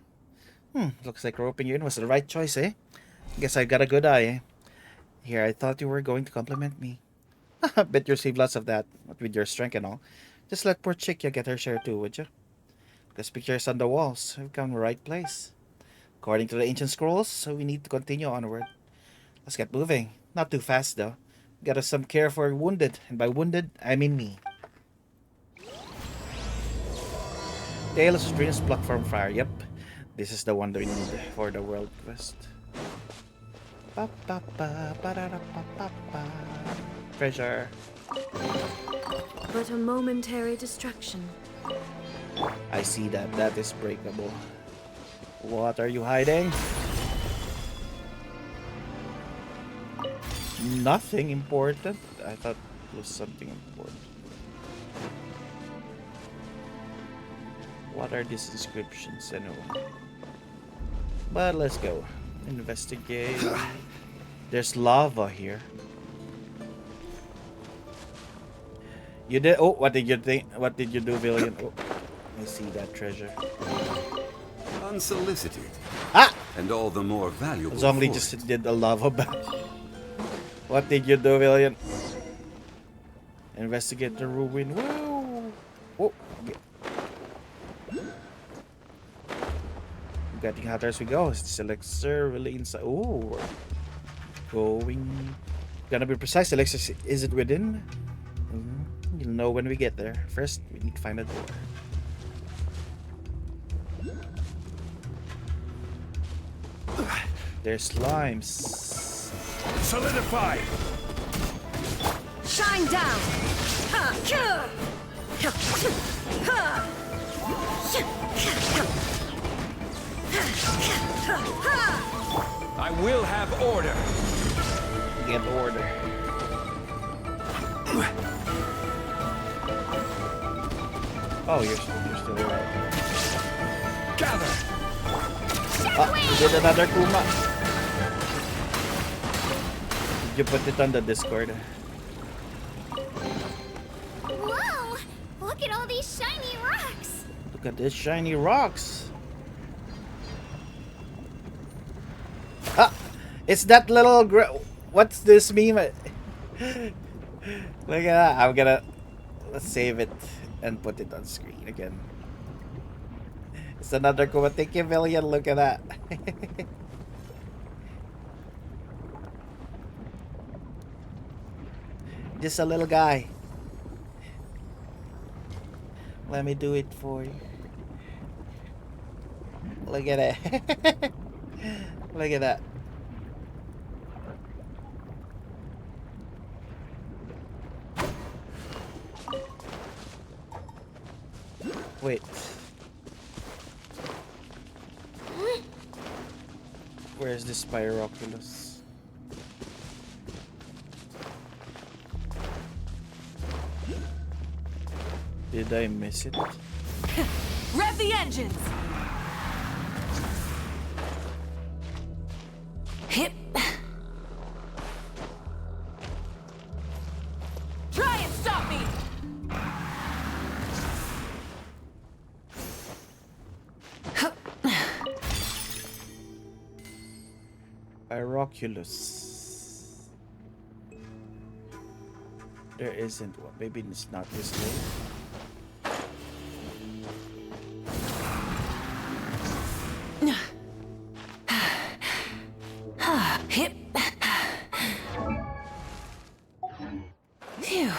Looks like roping you in was the right choice, eh? Guess I got a good eye, eh? Here, I thought you were going to compliment me. Bet you received lots of that, what with your strength and all. Just let poor Chikia get her share too, would you? Those pictures on the walls. We've come to the right place. According to the ancient scrolls, so we need to continue onward. Let's get moving. Not too fast, though. Gotta some care for wounded, and by wounded, I mean me. Tales of Dreams plucked from fire. Yep, this is the one that we need for the world quest. Treasure. But a momentary distraction. I see that. That is breakable. What are you hiding? Nothing important. I thought it was something important. What are these inscriptions anyway? But let's go. Investigate. There's lava here. You did. Oh, what did you think? What did you do, Villian? Oh, I see that treasure. Unsolicited. Ah! And all the more valuable. Zongli just did a lava bath. What did you do, Villian? Investigate the ruin. Woo! Oh, okay. Getting hotter as we go. Select sir, really inside. Oh, going. Gonna be precise. Select, is it within? You'll know when we get there. First, we need to find a door. There's slimes. Solidify. Shine down. I will have order. Get order. Oh, you're still alive. Gather. You did another Kuma. Did you put it on the Discord? Whoa! Look at all these shiny rocks! Look at these shiny rocks. Ah! It's that little what's this meme? Look at that. I'm gonna... Let's save it and put it on screen again. It's another Kuma. Thank you, Villian. Look at that. Just a little guy. Let me do it for you. Look at that. Look at that. Wait. Where's the Spyroculus? Did I miss it? Rev the engines! Hit. Try and stop me! Spyroculus. There isn't one. Maybe it's not this way. Phew.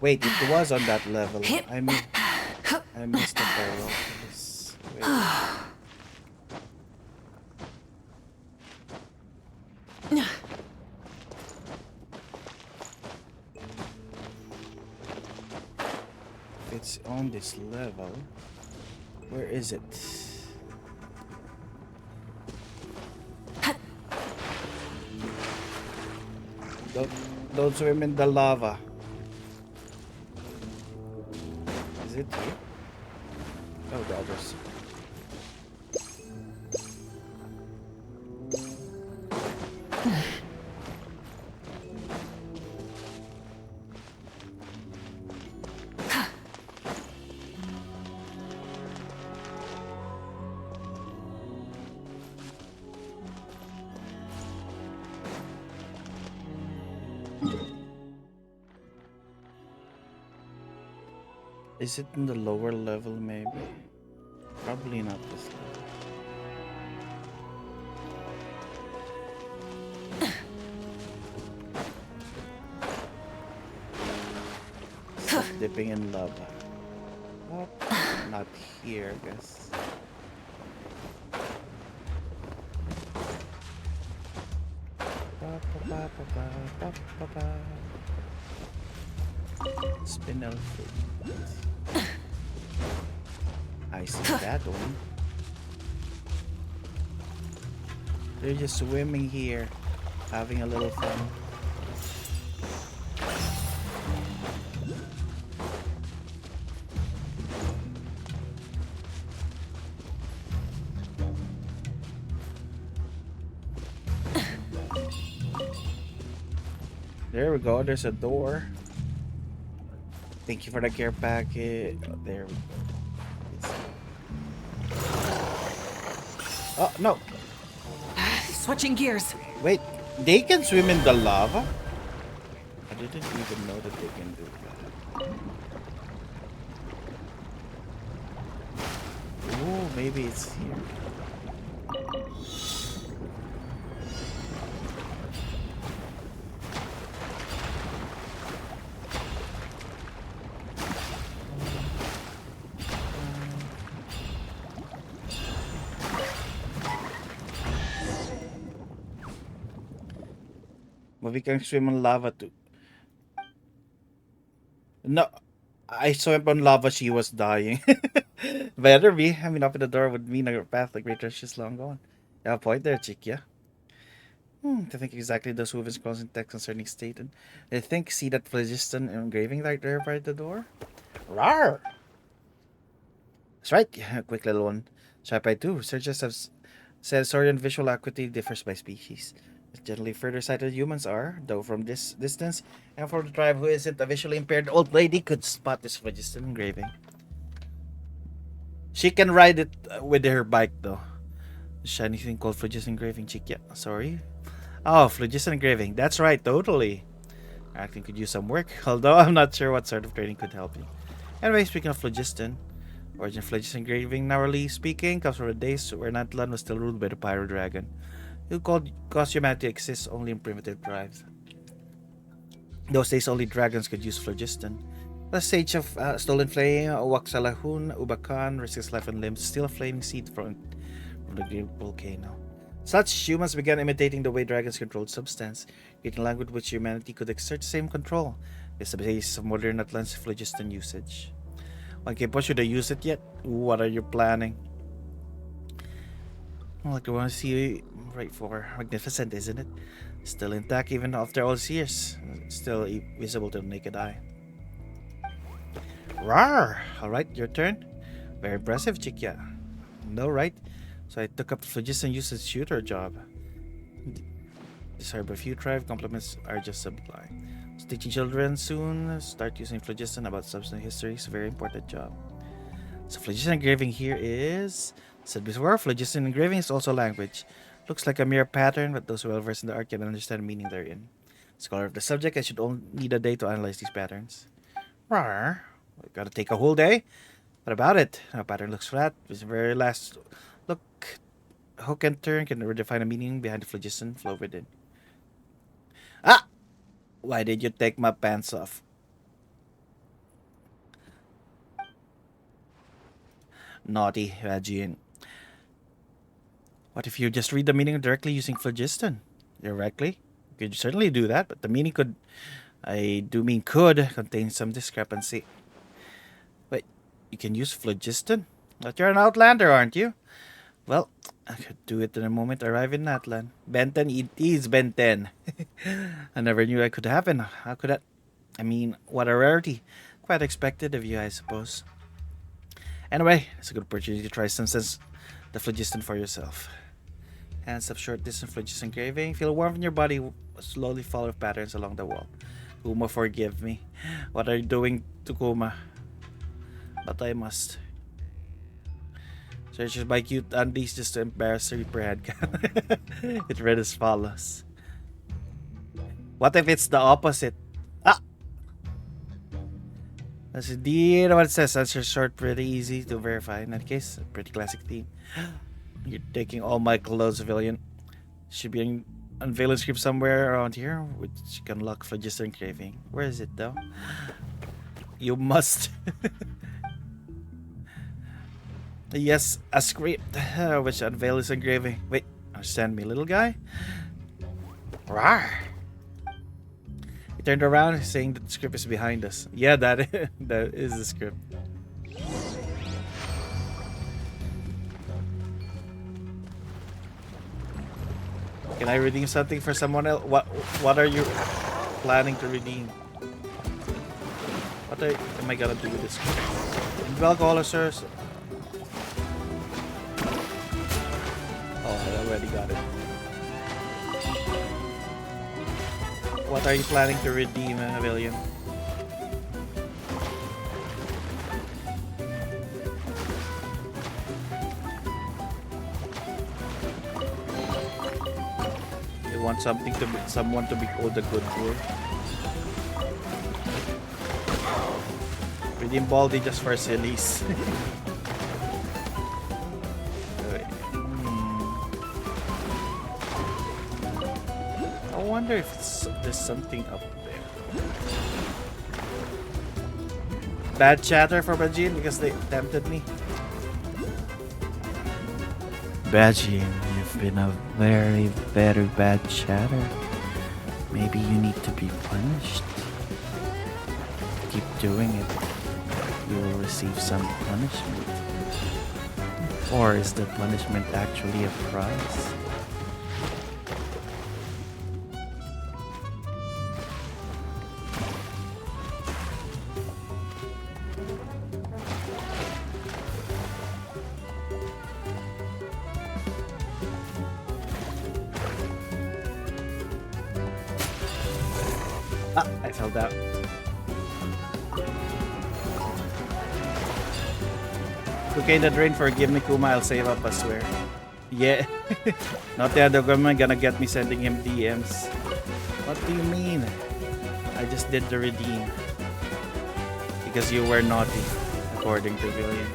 Wait, it was on that level. I missed the barrel. It's on this level. Where is it? Don't swim in the lava. Is it here? Oh, the other side. Is it in the lower level, maybe? Probably not this level. Stop dipping in lava. What? Not here, I guess. Spinel fruit. I see that one. They're just swimming here, having a little fun. There we go, there's a door. Thank you for the care packet. Oh, there we go. Oh, no. Switching gears. Wait, they can swim in the lava? I didn't even know that they can do that. Oh, maybe it's here. We can swim on lava too. No, I swam on lava. She was dying. Better be. Having opened the door would mean a path like greater. She's long gone. You have a point there, chick. Yeah. To think exactly those movements causing text concerning state, and I think see that phlogiston engraving right there by the door. Rawr! That's right. Yeah, quick little one. Chapter 2. Researchers have sensory and visual acuity differs by species. Generally further sighted humans are, though from this distance, and for the tribe who isn't a visually impaired old lady could spot this phlogiston engraving. She can ride it with her bike though. Shiny thing called phlogiston engraving, chick. Yeah, sorry. Oh, phlogiston engraving. That's right, totally. Acting could use some work, although I'm not sure what sort of training could help you. Anyway, speaking of phlogiston, origin of phlogiston engraving, narrowly speaking, comes from the days where Natlan was still ruled by the Pyro Dragon, who caused humanity to exist only in primitive tribes. Those days, only dragons could use phlogiston. The sage of Stolen Flame, Waxalahun, Ubakan, risks his life and limbs, steal a flaming seed from the great volcano. Such humans began imitating the way dragons controlled substance, creating a language which humanity could exert the same control. This is the basis of modern Atlantic phlogiston usage. Okay, but should I use it yet? What are you planning? Like I want to see right for magnificent, isn't it? Still intact even after all these years. Still visible to the naked eye. Rawr! Alright, your turn. Very impressive, Chikya. No, right? So I took up the phlogiston usage shooter job. Desired by few tribe, compliments are just sublime. So teaching children soon, start using phlogiston about substance history is a very important job. So phlogiston engraving here is Said before, phlogiston engraving is also language. Looks like a mere pattern, but those well versed in the art can understand the meaning therein. Scholar of the subject, I should only need a day to analyze these patterns. Rawr. We gotta take a whole day. What about it? A pattern looks flat. With the very last look, hook and turn can redefine the meaning behind the phlogiston flow within. Ah! Why did you take my pants off? Naughty, Vagine. What if you just read the meaning directly using phlogiston? Directly? You could certainly do that, but the meaning could, contain some discrepancy. Wait, you can use phlogiston? But you're an outlander, aren't you? Well, I could do it the moment I arrive in Natlan. Ben 10, it is Ben 10. I never knew that could happen. How could that? I mean, what a rarity. Quite expected of you, I suppose. Anyway, it's a good opportunity to try some sense the phlogiston for yourself. Hands up short distance phlogiston engraving. Feel warmth in your body. Slowly follow patterns along the wall. Kuma, forgive me. What are you doing to Kuma? But I must. Searches by cute undies just to embarrass the Reaper headcan. It read as follows. What if it's the opposite? Ah! That's indeed what it says. Answer short, pretty easy to verify. In that case, a pretty classic theme. You're taking all my clothes, villain. Should be an unveiling script somewhere around here, which can unlock phlogiston engraving. Where is it though? You must. Yes, a script which unveils engraving. Wait, understand me, little guy? Rawr. He turned around, saying that the script is behind us. Yeah, that is the script. Can I redeem something for someone else? What are you planning to redeem? What am I gonna do with this? Alcohol or sirs? Oh, I already got it. What are you planning to redeem, William? You want someone to be called a good boy? Redeem Baldy just for sillies. I wonder if there's something up there. Bad chatter for Bajin because they tempted me. Bajin, you've been a very, very bad chatter. Maybe you need to be punished. Keep doing it. You will receive some punishment. Or is the punishment actually a prize? Ah, I fell down. Cocaine the drain, forgive me, Kuma. I'll save up, I swear. Yeah. Not the other government gonna get me sending him DMs. What do you mean? I just did the redeem. Because you were naughty, according to William.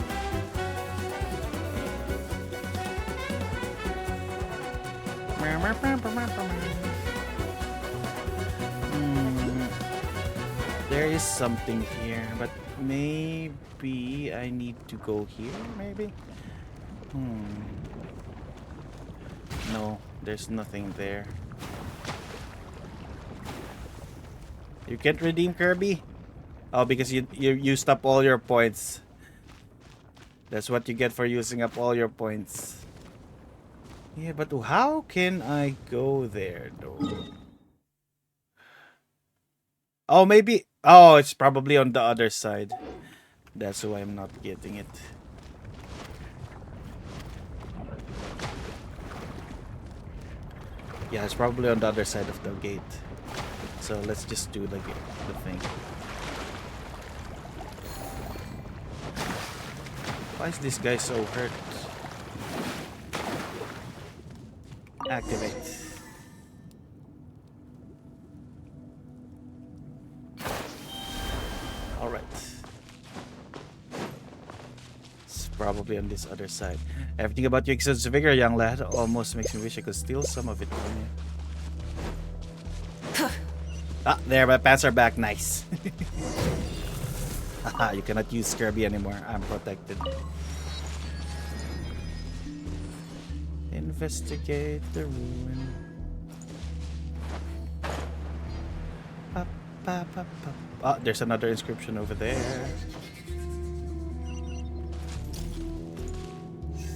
There is something here, but maybe I need to go here, maybe? No, there's nothing there. You can't redeem Kirby? Oh, because you used up all your points. That's what you get for using up all your points. Yeah, but how can I go there, though? Oh, maybe... Oh, it's probably on the other side. That's why I'm not getting it. Yeah, it's probably on the other side of the gate. So let's just do the thing. Why is this guy so hurt? Activate. Alright. It's probably on this other side. Everything about you exudes vigor, young lad. Almost makes me wish I could steal some of it from you. Ah, there, my pants are back. Nice. Haha, you cannot use Kirby anymore. I'm protected. Investigate the ruin. Ah, there's another inscription over there.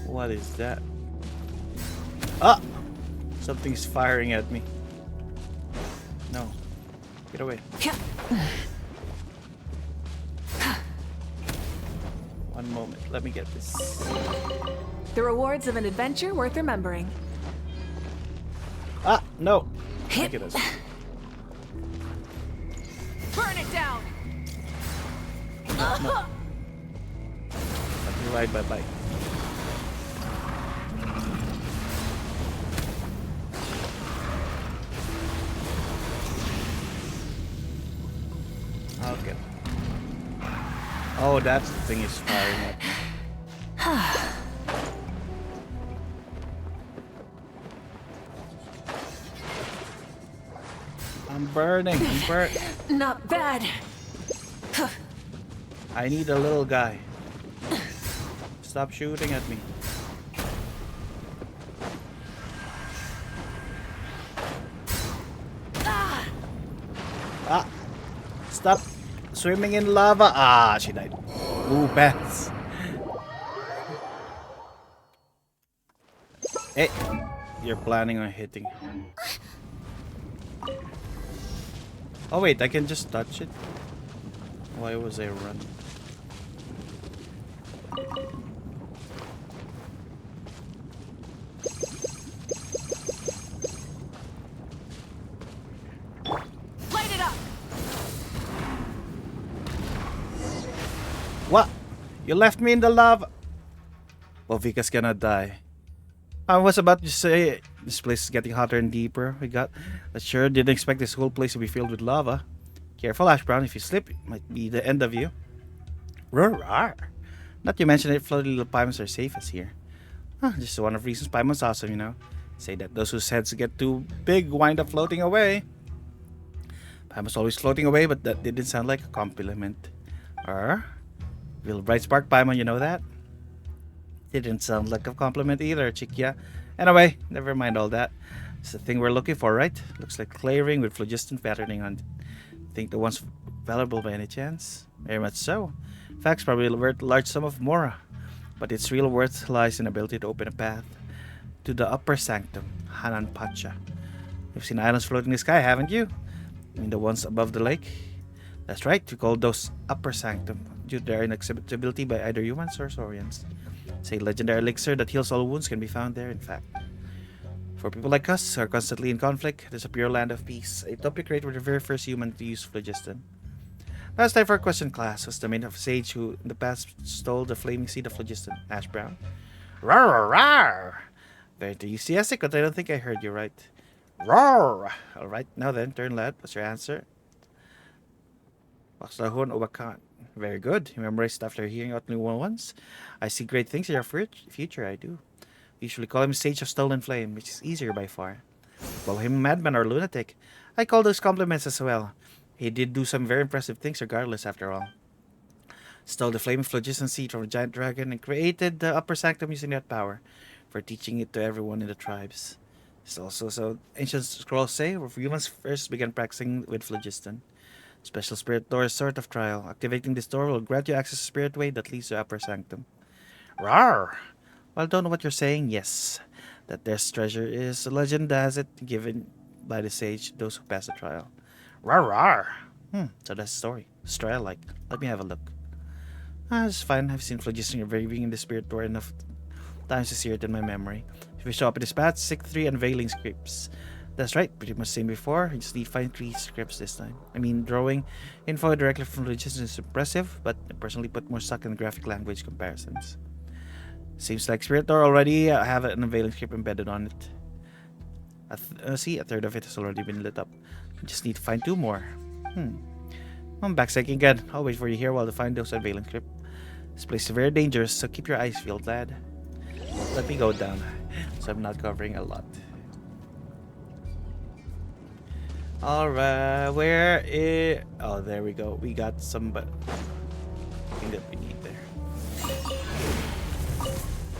What is that? Ah! Something's firing at me. No. Get away. One moment. Let me get this. The rewards of an adventure worth remembering. Ah! No! Look at us. Burn it down! No. Let me ride my bike. Okay. Oh, that thing is firing at me. I'm burning. I'm burnt. Not bad. I need a little guy. Stop shooting at me. Ah! Stop swimming in lava. Ah, she died. Ooh, pants. Hey, you're planning on hitting. Oh wait, I can just touch it. Why was I running? Light it up! What? You left me in the lava. Well, Vika's gonna die. I was about to say, this place is getting hotter and deeper. I sure didn't expect this whole place to be filled with lava. Careful, Ash Brown, if you slip, it might be the end of you. Roar! Not to mention that floaty little Paimons are safest here. Huh, just one of the reasons Paimon's awesome, you know. Say that those whose heads get too big wind up floating away. Paimon's always floating away, but that didn't sound like a compliment. Real bright spark, Paimon, you know that? Didn't sound like a compliment either, Chikya. Anyway, never mind all that. It's the thing we're looking for, right? Looks like clay ring with phlogiston patterning on it. Think the one's valuable by any chance? Very much so. Facts probably worth a large sum of mora, but its real worth lies in the ability to open a path to the upper sanctum, Hanan Pacha. You've seen islands floating in the sky, haven't you? I mean the ones above the lake? That's right, we call those upper sanctum due to their inaccessibility by either humans or saurians. Say legendary elixir that heals all wounds can be found there, in fact. For people like us who are constantly in conflict, there's a pure land of peace. A topic great with the very first human to use phlogiston. Now it's time for a question, class. What's the name of a sage who in the past stole the flaming seed of phlogiston? Ash Brown? Rawr, rawr. Very enthusiastic, but I don't think I heard you right. Roar! Alright, now then, turn lad. What's your answer? Wakslahun o Wakan. Very good. You memorized after hearing out new one once. I see great things in your future, I do. We usually call him Sage of Stolen Flame, which is easier by far. Call him madman or lunatic. I call those compliments as well. He did do some very impressive things regardless, after all. Stole the flame of phlogiston seed from a giant dragon and created the upper sanctum using that power for teaching it to everyone in the tribes. It's also so ancient scrolls say where humans first began practicing with phlogiston. Special spirit door is sort of trial. Activating this door will grant you access to spirit way that leads to upper sanctum. Rawr! Well, don't know what you're saying. Yes, that there's treasure is a legend has it, given by the sage those who pass the trial. Rawr rawr! So that's the story. It's trial-like. Let me have a look. It's fine. I've seen phlogiston engraving in the spirit door enough times to see it in my memory. If we show up in this path, seek 3 unveiling scripts. That's right, pretty much same before. You just need to find 3 scripts this time. I mean, drawing info directly from phlogiston is impressive, but I personally put more stock in graphic language comparisons. Seems like Spirit Door already have an unveiling script embedded on it. See, a third of it has already been lit up. Just need to find 2 more. I'm backstacking again. I'll wait for you here while I find those unveiling crypt. This place is very dangerous, so keep your eyes peeled, lad. Let me go down, so I'm not covering a lot. Alright, where is... Oh, there we go. We got some thing that we need there.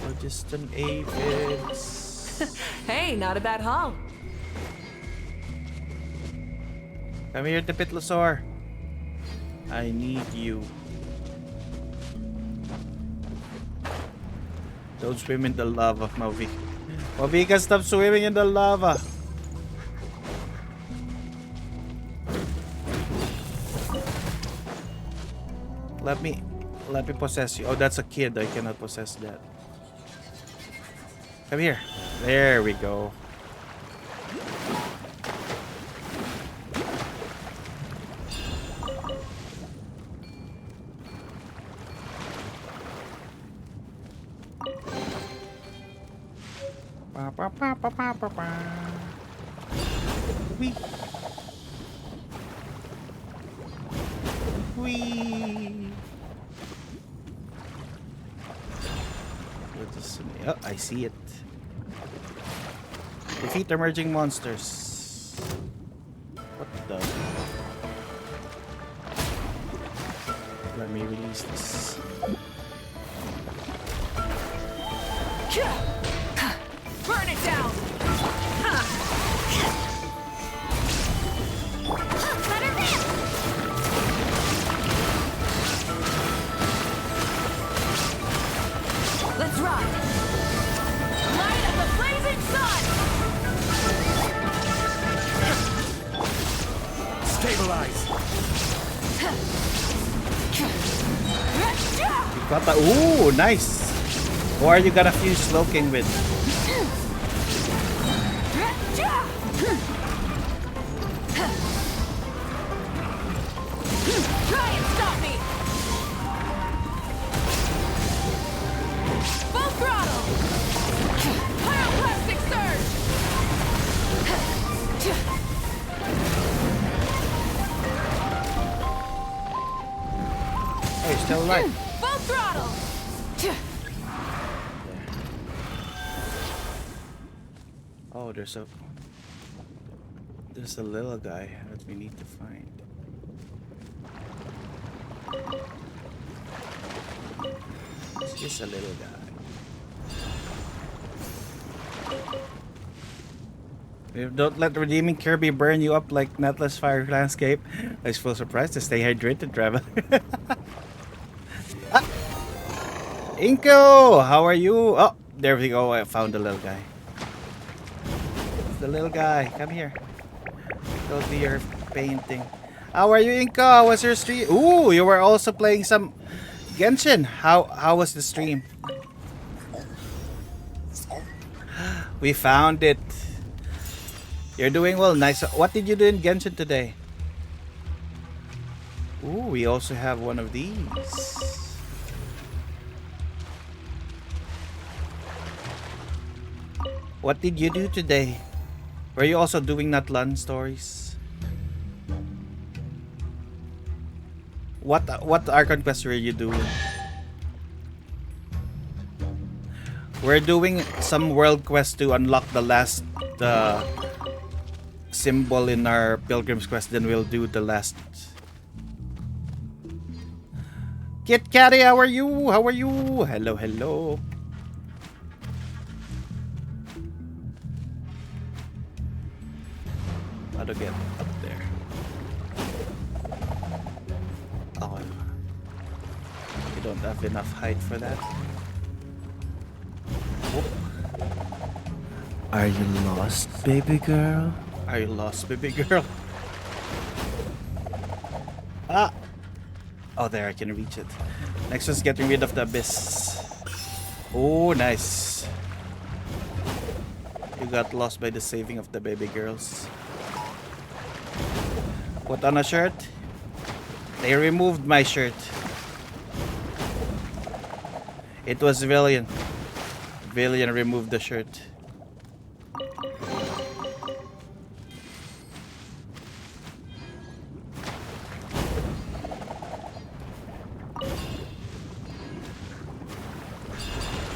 Or just an aphids. Hey, not a bad haul. Come here, the Pitlosaur. I need you. Don't swim in the lava, Mavi. Mavi, stop swimming in the lava. Let me possess you. Oh, that's a kid. I cannot possess that. Come here. There we go. Wee. Wee. Oh, I see it. Defeat emerging monsters. What the? Let me release this. Burn it down! Let's rock! Light of the blazing sun! Stabilize! You got that. Ooh, nice! Who are you gonna fuse Slowking with? Try and stop me! Full throttle! Pyroclastic surge! Oh, you're still alive. Full throttle! Oh, there's a little guy that we need to find. It's just a little guy. Don't let redeeming Kirby burn you up like Natlan's fire landscape. I was full surprised to stay hydrated, travel. Inko, how are you? Oh, there we go. I found the little guy. It's the little guy. Come here. Go to your painting. How are you, Inko? How was your stream? Ooh, you were also playing some Genshin. How was the stream? We found it. You're doing well. Nice. What did you do in Genshin today? Ooh, we also have one of these. What did you do today? Were you also doing Natlan stories? What Archon quest were you doing? We're doing some world quest to unlock the last symbol in our Pilgrim's Quest, then we'll do the last. Kit Catty, how are you? How are you? Hello, hello. How to get up there? Oh, you don't have enough height for that. Whoop. Are you lost, baby girl? Are you lost, baby girl? Ah! Oh, there, I can reach it. Next one's getting rid of the abyss. Oh, nice. You got lost by the saving of the baby girls. Put on a shirt. They removed my shirt. It was Villian. Villian removed the shirt.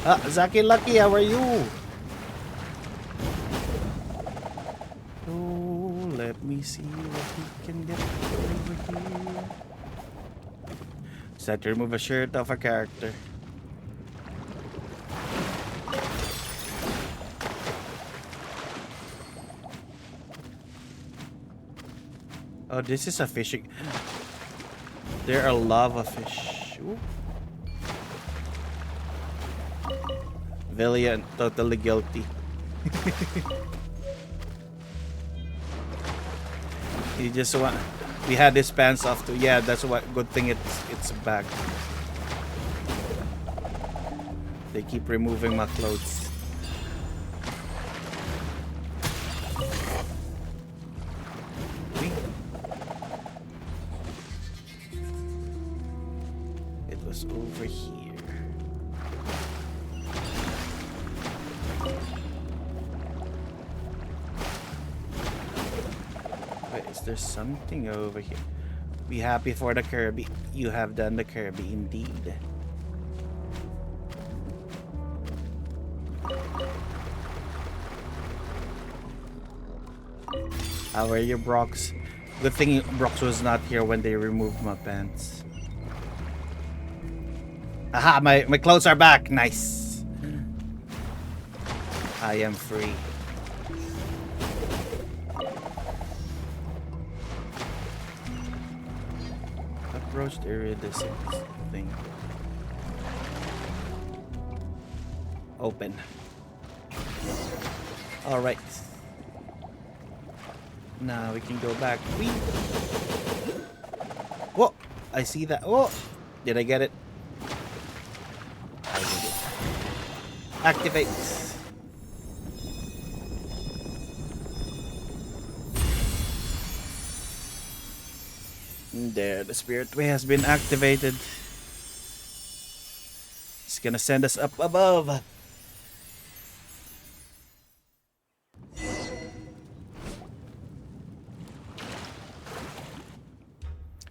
Zaki Lucky, how are you? Oh, let me see what we can get over here. Set to remove a shirt of a character. Oh, this is a fishing. There are lava fish. Ooh. Villian, totally guilty. You just want. We had his pants off too. Yeah, that's what. Good thing it's back. They keep removing my clothes. It was over here. Is there something over here? Be happy for the Kirby. You have done the Kirby indeed. How are you, Brox? Good thing Brox was not here when they removed my pants. Aha, my clothes are back. Nice. I am free. Approach the iridescent thing. Open. All right. Now we can go back. Whee! Whoa! I see that. Whoa! Did I get it? I did it. Activate. There, the spirit way has been activated. It's gonna send us up above.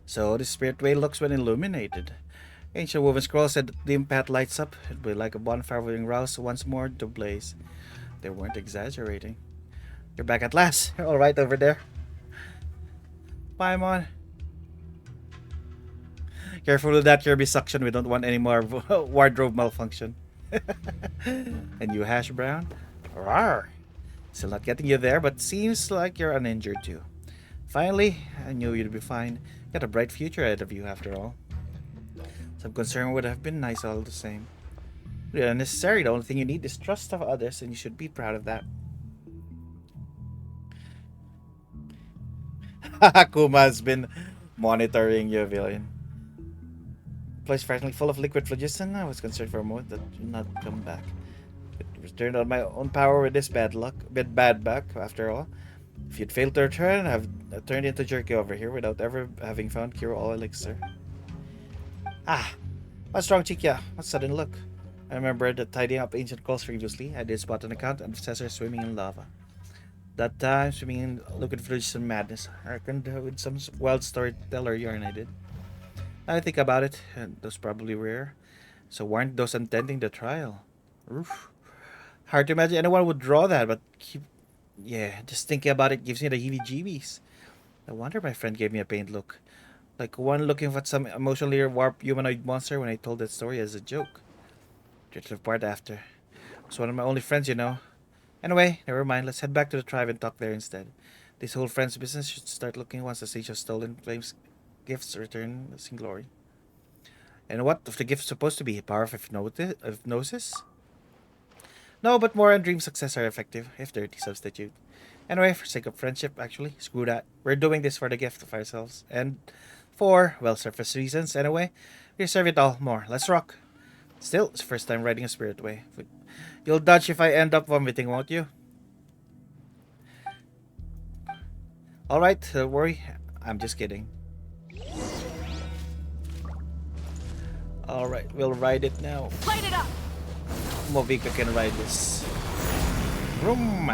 So the spirit way looks when illuminated. Ancient woven scroll said the impact lights up. It'll be like a bonfire being roused once more to blaze. They weren't exaggerating. You're back at last. You're all right over there. Paimon. Careful with that Kirby suction. We don't want any more wardrobe malfunction. And you, Hash Brown? Rawr. Still not getting you there, but seems like you're uninjured too. Finally, I knew you'd be fine. Got a bright future ahead of you after all. Some concern would have been nice all the same. Really unnecessary. The only thing you need is trust of others, and you should be proud of that. Kuma has been monitoring you, villain. Place frightfully full of liquid phlogiston. I was concerned for a moment that you'd not come back. It returned on my own power with this bad luck. Bad luck, after all. If you'd failed to return, I've turned into jerky over here without ever having found cure all elixir. Ah, what's wrong, Chikia? What sudden look? I remember that tidying up ancient calls previously. I did spot an account of Cesar swimming in lava. That time, swimming in liquid phlogiston madness. I reckoned with some wild storyteller yarn I did. Now I think about it, those probably rare. So weren't those attending the trial? Oof. Hard to imagine anyone would draw that, but yeah, just thinking about it gives me the heebie-jeebies. No wonder my friend gave me a pained look. Like one looking for some emotionally warped humanoid monster when I told that story as a joke. Drifted apart after. It was one of my only friends, you know. Anyway, never mind. Let's head back to the tribe and talk there instead. This whole friend's business should start looking once the Sage of Stolen Flames gifts return in glory. And what if the gift's supposed to be? Power of hypnosis? No, but more and dream success are effective, if dirty substitute. Anyway, for sake of friendship, actually, screw that. We're doing this for the gift of ourselves. And for, well, surface reasons, anyway. We deserve it all more. Let's rock. Still, it's first time riding a spirit way. You'll dodge if I end up vomiting, won't you? Alright, don't worry. I'm just kidding. Alright, we'll ride it now. Light it up! Movika can ride this. Vroom!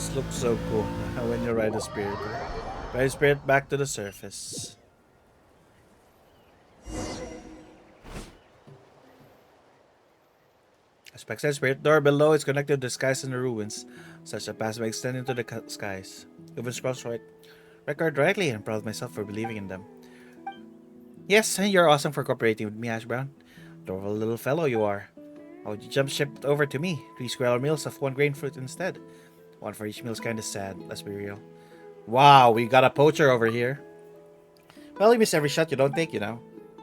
This looks so cool when you ride a spirit. Ride a spirit back to the surface. Aspects and spirit door below is connected to the skies and the ruins. Such a path may extend into the skies. Even scrolls right record directly. I'm proud of myself for believing in them. Yes, and you're awesome for cooperating with me, Ash Brown. Adorable little fellow you are. How would you jump ship over to me? 3 square meals of 1 grain fruit instead. 1 for each meal is kinda sad, let's be real. Wow, we got a poacher over here. Well, you miss every shot you don't take, you know.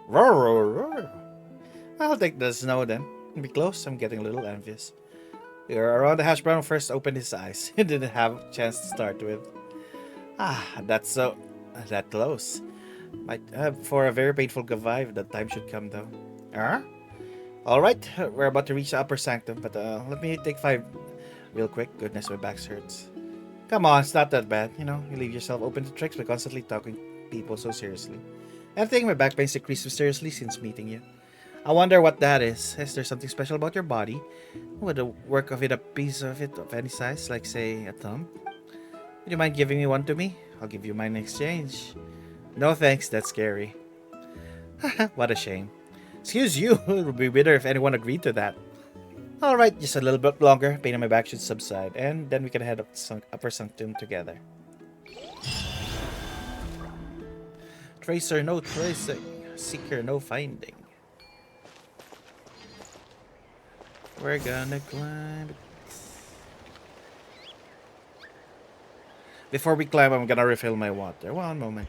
Roar, roar, roar. I'll take the snow then. Be close, I'm getting a little envious. You're around the Hash Brown first opened his eyes. He didn't have a chance to start with. That's so... that close. Might have for a very painful goodbye. That time should come though. Alright, we're about to reach the upper sanctum, but let me take 5 real quick. Goodness, my back hurts. Come on, it's not that bad. You know, you leave yourself open to tricks by constantly talking people so seriously. I think my back pain's decreased mysteriously since meeting you. I wonder what that is. Is there something special about your body? Would the work of it a piece of it of any size, like say a thumb? Would you mind giving me one to me? I'll give you mine in exchange. No thanks, that's scary. What a shame. Excuse you, it would be better if anyone agreed to that. Alright, just a little bit longer. Pain on my back should subside, and then we can head up to upper sanctum together. Tracer, no tracing. Seeker, no finding. We're gonna climb. Before we climb, I'm gonna refill my water. One moment.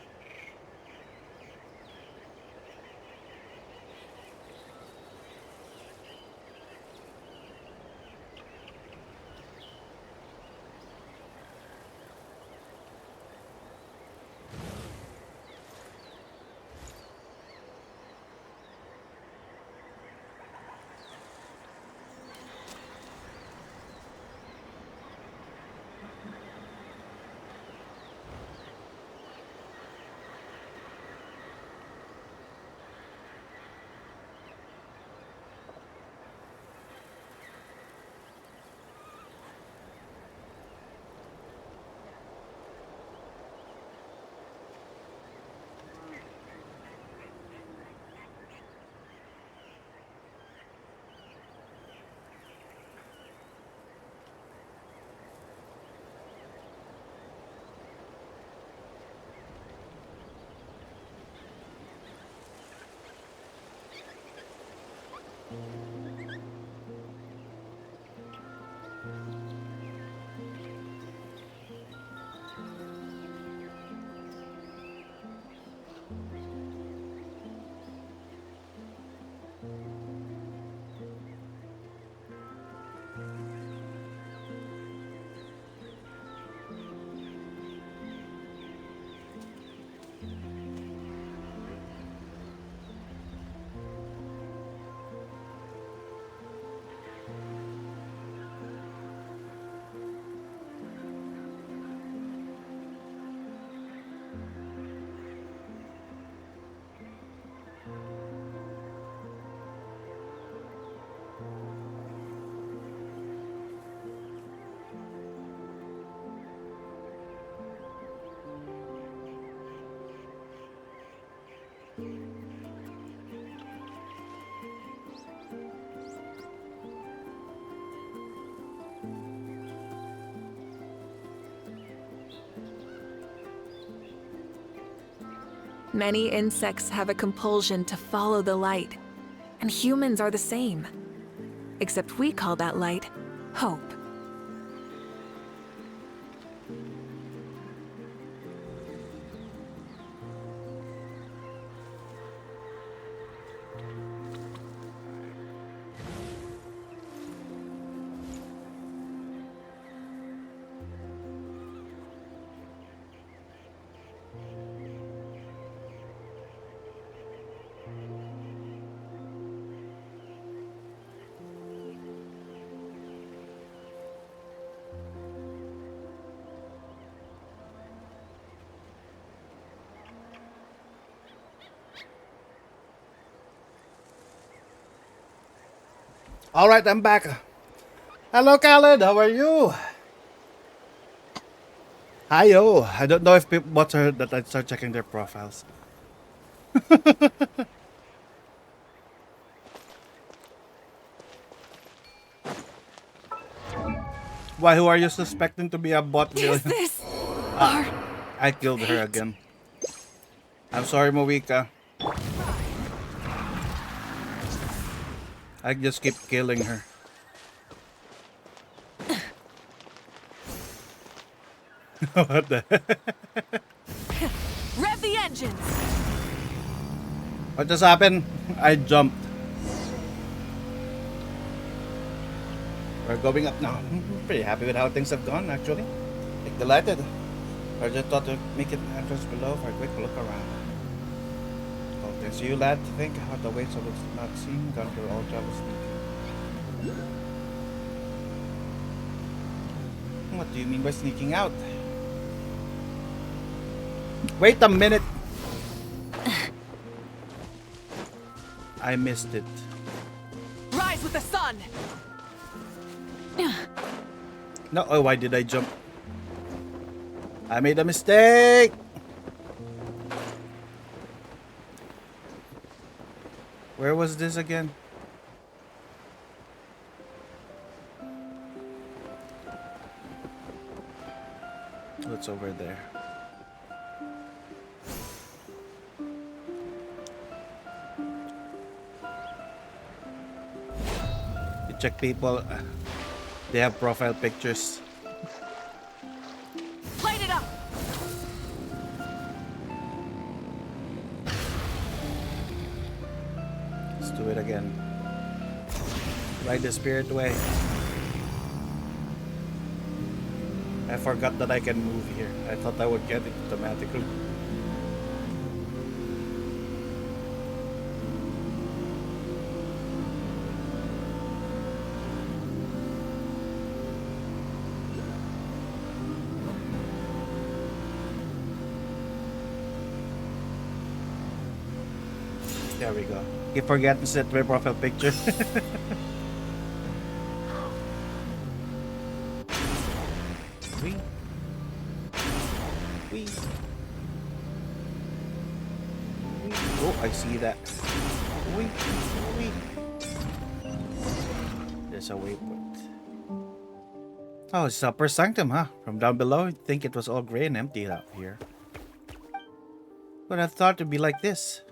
Many insects have a compulsion to follow the light, and humans are the same. Except we call that light hope. Alright, I'm back. Hello, Khaled. How are you? Hi-yo. I don't know if people bots are that I start checking their profiles. Why, who are you suspecting to be a bot villain? Is this I killed her again. I'm sorry, Moika. I just keep killing her. What the Rev the engines! What just happened? I jumped. We're going up now. Pretty happy with how things have gone, actually. Like, delighted. I just thought to make it entrance below for a quick look around. Oh, thanks to you, lad, to think how the weights of it's not seen, gone through all travels. What do you mean by sneaking out? Wait a minute! I missed it. Rise with the sun! No, oh, why did I jump? I made a mistake! Where was this again? What's over there? You check people, they have profile pictures. Light it up! Let's do it again. Ride the spirit way. I forgot that I can move here. I thought I would get it automatically. There we go. Keep forgetting to set my profile picture. Wee. Wee. Wee. Oh, I see that. Wee. Wee. There's a waypoint. Oh, it's upper sanctum, huh? From down below, you'd think it was all gray and empty out here. But I thought it'd be like this.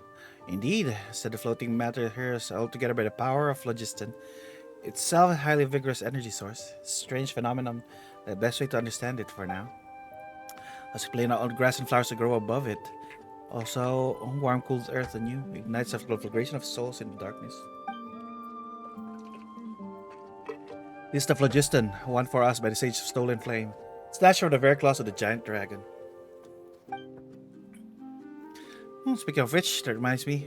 Indeed, said the floating matter here is altogether by the power of phlogiston. Itself a highly vigorous energy source. Strange phenomenon. The best way to understand it for now. As we play all grass and flowers to grow above it. Also, warm cools earth anew. Ignites the conflagration of souls in the darkness. This is the phlogiston, won for us by the Sage of Stolen Flame. Snatched from the very claws of the giant dragon. Speaking of which, that reminds me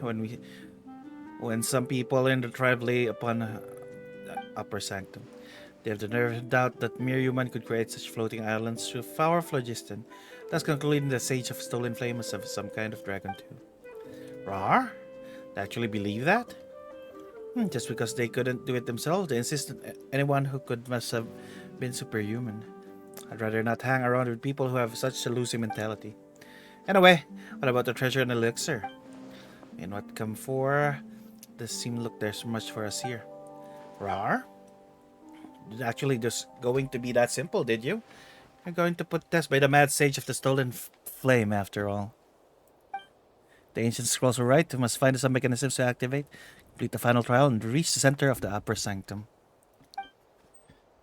when some people in the tribe lay upon the upper sanctum, they have the nerve to doubt that mere human could create such floating islands through power phlogiston, thus concluding the Sage of Stolen Flame must have some kind of dragon too. Rar? They actually believe that? Just because they couldn't do it themselves, they insisted anyone who could must have been superhuman. I'd rather not hang around with people who have such a loosey mentality. Anyway, what about the treasure and elixir? And what come for? Does seem look there's much for us here. Rar? Actually just going to be that simple, did you? You're going to put test by the mad sage of the stolen flame after all. The ancient scrolls were right. We must find some mechanisms to activate, complete the final trial, and reach the center of the upper sanctum.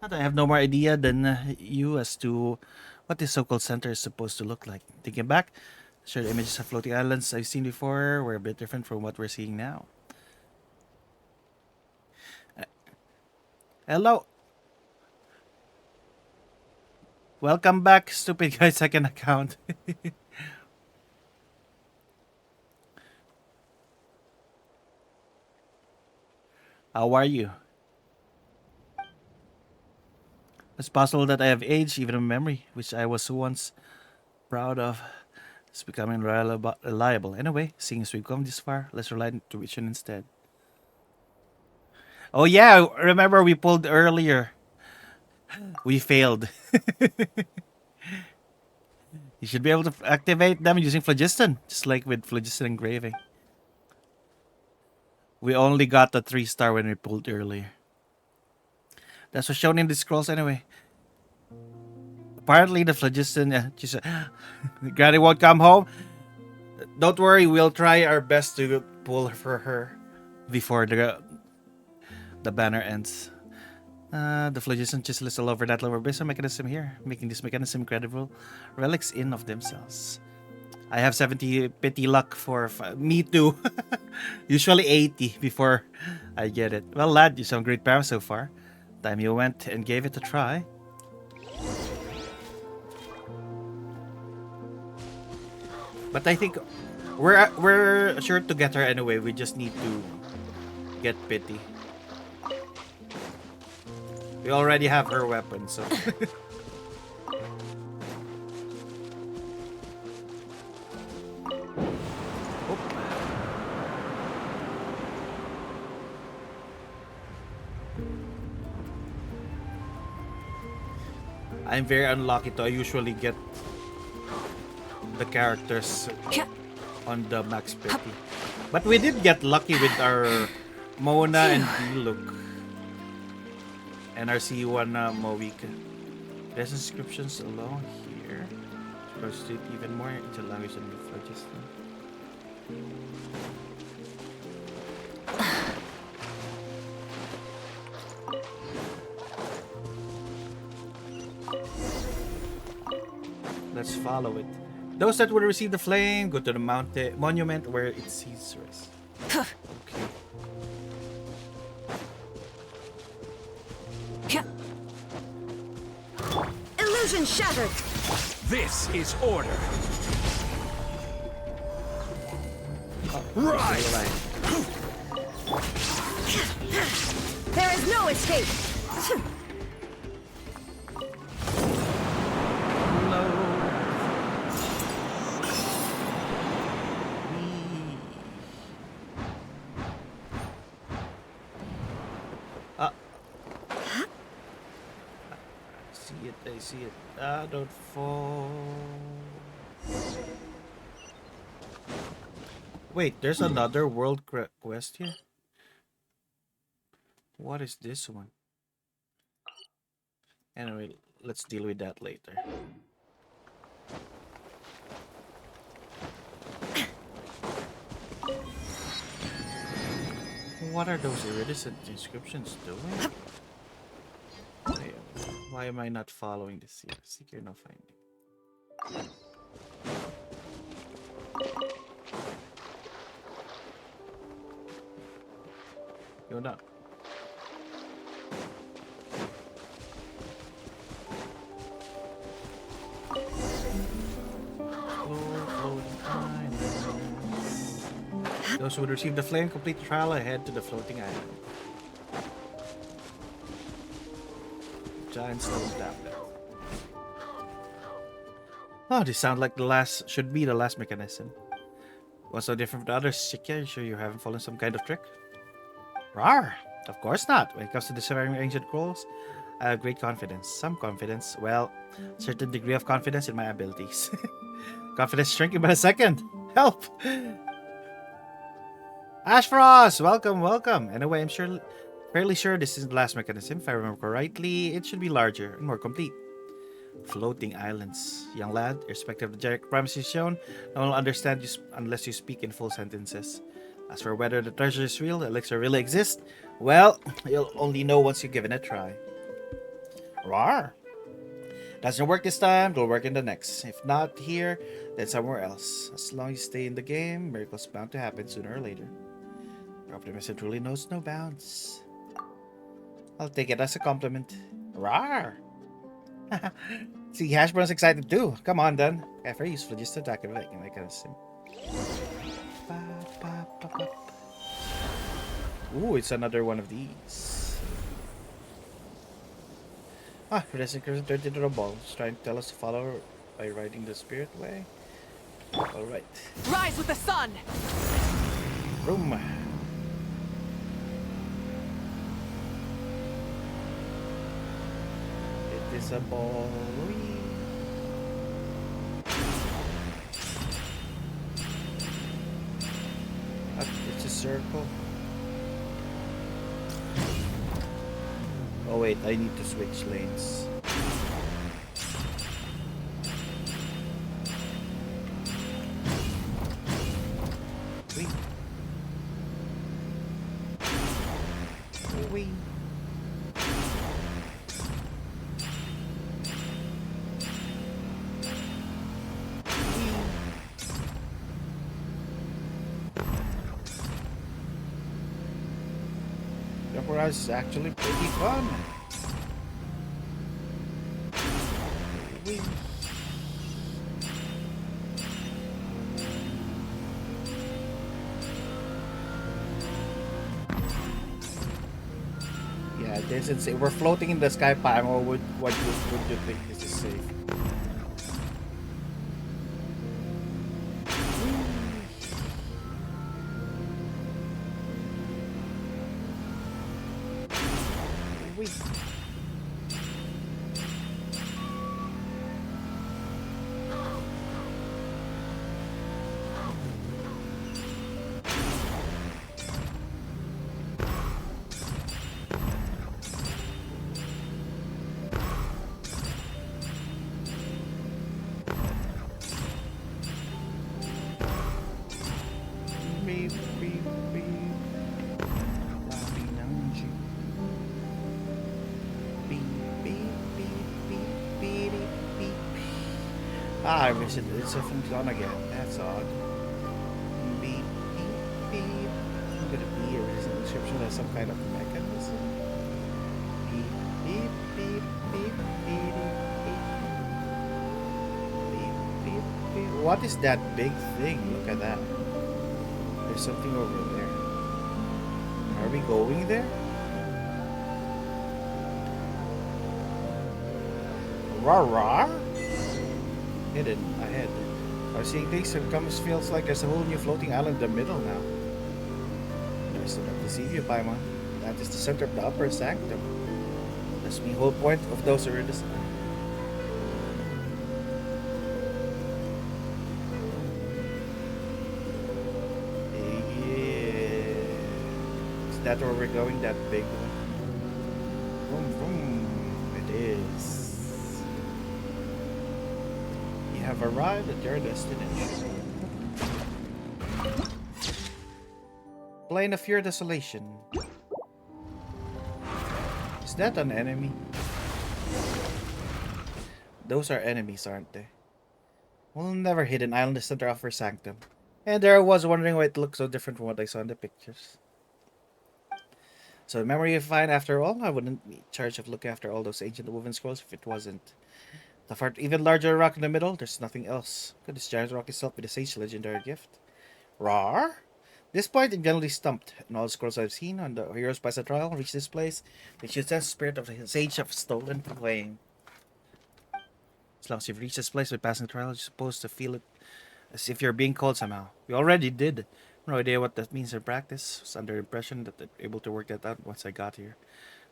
Not that I have no more idea than you as to what this so-called center is supposed to look like. Thinking back, sure, the images of floating islands I've seen before were a bit different from what we're seeing now. Hello. Welcome back, stupid guy second account. How are you? It's possible that I have aged even in memory, which I was once proud of. It's becoming reliable. Anyway, seeing as we've come this far, let's rely on intuition instead. Oh yeah, remember we pulled earlier. We failed. You should be able to activate them using phlogiston, just like with phlogiston engraving. We only got the 3-star when we pulled earlier. That's what's shown in the scrolls anyway. Apparently the phlogiston, Granny won't come home. Don't worry, we'll try our best to pull for her before the banner ends. The phlogiston chisel is all over that lower base mechanism here, making this mechanism incredible relics in of themselves. I have 70 pity luck for me too. Usually 80 before I get it. Well, lad, you sound great power so far. Time you went and gave it a try. But I think we're sure to get her anyway. We just need to get pity. We already have her weapon, so. I'm very unlucky to. I usually get the characters on the max pity. But we did get lucky with our Mona and D-Look. And our C1 Moika. There's inscriptions along here. Proceed even more into language and phlogiston. Let's follow it. Those that will receive the flame go to the monument where it sees rest. Okay. Illusion shattered. This is order. Right. There is no escape. I see it. Don't fall. Wait, there's another world quest here? What is this one? Anyway, let's deal with that later. What are those iridescent inscriptions doing? Why am I not following this here? Seeker no finding. You're not. Those who would receive the flame complete the trial ahead to the floating island. Giant stone tablet. Oh, they sound like the last, should be the last mechanism. What's so different from the others? Shikya, you sure you haven't fallen some kind of trick? Rawr! Of course not. When it comes to discovering ancient scrolls, I have great confidence. Some confidence. Well, a certain degree of confidence in my abilities. Confidence shrinking by a second. Help! Ashfrost! Welcome, welcome. Anyway, I'm fairly sure this is the last mechanism. If I remember correctly, it should be larger and more complete. Floating islands. Young lad, irrespective of the generic promises shown, no one will understand you unless you speak in full sentences. As for whether the treasure is real, the elixir really exists, well, you'll only know once you've given it a try. Rawr! Doesn't work this time, it'll work in the next. If not here, then somewhere else. As long as you stay in the game, miracles bound to happen sooner or later. Your optimism truly knows no bounds. I'll take it as a compliment. Rawr! See, Hashburn's excited too. Come on, then. I very useful just to attack it like mechanism. Ooh, it's another one of these. Ah, Redescent Crimson turned into a ball. It's trying to tell us to follow her by riding the spirit way. Alright. Rise with the sun! Room. It is a ball. circle. Oh wait, I need to switch lanes. Wait. Wait. Tempura is actually pretty fun. Whee. Yeah, this is we're floating in the sky, Pamo. What would you think this is safe? Whee. Beep, beep, beep. Labi ng jeep. Beep, beep, beep, beep, beep, beep, beep. Ah, I miss it. It's a from gone again. That's odd. Beep, beep, beep. I'm gonna be a reason description as some kind of mechanism. Beep, beep, beep, beep, beep, beep. Beep, beep, beep. What is that big thing? Look at that. There's something over there. Are we going there? Rawr rawr? Hidden ahead. Our seeing things and comes feels like there's a whole new floating island in the middle now. Nice to not deceive you, Paimon. That is the center of the upper sanctum. That's the whole point of those who are this. Is that where we're going? That big one? Vroom, vroom. It is. You have arrived at your destination. Plane of your desolation. Is that an enemy? Those are enemies, aren't they? We'll never hit an island in the center of our sanctum. And there I was wondering why it looked so different from what I saw in the pictures. So the memory you find after all, I wouldn't be in charge of looking after all those ancient woven scrolls if it wasn't. The far even larger rock in the middle, there's nothing else. Could this giant rock itself be the sage legendary gift? Rawr? This point I'm generally stumped, and all the scrolls I've seen on the heroes pass the trial reach this place. They should sense the spirit of the sage of stolen flame. As long as you've reached this place by passing the trial, you're supposed to feel it as if you're being called somehow. We already did. No idea what that means in practice. I was under the impression that I'm able to work that out once I got here.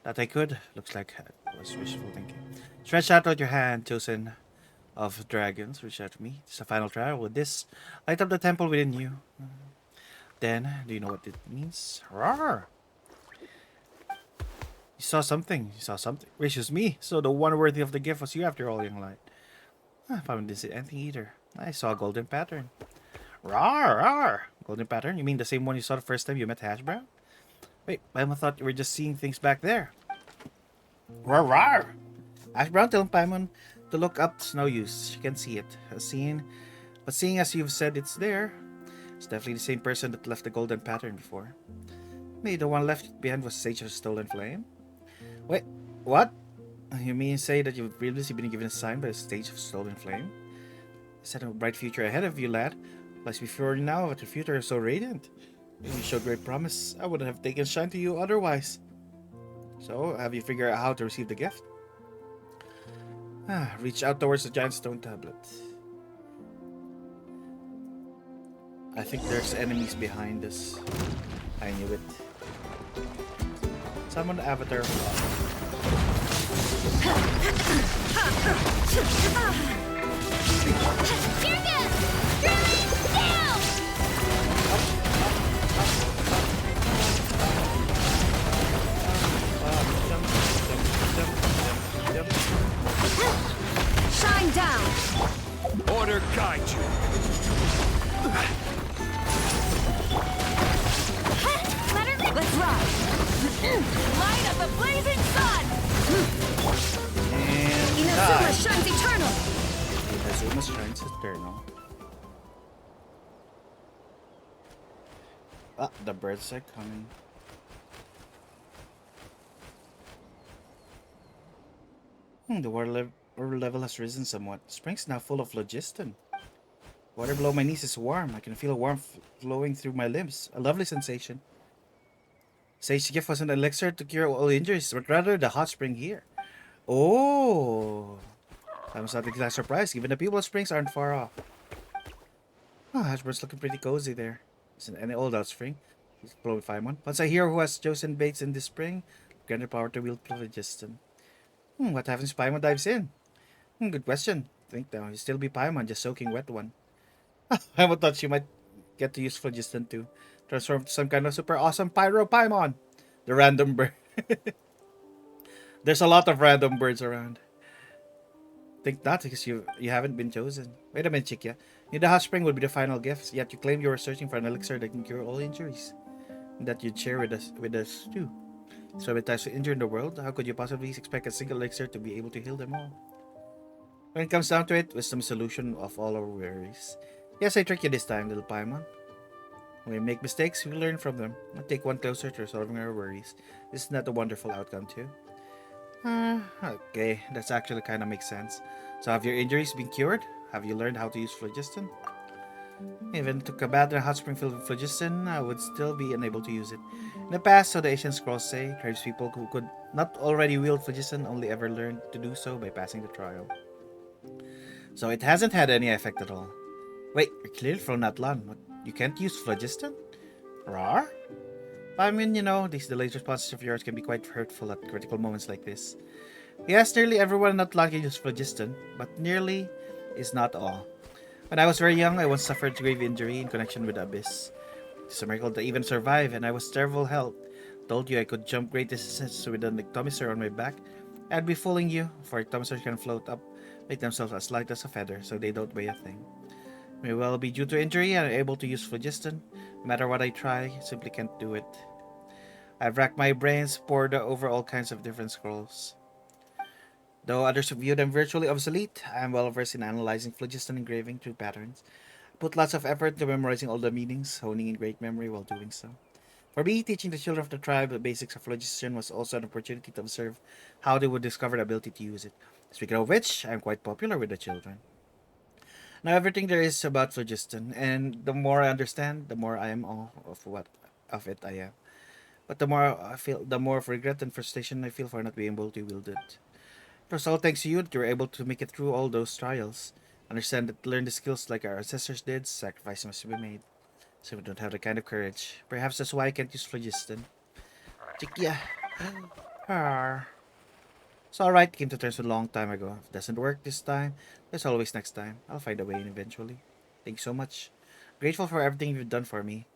That I could. Looks like it was wishful thinking. Stretch out your hand, chosen of dragons. Reach out to me. It's a final trial. With this, light up the temple within you. Then, do you know what it means? Rawr! You saw something. You saw something. Gracious me. So the one worthy of the gift was you after all, young light. I didn't see anything either. I saw a golden pattern. Rawr, rawr. Golden pattern? You mean the same one you saw the first time you met Hash Brown? Wait, Paimon thought you were just seeing things back there. Rawr, rawr. Hash Brown told Paimon to look up. It's no use. She can see it. But seeing as you've said it's there, it's definitely the same person that left the golden pattern before. Maybe the one left behind was Sage of Stolen Flame? Wait, what? You mean say that you've previously been given a sign by the Sage of Stolen Flame? Is that a bright future ahead of you, lad? Lies before you now, but your future is so radiant. You showed great promise. I wouldn't have taken shine to you otherwise. So, have you figured out how to receive the gift? Reach out towards the giant stone tablet. I think there's enemies behind us. I knew it. Summon the avatar. Shine down! Order guide you. Let's ride! Light of the blazing sun! And Inazuma die. shines eternal! Inazuma shines eternal. Ah, the birds are coming. The water level has risen somewhat. Spring's now full of phlogiston. Water below my knees is warm. I can feel a warmth flowing through my limbs. A lovely sensation. Sage's gift wasn't an elixir to cure all injuries, but rather the hot spring here. Oh! I was not exactly surprised, given the people of Springs aren't far off. Oh, Hashburn's looking pretty cozy there. Isn't any old out spring? He's blowing Paimon. Once I hear who has chosen baits in this spring, granted power to wield phlogiston. What happens if Paimon dives in? Good question. Think now, he'll still be Paimon, just soaking wet one. I would thought she might get to use phlogiston too. Transform to some kind of super awesome Pyro Paimon. The random bird. There's a lot of random birds around. Think not, because you haven't been chosen. Wait a minute, Chikia. Knew the hot spring would be the final gift, yet you claimed you were searching for an elixir that can cure all injuries. And that you'd share with us too. So many types of injury in the world, how could you possibly expect a single elixir to be able to heal them all? When it comes down to it, wisdom is the solution of all our worries. Yes, I tricked you this time, little Paimon. When we make mistakes, we learn from them and take one closer to resolving our worries. Isn't that a wonderful outcome too? Okay, that's actually kind of makes sense. So have your injuries been cured? Have you learned how to use phlogiston? Even to combat a hot spring filled with phlogiston, I would still be unable to use it. In the past, so the ancient scrolls say, tribes people who could not already wield phlogiston only ever learned to do so by passing the trial. So it hasn't had any effect at all. Wait, you're clearly from Natlan. What, you can't use phlogiston? Rar? I mean, you know, these delayed responses of yours can be quite hurtful at critical moments like this. Yes, nearly everyone in Natlan can use phlogiston, but nearly is not all. When I was very young, I once suffered a grave injury in connection with the abyss. It's a miracle to even survive, and I was terrible health. Told you I could jump great distances with an ectomiser on my back. I'd be fooling you, for ectomisers can float up, make themselves as light as a feather, so they don't weigh a thing. May well be due to injury, I'm able to use phlogiston. No matter what I try, I simply can't do it. I've racked my brains, pored over all kinds of different scrolls. Though others view them virtually obsolete, I am well versed in analyzing phlogiston engraving through patterns. I put lots of effort into memorizing all the meanings, honing in great memory while doing so. For me, teaching the children of the tribe the basics of phlogiston was also an opportunity to observe how they would discover the ability to use it. Speaking of which, I am quite popular with the children. Now everything there is about phlogiston, and the more I understand, the more I am awe of it I am. But the more I feel, the more of regret and frustration I feel for not being able to wield it. It was all thanks to you that you were able to make it through all those trials. Understand that to learn the skills like our ancestors did, sacrifice must be made. So we don't have the kind of courage. Perhaps that's why I can't use phlogiston. Chikia. It's alright, came to terms with a long time ago. If it doesn't work this time, there's always next time. I'll find a way in eventually. Thank you so much. Grateful for everything you've done for me.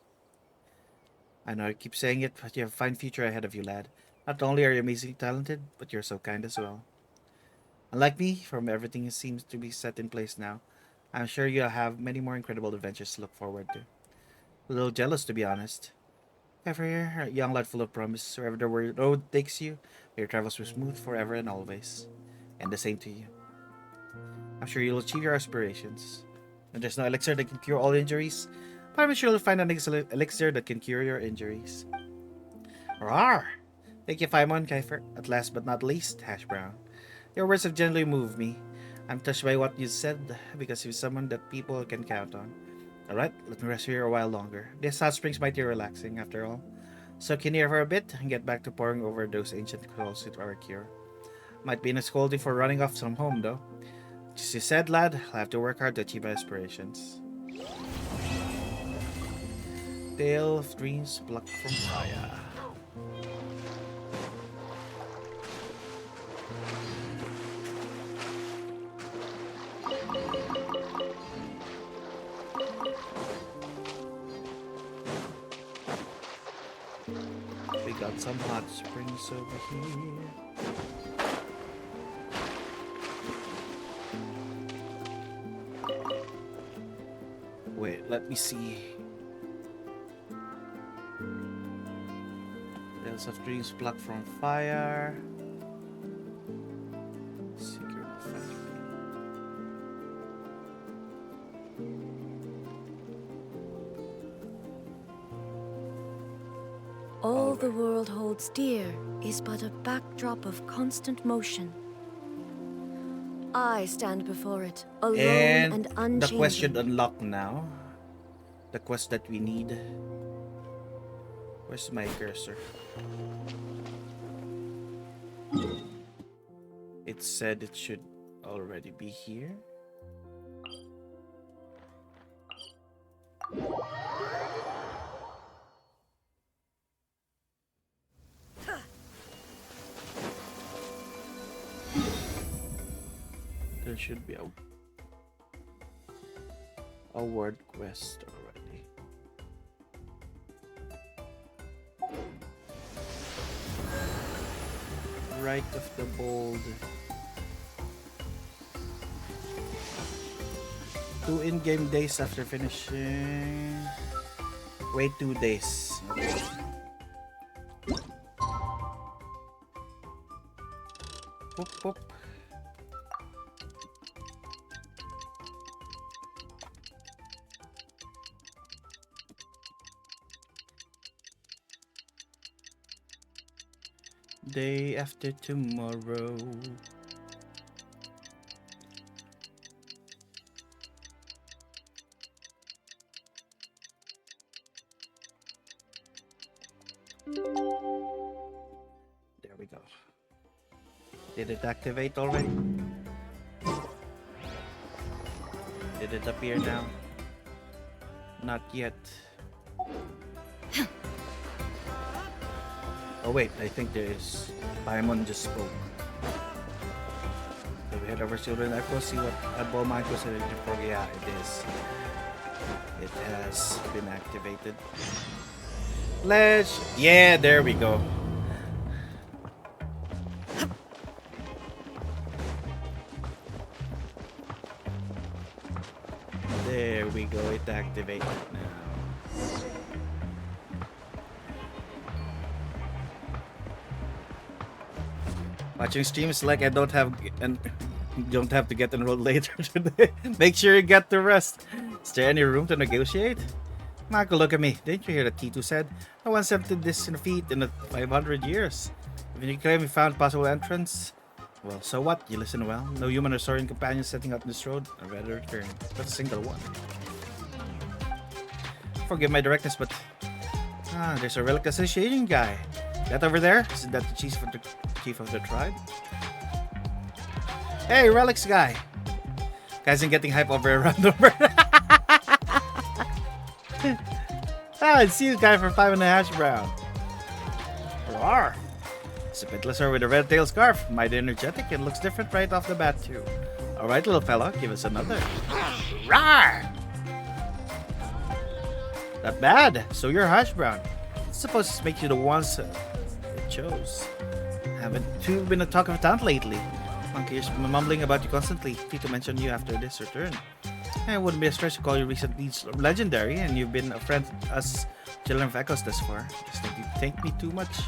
I know I keep saying it, but you have a fine future ahead of you, lad. Not only are you amazingly talented, but you're so kind as well. Unlike me, from everything seems to be set in place now, I'm sure you'll have many more incredible adventures to look forward to. A little jealous, to be honest. Ever here, a young lad full of promise, wherever the road takes you, may your travels be smooth forever and always. And the same to you. I'm sure you'll achieve your aspirations. And there's no elixir that can cure all injuries, but I'm sure you'll find an elixir that can cure your injuries. Rawr! Thank you, Paimon Kiefer. At last but not least, Hash Brown. Your words have genuinely moved me. I'm touched by what you said, because you're someone that people can count on. Alright, let me rest here a while longer. This hot spring's mighty relaxing, after all. Soak in here for a bit, and get back to poring over those ancient scrolls with our cure. Might be in a scolding for running off from home, though. As you said, lad, I'll have to work hard to achieve my aspirations. Tale of Dreams plucked from fire. We got some hot springs over here. Wait, let me see. Tales of Dreams plucked from fire. Secret Factory. All the world holds dear is but a backdrop of constant motion. I stand before it, alone and unchanging. The question unlocked now. The quest that we need. Where's my cursor? It said it should already be here. There should be a word quest already. Right of the bold. 2 in-game days after finishing. Wait 2 days. Okay. Boop, boop. Day after tomorrow. There we go. Did it activate already? Did it appear now? Not yet. Oh wait, I think there is. Paimon just spoke. So we head over to the Echo, see what Adball Mike was saying before. Yeah, it is. It has been activated. Let's. Yeah, there we go. There we go. It activated now. Watching streams like I don't have to get enrolled later today. Make sure you get the rest. Is there any room to negotiate? Marco, look at me. Didn't you hear what T2 said? No one's attempted this in feat in 500 years. Even you claim we found possible entrance. Well, so what? You listen well. No human or soaring companions setting out on this road. I'd rather return. Not a single one. Forgive my directness, but there's a relic association guy. That over there? Isn't that the chief of the tribe? Hey, relics guy. Guys, I'm getting hype over a random bird. I see this guy for 5.5 hash brown. Rawr. It's a bit lesser with a red tail scarf. Mighty energetic and looks different right off the bat too. Alright, little fella, give us another. Rawr! Not bad. So you're hash brown. It's supposed to make you the ones it chose. Haven't you been a talk of the town lately? Monkey is mumbling about you constantly. Need to mention you after this return. It wouldn't be a stretch to call you recently legendary, and you've been a friend to us children of Echoes thus far. Just think you thank me too much.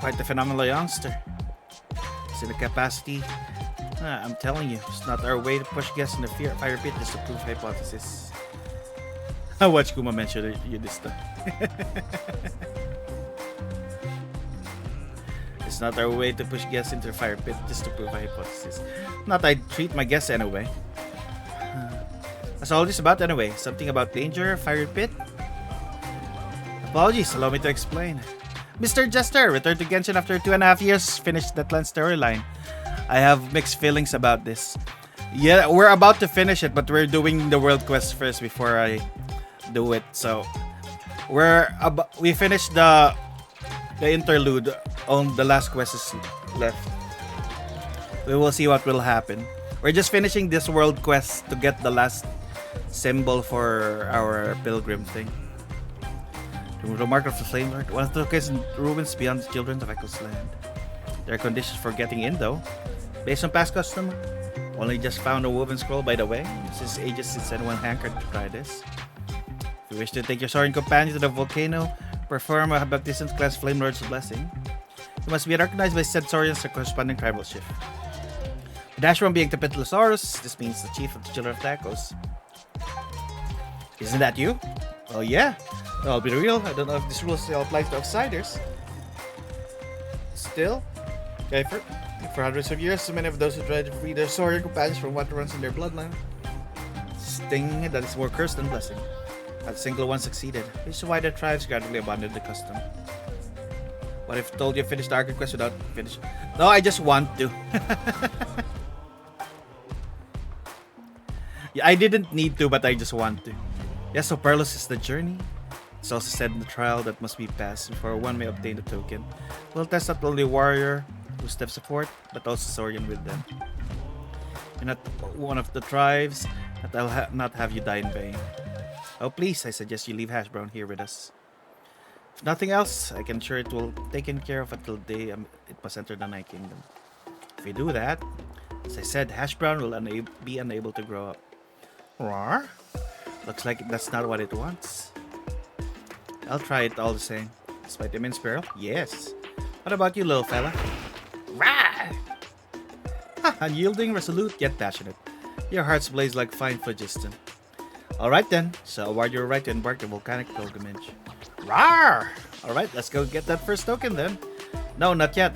Quite the phenomenal youngster. It's in the capacity. I'm telling you, it's not our way to push guests in the fire pit just to prove hypothesis. I watched Kuma mention you this time. It's not our way to push guests into the fire pit just to prove a hypothesis. Not I treat my guests anyway. That's all this about anyway. Something about danger, fire pit. Apologies, allow me to explain. Mr. Jester returned to Genshin after 2.5 years, finished Natlan storyline. I have mixed feelings about this. Yeah, we're about to finish it, but we're doing the world quest first before I do it. So we finished the interlude. On the last quest is left. We will see what will happen. We're just finishing this world quest to get the last symbol for our pilgrim thing. Remove the mark of the flame lord. One of the locations ruins beyond the children of Echo's land. There are conditions for getting in though. Based on past custom, Only just found a woven scroll, by the way. Since ages since anyone hankered to try this. If you wish to take your Saurian companion to the volcano, perform a baptism class Flame Lord's blessing. You must be recognized by said Saurians to corresponding tribal chief. With Ashram being Tepetlosaurus, this means the chief of the Children of Tacos. Isn't that you? Oh yeah. No, I'll be real. I don't know if this rule still applies to outsiders. Still, okay, for hundreds of years, so many of those who tried to free their Saurian companions from what runs in their bloodline. Sting that is more cursed than blessing. Not a single one succeeded, which is why the tribes gradually abandoned the custom. What if I told you to finish the Arcade quest without finishing? No, I just want to. Yeah, I didn't need to, but I just want to. Yes, so perilous is the journey. It's also said in the trial that must be passed before one may obtain the token. We'll test not only warrior who steps support, but also Saurian with them. You're not one of the tribes, but I'll not have you die in vain. Oh please, I suggest you leave Hash Brown here with us. If nothing else, I can ensure it will be taken care of until the day it must enter the Night Kingdom. If we do that, as I said, Hash Brown will be unable to grow up. Roar? Looks like that's not what it wants. I'll try it all the same. Despite the immense peril? Yes. What about you, little fella? Rah! Ha! Unyielding, resolute, yet passionate. Your hearts blaze like fine phlogiston. Alright then, so award your right to embark the volcanic pilgrimage. Rawr! Alright, let's go get that first token then. No, not yet.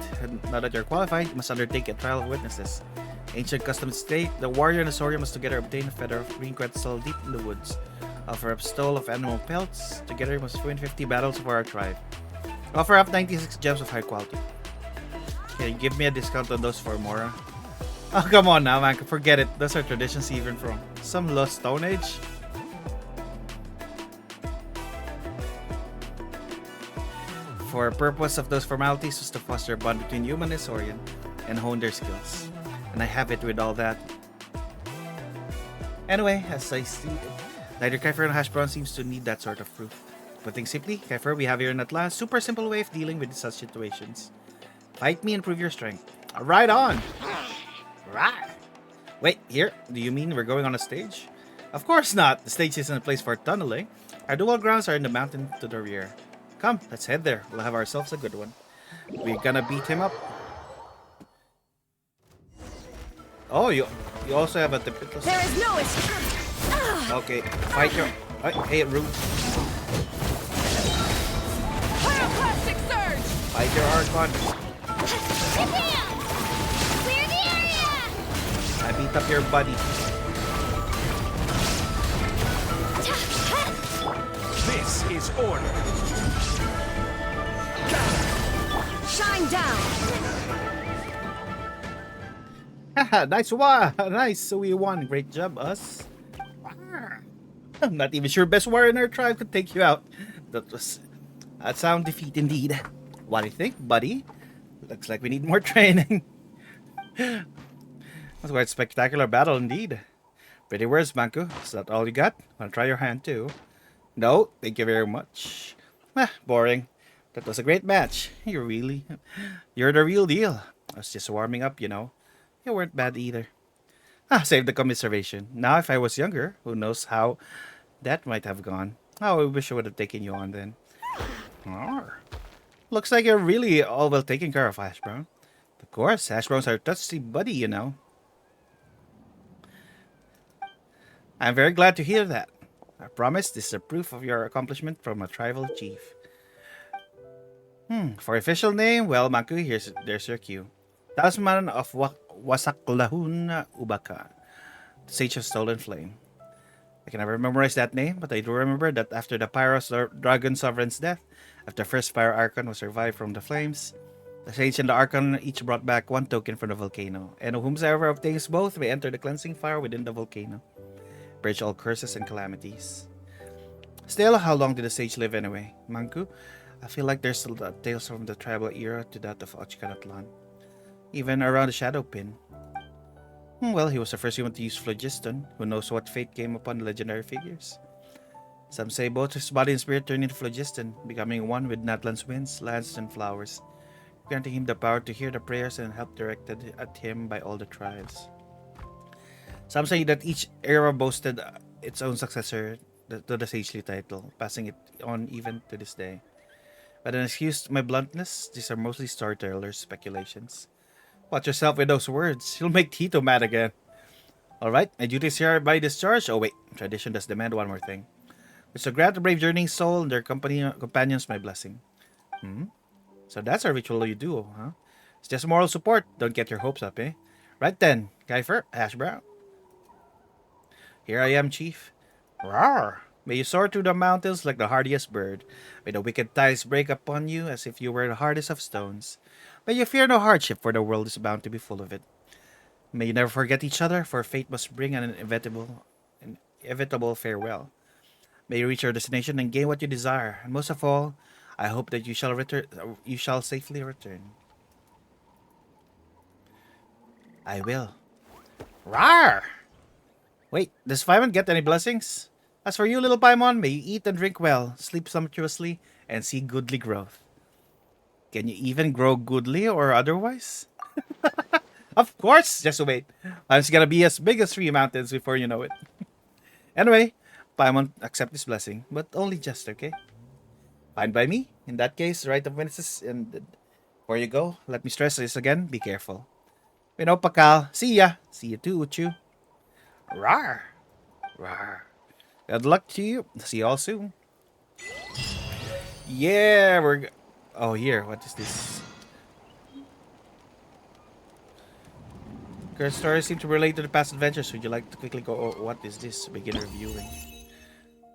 Now that you're qualified, you must undertake a trial of witnesses. Ancient custom state, the warrior and the saurian must together obtain a feather of green crystal deep in the woods. Offer up stole of animal pelts. Together you must win 50 battles for our tribe. Offer up 96 gems of high quality. Okay, give me a discount on those for Mora. Oh, come on now, man. Forget it. Those are traditions even from some lost Stone Age. For the purpose of those formalities was to foster a bond between human and saurian and hone their skills. And I have it with all that. Anyway, as I see, neither Kiefer nor Hash Brown seems to need that sort of proof. Putting simply, Kiefer, we have here in Natlan, super simple way of dealing with such situations. Fight me and prove your strength. Right on! Right. Wait, here? Do you mean we're going on a stage? Of course not! The stage isn't a place for tunneling. Our dual grounds are in the mountain to the rear. Come, let's head there. We'll have ourselves a good one. We're gonna beat him up. Oh, you also have a typical... There is no escape! Okay, fight your... Hey, Root. Pyroclastic surge! Fight your Archon. Clear the area! I beat up your buddy. This is order. Shine down! Haha, nice one! Nice, so we won. Great job, us. I'm not even sure best warrior in our tribe could take you out. That sound defeat indeed. What do you think, buddy? Looks like we need more training. That's quite a spectacular battle indeed. Pretty words, Manku. Is that all you got? Wanna try your hand too? No, thank you very much. Boring. That was a great match. You're the real deal. I was just warming up, you know. You weren't bad either. Save the commiseration. Now, if I was younger, who knows how that might have gone. Oh, I wish I would have taken you on then. Arr. Looks like you're really all well taken care of, Hash Brown. Of course, Hash Brown's our trusty buddy, you know. I'm very glad to hear that. I promise this is a proof of your accomplishment from a tribal chief. For official name, well, Manku, there's your cue. Talisman of Wasaklahun Ubaka, the Sage of Stolen Flame. I can never memorize that name, but I do remember that after the Pyros Dragon Sovereign's death, after the first Fire Archon was revived from the flames, the Sage and the Archon each brought back one token from the volcano, and whomsoever obtains both may enter the cleansing fire within the volcano. Purge all curses and calamities. Still, how long did the Sage live anyway? Manku? I feel like there's still tales from the tribal era to that of Natlan. Even around the Shadow Pin. Well, he was the first human to use phlogiston. Who knows what fate came upon the legendary figures? Some say both his body and spirit turned into phlogiston, becoming one with Natlan's winds, lands, and flowers, granting him the power to hear the prayers and help directed at him by all the tribes. Some say that each era boasted its own successor to the Sagely title, passing it on even to this day. But an excuse my bluntness, these are mostly storytellers' speculations. Watch yourself with those words. You'll make Tito mad again. Alright, my duties here are by discharge. Oh wait, tradition does demand one more thing. Which to grant the brave journeying soul and their companions my blessing. So that's a ritual you do, huh? It's just moral support. Don't get your hopes up, eh? Right then, Kiefer, Hash Brown. Here I am, Chief. Rawr! May you soar through the mountains like the hardiest bird. May the wicked tides break upon you as if you were the hardest of stones. May you fear no hardship, for the world is bound to be full of it. May you never forget each other, for fate must bring an inevitable farewell. May you reach your destination and gain what you desire. And most of all, I hope that you shall return. You shall safely return. I will. Rawr! Wait, does Paimon get any blessings? As for you, little Paimon, may you eat and drink well, sleep sumptuously, and see goodly growth. Can you even grow goodly or otherwise? Of course! Just wait. I'm gonna be as big as 3 mountains before you know it. Anyway, Paimon, accept this blessing, but only just, okay? Fine by me. In that case, right of witnesses, and before you go, let me stress this again, be careful. You know, Pakal, see ya! See you too, Uchu. Rawr! Rawr. Good luck to you. See you all soon. Yeah, oh, here. What is this? Current stories seem to relate to the past adventures. Would you like to quickly go? Oh, what is this? Begin reviewing.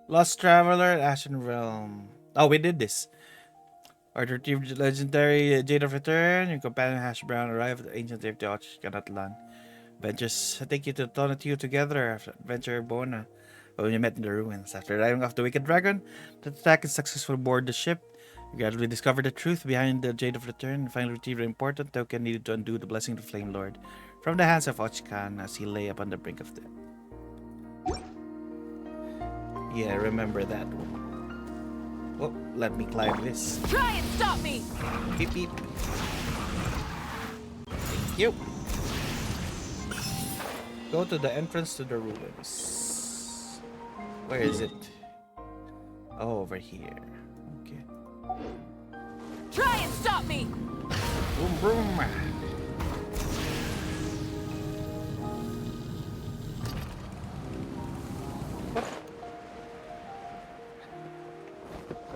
Lost Traveler, Ashen Realm. Oh, we did this. Arthur retrieved legendary Jade of Return. Your companion Hash Brown arrived at the ancient cave to Natlan. Adventures take you to Tonatiuh together after Adventure Bona. When you met in the ruins. After driving off the wicked dragon, the attack is successful aboard the ship. You gradually discover the truth behind the Jade of Return and finally retrieve the important token needed to undo the blessing of the Flame Lord from the hands of Ochkan as he lay upon the brink of death. Yeah, remember that one. Oh, let me climb this. Try and stop me! Beep beep. Thank you. Go to the entrance to the ruins. Where is it? Oh, over here. Okay. Try and stop me! Boom, boom.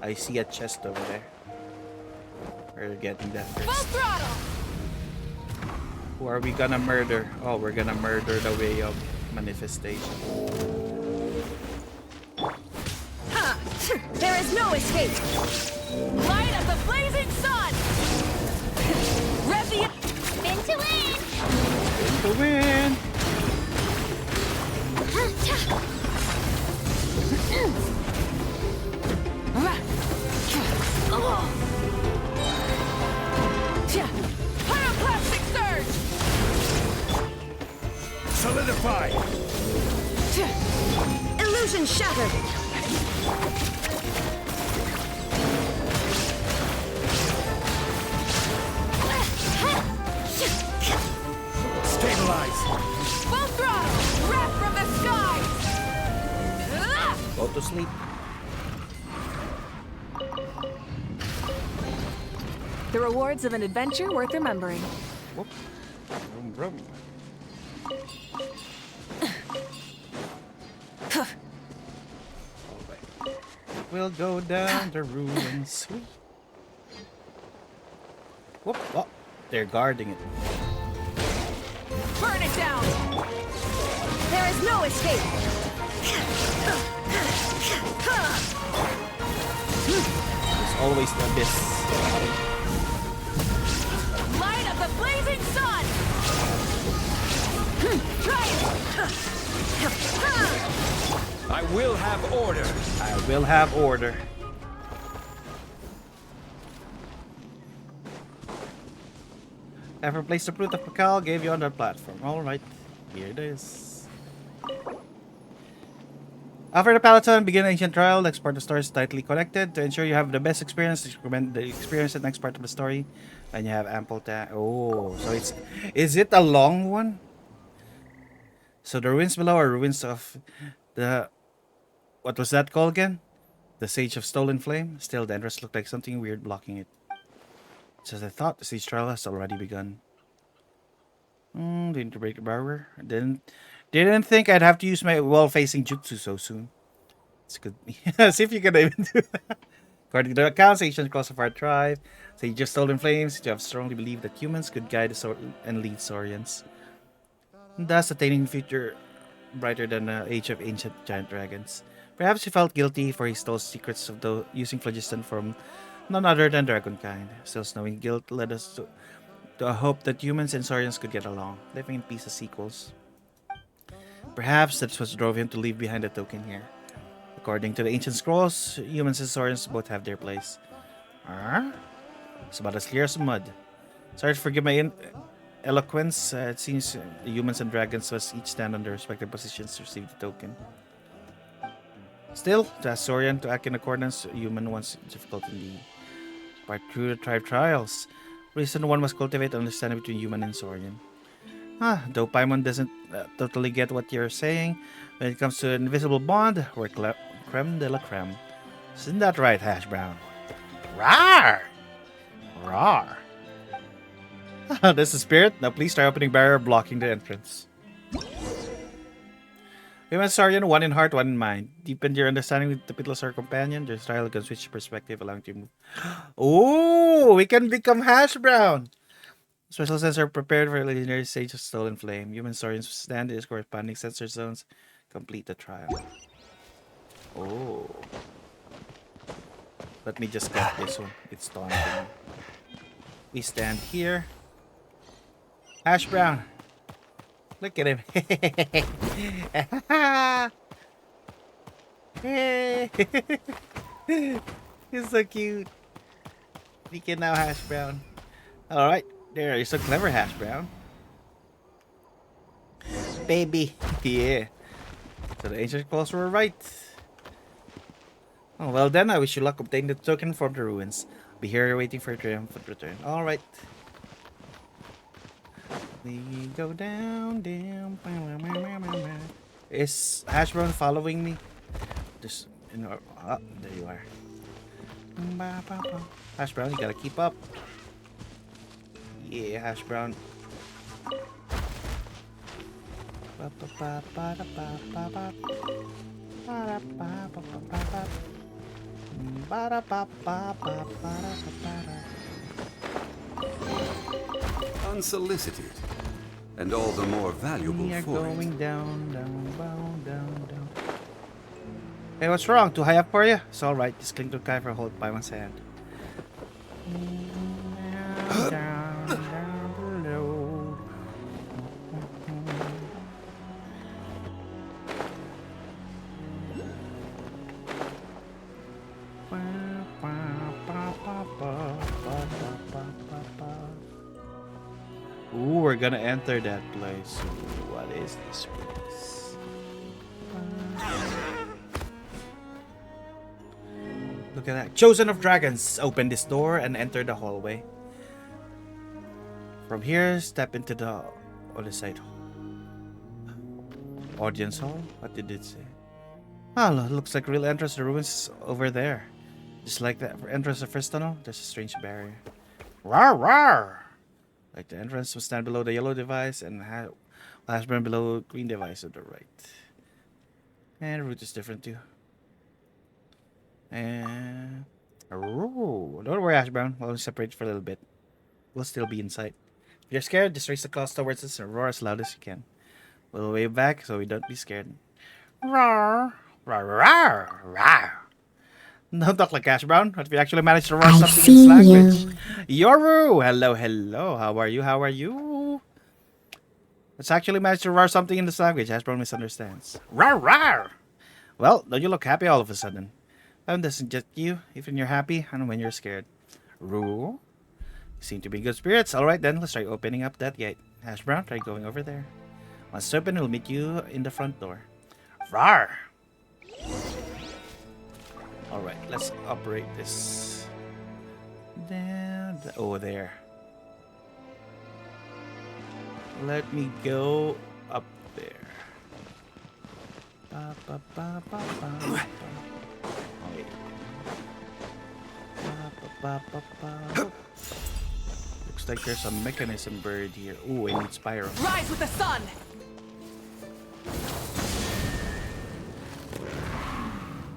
I see a chest over there. We're getting that first. Full throttle! Who are we gonna murder? Oh, we're gonna murder the way of manifestation. There is no escape! Light of the blazing sun! Rev the... Spin to win! Spin to win! Pyroclastic surge! Solidify! Illusion shattered! Stabilize! Full throttle! Wrath from the skies! Go to sleep. The rewards of an adventure worth remembering. Whoop. Vroom, vroom. We'll go down the ruins. Whoop. Oh, they're guarding it. Burn it down! There is no escape! There's always the abyss. Light of the blazing sun! Try it! I will have order. I will have order. Ever placed the fruit of Pakal, gave you on that platform. Alright, here it is. After the Paladin, begin ancient trial. The next part of the story is tightly connected. To ensure you have the best experience, recommend the experience in the next part of the story. And you have ample time. Oh, so it's... Is it a long one? So the ruins below are ruins of the... What was that called again? The Sage of Stolen Flame? Still, the entrance looked like something weird blocking it. Just as I thought, the siege trial has already begun. Didn't break the barrier. Didn't think I'd have to use my wall-facing jutsu so soon. It's good. See if you can even do that. According to the accounts, ancient calls of our tribe, Sage of Stolen Flames, you have strongly believed that humans could guide and lead Saurians, thus attaining future brighter than the age of ancient giant dragons. Perhaps he felt guilty for he stole secrets of using phlogiston from none other than dragonkind. Still, knowing guilt led us to a hope that humans and Saurians could get along, living in peace as equals. Perhaps that's what drove him to leave behind a token here. According to the ancient scrolls, humans and Saurians both have their place. It's about as clear as mud. Sorry to forgive my eloquence. It seems the humans and dragons must each stand on their respective positions to receive the token. Still, to ask Saurian to act in accordance, human one's difficult indeed. Part through the tribe trials. Reason one must cultivate understanding between human and Saurian. Though Paimon doesn't totally get what you're saying, when it comes to an invisible bond, we're creme de la creme. Isn't that right, Hash Brown? Rawr! Rawr! This is Spirit. Now please try opening barrier blocking the entrance. Human Saurian, one in heart, one in mind. Deepen your understanding with the Pitless our companion. Their style can switch perspective, allowing you to move. Oh, we can become Hash Brown! Special sensor prepared for a legendary Sage of Stolen Flame. Human Saurians stand in its corresponding sensor zones. Complete the trial. Oh. Let me just get this one. It's taunting. We stand here. Hash Brown. Look at him. He's so cute. We can now Hash Brown. Alright. There, you're so clever, Hash Brown. Baby. Yeah. So the ancient calls were right. Oh, well then, I wish you luck obtaining the token from the ruins. I'll be here waiting for your triumphant return. Alright. We go down. Is Hash Brown following me? Just, there you are. Hash Brown, you gotta keep up. Yeah, Hash Brown. Unsolicited, and all the more valuable we are for going it. down. Hey, what's wrong? Too high up for you? It's alright. Just cling to the guy for a hold by one's hand. Down below. Ooh, we're gonna enter that place. What is this place? Look at that. Chosen of Dragons. Open this door and enter the hallway. From here, step into the other side. Audience hall? What did it say? Looks like real entrance to the ruins over there. Just like the entrance of first tunnel, there's a strange barrier. Rawr, rawr! Like the entrance will stand below the yellow device and Hash Brown below green device on the right. And the route is different too. And don't worry, Hash Brown. We'll separate for a little bit. We'll still be inside. If you're scared, just raise the claws towards us and roar as loud as you can. We'll wave back so we don't be scared. Roar, roar, roar, roar. Don't talk like Hash Brown. What if you actually managed to roar something in this language? Yoru! Hello, hello. How are you? How are you? Let's actually manage to roar something in this language. Hash Brown misunderstands. Roar, roar! Well, don't you look happy all of a sudden? That doesn't just you, even you're happy and when you're scared. Rule? You seem to be in good spirits. Alright then, let's try opening up that gate. Hash Brown, try going over there. Once it's open, we'll meet you in the front door. Rawr! Alright, let's operate this. There. Let me go up there. Ba, ba, ba, ba, ba, ba. Wait. Ba, ba, ba, ba, ba. Looks like there's a mechanism bird here. Ooh, I need Spyro. Rise with the sun!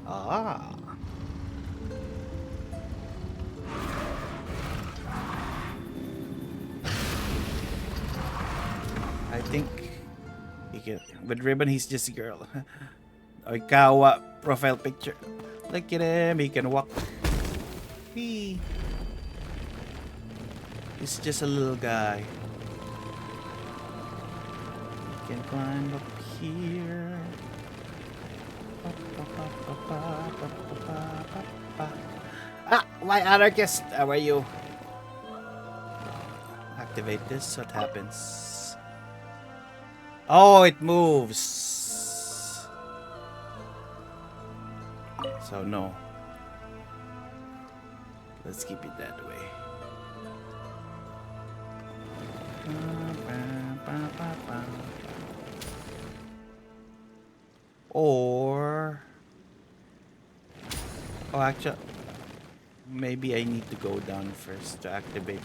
Ah. I think he can. With Ribbon, he's just a girl. Oikawa profile picture. Look at him. He can walk. He's just a little guy. He can climb up here. Ah, my anarchist. How are you? Activate this. What happens? Oh, it moves. So no. Let's keep it that way. Or oh, actually, maybe I need to go down first to activate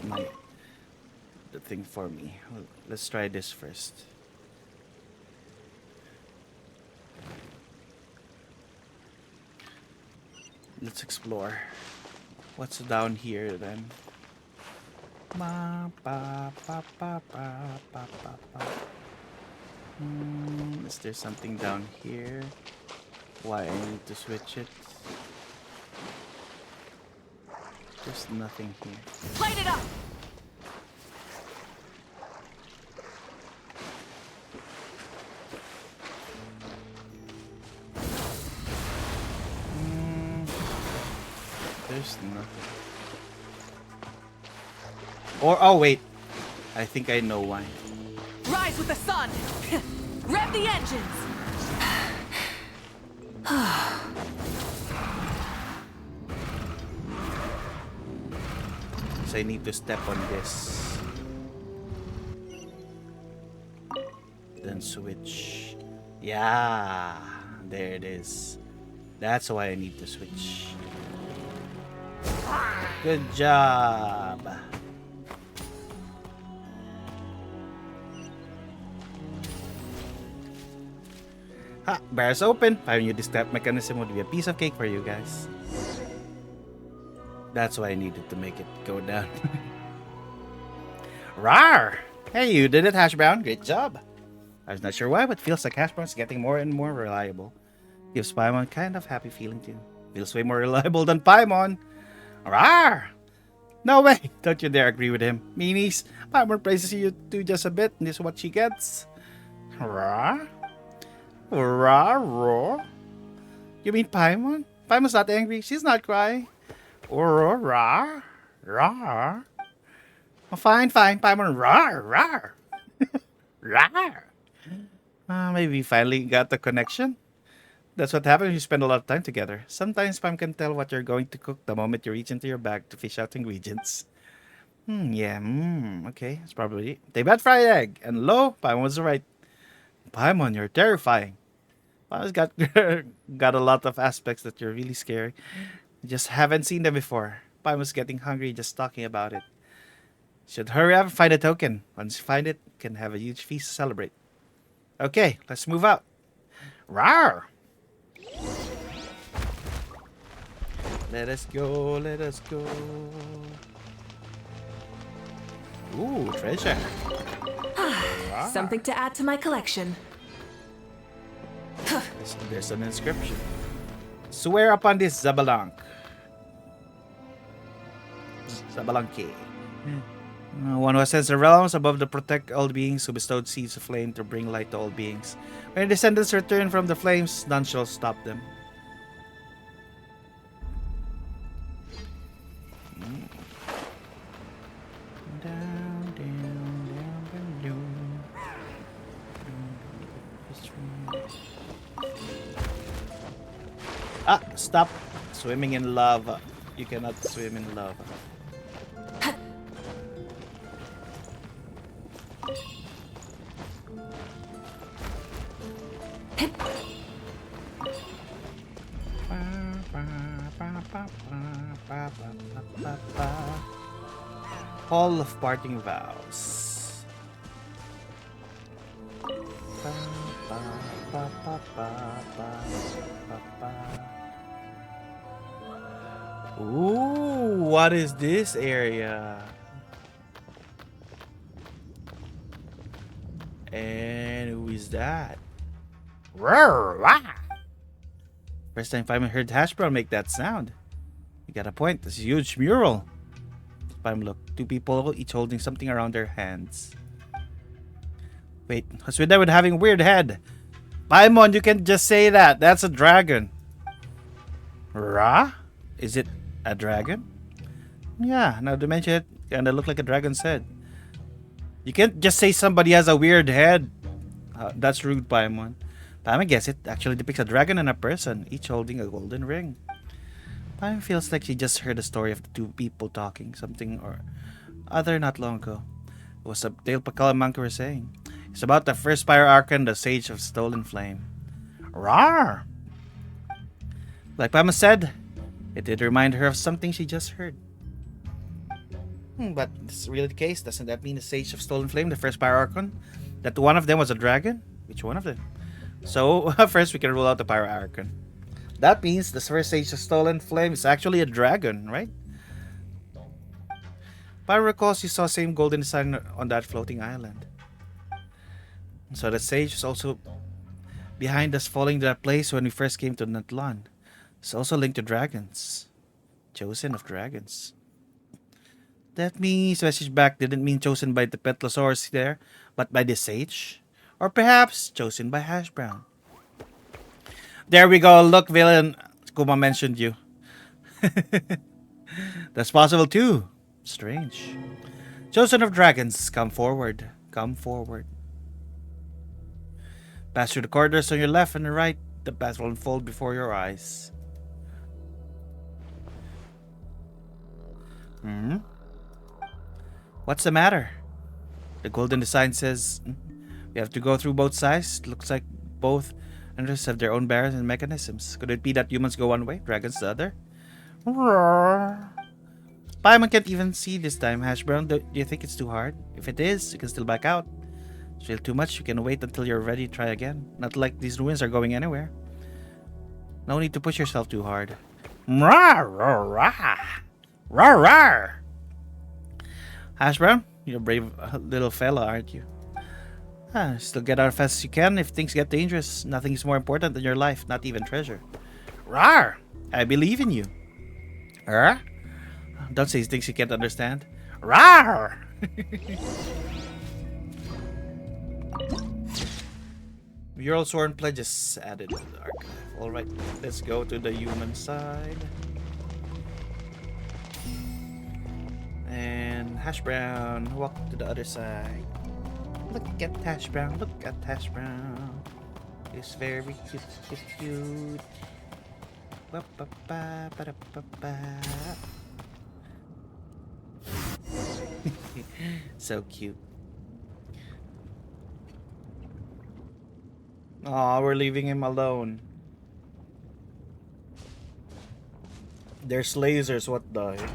the thing for me. Well, let's try this first. Let's explore. What's down here then? Ba, ba, ba, ba, ba, ba, ba, ba. Is there something down here? Why I need to switch it? There's nothing here. Light it up! There's nothing. Or oh wait, I think I know why. Rise with the sun! Rev the engines! So I need to step on this. Then switch. Yeah, there it is. That's why I need to switch. Good job. Ha, bar's open. Finding you this step mechanism would be a piece of cake for you guys. That's why I needed to make it go down. Rawr! Hey, you did it, Hash Brown. Great job. I was not sure why, but feels like Hash Brown's getting more and more reliable. Gives Paimon kind of happy feeling too. Feels way more reliable than Paimon. Rawr! No way! Don't you dare agree with him. Meanies, Paimon praises you too just a bit, and this is what she gets. Rawr? Rawr? You mean Paimon? Paimon's not angry. She's not crying. Rawr? Rawr? Oh, fine. Paimon, rawr. Rawr. Maybe we finally got the connection. That's what happens when you spend a lot of time together. Sometimes Pam can tell what you're going to cook the moment you reach into your bag to fish out ingredients. Okay, it's probably it. They bet fried egg, and lo, Paimon was right. Paimon, you're terrifying. Paimon's got a lot of aspects that you're really scary. You just haven't seen them before. Paimon's getting hungry just talking about it. Should hurry up and find a token. Once you find it, you can have a huge feast to celebrate. Okay, let's move out. Rawr! Let us go. Ooh, treasure. Something to add to my collection. There's an inscription. Swear upon this, Zabalank. Zabalanke. One who ascends the realms above to protect all beings, who bestowed seeds of flame to bring light to all beings. When your descendants return from the flames, none shall stop them. Ah, stop swimming in lava. You cannot swim in lava. Hall of Parting Vows. Ooh, what is this area? And who is that? First time I heard Hash Brown make that sound. You got a point. This huge mural. Look, two people each holding something around their hands. Wait, what's with that with having a weird head? Paimon, you can just say that. That's a dragon. Ra? Is it a dragon? Yeah, now to mention it, kinda look like a dragon's head. You can't just say somebody has a weird head. That's rude, Paimon. Paimon guess it actually depicts a dragon and a person, each holding a golden ring. Paimon feels like she just heard a story of the two people talking something or other not long ago. It was a tale Pakal and Monkey were saying. It's about the first Pyro Archon, the Sage of Stolen Flame. Rawr! Like Paimon said, it did remind her of something she just heard. But this is really the case. Doesn't that mean the Sage of Stolen Flame, the first Pyro Archon, that one of them was a dragon? Which one of them? So, first we can rule out the Pyro Archon. That means the first Sage of Stolen Flame is actually a dragon, right? Pyro recalls you saw the same golden design on that floating island. So the Sage is also behind us falling to that place when we first came to Natlan. It's also linked to dragons. Chosen of dragons. That means the message back didn't mean chosen by the Petlosaurus there, but by the Sage? Or perhaps chosen by Hash Brown. There we go. Look, villain. Kuma mentioned you. That's possible too. Strange. Chosen of dragons, come forward. Come forward. Pass through the corridors on your left and right. The path will unfold before your eyes. What's the matter? The golden design says we have to go through both sides. Looks like both entrances have their own barriers and mechanisms. Could it be that humans go one way, dragons the other? Paimon can't even see this time, Hash Brown. Do you think it's too hard? If it is, you can still back out. If it's still too much, you can wait until you're ready to try again. Not like these ruins are going anywhere. No need to push yourself too hard. Hash Brown, you're a brave little fella, aren't you? Still get out as fast as you can if things get dangerous. Nothing is more important than your life, not even treasure. Rawr! I believe in you. Don't say things you can't understand. Rawr! Mural sworn pledges added to the archive. Alright, let's go to the human side. And Hash Brown, walk to the other side. Look at Hash Brown, look at Hash Brown. It's very cute, cute, cute. So cute. Aw, we're leaving him alone. There's lasers, what the heck?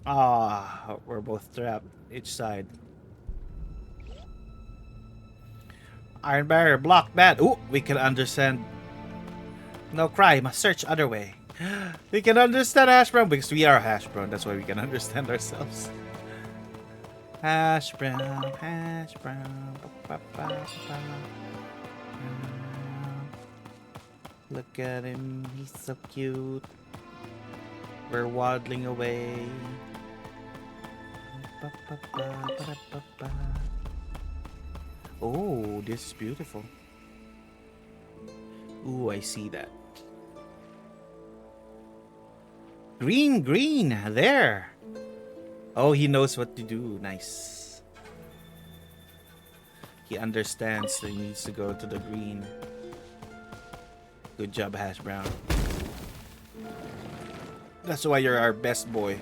Ah, we're both trapped, each side. Iron barrier, block, bad. Ooh, we can understand. No cry, must search other way. We can understand Hash Brown because we are Hash Brown. That's why we can understand ourselves. Hash Brown, Hash Brown. Ba, ba, ba, ba. Look at him, he's so cute. We're waddling away. Ba, ba, ba, ba, ba, ba. Oh, this is beautiful. Ooh, I see that. Green, green, there. Oh, he knows what to do. Nice. He understands that he needs to go to the green. Good job, Hash Brown. That's why you're our best boy.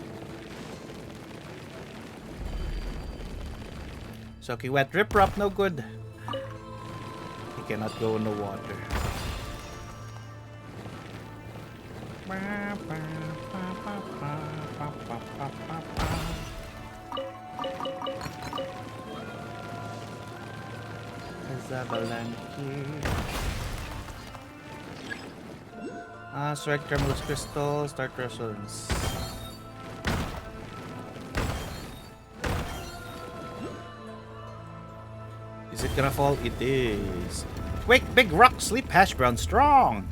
Soaking wet, rip rap, no good. You cannot go in the water. Strike tremulous crystal, start resonance. Is it gonna fall? It is. Wake big rock, sleep hash brown strong.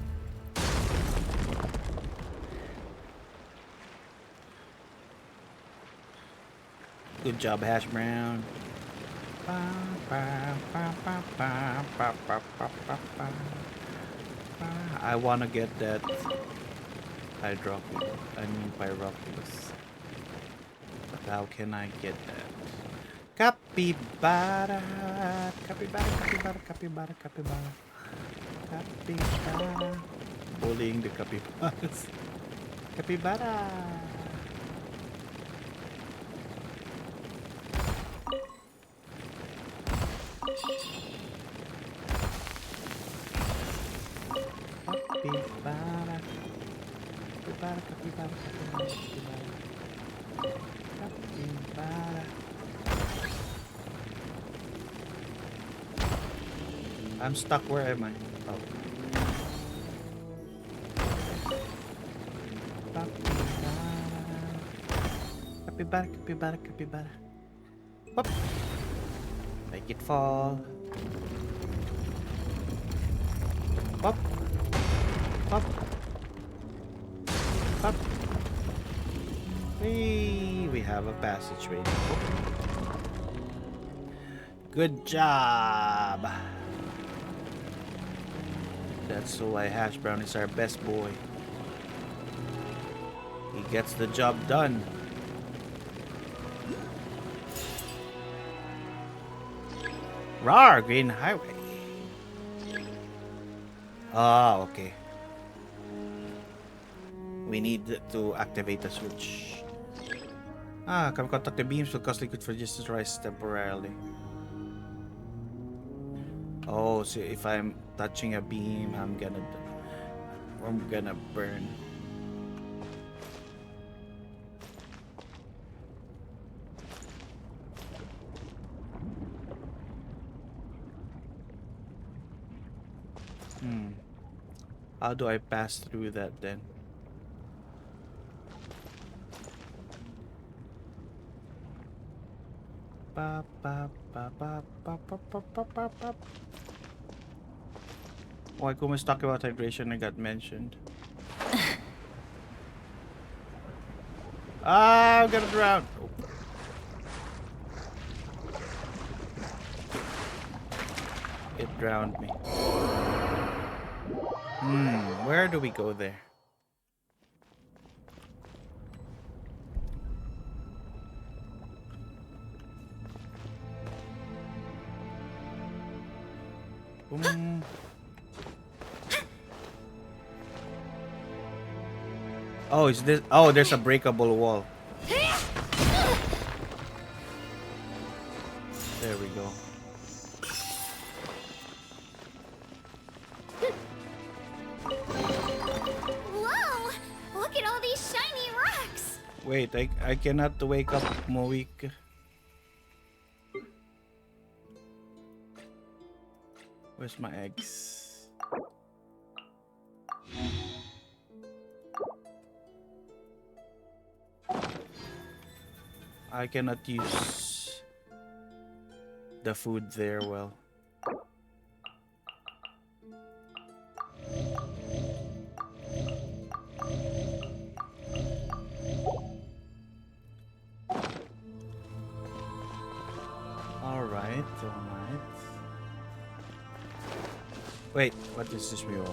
Good job, hash brown. I wanna get that Pyroculus. But how can I get that? Capybara, capybara, capybara, capybara, capybara, capybara. Bullying the capybaras. Capybara. Capybara. Capybara, capybara, capybara, capybara. Capybara. I'm stuck. Where am I? Oh. Capybara, capybara, capybara. Whoop. Make it fall. Pop. Pop. Pop. We have a passageway. Good job. That's why Hash Brown is our best boy. He gets the job done. Rawr, Green Highway. Ah, okay. We need to activate the switch. Ah, can contact the beams will cause liquid for just to rise temporarily. Oh, so if I'm touching a beam, I'm gonna burn. How do I pass through that then? Ba, ba, ba, ba, ba, ba, ba, ba, ba, ba. Oh, I almost talk about hydration. I got mentioned. Ah, I'm gonna drown. Oh. It drowned me. Where do we go there? Oh, is this? Oh, there's a breakable wall. There we go. Whoa! Look at all these shiny rocks! Wait, I cannot wake up Moik. Where's my eggs? I cannot use the food there well. Alright. Wait, what is this mule?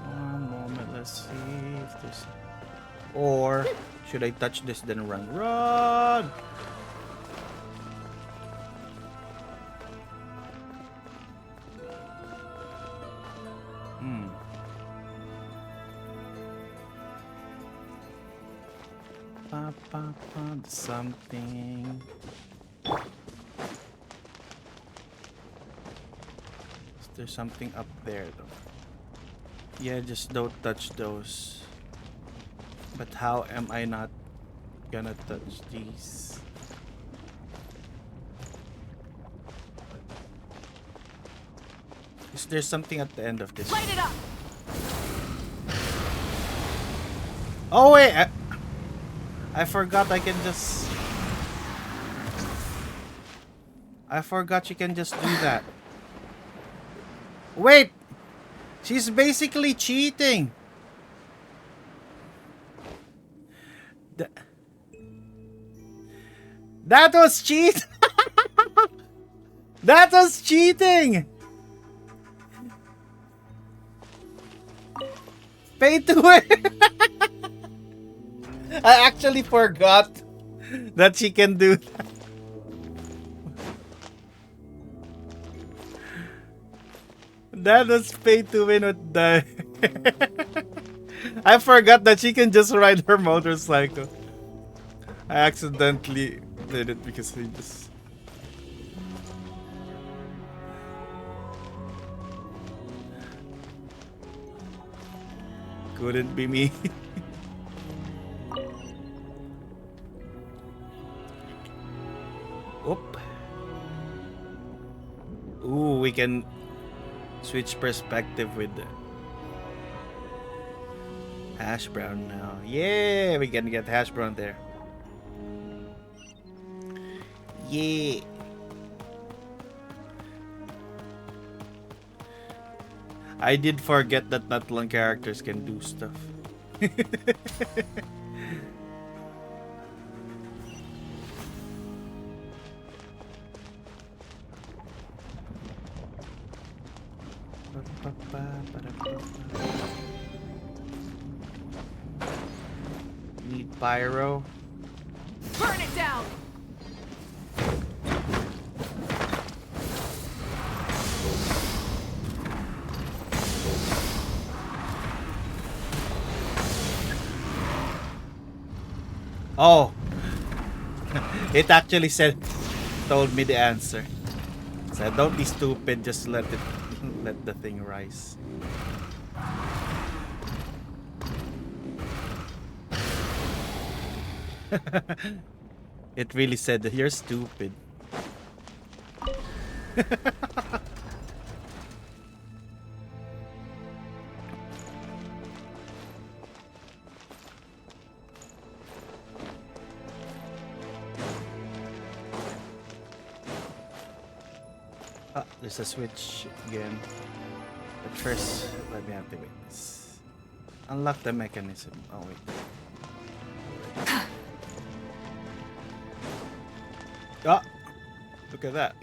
One moment, let's see if this... Or should I touch this then run? Run! Something. Is there something up there though? Yeah, just don't touch those. But how am I not gonna touch these? Is there something at the end of this? Light it up! Oh wait, I forgot I can just... I forgot you can just do that. Wait! She's basically cheating. That was cheat. That was cheating. Pay to win. I actually forgot that she can do that. That was pay to win with the... I forgot that she can just ride her motorcycle. I accidentally did it because I just... Couldn't be me. Oop. Ooh, we can switch perspective with the hash brown now. Yeah, we can get hash brown there. Yeah. I did forget that Natlan characters can do stuff. Need pyro. Burn it down! Oh, it actually told me the answer. Said, don't be stupid, just let the thing rise. It really said that you're stupid. There's a switch again. But first, let me activate this. Unlock the mechanism. Oh wait. Ah! Look at that.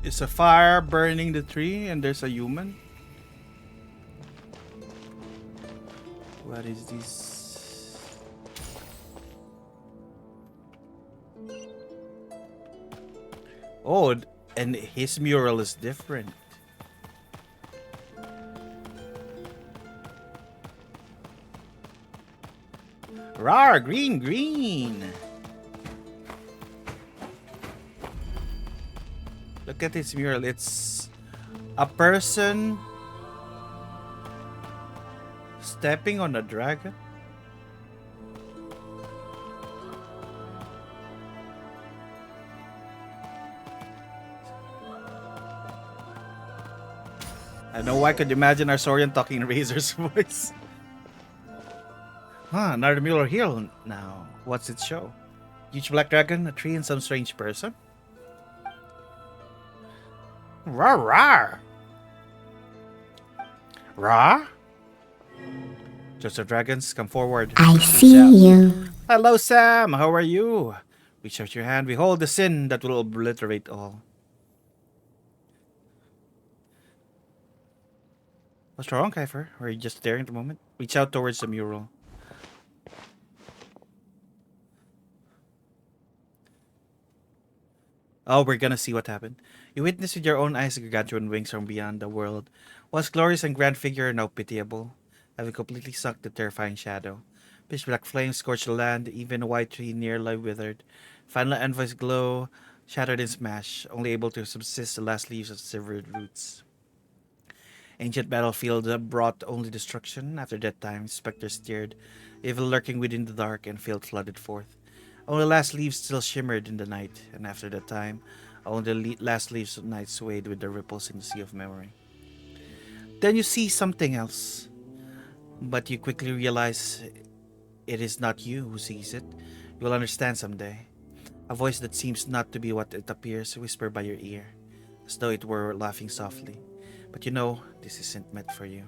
It's a fire burning the tree and there's a human. What is this? Oh, and his mural is different. Rawr, green, green. Look at his mural. It's a person stepping on a dragon. I know I could imagine our Saurian talking in Razor's voice. Huh, another mural here now. What's it show? Huge black dragon, a tree, and some strange person? Rawr, rawr. Rawr? Joseph Dragons, come forward. I see you. Hello, Sam. How are you? Reach out your hand. Behold the sin that will obliterate all. What's wrong, Kiefer? Or are you just staring at the moment? Reach out towards the mural. Oh, we're gonna see what happened. You witnessed with your own eyes the gargantuan wings from beyond the world. Once glorious and grand figure, now pitiable, having completely sucked the terrifying shadow. Pitch black flames scorched the land, even a white tree near lie withered. Final envoy's glow shattered and smashed, only able to subsist the last leaves of severed roots. Ancient battlefield brought only destruction. After that time, specters stirred, evil lurking within the dark, and filth flooded forth. Only last leaves still shimmered in the night, and after that time, only the last leaves of night swayed with the ripples in the sea of memory. Then you see something else, but you quickly realize it is not you who sees it. You will understand someday. A voice that seems not to be what it appears whispered by your ear, as though it were laughing softly. But you know, this isn't meant for you.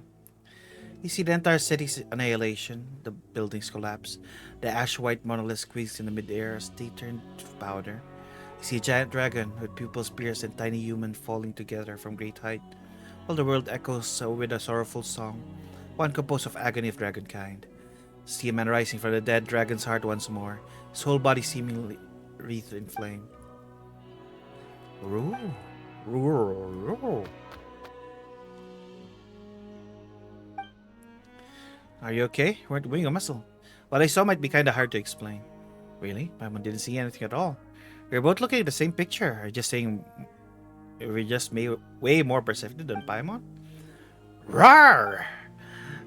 You see the entire city's annihilation, the buildings collapse, the ash-white monoliths squeezed in the mid-air as they turned to powder. You see a giant dragon with pupils pierced and tiny human falling together from great height, while the world echoes with a sorrowful song, one composed of agony of dragonkind. See a man rising from the dead dragon's heart once more, his whole body seemingly wreathed in flame. Roar, roar, roar. Are you okay? We're doing a muscle. What I saw might be kinda hard to explain. Really? Paimon didn't see anything at all. We're both looking at the same picture. Are you just saying we're just way more perceptive than Paimon? Roar!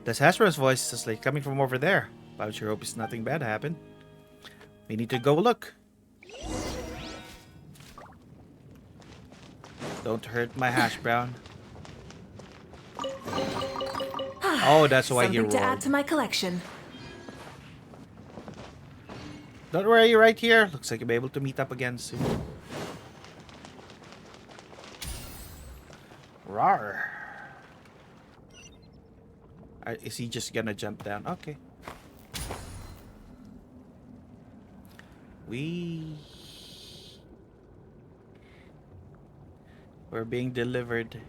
That's Hasbro's voice is like coming from over there. I sure hope it's nothing bad happened. We need to go look. Don't hurt my hash brown. Oh, that's why he roared. Something to add to my collection. Don't worry, right here. Looks like you'll be able to meet up again soon. Rawr. Is he just gonna jump down? Okay. We're being delivered.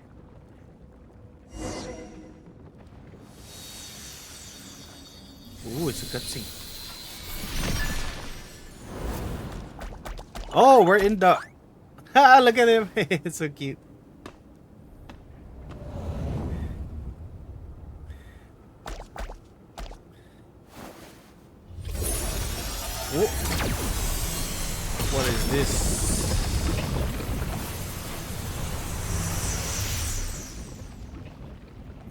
Ooh, it's a cutscene. Oh, we're in the... Ah, look at him. It's so cute. Whoa. What is this?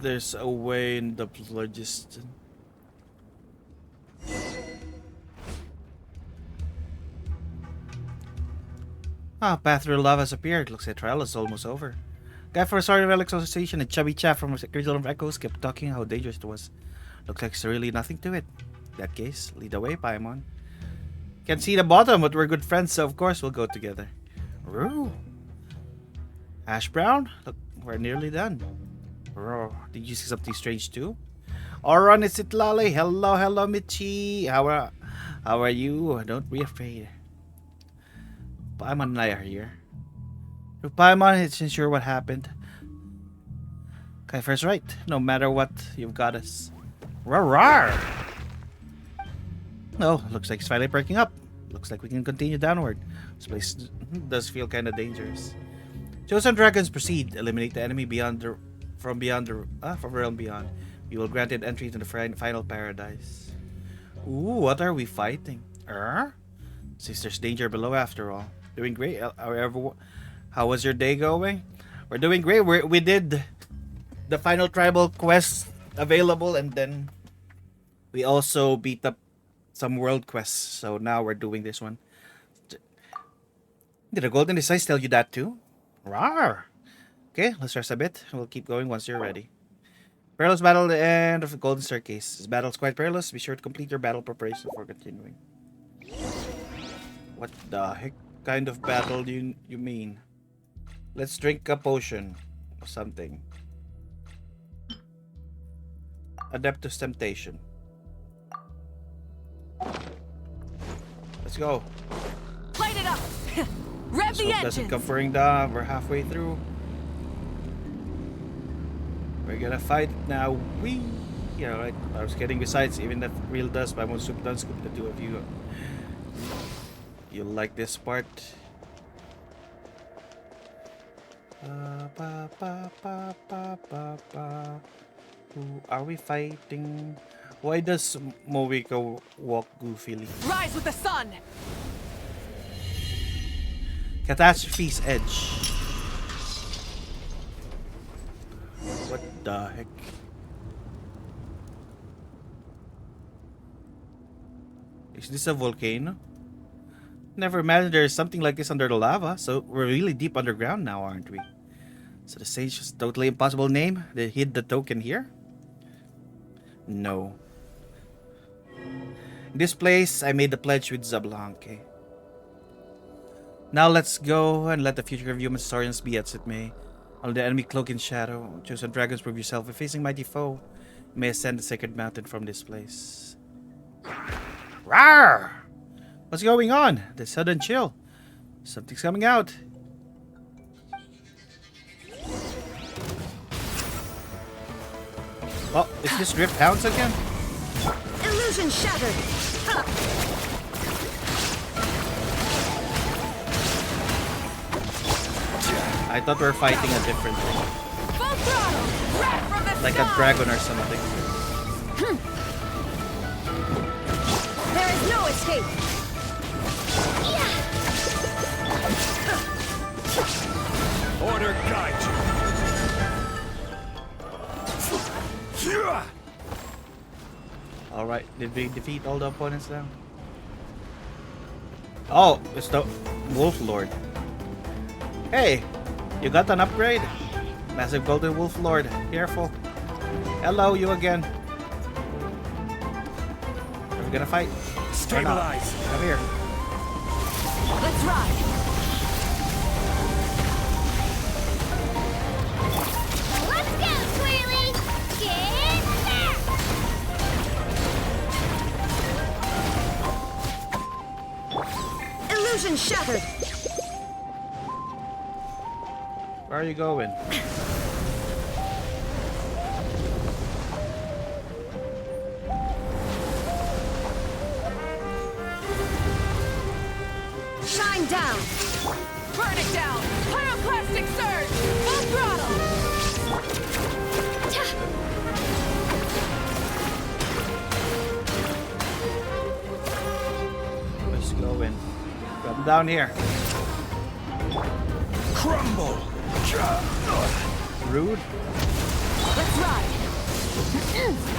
There's a way in the phlogiston. Path through lava has appeared. Looks like the trial is almost over. Guy for a sorry relic association and chubby chap from Crystal of Echoes kept talking how dangerous it was. Looks like there's really nothing to it. In that case, lead the way, Paimon. Can't see the bottom, but we're good friends, so of course we'll go together. Ooh. Ash Brown? Look, we're nearly done. Oh, did you see something strange too? Oron, it's Itlale. Hello, hello, Michi. How are you? Don't be afraid. Paimon and I are here. If Paimon isn't sure what happened, Kaifer's right. No matter what, you've got us. Rawr! Oh, looks like it's finally perking up. Looks like we can continue downward. This place does feel kind of dangerous. Chosen dragons proceed. Eliminate the enemy from realm beyond. You will grant it entry to the final paradise. Ooh, what are we fighting? Since there's danger below after all. Doing great. However, how was your day going? We're doing great. We did the final tribal quest available, and then we also beat up some world quests. So now we're doing this one. Did the golden disguise tell you that too? Rawr! Okay, let's rest a bit. We'll keep going once you're ready. Perilous battle at the end of the golden staircase. This battle's quite perilous. Be sure to complete your battle preparation before continuing. What the heck kind of battle do you mean? Let's drink a potion or something. Adeptus Temptation. Let's go. Light it up! Rev the engines! Doesn't come pouring down. We're halfway through. We're gonna fight now. Wee! You know, right? I was kidding. Besides, even if real does, but I won't scoop the two of you. You'll like this part. Who are we fighting? Why does Moiko walk goofily? Rise with the sun! Catastrophe's Edge. What the heck? Is this a volcano? Never imagined there's something like this under the lava, so we're really deep underground now, aren't we? So the sage is totally impossible name? They hid the token here? No. In this place, I made the pledge with Zablanque. Now let's go and let the future of human historians be as it may. On the enemy cloak in shadow, chosen dragons prove yourself if facing mighty foe. You may ascend the sacred mountain from this place. Rawr! What's going on? The sudden chill. Something's coming out. Oh, is this Rift Hounds again? Illusion shattered! Ha! I thought we were fighting a different thing. Full throttle! Wrath from the Like sky! a dragon or something. There is no escape! Order guide you. Alright, did we defeat all the opponents now? Oh, it's the Wolf Lord. Hey, you got an upgrade? Massive Golden Wolf Lord. Careful. Hello, you again. Are we gonna fight? Stabilize. Come here. Let's ride! Let's go, Twirly! Get back! Illusion shattered! Where are you going? Shine down! Burn it down! Pyroclastic surge! Full throttle! Let's go in. Come down here. Crumble! Rude. Let's ride!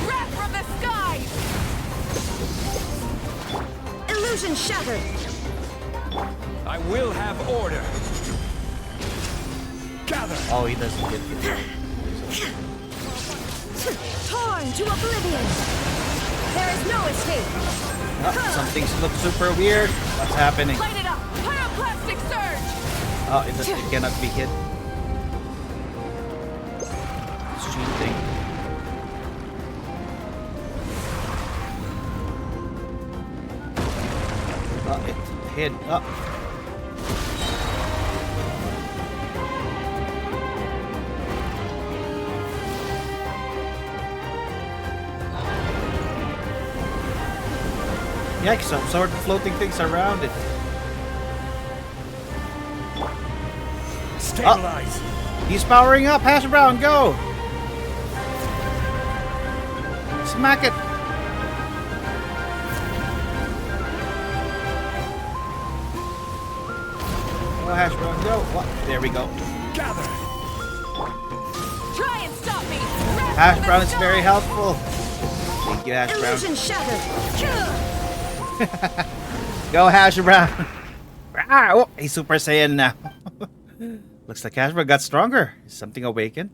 Wrath from the skies! Illusion shattered! I will have order. Gather! Oh, he doesn't get it. Torn to oblivion! There is no escape! Oh, some things look super weird. What's happening? Light it up! Pyroclastic surge! Oh, it cannot be hit. It's cheating. Oh, it hit. Oh. Yikes, some sort of floating things around it. Stabilize. Oh, he's powering up. Hash Brown, go! Smack it. Oh, Hash Brown, go. What? There we go. Gather. Try and stop me! Hash Brown is very helpful. Thank you, Hash Brown. Illusion shattered! Go, Hash Brown. Ah, oh, he's Super Saiyan now. Looks like Hash Brown got stronger. Is something awakened?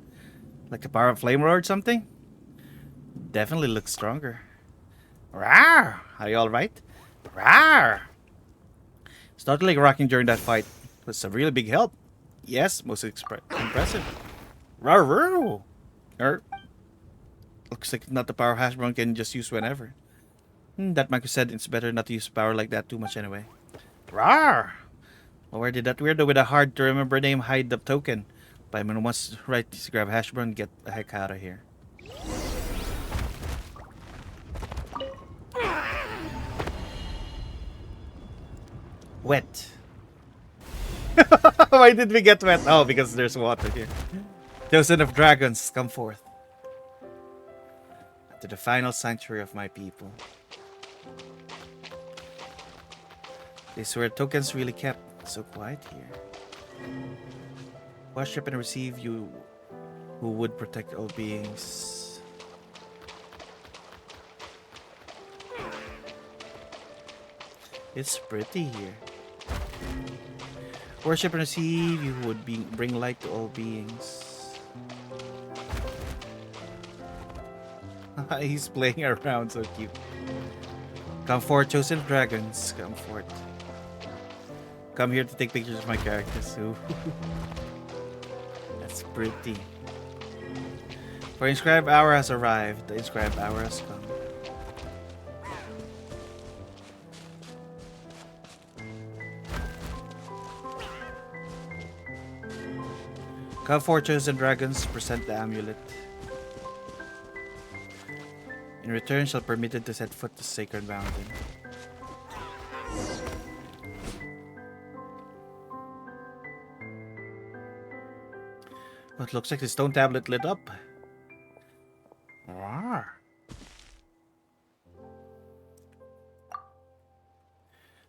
Like the power of Flame Roar or something? Definitely looks stronger. Rawr! Are you alright? Rawr! It's totally rocking during that fight. It was a really big help. Yes, most impressive. Rawr! Looks like not the power Hash Brown can just use whenever. That Mako said it's better not to use power like that too much anyway. Rawr! Well, where did that weirdo with a hard to remember name hide the token? But I'm once right to grab Hash Brown and get the heck out of here. Wet. Why did we get wet? Oh, because there's water here. Chosen of dragons, come forth. To the final sanctuary of my people. This is where tokens really kept. So quiet here. Worship and receive you who would protect all beings. It's pretty here. Worship and receive you who would bring light to all beings. He's playing around, so cute. Come forth, chosen dragons. Come forth. Come here to take pictures of my characters. Ooh. That's pretty. For inscribed hour has arrived. The inscribed hour has come. Come forth, chosen dragons. Present the amulet. In return, shall permitted to set foot to sacred mountain. What looks like the stone tablet lit up. Rawr.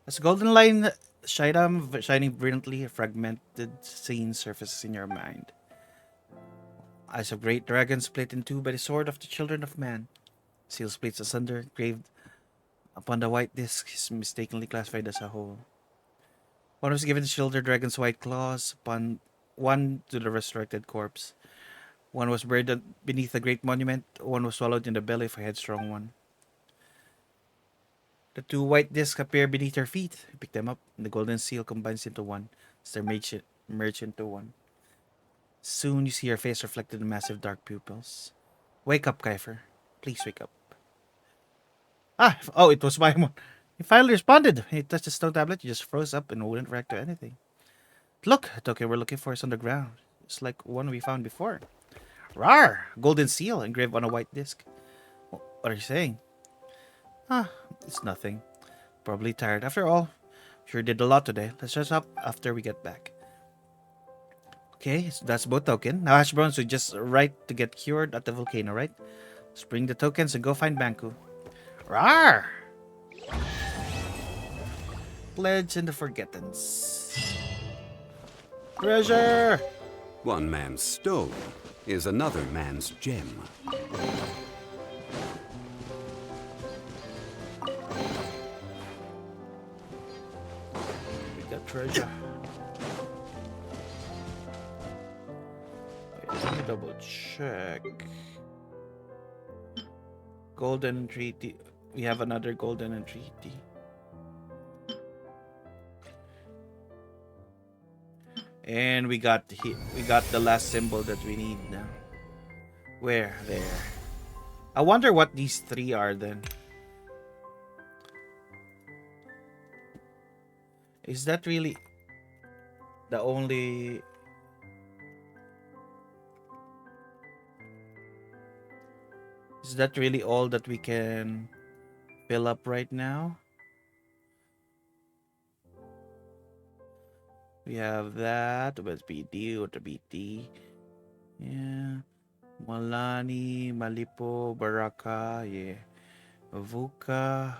As a golden line shining brilliantly, a fragmented scene surfaces in your mind. Eyes of great dragons split in two by the sword of the children of man. Seal splits asunder, graved upon the white disc is mistakenly classified as a whole. One was given to shoulder dragon's white claws, upon one to the resurrected corpse. One was buried beneath a great monument, one was swallowed in the belly of a headstrong one. The two white discs appear beneath your feet. You pick them up, and the golden seal combines into one, as they merge into one. Soon you see your face reflected in massive dark pupils. Wake up, Kiefer. Please wake up. Oh, it was Paimon. He finally responded. He touched the stone tablet, he just froze up and wouldn't react to anything. Look, the token we're looking for is on the ground. It's like one we found before. Rawr! Golden seal engraved on a white disc. What are you saying? It's nothing. Probably tired. After all, sure did a lot today. Let's dress up after we get back. Okay, so that's both token. Now Hash Browns would just right to get cured at the volcano, right? Let's bring the tokens and go find Banku. Rawr! Pledge and the Forgettons. Treasure! One man's stone is another man's gem. We got treasure. Wait, let me double check. Golden Entreaty. We have another Golden Entreaty. And we got the last symbol that we need now. Where? There. I wonder what these three are then. Is that really the only... Is that really all that we can fill up right now? We have that. Let's be D or to be D. Yeah. Malani, Malipo, Baraka, yeah. Avuka.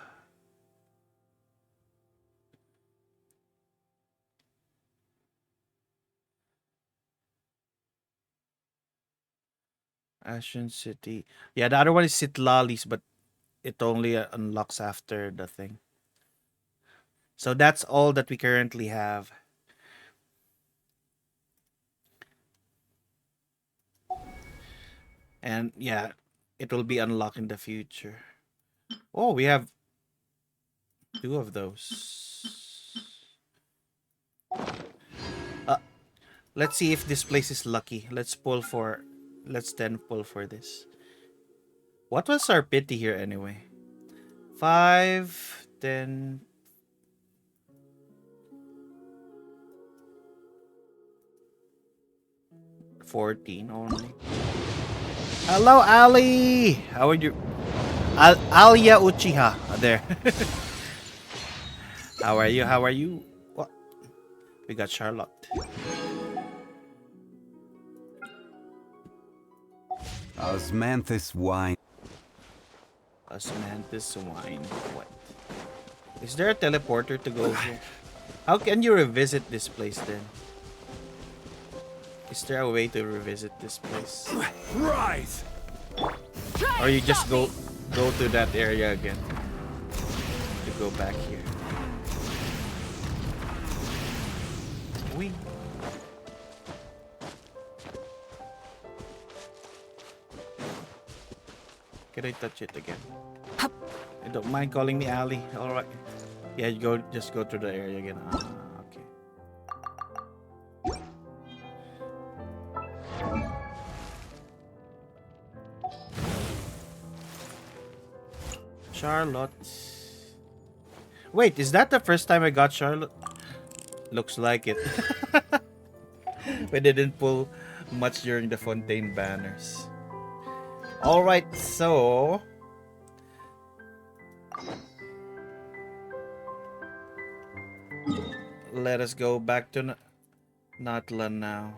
Ashen City. Yeah, the other one is Sitlalis, but it only unlocks after the thing. So that's all that we currently have. And yeah, it will be unlocked in the future. Oh, we have two of those. Let's see if this place is lucky. Let's then pull for this. What was our pity here anyway? 5, 10. $14 only. Hello, Ali. How are you? Alia Uchiha. There. How are you? How are you? What? We got Charlotte. Osmanthus wine. Osmanthus wine. What? Is there a teleporter to go here? How can you revisit this place then? Is there a way to revisit this place? Rise! Or you just go to that area again to go back here. We. Can I touch it again? I don't mind calling me Ali. All right. Yeah, you just go to the area again. Okay. Charlotte. Wait, is that the first time I got Charlotte? Looks like it. We didn't pull much during the Fontaine banners. Alright, so... let us go back to Natlan now.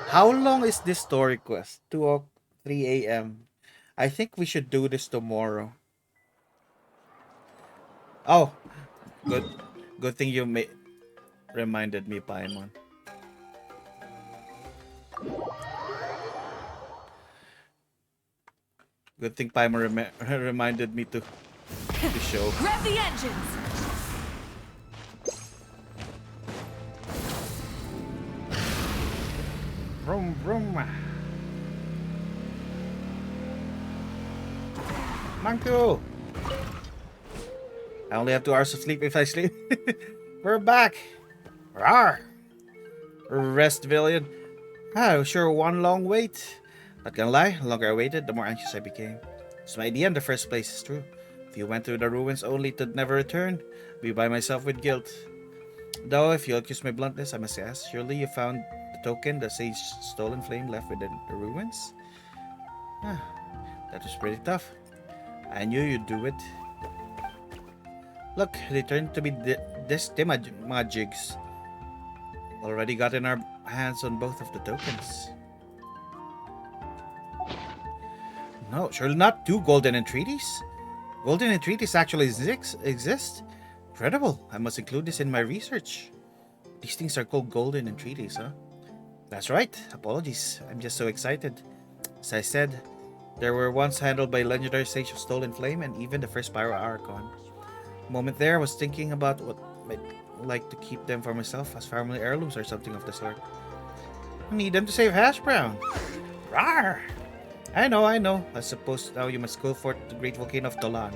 How long is this story quest? 3 a.m. I think we should do this tomorrow. Oh, good thing you reminded me, Paimon. Good thing Paimon reminded me to show. Grab the engines! Vroom, vroom. Manku! I only have 2 hours of sleep if I sleep. We're back! Rawr! Rest, Villian. Sure, one long wait. Not gonna lie, the longer I waited, the more anxious I became. So my idea in the first place is true. If you went through the ruins only to never return, be by myself with guilt. Though, if you'll excuse my bluntness, I must ask, surely you found the token the sage stolen flame left within the ruins? That was pretty tough. I knew you'd do it. Look, they turned to be jigs. Already gotten our hands on both of the tokens. No, surely not 2 golden entreaties. Golden entreaties actually exist. Incredible. I must include this in my research. These things are called golden entreaties, huh? That's right. Apologies. I'm just so excited. As I said, they were once handled by legendary sage of Stolen Flame and even the first Pyro Archon. A moment there, I was thinking about what I'd like to keep them for myself as family heirlooms or something of the sort. I need them to save Hash Brown. Rawr! I know. I suppose now you must go for the great volcano of Tolan.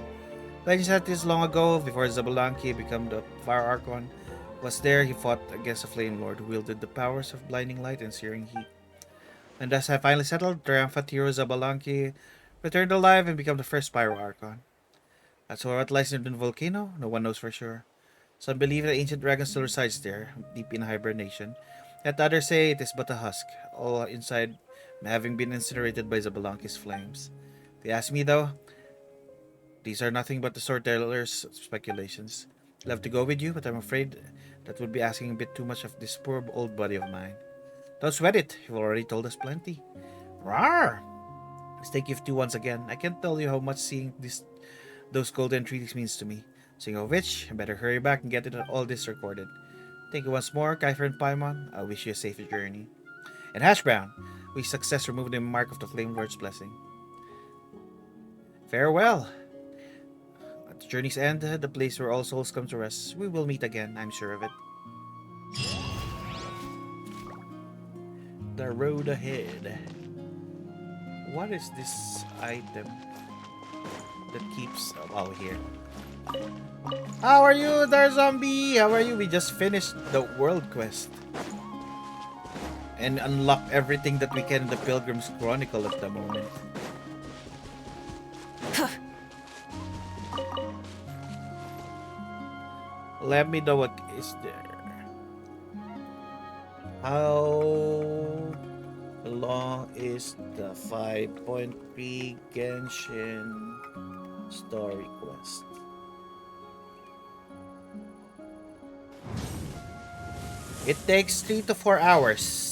Legend said this long ago, before Zabalanki became the Fire Archon. Was there, he fought against a Flame Lord who wielded the powers of blinding light and searing heat. And thus I finally settled, triumphant hero Zabalanki returned alive and became the first Pyro Archon. That's what lies in the volcano, no one knows for sure. Some believe the ancient dragon still resides there, deep in hibernation. Yet others say it is but a husk, all inside having been incinerated by Zabalanki's flames. If you ask me though, these are nothing but the storyteller's speculations. I'd love to go with you, but I'm afraid that would be asking a bit too much of this poor old body of mine. Don't sweat it, you've already told us plenty. Rawr! Let's take you two once again. I can't tell you how much seeing those golden treaties means to me. Speaking of which, I better hurry back and get all this recorded. Thank you once more, Kaifer and Paimon. I wish you a safe journey. And Hash Brown, we success removed the mark of the Flame Lord's blessing. Farewell. At the journey's end, the place where all souls come to rest, we will meet again, I'm sure of it. The road ahead. What is this item that keeps... Oh, here. How are you, Dar Zombie? How are you? We just finished the world quest. And unlocked everything that we can in the Pilgrim's Chronicle at the moment. Let me know what is there. How long is the 5.3 Genshin story quest? It takes 3 to 4 hours.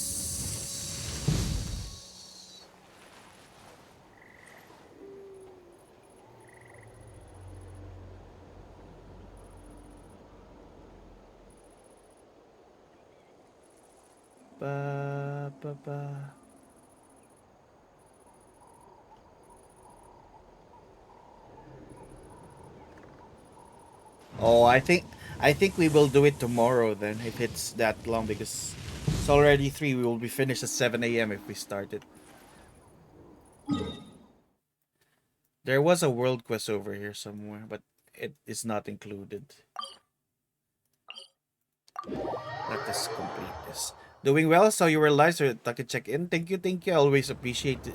Oh, I think we will do it tomorrow then, if it's that long, because it's already 3. We will be finished at 7 a.m. if we start it. There was a world quest over here somewhere, but it is not included. Let us complete this. Doing well, so you were live, so I can check in. Thank you, thank you. I always appreciate it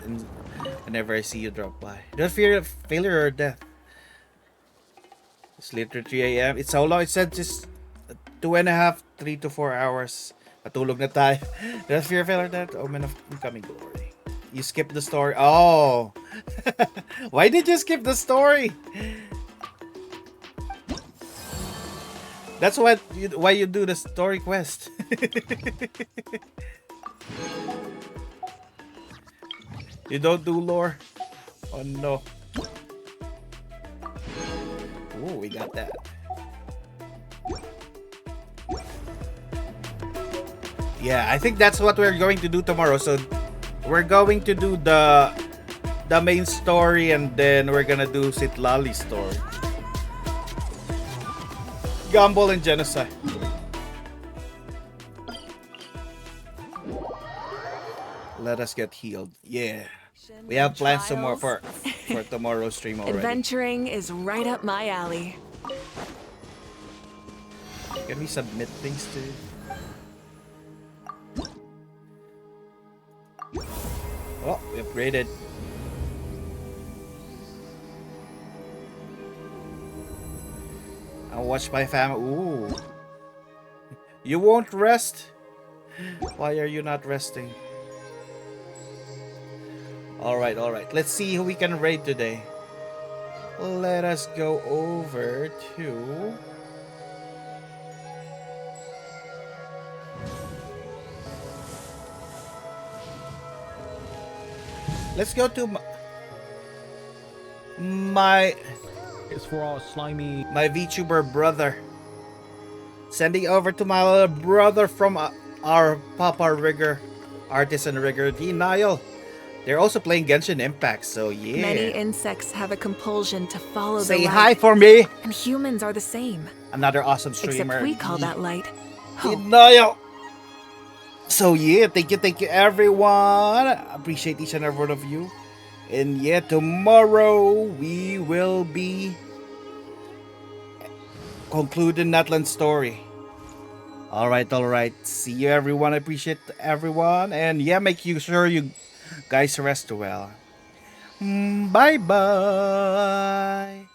whenever I see you drop by. Don't fear failure or death. It's later 3 a.m. It's how long? It said just 2.5, 3 to 4 hours. Patulog na tayo. Don't fear failure or death. Omen of incoming glory. You skipped the story. Oh. Why did you skip the story? That's why you do the story quest. You don't do lore? Oh no. Oh, we got that. Yeah, I think that's what we're going to do tomorrow. So we're going to do the main story, and then we're gonna do Sitlali's story. Gumball and Genocide. Let us get healed. Yeah. We have plans tomorrow for tomorrow's stream already. Adventuring is right up my alley. Can we submit things to you? Oh, we upgraded. I'll watch my family. Ooh. You won't rest? Why are you not resting? Alright. Let's see who we can raid today. Let us go over to... Let's go to my... It's for all slimy... My VTuber brother. Sending over to my brother from our Papa Rigger, Artisan Rigger, Denial. They're also playing Genshin Impact, so yeah. Many insects have a compulsion to follow Say the light. hi for me. And humans are the same. Another awesome streamer. Except we call that light hope. Denial. So yeah, thank you everyone. Appreciate each and every one of you. And yeah, tomorrow we will be concluding Natlan's story. Alright. See you everyone. I appreciate everyone. And yeah, make sure you guys rest well. Bye bye.